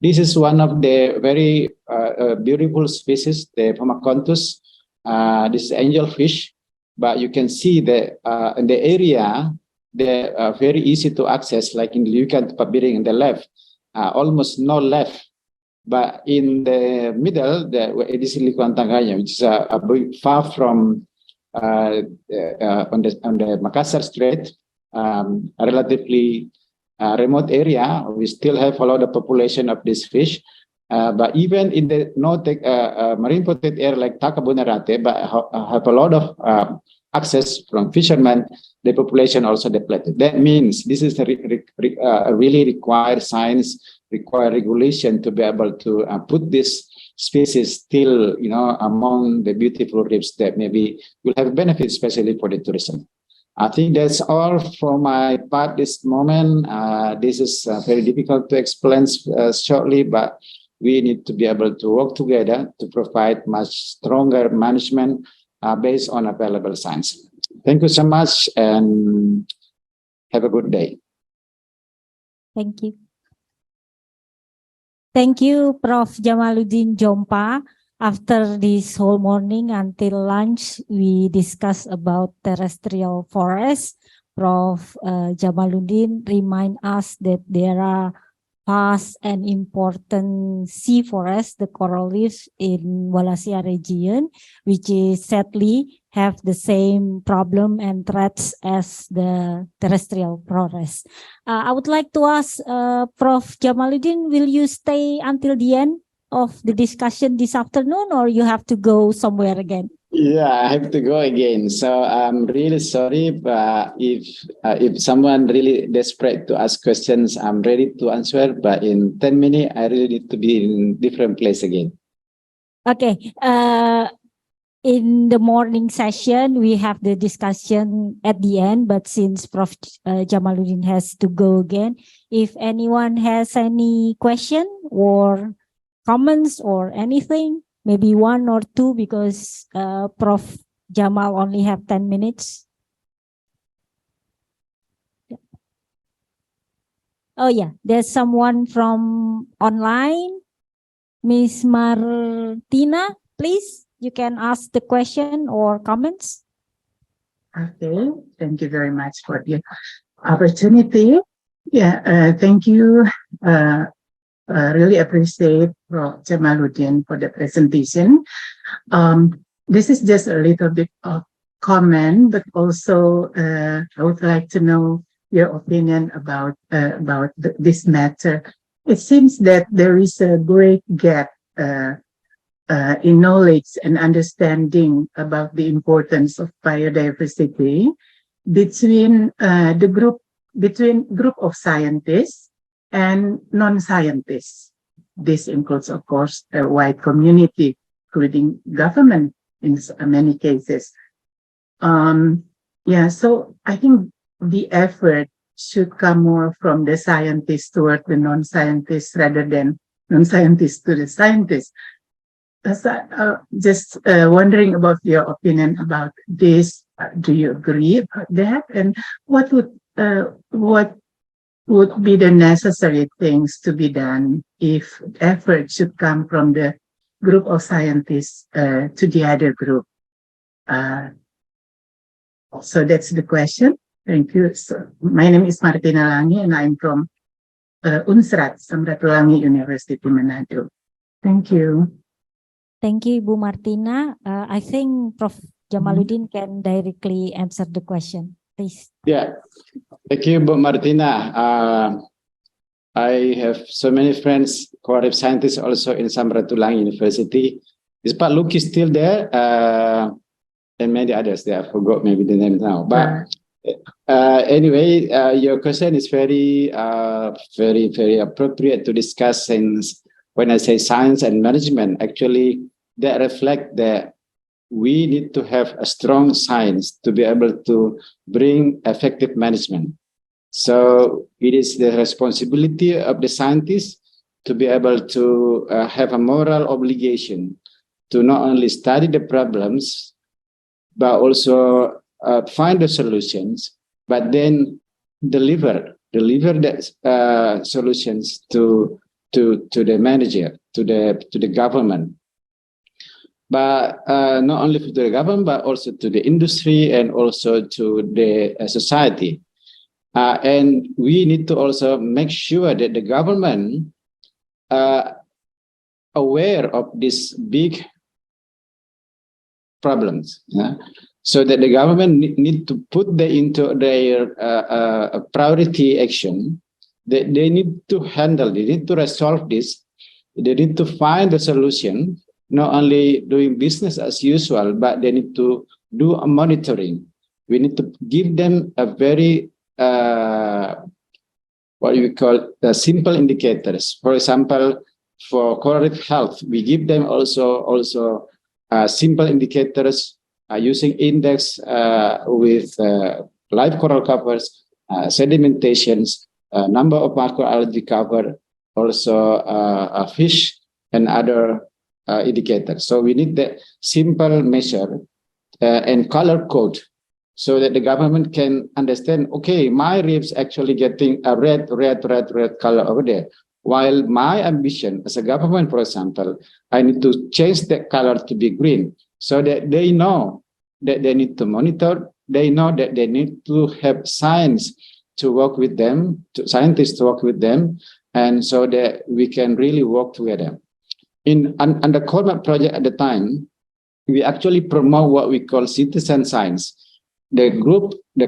this is one of the very beautiful species, the Pomacontus. This is angelfish, but you can see that in the area, they're very easy to access, like in the Liukan Pabiring in the left, almost no left. But in the middle, this is Liukan Tangaya, which is a bit far from on the Makassar Strait, a relatively remote area. We still have a lot of population of this fish. But even in the marine protected area like Takabonerate, but have a lot of access from fishermen, the population also depleted. That means this is really require science, require regulation to be able to put this species still, among the beautiful reefs that maybe will have benefit, especially for the tourism. I think that's all for my part this moment. This is very difficult to explain shortly, but we need to be able to work together to provide much stronger management based on available science. Thank you so much and have a good day. Thank you. Thank you, Prof. Jamaluddin Jompa. After this whole morning until lunch, we discussed about terrestrial forests. Prof. Jamaluddin remind us that there are vast and important sea forests, the coral reefs in Wallacea region, which is sadly have the same problem and threats as the terrestrial forests. I would like to ask Prof. Jamaluddin, will you stay until the end of the discussion this afternoon, or you have to go somewhere again? Yeah, I have to go again. So I'm really sorry, but if someone really desperate to ask questions, I'm ready to answer. But in 10 minutes, I really need to be in different place again. Okay. in the morning session, we have the discussion at the end, but since Prof. Jamaluddin has to go again, if anyone has any question or comments or anything, maybe one or two, because Prof. Jamal only have 10 minutes. Oh yeah, there's someone from online. Miss Martina, please, you can ask the question or comments. Okay, thank you very much for the opportunity. Yeah, thank you. Really appreciate Prof. Jamaluddin for the presentation. This is just a little bit of comment, but also I would like to know your opinion about this matter. It seems that there is a great gap in knowledge and understanding about the importance of biodiversity between group of scientists and non-scientists. This includes, of course, a wide community, including government in many cases. Yeah, so I think the effort should come more from the scientists toward the non-scientists rather than non-scientists to the scientists. Just wondering about your opinion about this. Do you agree about that? And what would be the necessary things to be done if effort should come from the group of scientists to the other group? So that's the question. Thank you. So my name is Martina Langi and I'm from Unsrat, Samratulangi University, Manado. Thank you. Thank you, Ibu Martina. I think Prof. Jamaluddin can directly answer the question, please. Yeah, thank you, Bu Martina. I have so many friends who are scientists also in Samratulangi University. Is Pak Luki still there? And many others there. I forgot maybe the name now. But anyway, your question is very appropriate to discuss since when I say science and management, actually that reflect that we need to have a strong science to be able to bring effective management. So it is the responsibility of the scientists to be able to have a moral obligation to not only study the problems, but also find the solutions, but then deliver the solutions to the manager, to the government. But not only to the government, but also to the industry and also to the society. And we need to also make sure that the government aware of these big problems, so that the government need to put into their priority action. They need to handle, they need to resolve this, they need to find the solution, not only doing business as usual, but they need to do a monitoring. We need to give them a very, what we call simple indicators. For example, for coral reef health, we give them also simple indicators using index with live coral covers, sedimentations, number of macroalgae cover, also fish and other indicators. So we need the simple measure and color code so that the government can understand, okay, my reef's actually getting a red color over there. While my ambition as a government, for example, I need to change that color to be green so that they know that they need to monitor, they know that they need to have science to work with them, scientists to work with them, and so that we can really work together. On the Cormac project at the time, we actually promote what we call citizen science. The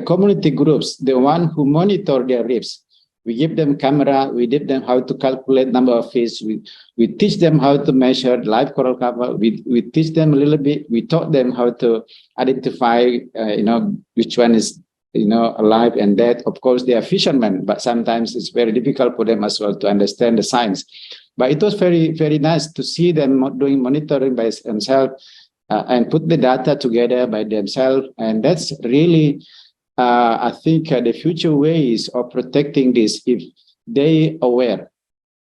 community groups, the one who monitor their reefs, we give them camera, we give them how to calculate number of fish, we teach them how to measure live coral cover, we teach them a little bit, we taught them how to identify, which one is, alive and dead. Of course, they are fishermen, but sometimes it's very difficult for them as well to understand the science. But it was very, very nice to see them doing monitoring by themselves. and put the data together by themselves. And that's really, I think, the future ways of protecting this, if they aware,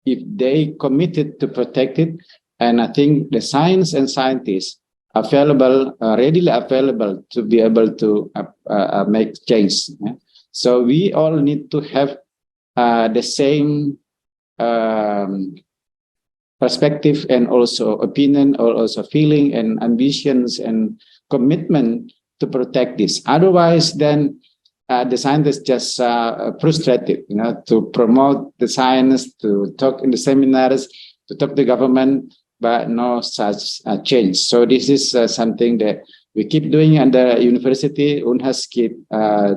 if they committed to protect it. And I think the science and scientists available, readily available to be able to make change. Yeah? So we all need to have the same perspective and also opinion, or also feeling and ambitions and commitment to protect this. Otherwise, then the scientists just frustrated, to promote the science, to talk in the seminars, to talk to the government, but no such change. So this is something that we keep doing, and the university, UNHAS, keep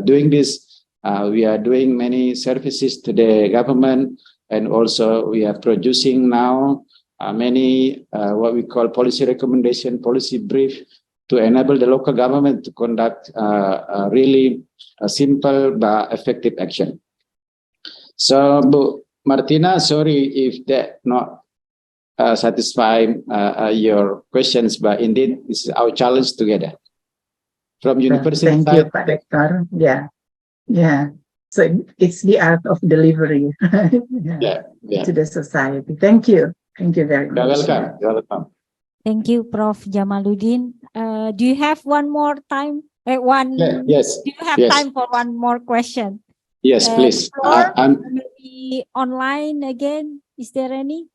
doing this. We are doing many services to the government, and also we are producing now many what we call policy recommendation, policy brief, to enable the local government to conduct really simple but effective action. So, Bu Martina, sorry if that not satisfy your questions, but indeed this is our challenge together. From university Thank you, side. Pak Rektor. Yeah, yeah. So it's the art of delivery to the society. Thank you. Thank you very much. You're welcome. You're welcome. Thank you, Prof. Jamaluddin. Do you have one more time? Yes. Do you have Yes. time for one more question? Yes, please. Floor I'm will be online again. Is there any?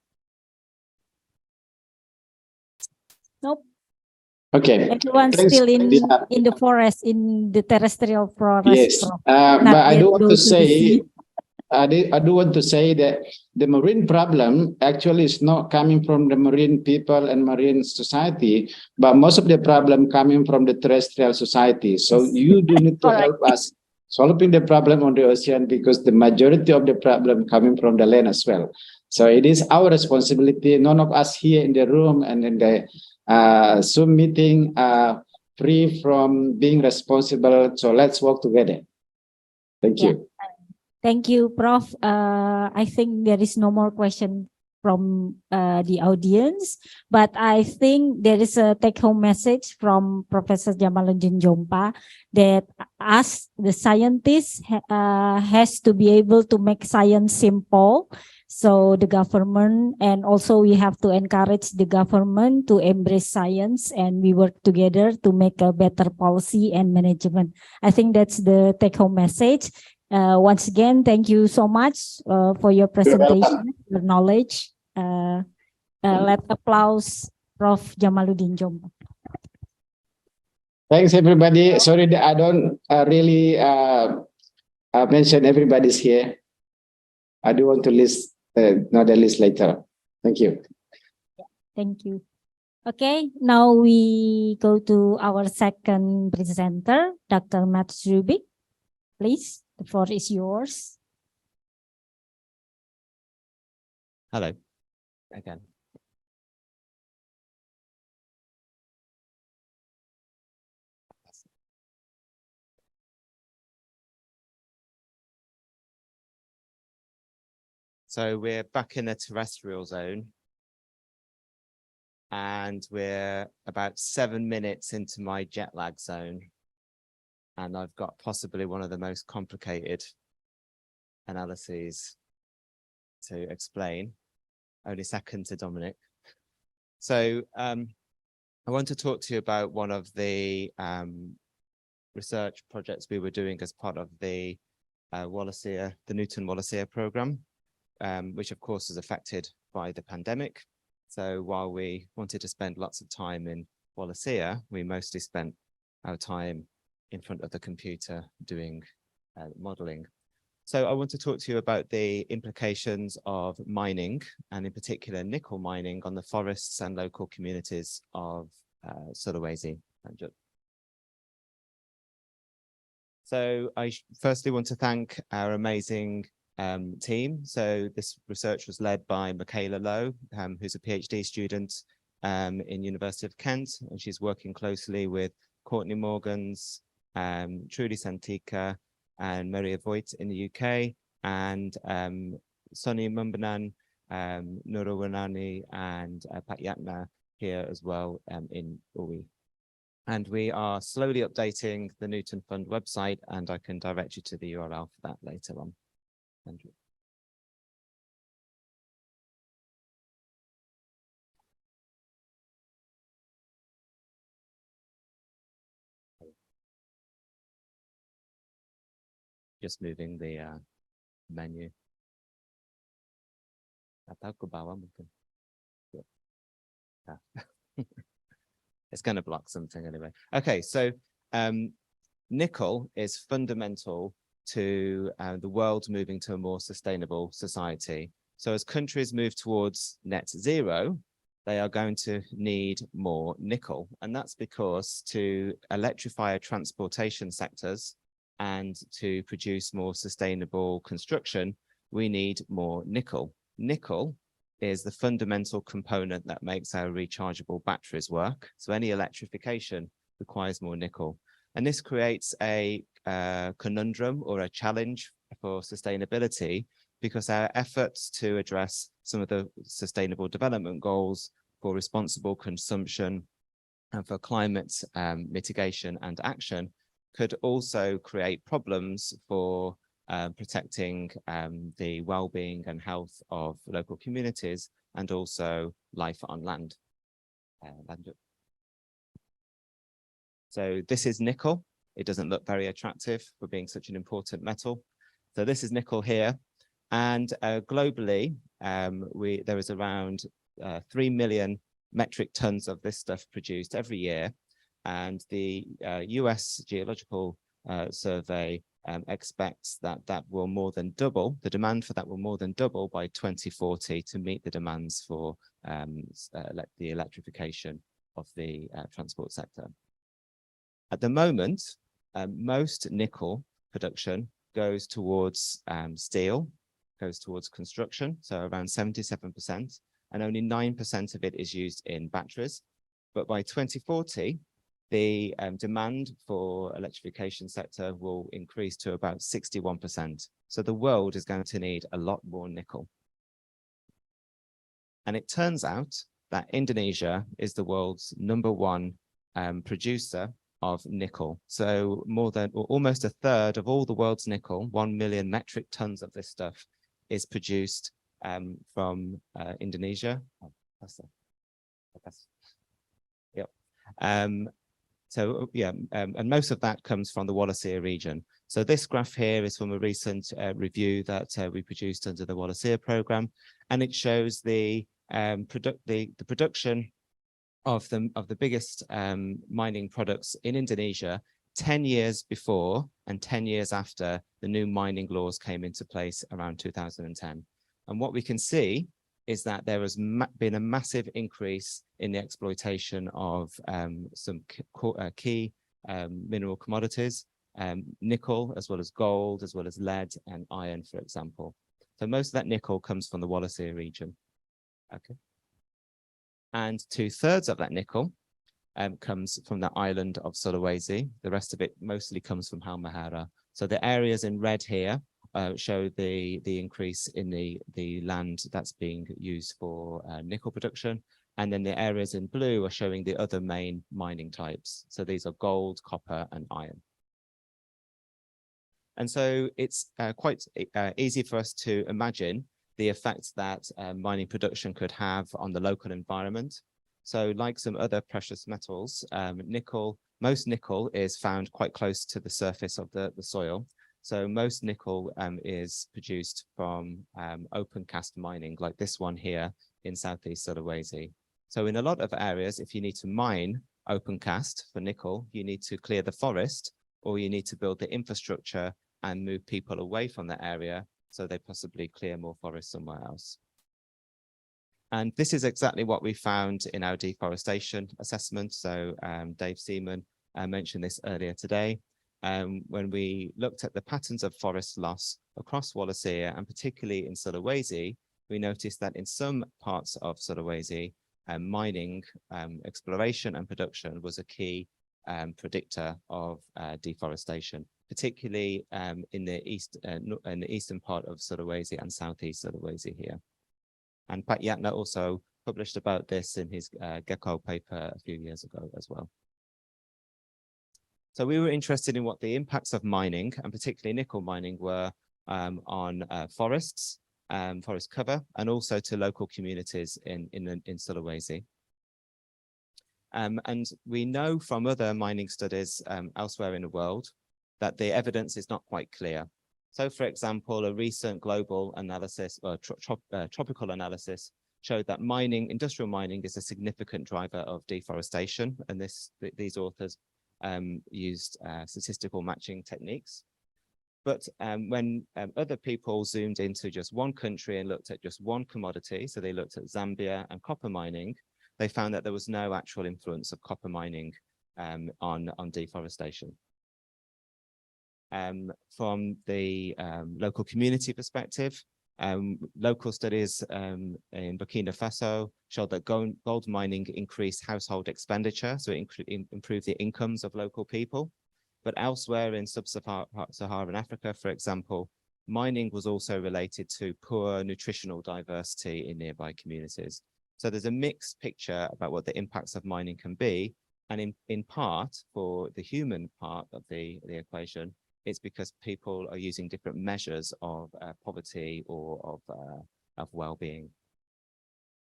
Nope. okay. Everyone's Thanks. still in Yeah. the forest, in the terrestrial forest. Yes, Prof. but Not I yet do want go to the sea. say, I do want to say that the marine problem actually is not coming from the marine people and marine society, but most of the problem coming from the terrestrial society. So you do need to help us solving the problem on the ocean, because the majority of the problem coming from the land as well. So it is our responsibility. None of us here in the room and in the Zoom meeting are free from being responsible. So let's work together. Thank you. Thank you, Prof. I think there is no more question from the audience, but I think there is a take-home message from Professor Jamaluddin Jompa that us, the scientists, has to be able to make science simple. So the government, and also we have to encourage the government to embrace science, and we work together to make a better policy and management. I think that's the take-home message. Once again, thank you so much for your presentation, your knowledge. Let's applause Prof. Jamaluddin Jompa. Thanks, everybody. Sorry that I don't really mention everybody's here. I do want to list another list later. Thank you. Thank you. Okay, now we go to our second presenter, Dr. Matt Rubik. Please, the floor is yours. Hello again. So we're back in the terrestrial zone, and we're about 7 minutes into my jet lag zone. And I've got possibly one of the most complicated analyses to explain. Only second to Dominic. So I want to talk to you about one of the research projects we were doing as part of the Wallacea, the Newton-Wallacea program, which of course is affected by the pandemic. So while we wanted to spend lots of time in Wallacea, we mostly spent our time in front of the computer doing modeling. So I want to talk to you about the implications of mining, and in particular nickel mining, on the forests and local communities of Sulawesi. So I firstly want to thank our amazing team. So this research was led by Michaela Lowe, who's a PhD student in University of Kent, and she's working closely with Courtney Morgans, Trudy Santika, and Maria Voigt in the UK, and Sonny Mumbanan, Nurawanani, and Pat Yatna here as well in UI. And we are slowly updating the Newton Fund website, and I can direct you to the URL for that later on. Andrew. Just moving the menu. Atau ke bawah mungkin. It's going to block something anyway. Okay, so nickel is fundamental to the world moving to a more sustainable society. So as countries move towards net zero, they are going to need more nickel. And that's because to electrify transportation sectors and to produce more sustainable construction, we need more nickel. Nickel is the fundamental component that makes our rechargeable batteries work. So any electrification requires more nickel. And this creates a conundrum or a challenge for sustainability, because our efforts to address some of the sustainable development goals for responsible consumption and for climate mitigation and action could also create problems for protecting the well-being and health of local communities and also life on land. So this is nickel. It doesn't look very attractive for being such an important metal. So this is nickel here. And globally, there is around 3 million metric tons of this stuff produced every year. And the US Geological Survey expects that that will more than double, the demand for that will more than double by 2040 to meet the demands for the electrification of the transport sector. At the moment, most nickel production goes towards steel, goes towards construction, so around 77%, and only 9% of it is used in batteries. But by 2040, the demand for electrification sector will increase to about 61%. So the world is going to need a lot more nickel. And it turns out that Indonesia is the world's #1 producer of nickel. So more than, or almost a third of all the world's nickel, 1 million metric tons of this stuff, is produced from Indonesia. Oh, yep. So yeah, and most of that comes from the Wallacea region. So this graph here is from a recent review that we produced under the Wallacea program, and it shows the production of the biggest mining products in Indonesia 10 years before and 10 years after the new mining laws came into place around 2010. And what we can see is that there has been a massive increase in the exploitation of some key mineral commodities, nickel, as well as gold, as well as lead and iron, for example. So most of that nickel comes from the Wallacea region. Okay. And 2/3 of that nickel comes from the island of Sulawesi. The rest of it mostly comes from Halmahera. So the areas in red here show the increase in the land that's being used for nickel production. And then the areas in blue are showing the other main mining types. So these are gold, copper, and iron. And so it's quite easy for us to imagine the effects that mining production could have on the local environment. So like some other precious metals, most nickel is found quite close to the surface of the soil. So most nickel is produced from open cast mining, like this one here in Southeast Sulawesi. So in a lot of areas, if you need to mine open cast for nickel, you need to clear the forest, or you need to build the infrastructure and move people away from the area so they possibly clear more forest somewhere else. And this is exactly what we found in our deforestation assessment. So Dave Seaman mentioned this earlier today. When we looked at the patterns of forest loss across Wallacea, and particularly in Sulawesi, we noticed that in some parts of Sulawesi, mining, exploration and production was a key predictor of deforestation, particularly in the eastern part of Sulawesi and Southeast Sulawesi here. And Pat Yatna also published about this in his GECO paper a few years ago as well. So we were interested in what the impacts of mining, and particularly nickel mining, were on forests, forest cover, and also to local communities in Sulawesi. And we know from other mining studies elsewhere in the world that the evidence is not quite clear. So, for example, a recent global analysis or tropical analysis showed that industrial mining is a significant driver of deforestation, and these authors used statistical matching techniques. But when other people zoomed into just one country and looked at just one commodity, so they looked at Zambia and copper mining, they found that there was no actual influence of copper mining on deforestation. From the local community perspective, local studies in Burkina Faso showed that gold mining increased household expenditure, so it improved the incomes of local people. But elsewhere in sub-Saharan Africa, for example, mining was also related to poor nutritional diversity in nearby communities. So there's a mixed picture about what the impacts of mining can be. And in part, for the human part of the equation, it's because people are using different measures of poverty or of well-being.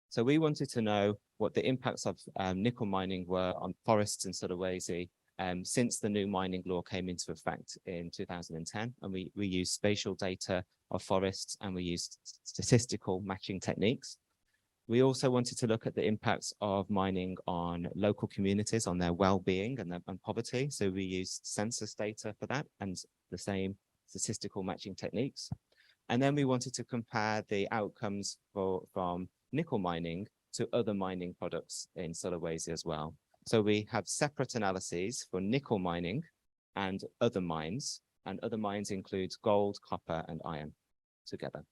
So we wanted to know what the impacts of nickel mining were on forests in Sulawesi since the new mining law came into effect in 2010. And we used spatial data of forests, and we used statistical matching techniques. We also wanted to look at the impacts of mining on local communities, on their well-being and poverty. So we used census data for that and the same statistical matching techniques. And then we wanted to compare the outcomes from nickel mining to other mining products in Sulawesi as well. So we have separate analyses for nickel mining and other mines, and other mines include gold, copper, and iron together.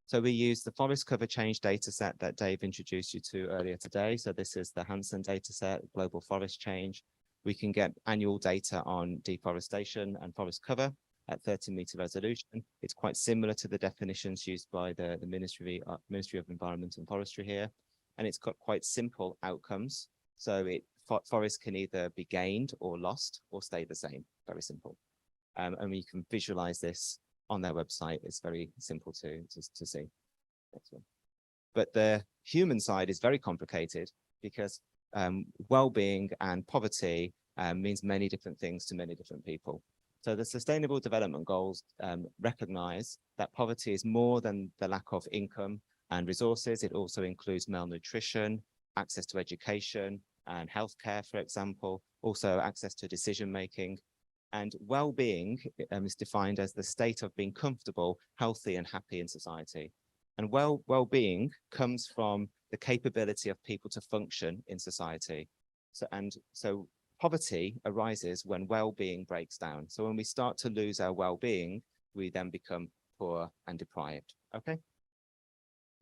So we use the forest cover change data set that Dave introduced you to earlier today. So this is the Hansen data set, global forest change. We can get annual data on deforestation and forest cover at 30-meter resolution. It's quite similar to the definitions used by the Ministry of Environment and Forestry here. And it's got quite simple outcomes. So forests can either be gained or lost or stay the same, very simple. And we can visualize this on their website. It's very simple to see. Next one. But the human side is very complicated because well-being and poverty means many different things to many different people. So the Sustainable Development Goals recognize that poverty is more than the lack of income and resources. It also includes malnutrition, access to education and healthcare, for example, also access to decision-making. And well-being is defined as the state of being comfortable, healthy, and happy in society. And well-being comes from the capability of people to function in society. So poverty arises when well-being breaks down. So when we start to lose our well-being, we then become poor and deprived. Okay.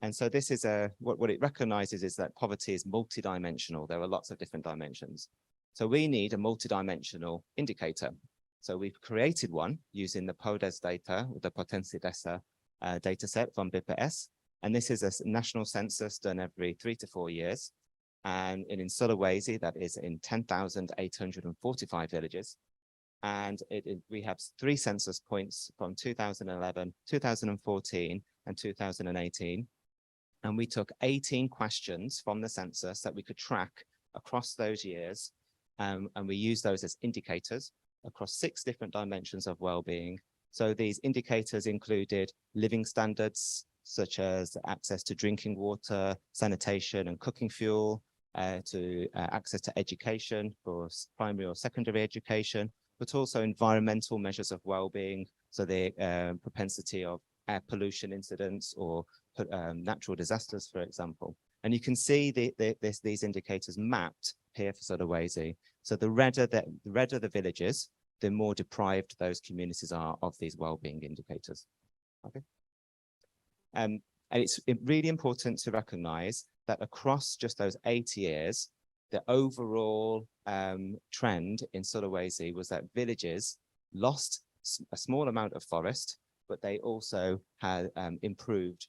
And so this is what it recognizes is that poverty is multidimensional. There are lots of different dimensions. So we need a multidimensional indicator. So we've created one using the PODES data, the Potensi Desa data set from BPS. And this is a national census done every 3 to 4 years. And in Sulawesi, that is in 10,845 villages. And we have 3 census points from 2011, 2014, and 2018. And we took 18 questions from the census that we could track across those years. And we used those as indicators across 6 different dimensions of well-being. So these indicators included living standards, such as access to drinking water, sanitation and cooking fuel, to access to education for primary or secondary education, but also environmental measures of well-being. So the propensity of air pollution incidents or natural disasters, for example. And you can see these indicators mapped here for Sulawesi. So the redder the villages, the more deprived those communities are of these well-being indicators. Okay. And it's really important to recognize that across just those 8 years, the overall trend in Sulawesi was that villages lost a small amount of forest, but they also had improved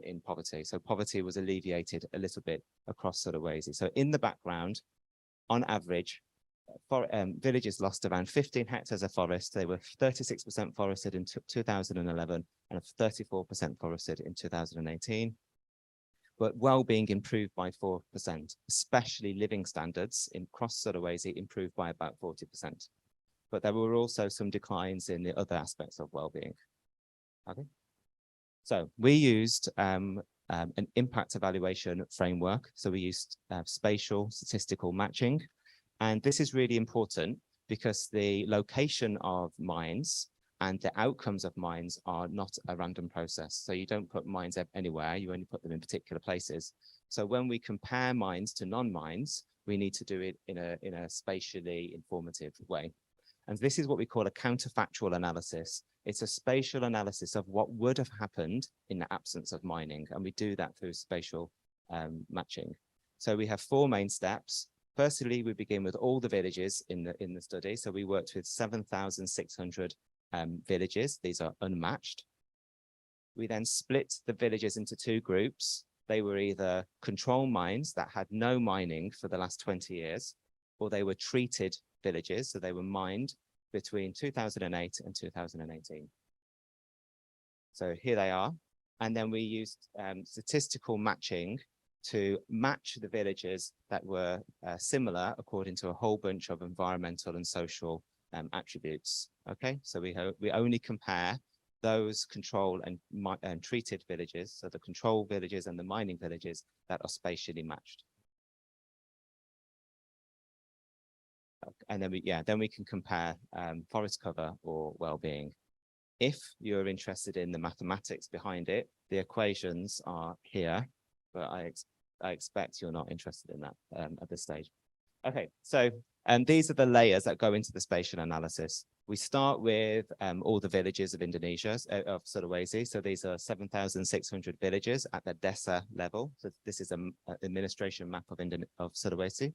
in poverty. So poverty was alleviated a little bit across Sulawesi. So in the background, on average, villages lost around 15 hectares of forest. They were 36% forested in 2011 and 34% forested in 2018. But well-being improved by 4%, especially living standards in cross Sulawesi improved by about 40%. But there were also some declines in the other aspects of well-being. Okay. So we used an impact evaluation framework. So we used spatial statistical matching. And this is really important because the location of mines and the outcomes of mines are not a random process. So you don't put mines anywhere, you only put them in particular places. So when we compare mines to non-mines, we need to do it in a spatially informative way. And this is what we call a counterfactual analysis. It's a spatial analysis of what would have happened in the absence of mining. And we do that through spatial matching. So we have 4 main steps. Firstly, we begin with all the villages in the study. So we worked with 7,600 villages. These are unmatched. We then split the villages into 2 groups. They were either control mines that had no mining for the last 20 years, or they were treated villages. So they were mined between 2008 and 2018. So here they are. And then we used statistical matching to match the villages that were similar according to a whole bunch of environmental and social attributes. Okay, so we only compare those control and treated villages, so the control villages and the mining villages that are spatially matched. And then we can compare forest cover or well-being. If you're interested in the mathematics behind it, the equations are here, but I expect you're not interested in that at this stage. Okay, so these are the layers that go into the spatial analysis. We start with all the villages of Indonesia, of Sulawesi. So these are 7,600 villages at the desa level. So this is an administration map of Sulawesi.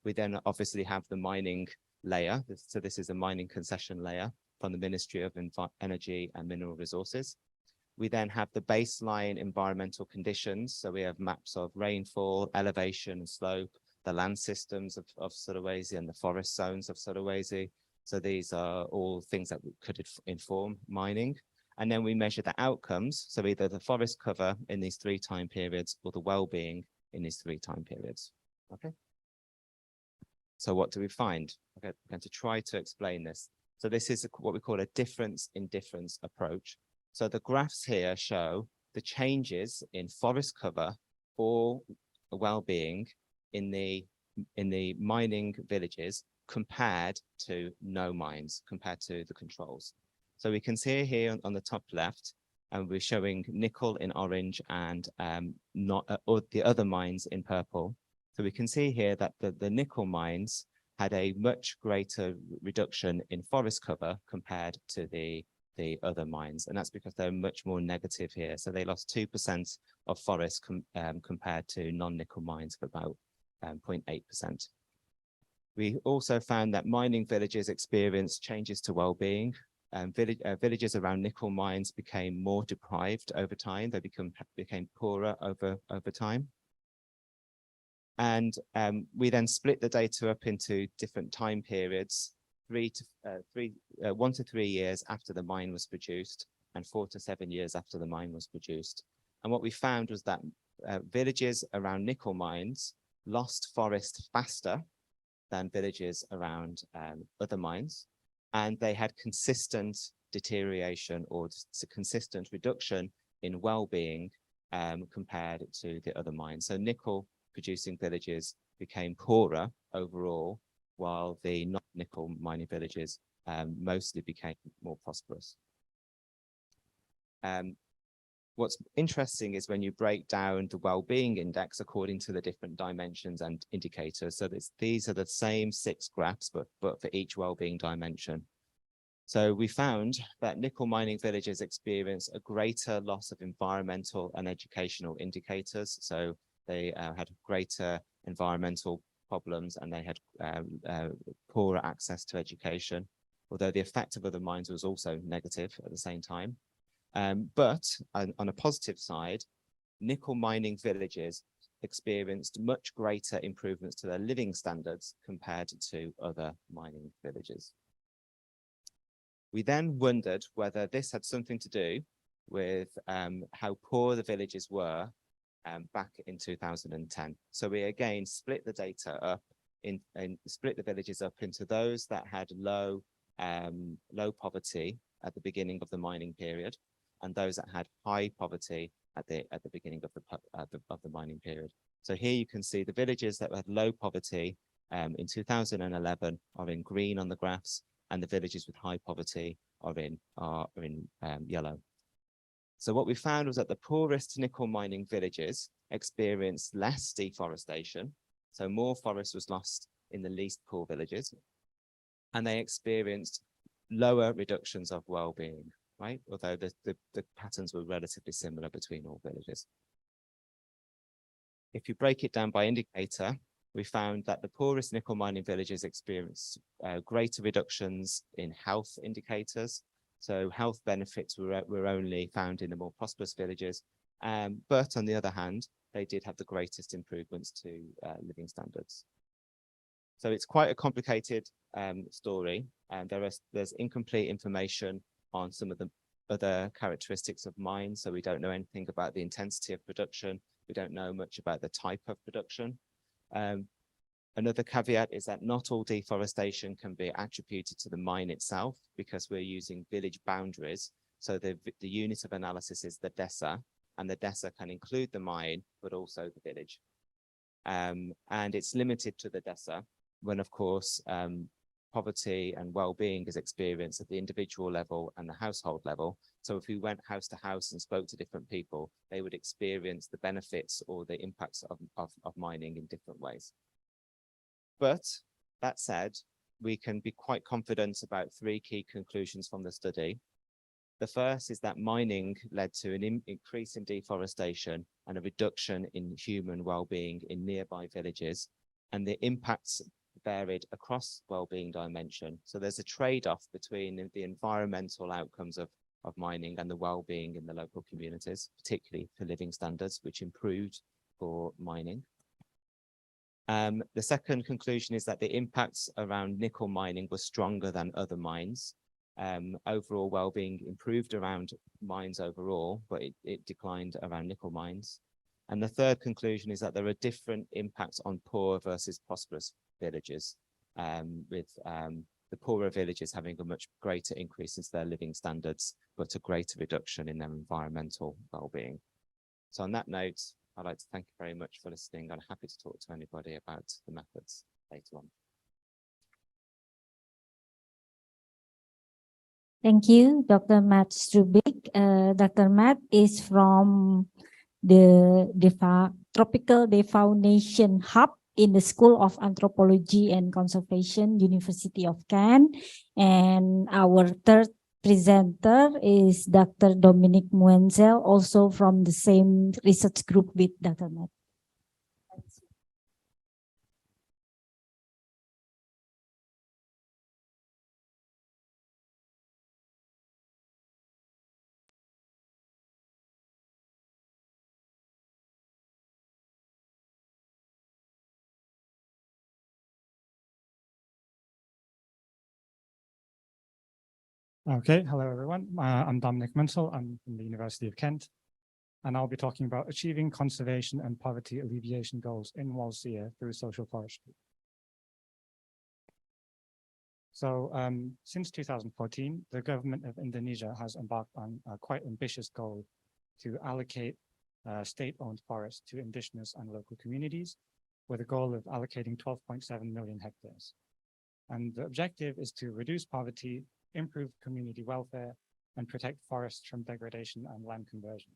We then obviously have the mining layer. So this is a mining concession layer from the Ministry of Energy and Mineral Resources. We then have the baseline environmental conditions. So we have maps of rainfall, elevation, and slope, the land systems of Sulawesi and the forest zones of Sulawesi. So these are all things that could inform mining. And then we measure the outcomes. So either the forest cover in these 3 time periods or the well-being in these 3 time periods. Okay. So what do we find? Okay, I'm going to try to explain this. So this is what we call a difference in difference approach. So the graphs here show the changes in forest cover or well-being in the mining villages compared to no mines, compared to the controls. So we can see here on the top left, and we're showing nickel in orange and or the other mines in purple. So we can see here that the nickel mines had a much greater reduction in forest cover compared to the other mines. And that's because they're much more negative here. So they lost 2% of forest compared to non-nickel mines of about 0.8%. We also found that mining villages experienced changes to well-being. Villages around nickel mines became more deprived over time. They became poorer over time. And we then split the data up into different time periods, 1 to 3 years after the mine was produced and 4 to 7 years after the mine was produced. And what we found was that villages around nickel mines lost forest faster than villages around other mines, and they had consistent deterioration or consistent reduction in well-being compared to the other mines. So nickel producing villages became poorer overall, while the non-nickel mining villages mostly became more prosperous. What's interesting is when you break down the well-being index according to the different dimensions and indicators. So these are the same 6 graphs, but for each well-being dimension. So we found that nickel mining villages experience a greater loss of environmental and educational indicators. So they had greater environmental problems and they had poorer access to education, although the effect of other mines was also negative at the same time. But on a positive side, nickel mining villages experienced much greater improvements to their living standards compared to other mining villages. We then wondered whether this had something to do with how poor the villages were back in 2010. So we again split the data up and split the villages up into those that had low poverty at the beginning of the mining period, and those that had high poverty at the beginning of the mining period. So here you can see the villages that had low poverty in 2011 are in green on the graphs, and the villages with high poverty are in yellow. So what we found was that the poorest nickel mining villages experienced less deforestation. So more forest was lost in the least poor villages, and they experienced lower reductions of well-being, right? Although the patterns were relatively similar between all villages. If you break it down by indicator, we found that the poorest nickel mining villages experienced greater reductions in health indicators. So health benefits were only found in the more prosperous villages. But on the other hand, they did have the greatest improvements to living standards. So it's quite a complicated story, and there's incomplete information on some of the other characteristics of mines. So we don't know anything about the intensity of production. We don't know much about the type of production. Another caveat is that not all deforestation can be attributed to the mine itself, because we're using village boundaries. So the unit of analysis is the DESA, and the DESA can include the mine, but also the village. And it's limited to the DESA when, of course, poverty and well-being is experienced at the individual level and the household level. So if we went house to house and spoke to different people, they would experience the benefits or the impacts of mining in different ways. But that said, we can be quite confident about three key conclusions from the study. The first is that mining led to an increase in deforestation and a reduction in human well-being in nearby villages, and the impacts varied across well-being dimension. So there's a trade-off between the environmental outcomes of mining and the well-being in the local communities, particularly for living standards, which improved for mining. The second conclusion is that the impacts around nickel mining were stronger than other mines. Overall well-being improved around mines overall, but it declined around nickel mines. And the third conclusion is that there are different impacts on poor versus prosperous villages, with the poorer villages having a much greater increase in their living standards, but a greater reduction in their environmental well-being. So on that note, I'd like to thank you very much for listening. I'm happy to talk to anybody about the methods later on. Thank you, Dr. Matt Strubik. Dr. Matt is from the Tropical Defaunation Hub in the School of Anthropology and Conservation, University of Kent. And our third presenter is Dr. Dominic Muenzel, also from the same research group with Dr. Matt. Okay, hello everyone. I'm Dominic Munsell. I'm from the University of Kent, and I'll be talking about achieving conservation and poverty alleviation goals in Wallacea through social forestry. So since 2014, the government of Indonesia has embarked on a quite ambitious goal to allocate state-owned forests to indigenous and local communities, with a goal of allocating 12.7 million hectares. And the objective is to reduce poverty, improve community welfare, and protect forests from degradation and land conversion.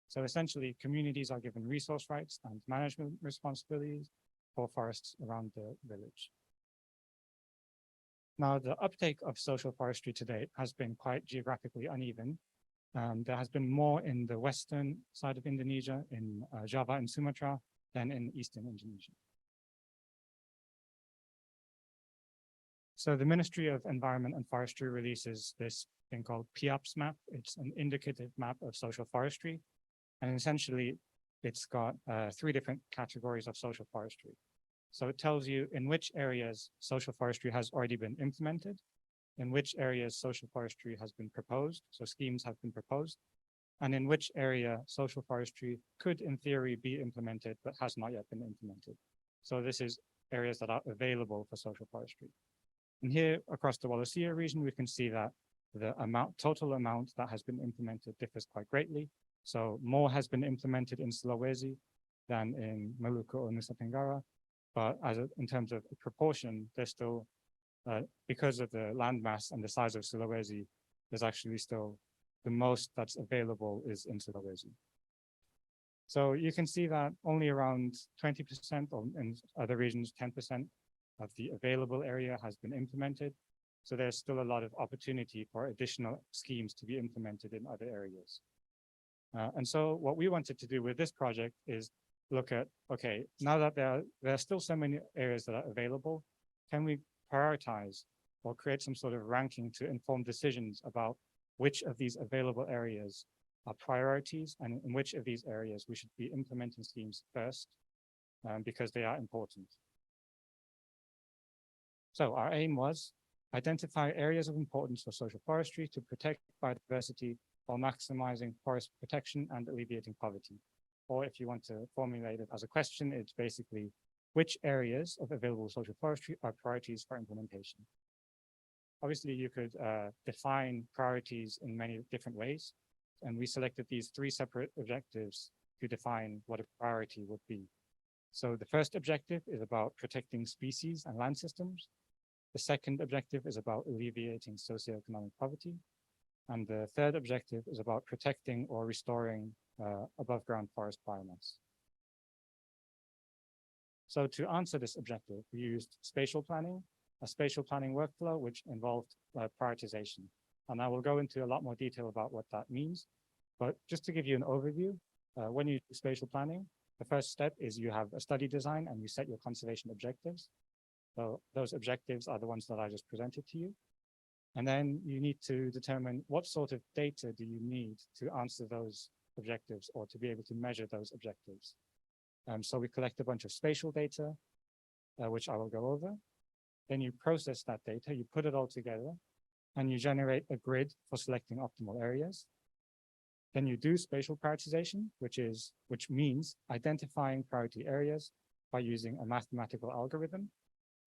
So essentially, communities are given resource rights and management responsibilities for forests around the village. Now, the uptake of social forestry to date has been quite geographically uneven. There has been more in the western side of Indonesia, in Java and Sumatra, than in eastern Indonesia. So the Ministry of Environment and Forestry releases this thing called PIAPS map. It's an indicative map of social forestry. And essentially, it's got 3 different categories of social forestry. So it tells you in which areas social forestry has already been implemented, in which areas social forestry has been proposed, so schemes have been proposed, and in which area social forestry could in theory be implemented but has not yet been implemented. So this is areas that are available for social forestry. And here across the Wallacea region, we can see that the total amount that has been implemented differs quite greatly. So more has been implemented in Sulawesi than in Maluku or Nusa Tenggara. But in terms of proportion, there's still, because of the landmass and the size of Sulawesi, there's actually still the most that's available is in Sulawesi. So you can see that only around 20%, or in other regions, 10% of the available area has been implemented. So there's still a lot of opportunity for additional schemes to be implemented in other areas. And so what we wanted to do with this project is look at, okay, now that there are still so many areas that are available, can we prioritize or create some sort of ranking to inform decisions about which of these available areas are priorities and in which of these areas we should be implementing schemes first, because they are important. So our aim was identify areas of importance for social forestry to protect biodiversity while maximizing forest protection and alleviating poverty. Or if you want to formulate it as a question, it's basically which areas of available social forestry are priorities for implementation. Obviously, you could define priorities in many different ways, and we selected these 3 separate objectives to define what a priority would be. So the first objective is about protecting species and land systems. The second objective is about alleviating socioeconomic poverty. And the third objective is about protecting or restoring above ground forest biomass. So to answer this objective, we used spatial planning, a spatial planning workflow, which involved prioritization. And I will go into a lot more detail about what that means. But just to give you an overview, when you do spatial planning, the first step is you have a study design and you set your conservation objectives. So those objectives are the ones that I just presented to you. And then you need to determine what sort of data do you need to answer those objectives or to be able to measure those objectives. So we collect a bunch of spatial data, which I will go over. Then you process that data, you put it all together, and you generate a grid for selecting optimal areas. Then you do spatial prioritization, which means identifying priority areas by using a mathematical algorithm.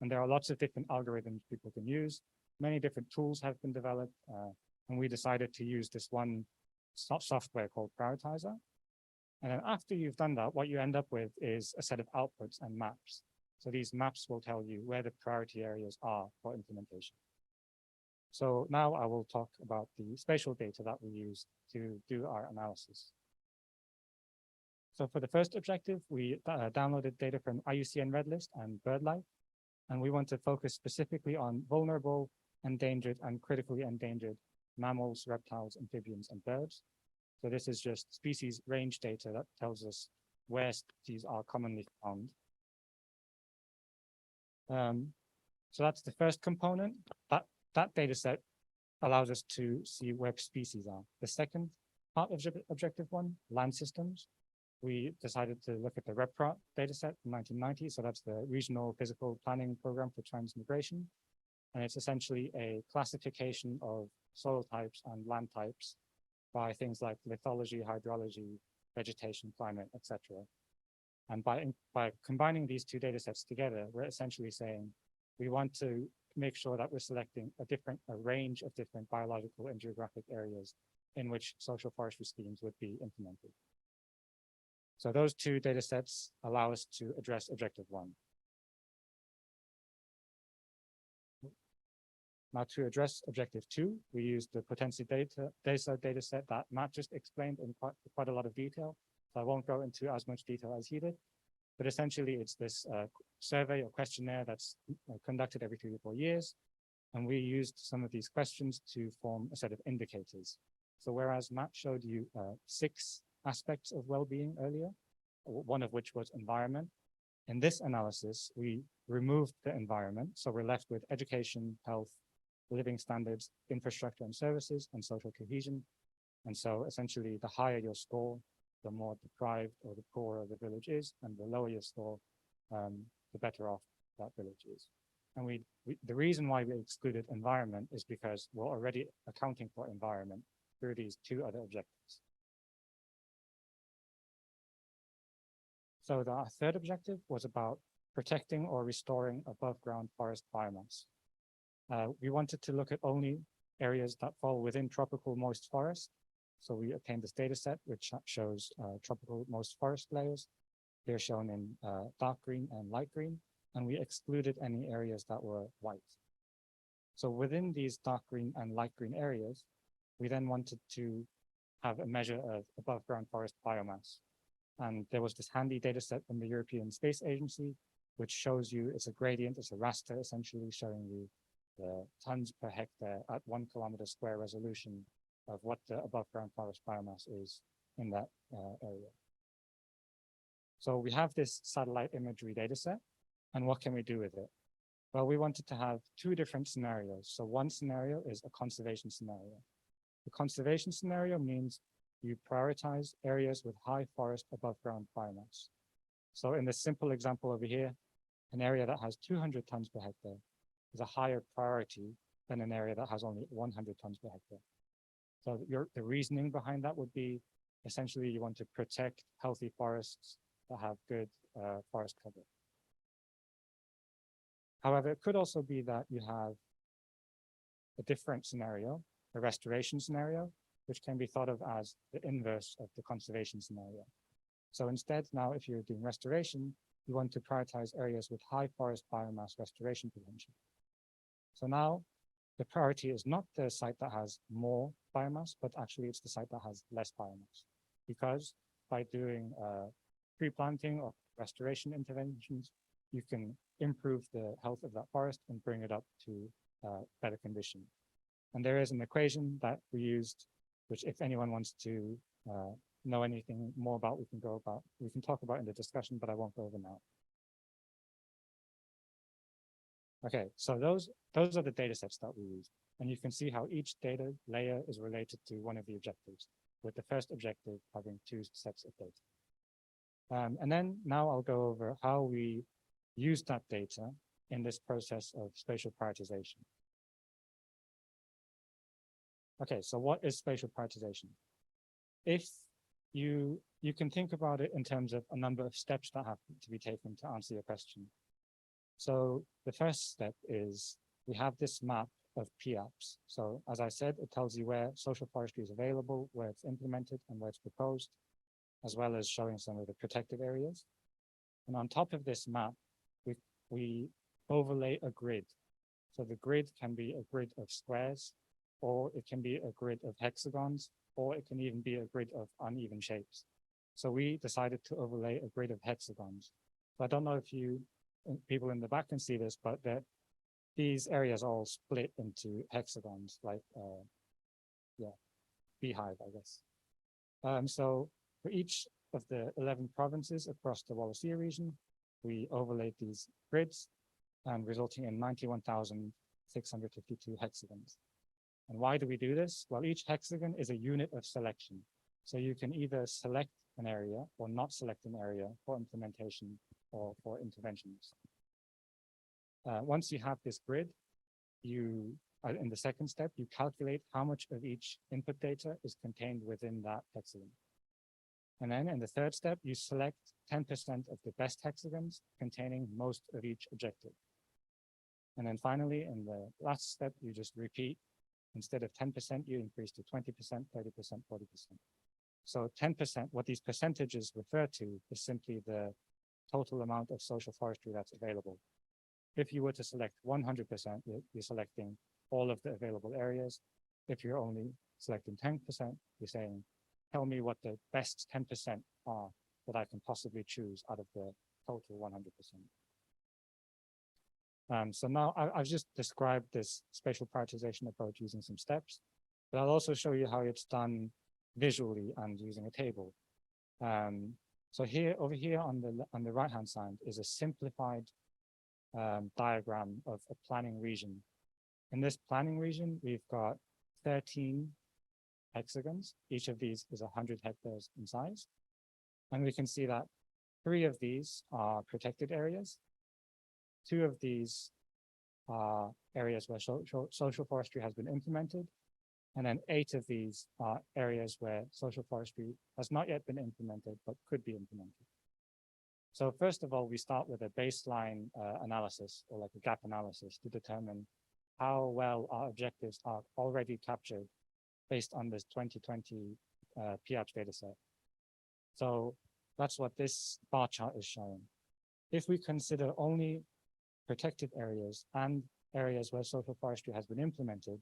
And there are lots of different algorithms people can use. Many different tools have been developed, and we decided to use this one software called Prioritizer. And then after you've done that, what you end up with is a set of outputs and maps. So these maps will tell you where the priority areas are for implementation. So now I will talk about the spatial data that we used to do our analysis. So for the first objective, we downloaded data from IUCN Red List and BirdLife, and we want to focus specifically on vulnerable, endangered, and critically endangered mammals, reptiles, amphibians, and birds. So this is just species range data that tells us where species are commonly found. So that's the first component. That data set allows us to see where species are. The second part of objective 1, land systems, we decided to look at the REPROT data set from 1990. So that's the Regional Physical Planning Program for Transmigration. And it's essentially a classification of soil types and land types by things like lithology, hydrology, vegetation, climate, etc. And by combining these 2 data sets together, we're essentially saying we want to make sure that we're selecting a range of different biological and geographic areas in which social forestry schemes would be implemented. So those 2 data sets allow us to address objective 1. Now to address objective 2, we used the potency data set that Matt just explained in quite a lot of detail. So I won't go into as much detail as he did, but essentially it's this survey or questionnaire that's conducted every 3 to 4 years. And we used some of these questions to form a set of indicators. So whereas Matt showed you 6 aspects of well-being earlier, one of which was environment, in this analysis, we removed the environment. So we're left with education, health, living standards, infrastructure and services, and social cohesion. And so essentially, the higher your score, the more deprived or the poorer the village is, and the lower your score, the better off that village is. And the reason why we excluded environment is because we're already accounting for environment through these two other objectives. So the third objective was about protecting or restoring above ground forest biomass. We wanted to look at only areas that fall within tropical moist forest. So we obtained this data set, which shows tropical moist forest layers. They're shown in dark green and light green, and we excluded any areas that were white. So within these dark green and light green areas, we then wanted to have a measure of above ground forest biomass. And there was this handy data set from the European Space Agency, which shows you, it's a gradient, it's a raster essentially showing you the tons per hectare at 1 kilometer square resolution of what the above ground forest biomass is in that area. So we have this satellite imagery data set, and what can we do with it? Well, we wanted to have two different scenarios. So one scenario is a conservation scenario. The conservation scenario means you prioritize areas with high forest above ground biomass. So in this simple example over here, an area that has 200 tons per hectare is a higher priority than an area that has only 100 tons per hectare. So the reasoning behind that would be essentially you want to protect healthy forests that have good forest cover. However, it could also be that you have a different scenario, a restoration scenario, which can be thought of as the inverse of the conservation scenario. So instead, now if you're doing restoration, you want to prioritize areas with high forest biomass restoration potential. So now the priority is not the site that has more biomass, but actually it's the site that has less biomass. Because by doing tree planting or restoration interventions, you can improve the health of that forest and bring it up to better condition. And there is an equation that we used, which if anyone wants to know anything more about, we can talk about in the discussion, but I won't go over now. Okay, so those are the data sets that we used. And you can see how each data layer is related to one of the objectives, with the first objective having two sets of data. And then now I'll go over how we use that data in this process of spatial prioritization. Okay, so what is spatial prioritization? If you can think about it in terms of a number of steps that have to be taken to answer your question. So the first step is we have this map of PAPs. So as I said, it tells you where social forestry is available, where it's implemented, and where it's proposed, as well as showing some of the protected areas. And on top of this map, we overlay a grid. So the grid can be a grid of squares, or it can be a grid of hexagons, or it can even be a grid of uneven shapes. So we decided to overlay a grid of hexagons. So I don't know if people in the back can see this, but these areas all split into hexagons, like, beehive, I guess. So for each of the 11 provinces across the Wallacea region, we overlaid these grids, and resulting in 91,652 hexagons. And why do we do this? Well, each hexagon is a unit of selection. So you can either select an area or not select an area for implementation or for interventions. Once you have this grid, in the second step, you calculate how much of each input data is contained within that hexagon. And then in the third step, you select 10% of the best hexagons containing most of each objective. And then finally, in the last step, you just repeat. Instead of 10%, you increase to 20%, 30%, 40%. So 10%, what these percentages refer to is simply the total amount of social forestry that's available. If you were to select 100%, you're selecting all of the available areas. If you're only selecting 10%, you're saying, tell me what the best 10% are that I can possibly choose out of the total 100%. So now I've just described this spatial prioritization approach using some steps, but I'll also show you how it's done visually and using a table. So over here on the right-hand side is a simplified diagram of a planning region. In this planning region, we've got 13 hexagons. Each of these is 100 hectares in size. And we can see that 3 of these are protected areas. 2 of these are areas where social forestry has been implemented. And then 8 of these are areas where social forestry has not yet been implemented, but could be implemented. So first of all, we start with a baseline analysis, or like a gap analysis, to determine how well our objectives are already captured based on this 2020 PH dataset. So that's what this bar chart is showing. If we consider only protected areas and areas where social forestry has been implemented,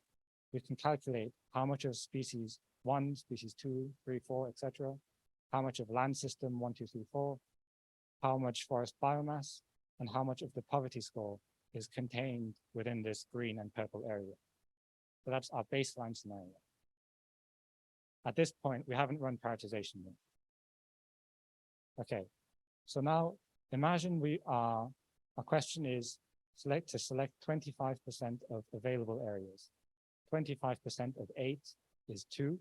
we can calculate how much of species 1, species 2, 3, 4, etc., how much of land system 1, 2, 3, 4, how much forest biomass, and how much of the poverty score is contained within this green and purple area. So that's our baseline scenario. At this point, we haven't run prioritization yet. Okay, so now imagine our question is select 25% of available areas. 25% of 8 is 2.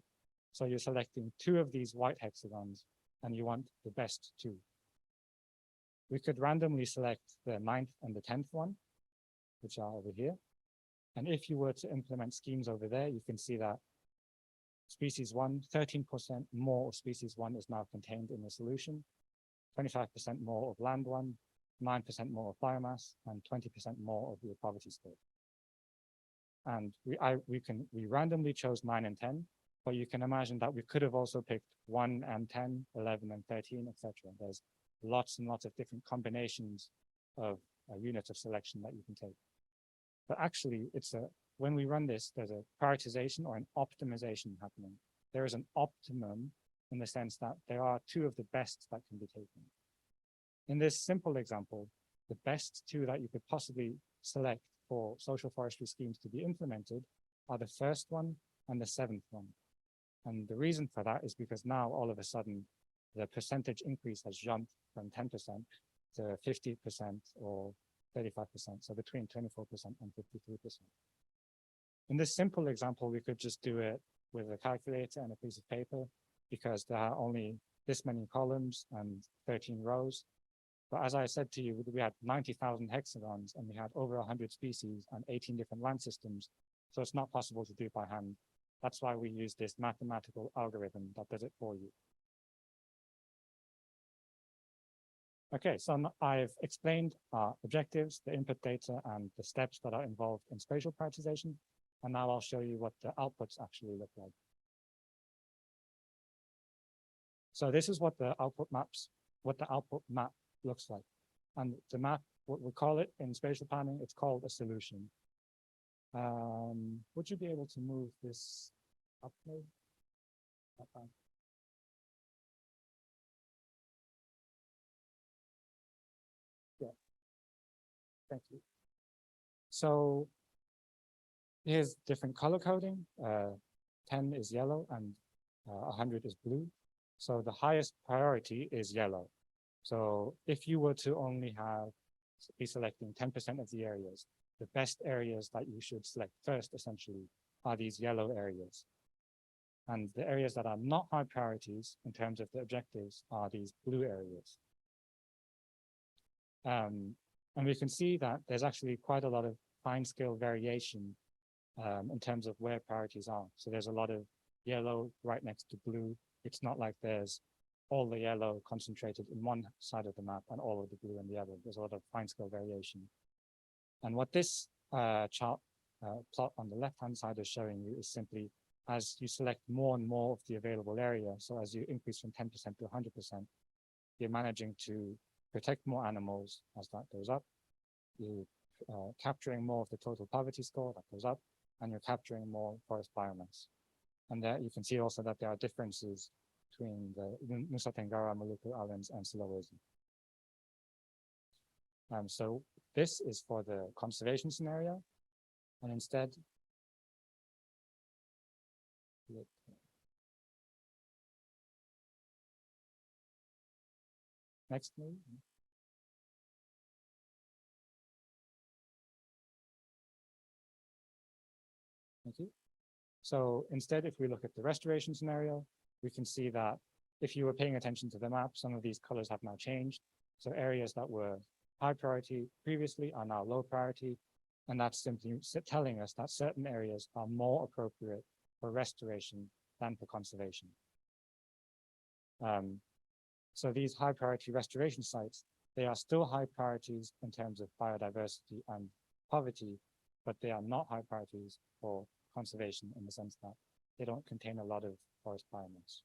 So you're selecting 2 of these white hexagons and you want the best 2. We could randomly select the 9th and the 10th one, which are over here. And if you were to implement schemes over there, you can see that species 1, 13% more of species 1 is now contained in the solution, 25% more of land 1, 9% more of biomass, and 20% more of the poverty score. And we randomly chose 9 and 10, but you can imagine that we could have also picked 1 and 10, 11 and 13, etc. There's lots and lots of different combinations of units of selection that you can take. But actually, when we run this, there's a prioritization or an optimization happening. There is an optimum in the sense that there are 2 of the best that can be taken. In this simple example, the best 2 that you could possibly select for social forestry schemes to be implemented are the 1st one and the 7th one. And the reason for that is because now all of a sudden the percentage increase has jumped from 10% to 50% or 35%, so between 24% and 53%. In this simple example, we could just do it with a calculator and a piece of paper because there are only this many columns and 13 rows. But as I said to you, we had 90,000 hexagons and we had over 100 species and 18 different land systems. So it's not possible to do it by hand. That's why we use this mathematical algorithm that does it for you. Okay, so I've explained our objectives, the input data, and the steps that are involved in spatial prioritization. And now I'll show you what the outputs actually look like. So this is what the output map looks like. And the map, what we call it in spatial planning, it's called a solution. Would you be able to move this up, maybe? Yeah, thank you. So here's different color coding. 10 is yellow and 100 is blue. So the highest priority is yellow. So if you were to only be selecting 10% of the areas, the best areas that you should select first, essentially, are these yellow areas. And the areas that are not high priorities in terms of the objectives are these blue areas. And we can see that there's actually quite a lot of fine scale variation in terms of where priorities are. So there's a lot of yellow right next to blue. It's not like there's all the yellow concentrated in one side of the map and all of the blue in the other. There's a lot of fine scale variation. And what this chart plot on the left-hand side is showing you is simply as you select more and more of the available area, so as you increase from 10% to 100%, you're managing to protect more animals as that goes up. You're capturing more of the total poverty score that goes up, and you're capturing more forest biomass. And there you can see also that there are differences between the Nusa Tenggara, Maluku Islands, and Sulawesi. So this is for the conservation scenario, and instead, next please. Thank you. So instead, if we look at the restoration scenario, we can see that if you were paying attention to the map, some of these colors have now changed. So areas that were high priority previously are now low priority. And that's simply telling us that certain areas are more appropriate for restoration than for conservation. So these high priority restoration sites, they are still high priorities in terms of biodiversity and poverty, but they are not high priorities for conservation in the sense that they don't contain a lot of forest biomass.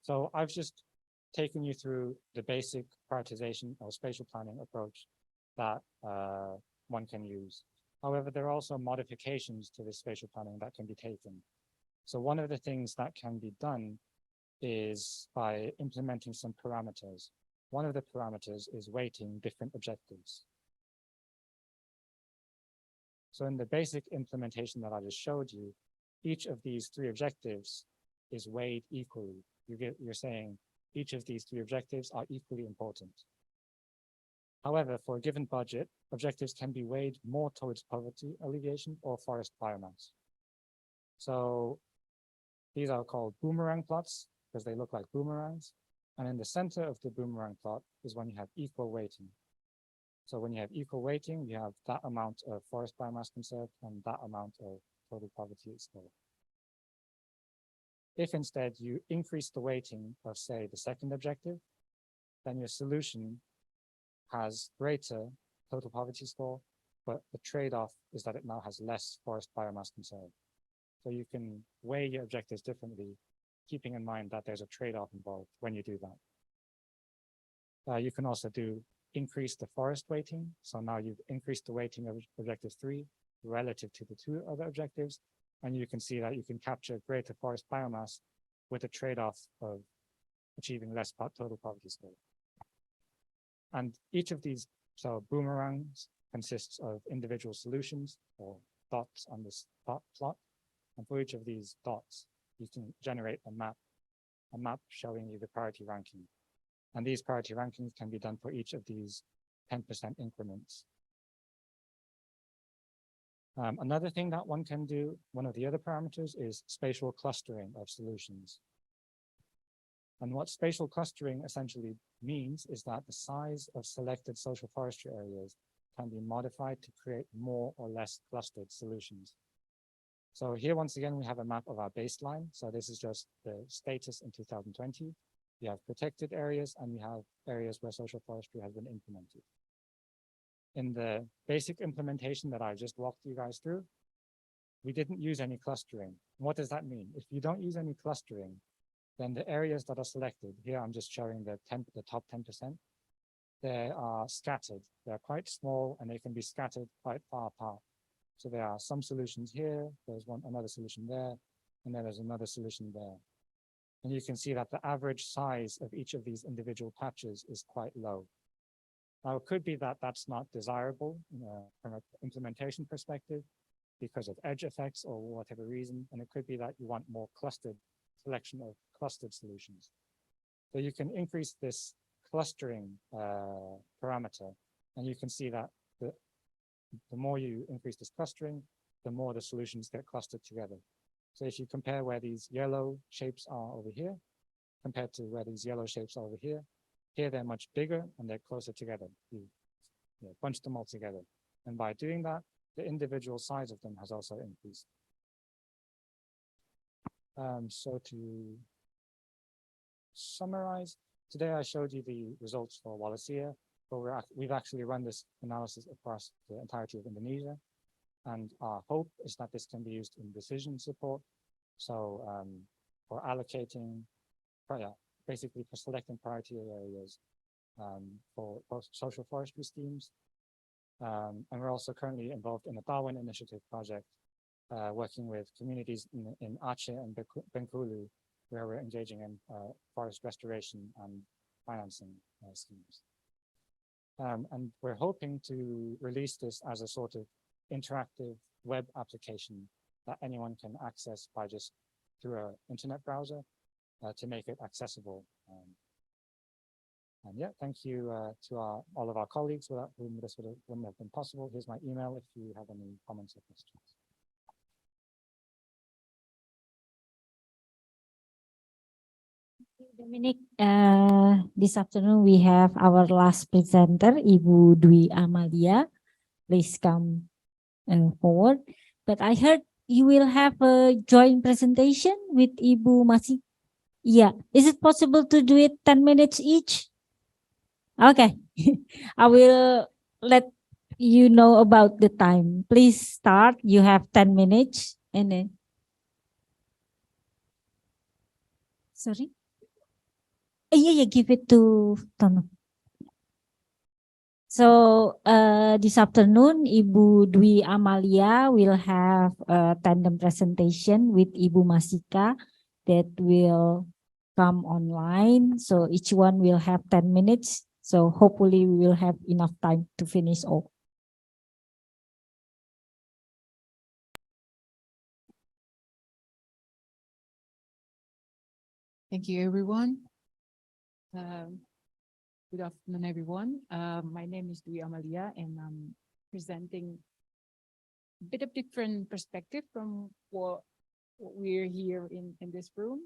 So I've just taken you through the basic prioritization or spatial planning approach that one can use. However, there are also modifications to this spatial planning that can be taken. So one of the things that can be done is by implementing some parameters. One of the parameters is weighting different objectives. So in the basic implementation that I just showed you, each of these three objectives is weighed equally. You're saying each of these three objectives are equally important. However, for a given budget, objectives can be weighed more towards poverty alleviation or forest biomass. So these are called boomerang plots because they look like boomerangs. And in the center of the boomerang plot is when you have equal weighting. So when you have equal weighting, you have that amount of forest biomass conserved and that amount of total poverty exposed. If instead you increase the weighting of, say, the second objective, then your solution has greater total poverty score, but the trade-off is that it now has less forest biomass conserved. So you can weigh your objectives differently, keeping in mind that there's a trade-off involved when you do that. You can also increase the forest weighting. So now you've increased the weighting of objective 3 relative to the 2 other objectives. And you can see that you can capture greater forest biomass with a trade-off of achieving less total poverty score. And each of these, so boomerangs consists of individual solutions or dots on this dot plot. And for each of these dots, you can generate a map showing you the priority ranking. And these priority rankings can be done for each of these 10% increments. Another thing that one can do, one of the other parameters, is spatial clustering of solutions. And what spatial clustering essentially means is that the size of selected social forestry areas can be modified to create more or less clustered solutions. So here, once again, we have a map of our baseline. So this is just the status in 2020. We have protected areas and we have areas where social forestry has been implemented. In the basic implementation that I just walked you guys through, we didn't use any clustering. What does that mean? If you don't use any clustering, then the areas that are selected, here I'm just showing the top 10%, they are scattered. They're quite small and they can be scattered quite far apart. So there are some solutions here, there's another solution there, and then there's another solution there. And you can see that the average size of each of these individual patches is quite low. Now, it could be that that's not desirable from an implementation perspective because of edge effects or whatever reason, and it could be that you want more clustered selection of clustered solutions. So you can increase this clustering parameter, and you can see that the more you increase this clustering, the more the solutions get clustered together. So if you compare where these yellow shapes are over here, compared to where these yellow shapes are over here, here they're much bigger and they're closer together. You bunch them all together. And by doing that, the individual size of them has also increased. So to summarize, today I showed you the results for Wallacea, but we've actually run this analysis across the entirety of Indonesia. And our hope is that this can be used in decision support. So for allocating, basically for selecting priority areas for social forestry schemes. And we're also currently involved in the Darwin Initiative project, working with communities in Aceh and Bengkulu, where we're engaging in forest restoration and financing schemes. And we're hoping to release this as a sort of interactive web application that anyone can access by just through an internet browser to make it accessible And yeah, thank you to all of our colleagues without whom this wouldn't have been possible. Here's my email if you have any comments or questions. Dominic, this afternoon we have our last presenter, Ibu Dwi Amalia. Please come forward. But I heard you will have a joint presentation with Ibu Masi. Yeah, is it possible to do it 10 minutes each? Okay, I will let you know about the time. Please start. You have 10 minutes and then. Sorry? Yeah, give it to Tono. So this afternoon, Ibu Dwi Amalia will have a tandem presentation with Ibu Masika that will come online. So each one will have 10 minutes. So hopefully we will have enough time to finish all. Thank you, everyone. Good afternoon, everyone. My name is Dwi Amalia, and I'm presenting a bit of different perspective from what we're here in this room.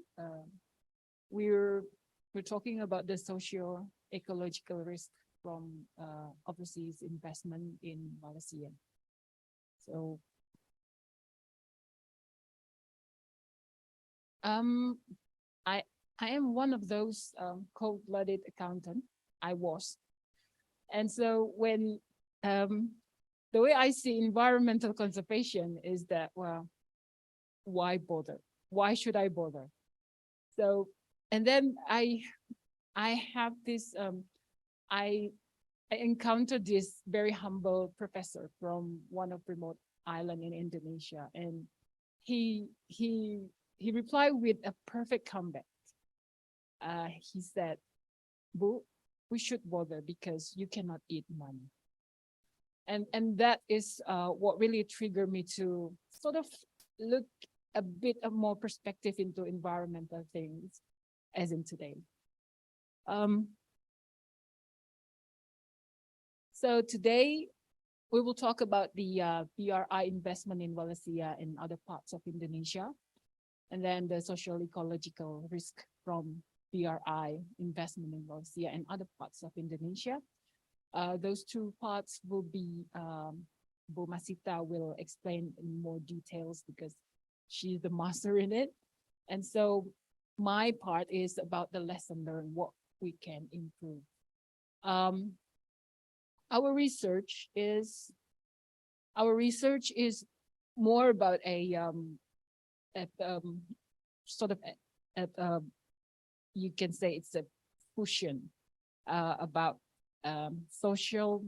We're talking about the socio-ecological risk from overseas investment in Wallacea. So, I am one of those cold-blooded accountant. I was. And so when the way I see environmental conservation is that, well, why bother? Why should I bother? So, and then I have this, I encountered this very humble professor from one of remote island in Indonesia, and he replied with a perfect comeback. He said, "Bu, we should bother because you cannot eat money." And that is what really triggered me to sort of look a bit of more perspective into environmental things as in today. So today we will talk about the BRI investment in Wallacea and other parts of Indonesia, and then the social ecological risk from BRI investment in Wallacea and other parts of Indonesia. Those two parts will be, Bu Masita will explain in more details because she's the master in it. And so my part is about the lesson learned, what we can improve. Our research is more about a sort of you can say it's a fusion about social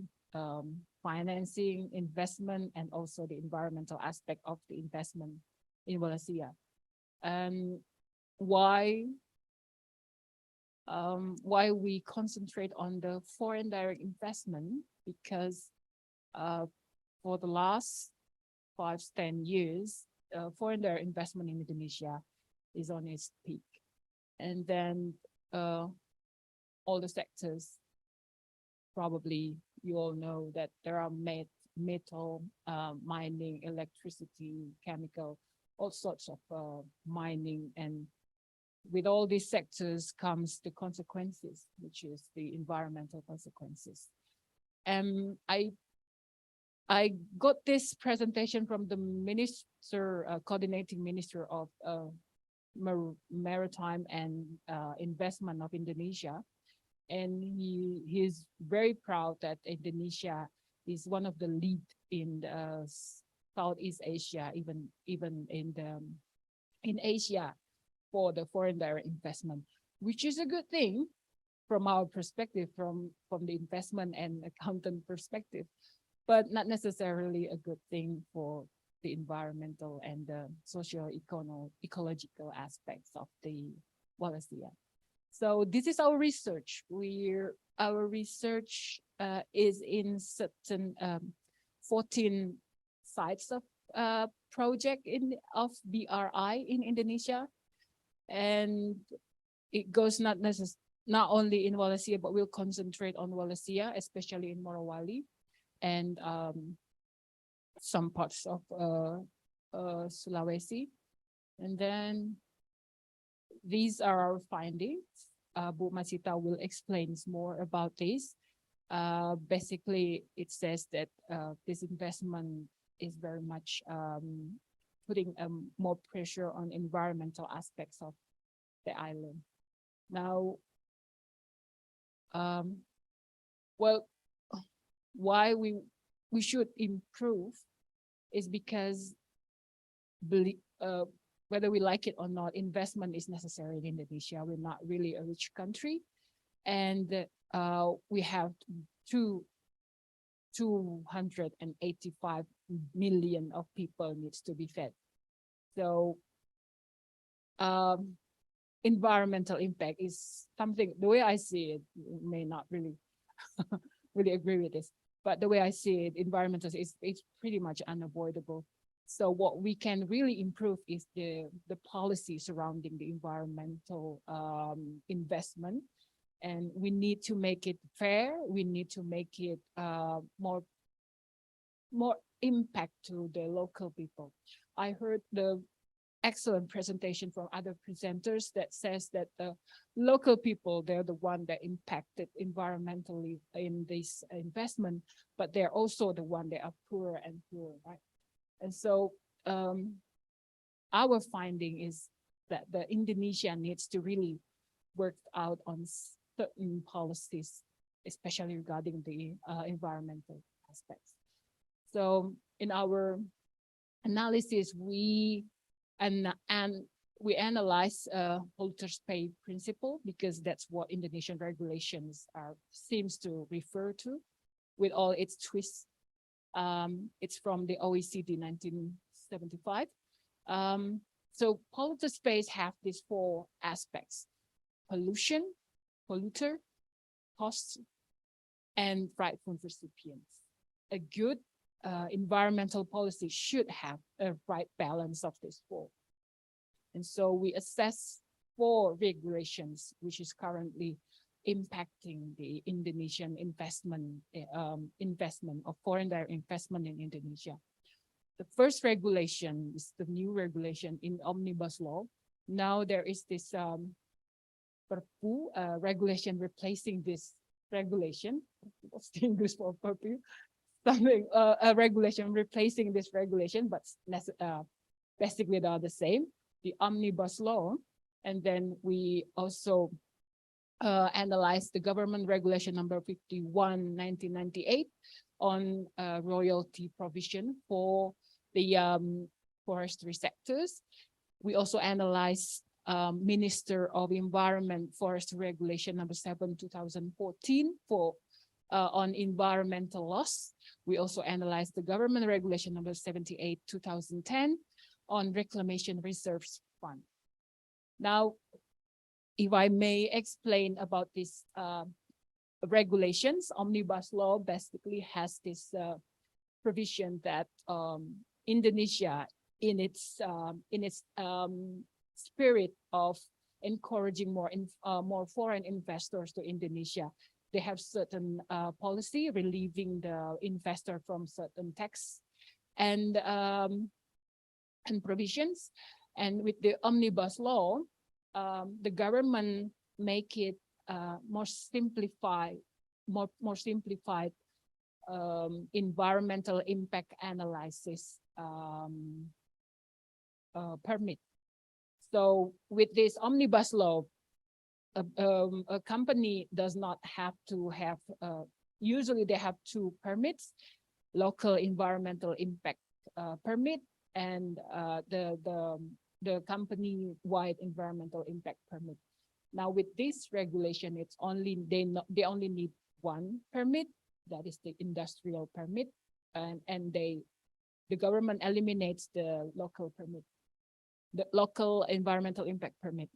financing, investment, and also the environmental aspect of the investment in Wallacea. Why we concentrate on the foreign direct investment? Because for the last 5-10 years, foreign direct investment in Indonesia is on its peak. And then all the sectors, probably you all know that there are metal, mining, electricity, chemical, all sorts of mining. And with all these sectors comes the consequences, which is the environmental consequences. And I got this presentation from the minister, coordinating minister of Maritime and Investment of Indonesia. And he's very proud that Indonesia is one of the lead in Southeast Asia, even in Asia, for the foreign direct investment, which is a good thing from our perspective, from the investment and accountant perspective, but not necessarily a good thing for the environmental and the socio-ecological aspects of the Wallacea. So this is our research. Our research is in certain 14 sites of project of BRI in Indonesia, and it goes not not only in Wallacea, but we'll concentrate on Wallacea, especially in Morowali and some parts of Sulawesi. And then these are our findings. Bu Masita will explain more about this. Basically, it says that this investment is very much putting more pressure on environmental aspects of the island. Now, well, why we should improve is because whether we like it or not, investment is necessary in Indonesia. We're not really a rich country, and we have 285 million of people needs to be fed. So environmental impact is something, the way I see it, may not really really agree with this, but the way I see it, environmental is it's pretty much unavoidable. So what we can really improve is the policy surrounding the environmental investment, and we need to make it fair. We need to make it more impact to the local people. I heard the excellent presentation from other presenters that says that the local people, they're the one that impacted environmentally in this investment, but they're also the one that are poorer and poorer, right? And so our finding is that the Indonesia needs to really work out on certain policies, especially regarding the environmental aspects. So in our analysis, we analyze polluter's pay principle, because that's what Indonesian regulations seems to refer to, with all its twists. It's from the OECD 1975. So polluter's pays have these four aspects: pollution, polluter, costs, and rightful recipients. A good environmental policy should have a right balance of these four. And so we assess 4 regulations, which is currently impacting the Indonesian investment of foreign direct investment in Indonesia. The first regulation is the new regulation in Omnibus Law. Now there is this Perpu regulation replacing this regulation. What's the English for Perpu? Something, a regulation replacing this regulation, but basically they are the same. The Omnibus Law, and then we also analyzed the government regulation number 51, 1998 on royalty provision for the forestry sectors. We also analyzed Minister of Environment Forestry Regulation number 7, 2014 for on environmental loss. We also analyzed the government regulation number 78, 2010 on reclamation reserves fund. Now, if I may explain about this regulations, Omnibus Law basically has this provision that Indonesia, in its spirit of encouraging more foreign investors to Indonesia, they have certain policy relieving the investor from certain tax and provisions. And with the Omnibus Law, the government make it more simplified environmental impact analysis permit. So with this Omnibus Law, a company does not have to have, usually they have 2 permits: local environmental impact permit and the company-wide environmental impact permit. Now with this regulation, it's only they only need 1 permit, that is the industrial permit, and the government eliminates the local permit, the local environmental impact permit.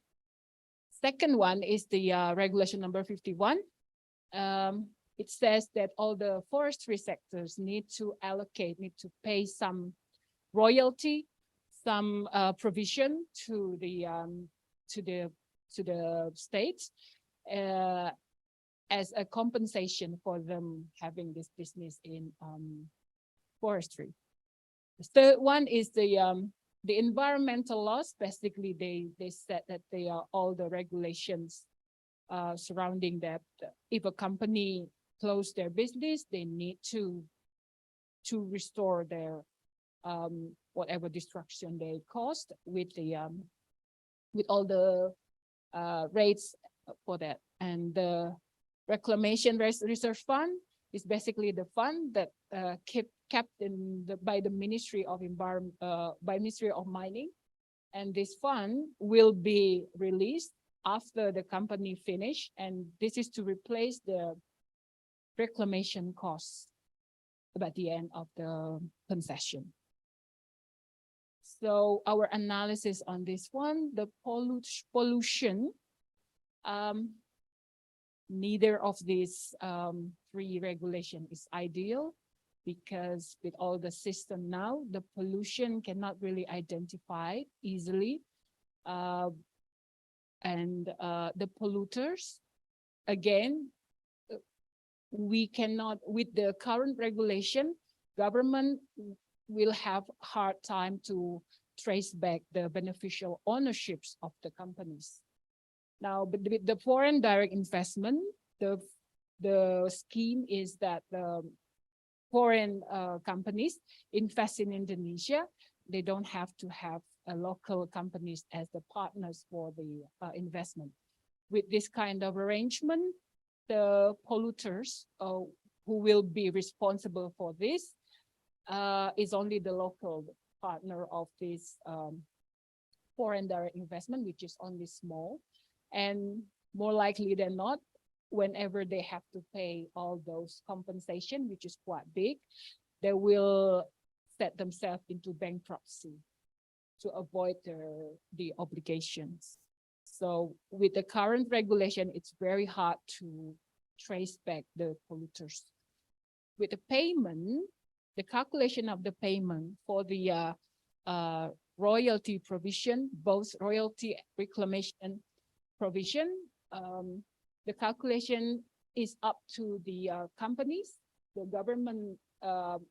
Second one is the regulation number 51. It says that all the forestry sectors need to pay some royalty, some provision to the states, as a compensation for them having this business in forestry. The third one is the environmental laws. Basically, they said that they are all the regulations surrounding that. If a company close their business, they need to restore their whatever destruction they caused with all the rates for that. And the reclamation reserve fund is basically the fund that kept by the Ministry of Environment, by Ministry of Mining, and this fund will be released after the company finish, and this is to replace the reclamation costs by the end of the concession. So our analysis on this one, the pollution, neither of these three regulations is ideal, because with all the system now, the pollution cannot really identify easily. And the polluters, again, we cannot, with the current regulation, government will have a hard time to trace back the beneficial ownerships of the companies. Now, but with the foreign direct investment, the scheme is that the foreign companies invest in Indonesia. They don't have to have local companies as the partners for the investment. With this kind of arrangement, the polluters who will be responsible for this is only the local partner of this foreign direct investment, which is only small. And more likely than not, whenever they have to pay all those compensation, which is quite big, they will set themselves into bankruptcy to avoid the obligations. So with the current regulation, it's very hard to trace back the polluters. With the payment, the calculation of the payment for the royalty provision, both royalty reclamation provision, the calculation is up to the companies. The government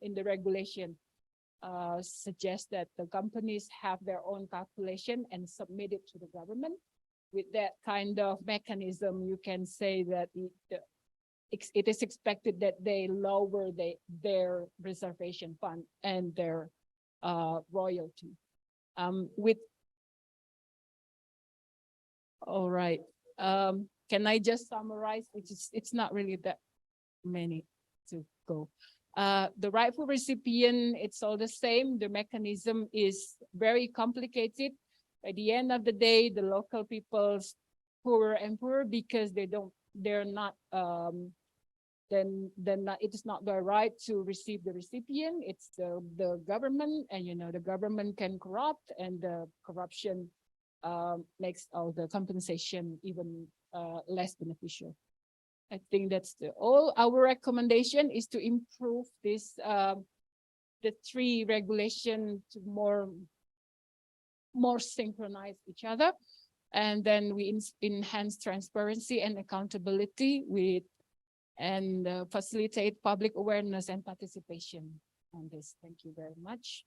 in the regulation suggests that the companies have their own calculation and submit it to the government. With that kind of mechanism, you can say that it is expected that they lower their reservation fund and their royalty. All right. Can I just summarize? It's not really that many to go. The rightful recipient, it's all the same. The mechanism is very complicated. By the end of the day, the local people's poorer and poorer because it is not their right to receive the recipient. It's the government, and the government can corrupt, and the corruption makes all the compensation even less beneficial. I think that's all. Our recommendation is to improve this the three regulation to more synchronize each other, and then we enhance transparency and accountability and facilitate public awareness and participation on this. Thank you very much.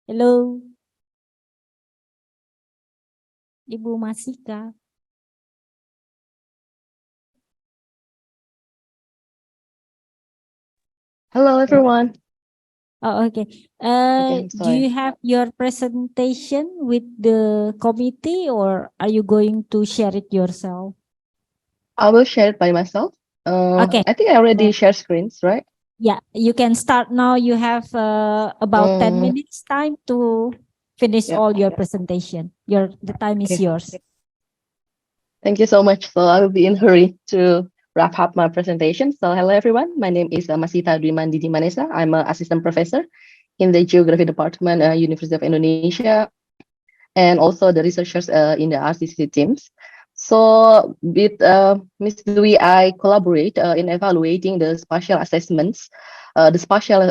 Hello, Ibu Masika. Hello, everyone. Oh, okay. I'm Do you have your presentation with the committee, or are you going to share it yourself? I will share it by myself. Okay. I think I already share screens, right? Yeah, you can start now. You have about 10 minutes time to finish Yeah. all your presentation. The time is Okay. yours. Thank you so much. So I will be in a hurry to wrap up my presentation. So hello, everyone. My name is Masita Dwimandidi Manesa. I'm an assistant professor in the Geography Department, University of Indonesia, and also the researchers in the RCC teams. So with Ms. Dwi, I collaborate in evaluating the spatial assessments, the spatial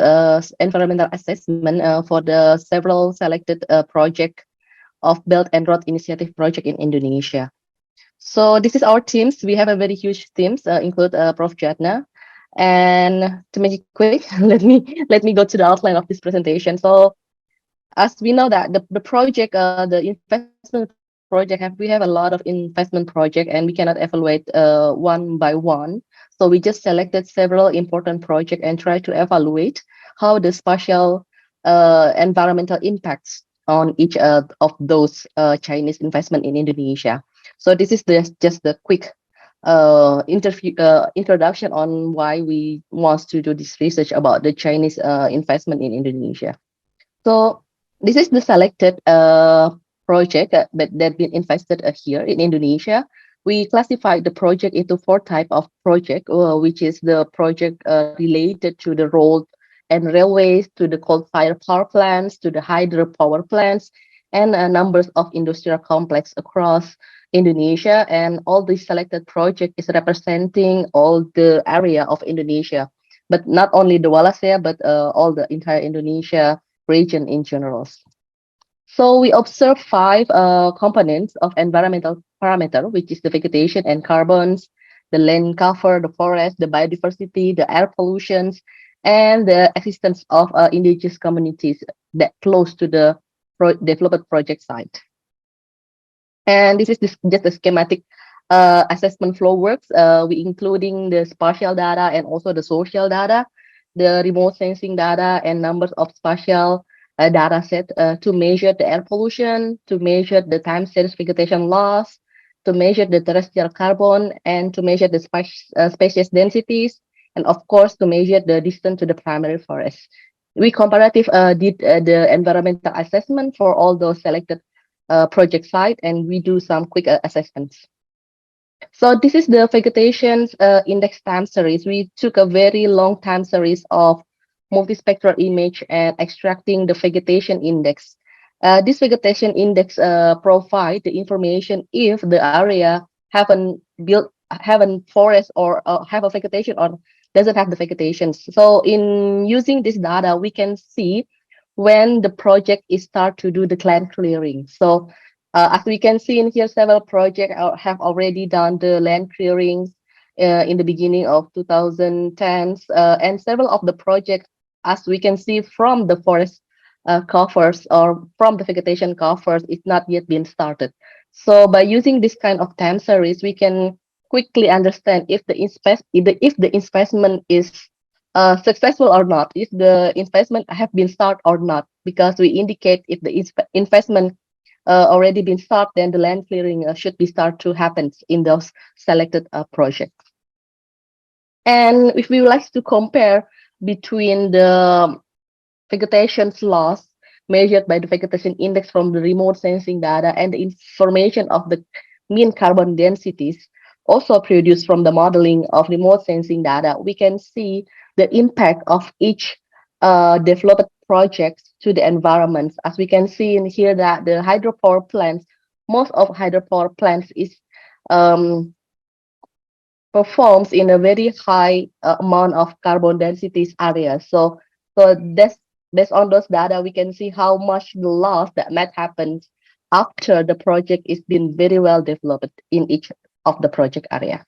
environmental assessment for the several selected project of Belt and Road Initiative project in Indonesia. So this is our teams. We have a very huge teams, include Prof. Jatna. And to make it quick, let me go to the outline of this presentation. So as we know that the project, the investment project, we have a lot of investment project and we cannot evaluate one by one. So we just selected several important projects and try to evaluate how the spatial environmental impacts on each of those Chinese investment in Indonesia. So this is just the quick introduction on why we want to do this research about the Chinese investment in Indonesia. So this is the selected project that been invested here in Indonesia. We classified the project into 4 types of project, which is the project related to the road and railways, to the coal-fired power plants, to the hydropower plants, and numbers of industrial complex across Indonesia. And all these selected project is representing all the area of Indonesia, but not only the Wallacea, but all the entire Indonesia region in general. So we observe 5 components of environmental parameter, which is the vegetation and carbons, the land cover, the forest, the biodiversity, the air pollutions, and the existence of indigenous communities that close to the developed project site. And this is just a schematic assessment flow works. We including the spatial data and also the social data, the remote sensing data, and numbers of spatial data set to measure the air pollution, to measure the time series vegetation loss, to measure the terrestrial carbon, and to measure the species densities, and of course to measure the distance to the primary forest. We comparative did the environmental assessment for all those selected project site, and we do some quick assessments. So this is the vegetation index time series. We took a very long time series of multispectral image and extracting the vegetation index. This vegetation index provide the information if the area have a forest or have a vegetation or doesn't have the vegetation. So in using this data, we can see when the project is start to do the land clearing. So as we can see in here, several projects have already done the land clearings in the beginning of 2010s, and several of the projects, as we can see from the forest covers or from the vegetation covers, it's not yet been started. So by using this kind of time series, we can quickly understand if the investment is successful or not, if the investment have been started or not, because we indicate if the investment already been started, then the land clearing should be start to happen in those selected projects. And if we would like to compare between the vegetation loss measured by the vegetation index from the remote sensing data and the information of the mean carbon densities also produced from the modeling of remote sensing data, we can see the impact of each developed project to the environment. As we can see in here that the hydropower plants, most of hydropower plants is performs in a very high amount of carbon densities area. So that's based on those data, we can see how much the loss that might happen after the project is been very well developed in each of the project area.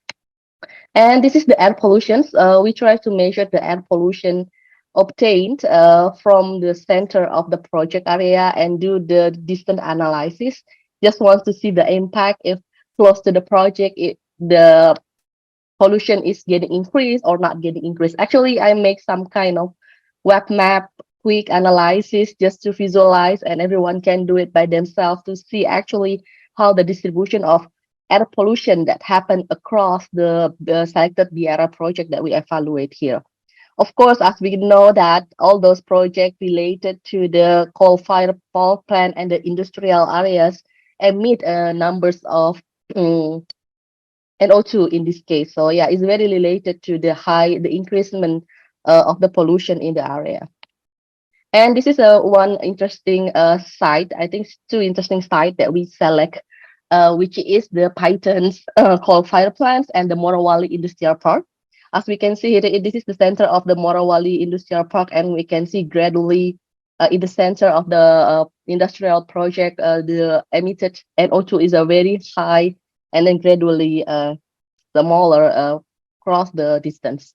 And this is the air pollution. We try to measure the air pollution obtained from the center of the project area and do the distance analysis. Just want to see the impact if close to the project, the pollution is getting increased or not getting increased. Actually, I make some kind of web map, quick analysis just to visualize, and everyone can do it by themselves to see actually how the distribution of air pollution that happened across the selected BRA project that we evaluate here. Of course, as we know that all those projects related to the coal-fired power plant and the industrial areas emit numbers of NO2 in this case. So yeah, it's very related to the increasement of the pollution in the area. And this is one interesting site. I think 2 interesting sites that we select which is the Python's coal fire plants and the Morowali Industrial Park. As we can see here, this is the center of the Morowali Industrial Park, and we can see gradually in the center of the industrial project, the emitted NO2 is a very high, and then gradually smaller across the distance.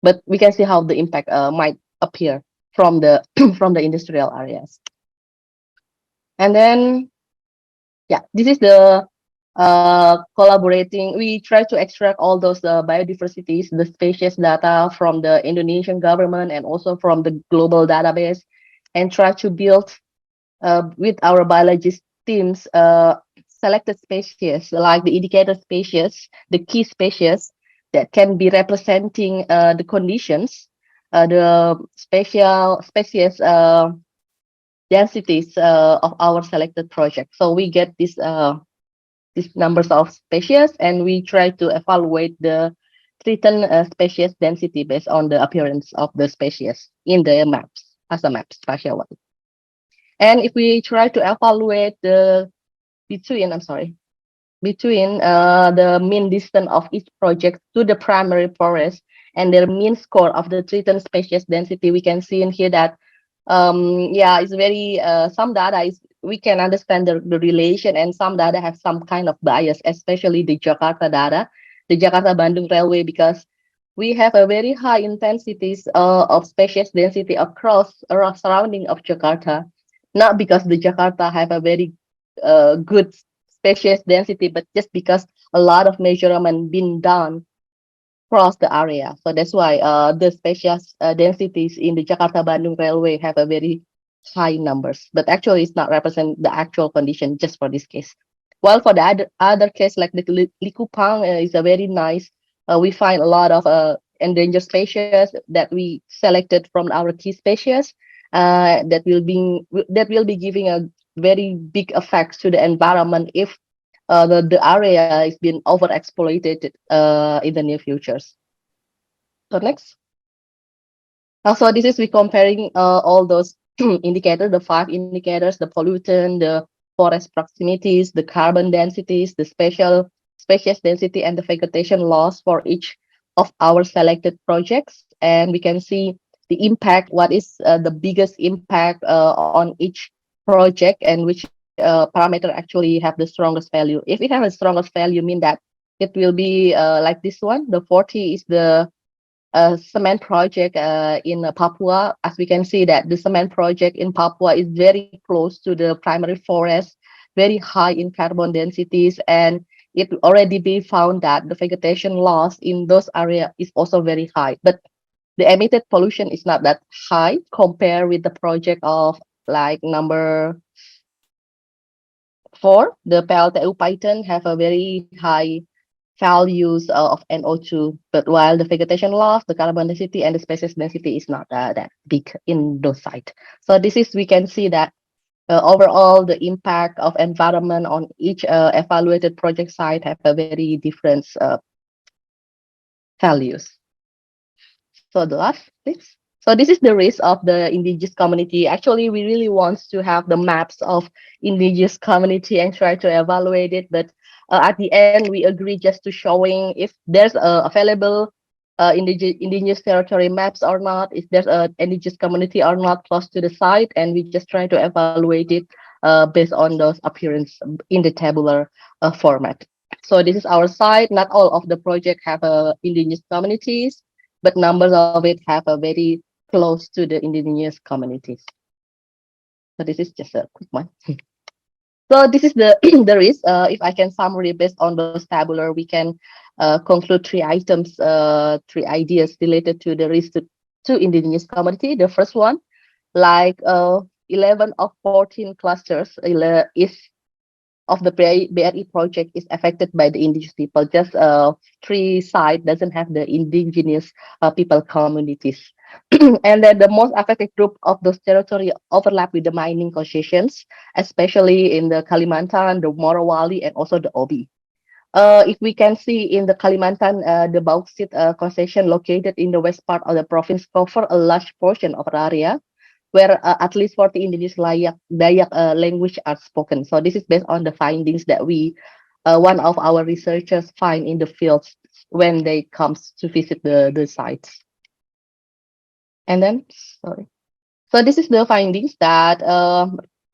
But we can see how the impact might appear from the from the industrial areas. And then, yeah, this is the collaborating. We try to extract all those biodiversities, the species data from the Indonesian government and also from the global database, and try to build with our biologist teams selected species like the indicator species, the key species that can be representing the conditions, the spatial species densities of our selected project. So we get these numbers of species, and we try to evaluate the threatened species density based on the appearance of the species in the maps as a map spatial one. And if we try to evaluate the between the mean distance of each project to the primary forest and their mean score of the threatened species density, we can see in here that yeah, it's very some data is we can understand the relation, and some data have some kind of bias, especially the Jakarta data, the Jakarta-Bandung Railway, because we have a very high intensities of species density across surrounding of Jakarta, not because the Jakarta have a very good species density, but just because a lot of measurement been done across the area. So that's why the species densities in the Jakarta-Bandung Railway have a very high numbers, but actually it's not represent the actual condition just for this case. While for the other case, like the Likupang is a very nice, we find a lot of endangered species that we selected from our key species that will be giving a very big effects to the environment if the area is being overexploited in the near futures. So next. Also, this is we comparing all those indicators, the 5 indicators, the pollutant, the forest proximities, the carbon densities, the spatial species density, and the vegetation loss for each of our selected projects. And we can see the impact, what is the biggest impact on each project, and which parameter actually have the strongest value. If it has the strongest value, mean that it will be like this one. The 40 is the cement project in Papua. As we can see that the cement project in Papua is very close to the primary forest, very high in carbon densities, and it already be found that the vegetation loss in those areas is also very high. But the emitted pollution is not that high compared with the project of like number 4, the PLTU Python have a very high values of NO2, but while the vegetation loss, the carbon density, and the species density is not that big in those sites. So this is, we can see that overall the impact of environment on each evaluated project site have a very different values. So the last, please. So this is the risk of the indigenous community. Actually, we really want to have the maps of indigenous community and try to evaluate it. But at the end, we agree just to showing if there's available indigenous territory maps or not, if there's an indigenous community or not close to the site, and we just try to evaluate it based on those appearance in the tabular format. So this is our site. Not all of the project have indigenous communities, but numbers of it have a very close to the indigenous communities. So this is just a quick one. So this is the the risk. If I can summary based on those tabular, we can conclude 3 items, 3 ideas related to the risk to indigenous community. The first one, like 11 of 14 clusters is of the BRI project is affected by the indigenous people. Just 3 sites doesn't have the indigenous people communities. And then the most affected group of those territory overlap with the mining concessions, especially in the Kalimantan, the Morowali, and also the Obi. If we can see in the Kalimantan, the bauxite concession located in the west part of the province cover a large portion of the area. where at least 40 Indonesian Dayak language are spoken. So this is based on the findings that one of our researchers find in the fields when they comes to visit the sites. And then, sorry. So this is the findings that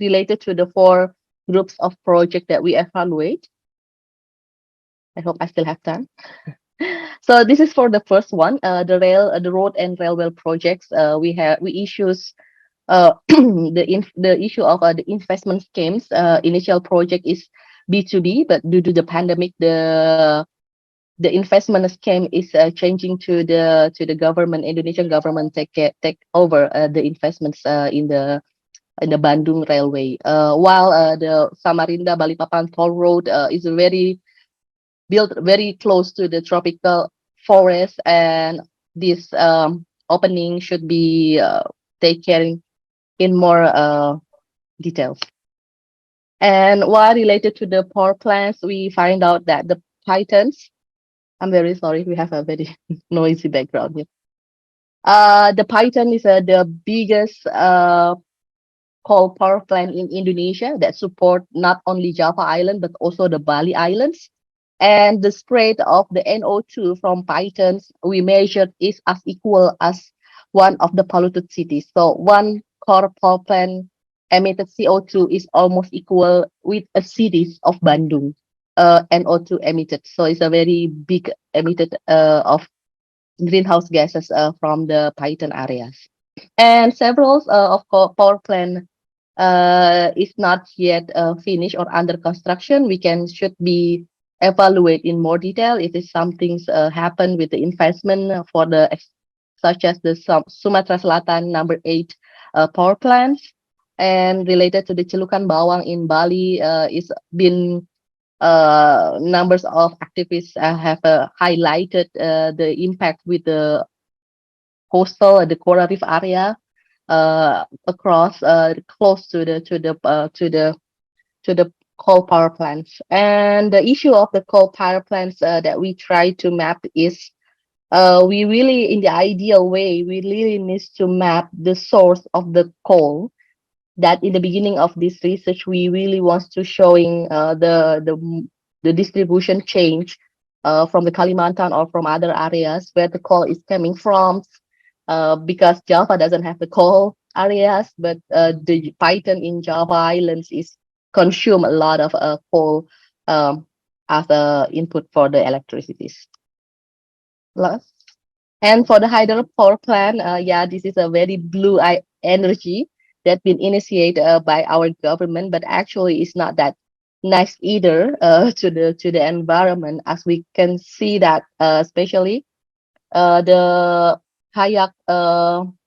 related to the 4 groups of project that we evaluate. I hope I still have time. So this is for the first one, the road and railway projects. We issues the issue of the investment schemes. Initial project is B2B, but due to the pandemic, the investment scheme is changing to the government. Indonesian government take over the investments in the Bandung railway. While the Samarinda Balikpapan toll road is built very close to the tropical forest, and this opening should be taken in more details. And while related to the power plants, we find out that the pythons, I'm very sorry, we have a very noisy background here. The python is the biggest coal power plant in Indonesia that support not only Java Island, but also the Bali Islands. And the spread of the NO2 from pythons we measured is as equal as one of the polluted cities. So one coal power plant emitted CO2 is almost equal with a cities of Bandung NO2 emitted. So it's a very big emitted of greenhouse gases from the python areas. And several of power plant is not yet finished or under construction. Should be evaluate in more detail. It is some things happen with the investment for such as the Sumatra Selatan number 8 power plants, and related to the Celukan Bawang in Bali is been numbers of activists have highlighted the impact with the coastal the coral reef area across close to the coal power plants. And the issue of the coal power plants that we try to map is we really, in the ideal way, we really need to map the source of the coal. That in the beginning of this research, we really want to showing the distribution change from the Kalimantan or from other areas where the coal is coming from. Because Java doesn't have the coal areas, but the python in Java Islands is consume a lot of coal as a input for the electricity. And for the hydropower plant, this is a very blue energy that's been initiated by our government, but actually it's not that nice either to the environment, as we can see that especially the Kayak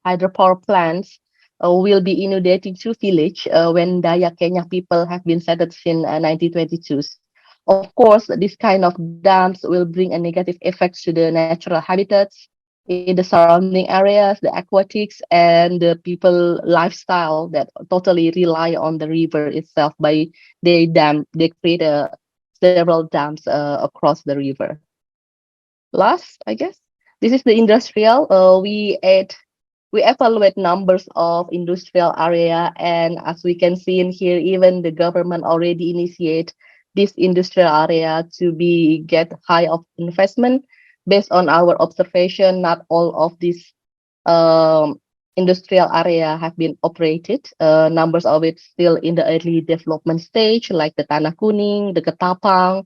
hydropower plants will be inundating 2 villages when Dayak Kenya people have been settled since 1922. Of course, this kind of dams will bring a negative effects to the natural habitats in the surrounding areas, the aquatics, and the people lifestyle that totally rely on the river itself. By they create several dams across the river. Last, I guess. This is the industrial. We evaluate numbers of industrial area, and as we can see in here, even the government already initiate this industrial area to get high of investment. Based on our observation, not all of these industrial area have been operated. Numbers of it still in the early development stage, like the Tanah Kuning, the Ketapang,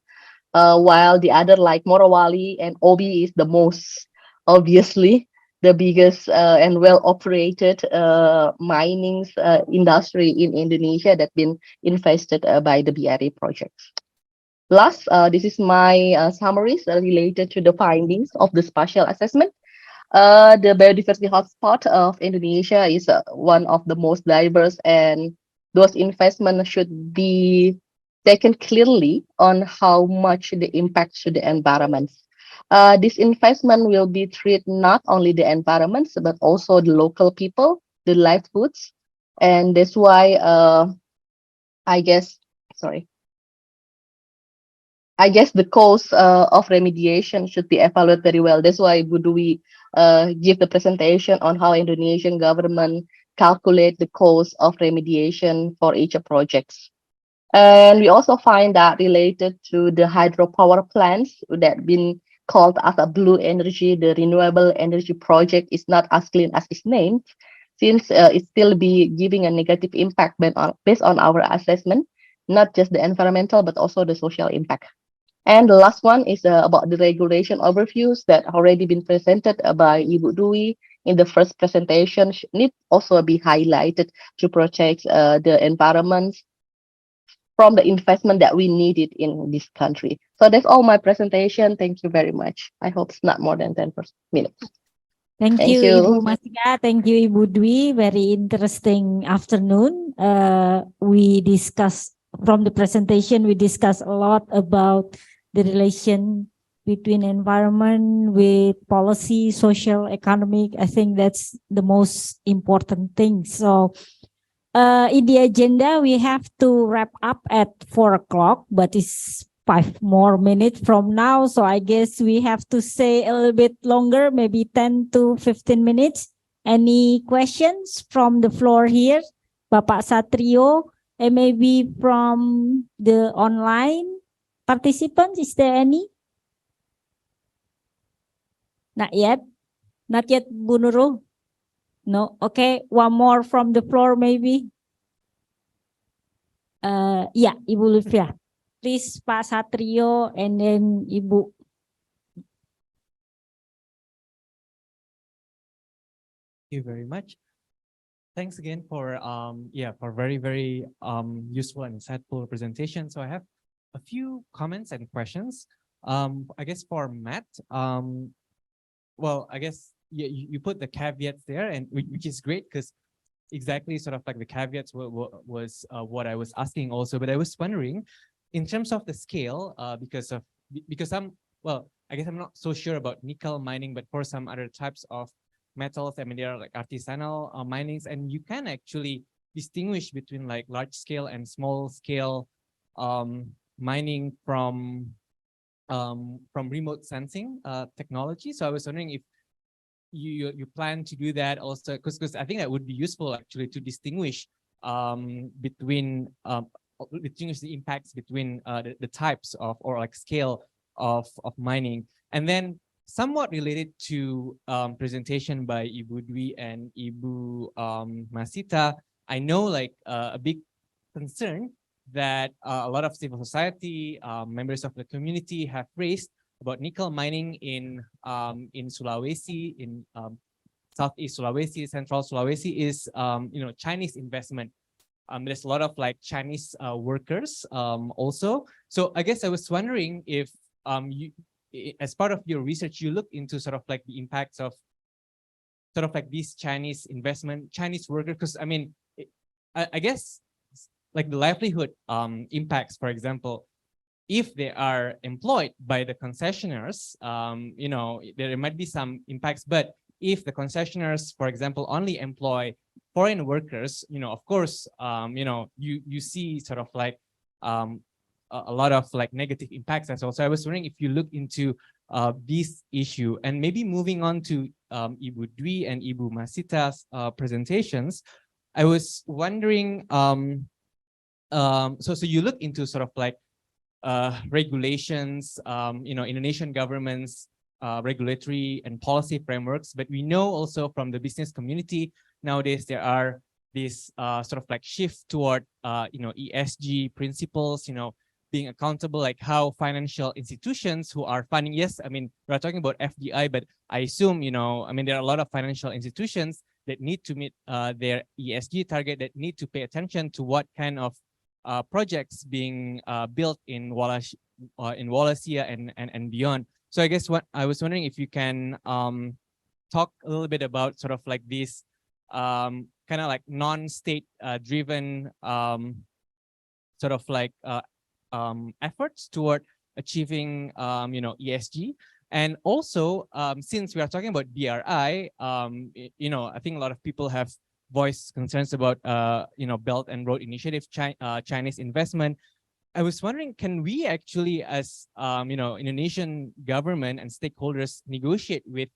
while the other like Morowali and Obi is the most obviously the biggest and well-operated mining industry in Indonesia that been invested by the BRI projects. Last, this is my summaries related to the findings of the spatial assessment. The biodiversity hotspot of Indonesia is one of the most diverse, and those investments should be taken clearly on how much the impact to the environment. This investment will be treat not only the environments, but also the local people, the livelihoods. And that's why I guess the cost of remediation should be evaluated very well. That's why we give the presentation on how Indonesian government calculate the cost of remediation for each projects. And we also find that related to the hydropower plants that been called as a blue energy, the renewable energy project is not as clean as its name, since it still be giving a negative impact based on our assessment, not just the environmental, but also the social impact. And the last one is about the regulation overviews that already been presented by Ibu Dwi in the first presentation, need also be highlighted to protect the environment from the investment that we needed in this country. So that's all my presentation. Thank you very much. I hope it's not more than 10 minutes. Thank Thank you, you. Ibu Masika. Thank you, Ibu Dwi. Very interesting afternoon. We discussed from the presentation, we discussed a lot about the relation between environment with policy, social, economic. I think that's the most important thing. So in the agenda, we have to wrap up at 4 o'clock, but it's 5 more minutes from now. So I guess we have to say a little bit longer, maybe 10 to 15 minutes. Any questions from the floor here? Bapak Satrio, and maybe from the online participants, is there any? Not yet. Not yet, Bu Nurul. No. Okay. One more from the floor, maybe. Yeah, Ibu Lutfia. Please, Pak Satrio, and then Ibu. Thank you very much. Thanks again for for very useful and insightful presentation. So I have a few comments and questions. I guess for Matt, well, I guess you put the caveats there, and which is great because exactly sort of like the caveats was what I was asking also. But I was wondering, in terms of the scale, because I'm, well, I guess I'm not so sure about nickel mining, but for some other types of metals, I mean, they are like artisanal minings, and you can actually distinguish between like large scale and small scale mining from remote sensing technology. So I was wondering if you plan to do that also, because I think that would be useful actually to distinguish between distinguish the impacts between the types of or like scale of mining. And then somewhat related to presentation by Ibu Dwi and Ibu Masita, I know like a big concern that a lot of civil society members of the community have raised about nickel mining in Sulawesi, in Southeast Sulawesi, Central Sulawesi is Chinese investment. There's a lot of like Chinese workers also. So I guess I was wondering if you, as part of your research, you look into sort of like the impacts of sort of like these Chinese investment, Chinese workers, because I mean, I guess like the livelihood impacts, for example, if they are employed by the concessionaires, there might be some impacts. But if the concessionaires, for example, only employ foreign workers, of course, you see sort of like a lot of like negative impacts as well. So I was wondering if you look into this issue, and maybe moving on to Ibu Dwi and Ibu Masita's presentations, I was wondering, so you look into sort of like regulations, Indonesian government's regulatory and policy frameworks, but we know also from the business community nowadays there are this sort of like shift toward ESG principles, being accountable, like how financial institutions who are funding, yes, I mean, we're talking about FDI, but I assume, I mean, there are a lot of financial institutions that need to meet their ESG target, that need to pay attention to what kind of projects being built in Wallacea and beyond. So I guess what I was wondering if you can talk a little bit about sort of like these kind of like non-state driven sort of like efforts toward achieving ESG. And also, since we are talking about BRI, I think a lot of people have voiced concerns about Belt and Road Initiative, Chinese investment. I was wondering, can we actually, as Indonesian government and stakeholders, negotiate with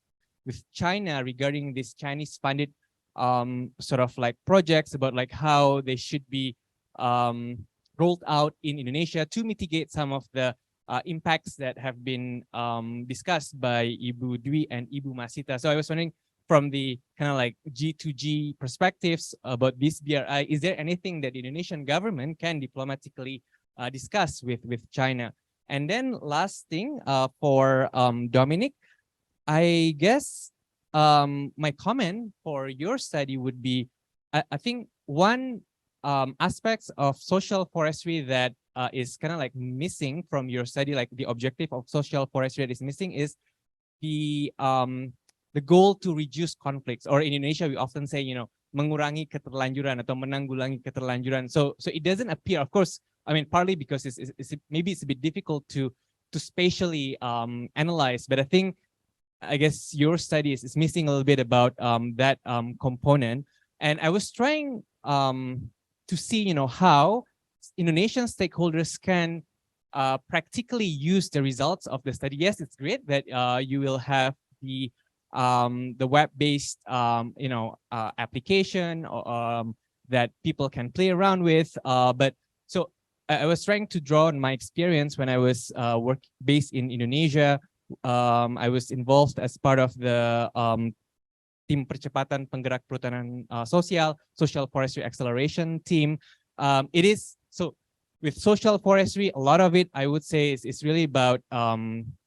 China regarding this Chinese funded sort of like projects about like how they should be rolled out in Indonesia to mitigate some of the impacts that have been discussed by Ibu Dwi and Ibu Masita. So I was wondering, from the kind of like G2G perspectives about this BRI, is there anything that the Indonesian government can diplomatically discuss with China? And then last thing for Dominic, I guess my comment for your study would be, I think one aspects of social forestry that is kind of like missing from your study, like the objective of social forestry that is missing is the goal to reduce conflicts. Or in Indonesia, we often say, you know, mengurangi keterlanjuran atau menanggulangi keterlanjuran. So it doesn't appear, of course, I mean, partly because maybe it's a bit difficult to spatially analyze, but I guess your study is missing a little bit about that component. And I was trying to see, you know, how Indonesian stakeholders can practically use the results of the study. Yes, it's great that you will have the web-based, you know, application that people can play around with. But so I was trying to draw on my experience when I was based in Indonesia. I was involved as part of the Tim Percepatan Penggerak Perhutanan Social Forestry Acceleration team. It is, so with social forestry, a lot of it, I would say, is really about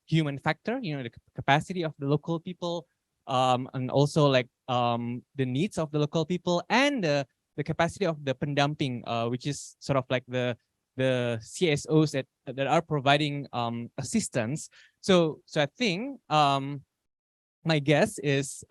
human factor, you know, the capacity of the local people, and also like the needs of the local people, and the capacity of the pendamping, which is sort of like the CSOs that are providing assistance. So I think my guess is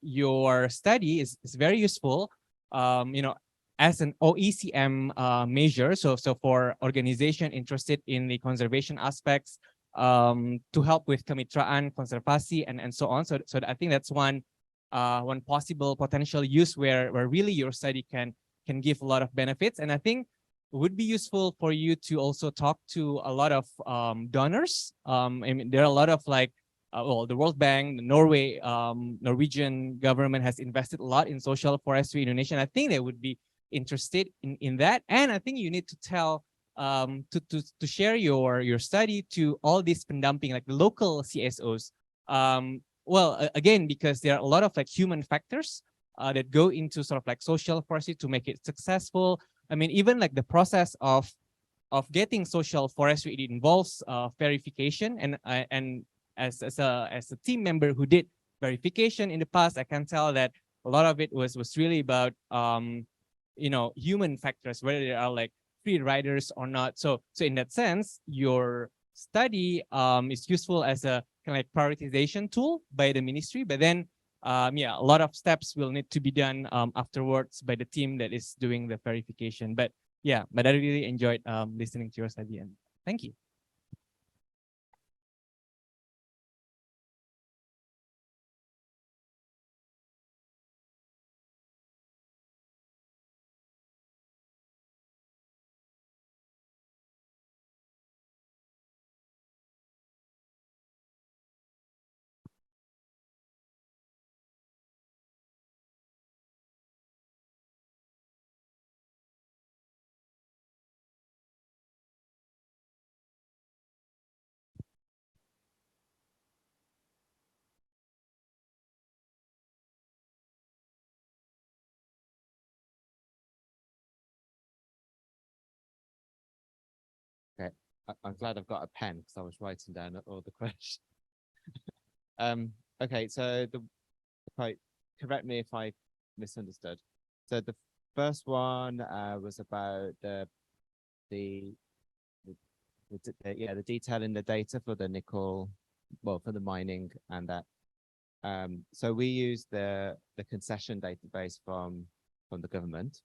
your study is very useful, you know, as an OECM measure. So for organization interested in the conservation aspects, to help with kemitraan, konservasi, and so on. So I think that's one possible potential use where really your study can give a lot of benefits. And I think it would be useful for you to also talk to a lot of donors. I mean, there are a lot of like, well, the World Bank, the Norwegian government has invested a lot in social forestry in Indonesia. And I think they would be interested in that. And I think you need to tell, to share your study to all these pendamping, like the local CSOs. Well, again, because there are a lot of like human factors that go into sort of like social forestry to make it successful. I mean, even like the process of getting social forestry, it involves verification. And as a team member who did verification in the past, I can tell that a lot of it was really about you know, human factors, whether they are like free riders or not. So in that sense, your study is useful as a kind of like prioritization tool by the ministry. But then yeah, a lot of steps will need to be done afterwards by the team that is doing the verification. But yeah, but I really enjoyed listening to your study, and thank you. Okay, I'm glad I've got a pen because I was writing down all the questions. Okay, so correct me if I misunderstood. So the first one was about the detail in the data for the nickel, well, for the mining and that. So we use the concession database from the government,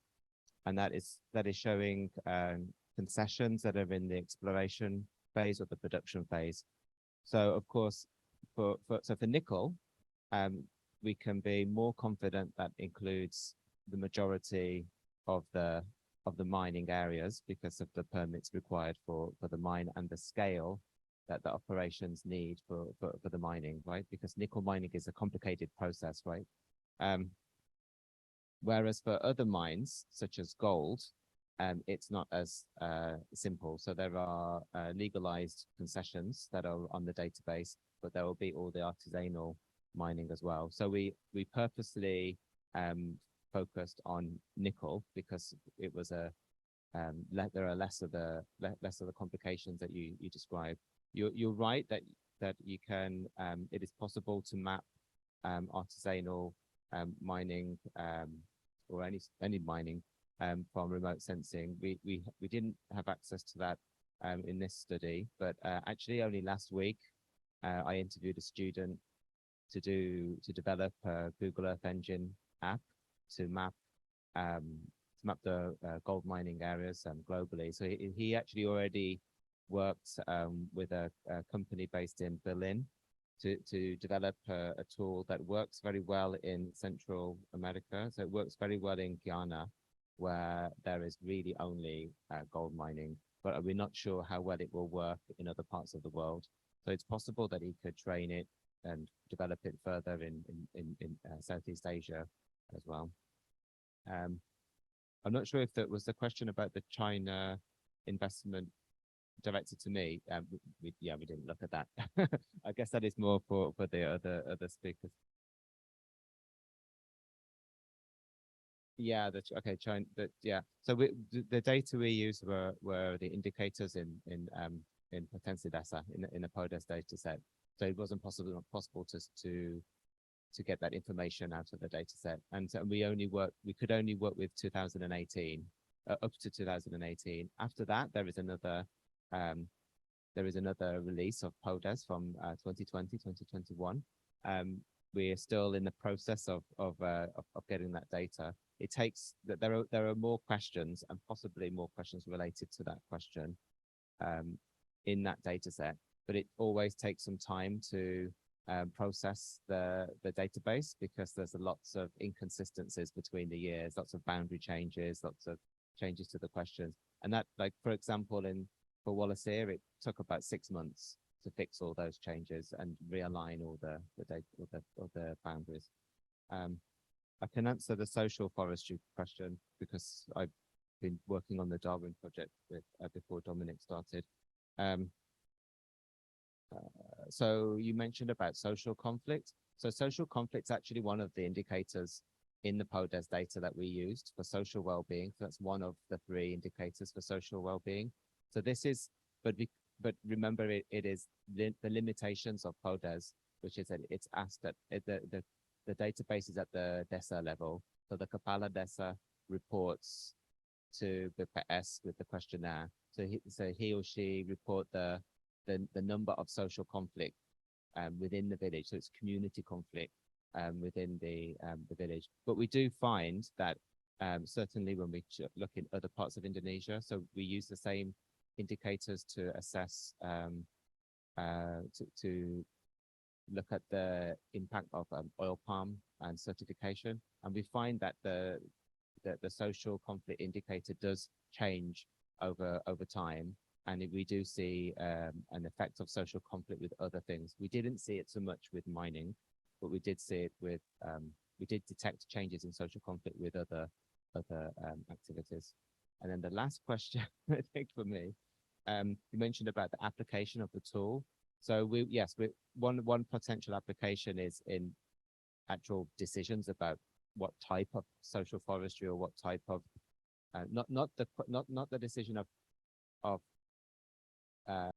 and that is showing concessions that are in the exploration phase or the production phase. So of course, for nickel, we can be more confident that includes the majority of the mining areas because of the permits required for the mine and the scale that the operations need for the mining, right? Because nickel mining is a complicated process, right? Whereas for other mines, such as gold, it's not as simple. So there are legalized concessions that are on the database, but there will be all the artisanal mining as well. So we purposely focused on nickel because it was there are less of the complications that you described. You're right that you can it is possible to map artisanal mining or any mining from remote sensing. We didn't have access to that in this study, but actually only last week I interviewed a student to develop a Google Earth Engine app to map the gold mining areas globally. So he actually already worked with a company based in Berlin to develop a tool that works very well in Central America. So it works very well in Guyana, where there is really only gold mining, but we're not sure how well it will work in other parts of the world. So it's possible that he could train it and develop it further in Southeast Asia as well. I'm not sure if that was the question about the China investment directed to me. We didn't look at that. I guess that is more for the other speakers. Yeah, okay, China. Yeah. So the data we used were the indicators in Potensi Dasar in a PODES data set. So it wasn't possible to get that information out of the data set, and so we could only work with 2018 up to 2018. After that, there is another release of PODES from 2020, 2021. We're still in the process of getting that data. It takes that there are more questions and possibly more questions related to that question in that data set, but it always takes some time to process the database because there's lots of inconsistencies between the years, lots of boundary changes, lots of changes to the questions. And that, like, for example, for Wallacea, it took about 6 months to fix all those changes and realign all the data, all the boundaries. I can answer the social forestry question because I've been working on the Darwin project before Dominic started. So you mentioned about social conflict. So social conflict is actually one of the indicators in the PODES data that we used for social well-being. So that's one of the 3 indicators for social well-being. So this is, but remember, it is the limitations of PODES, which is that it's asked that the database is at the DESA level. So the Kepala DESA reports to BPS with the questionnaire. So he or she report the number of social conflict within the village. So it's community conflict within the village. But we do find that certainly when we look in other parts of Indonesia, so we use the same indicators to assess to look at the impact of oil palm and certification, and we find that the social conflict indicator does change over time, and we do see an effect of social conflict with other things. We didn't see it so much with mining, but we did see it with we did detect changes in social conflict with other activities. And then the last question, I think for me, you mentioned about the application of the tool. So one potential application is in actual decisions about what type of social forestry or what type of not the decision of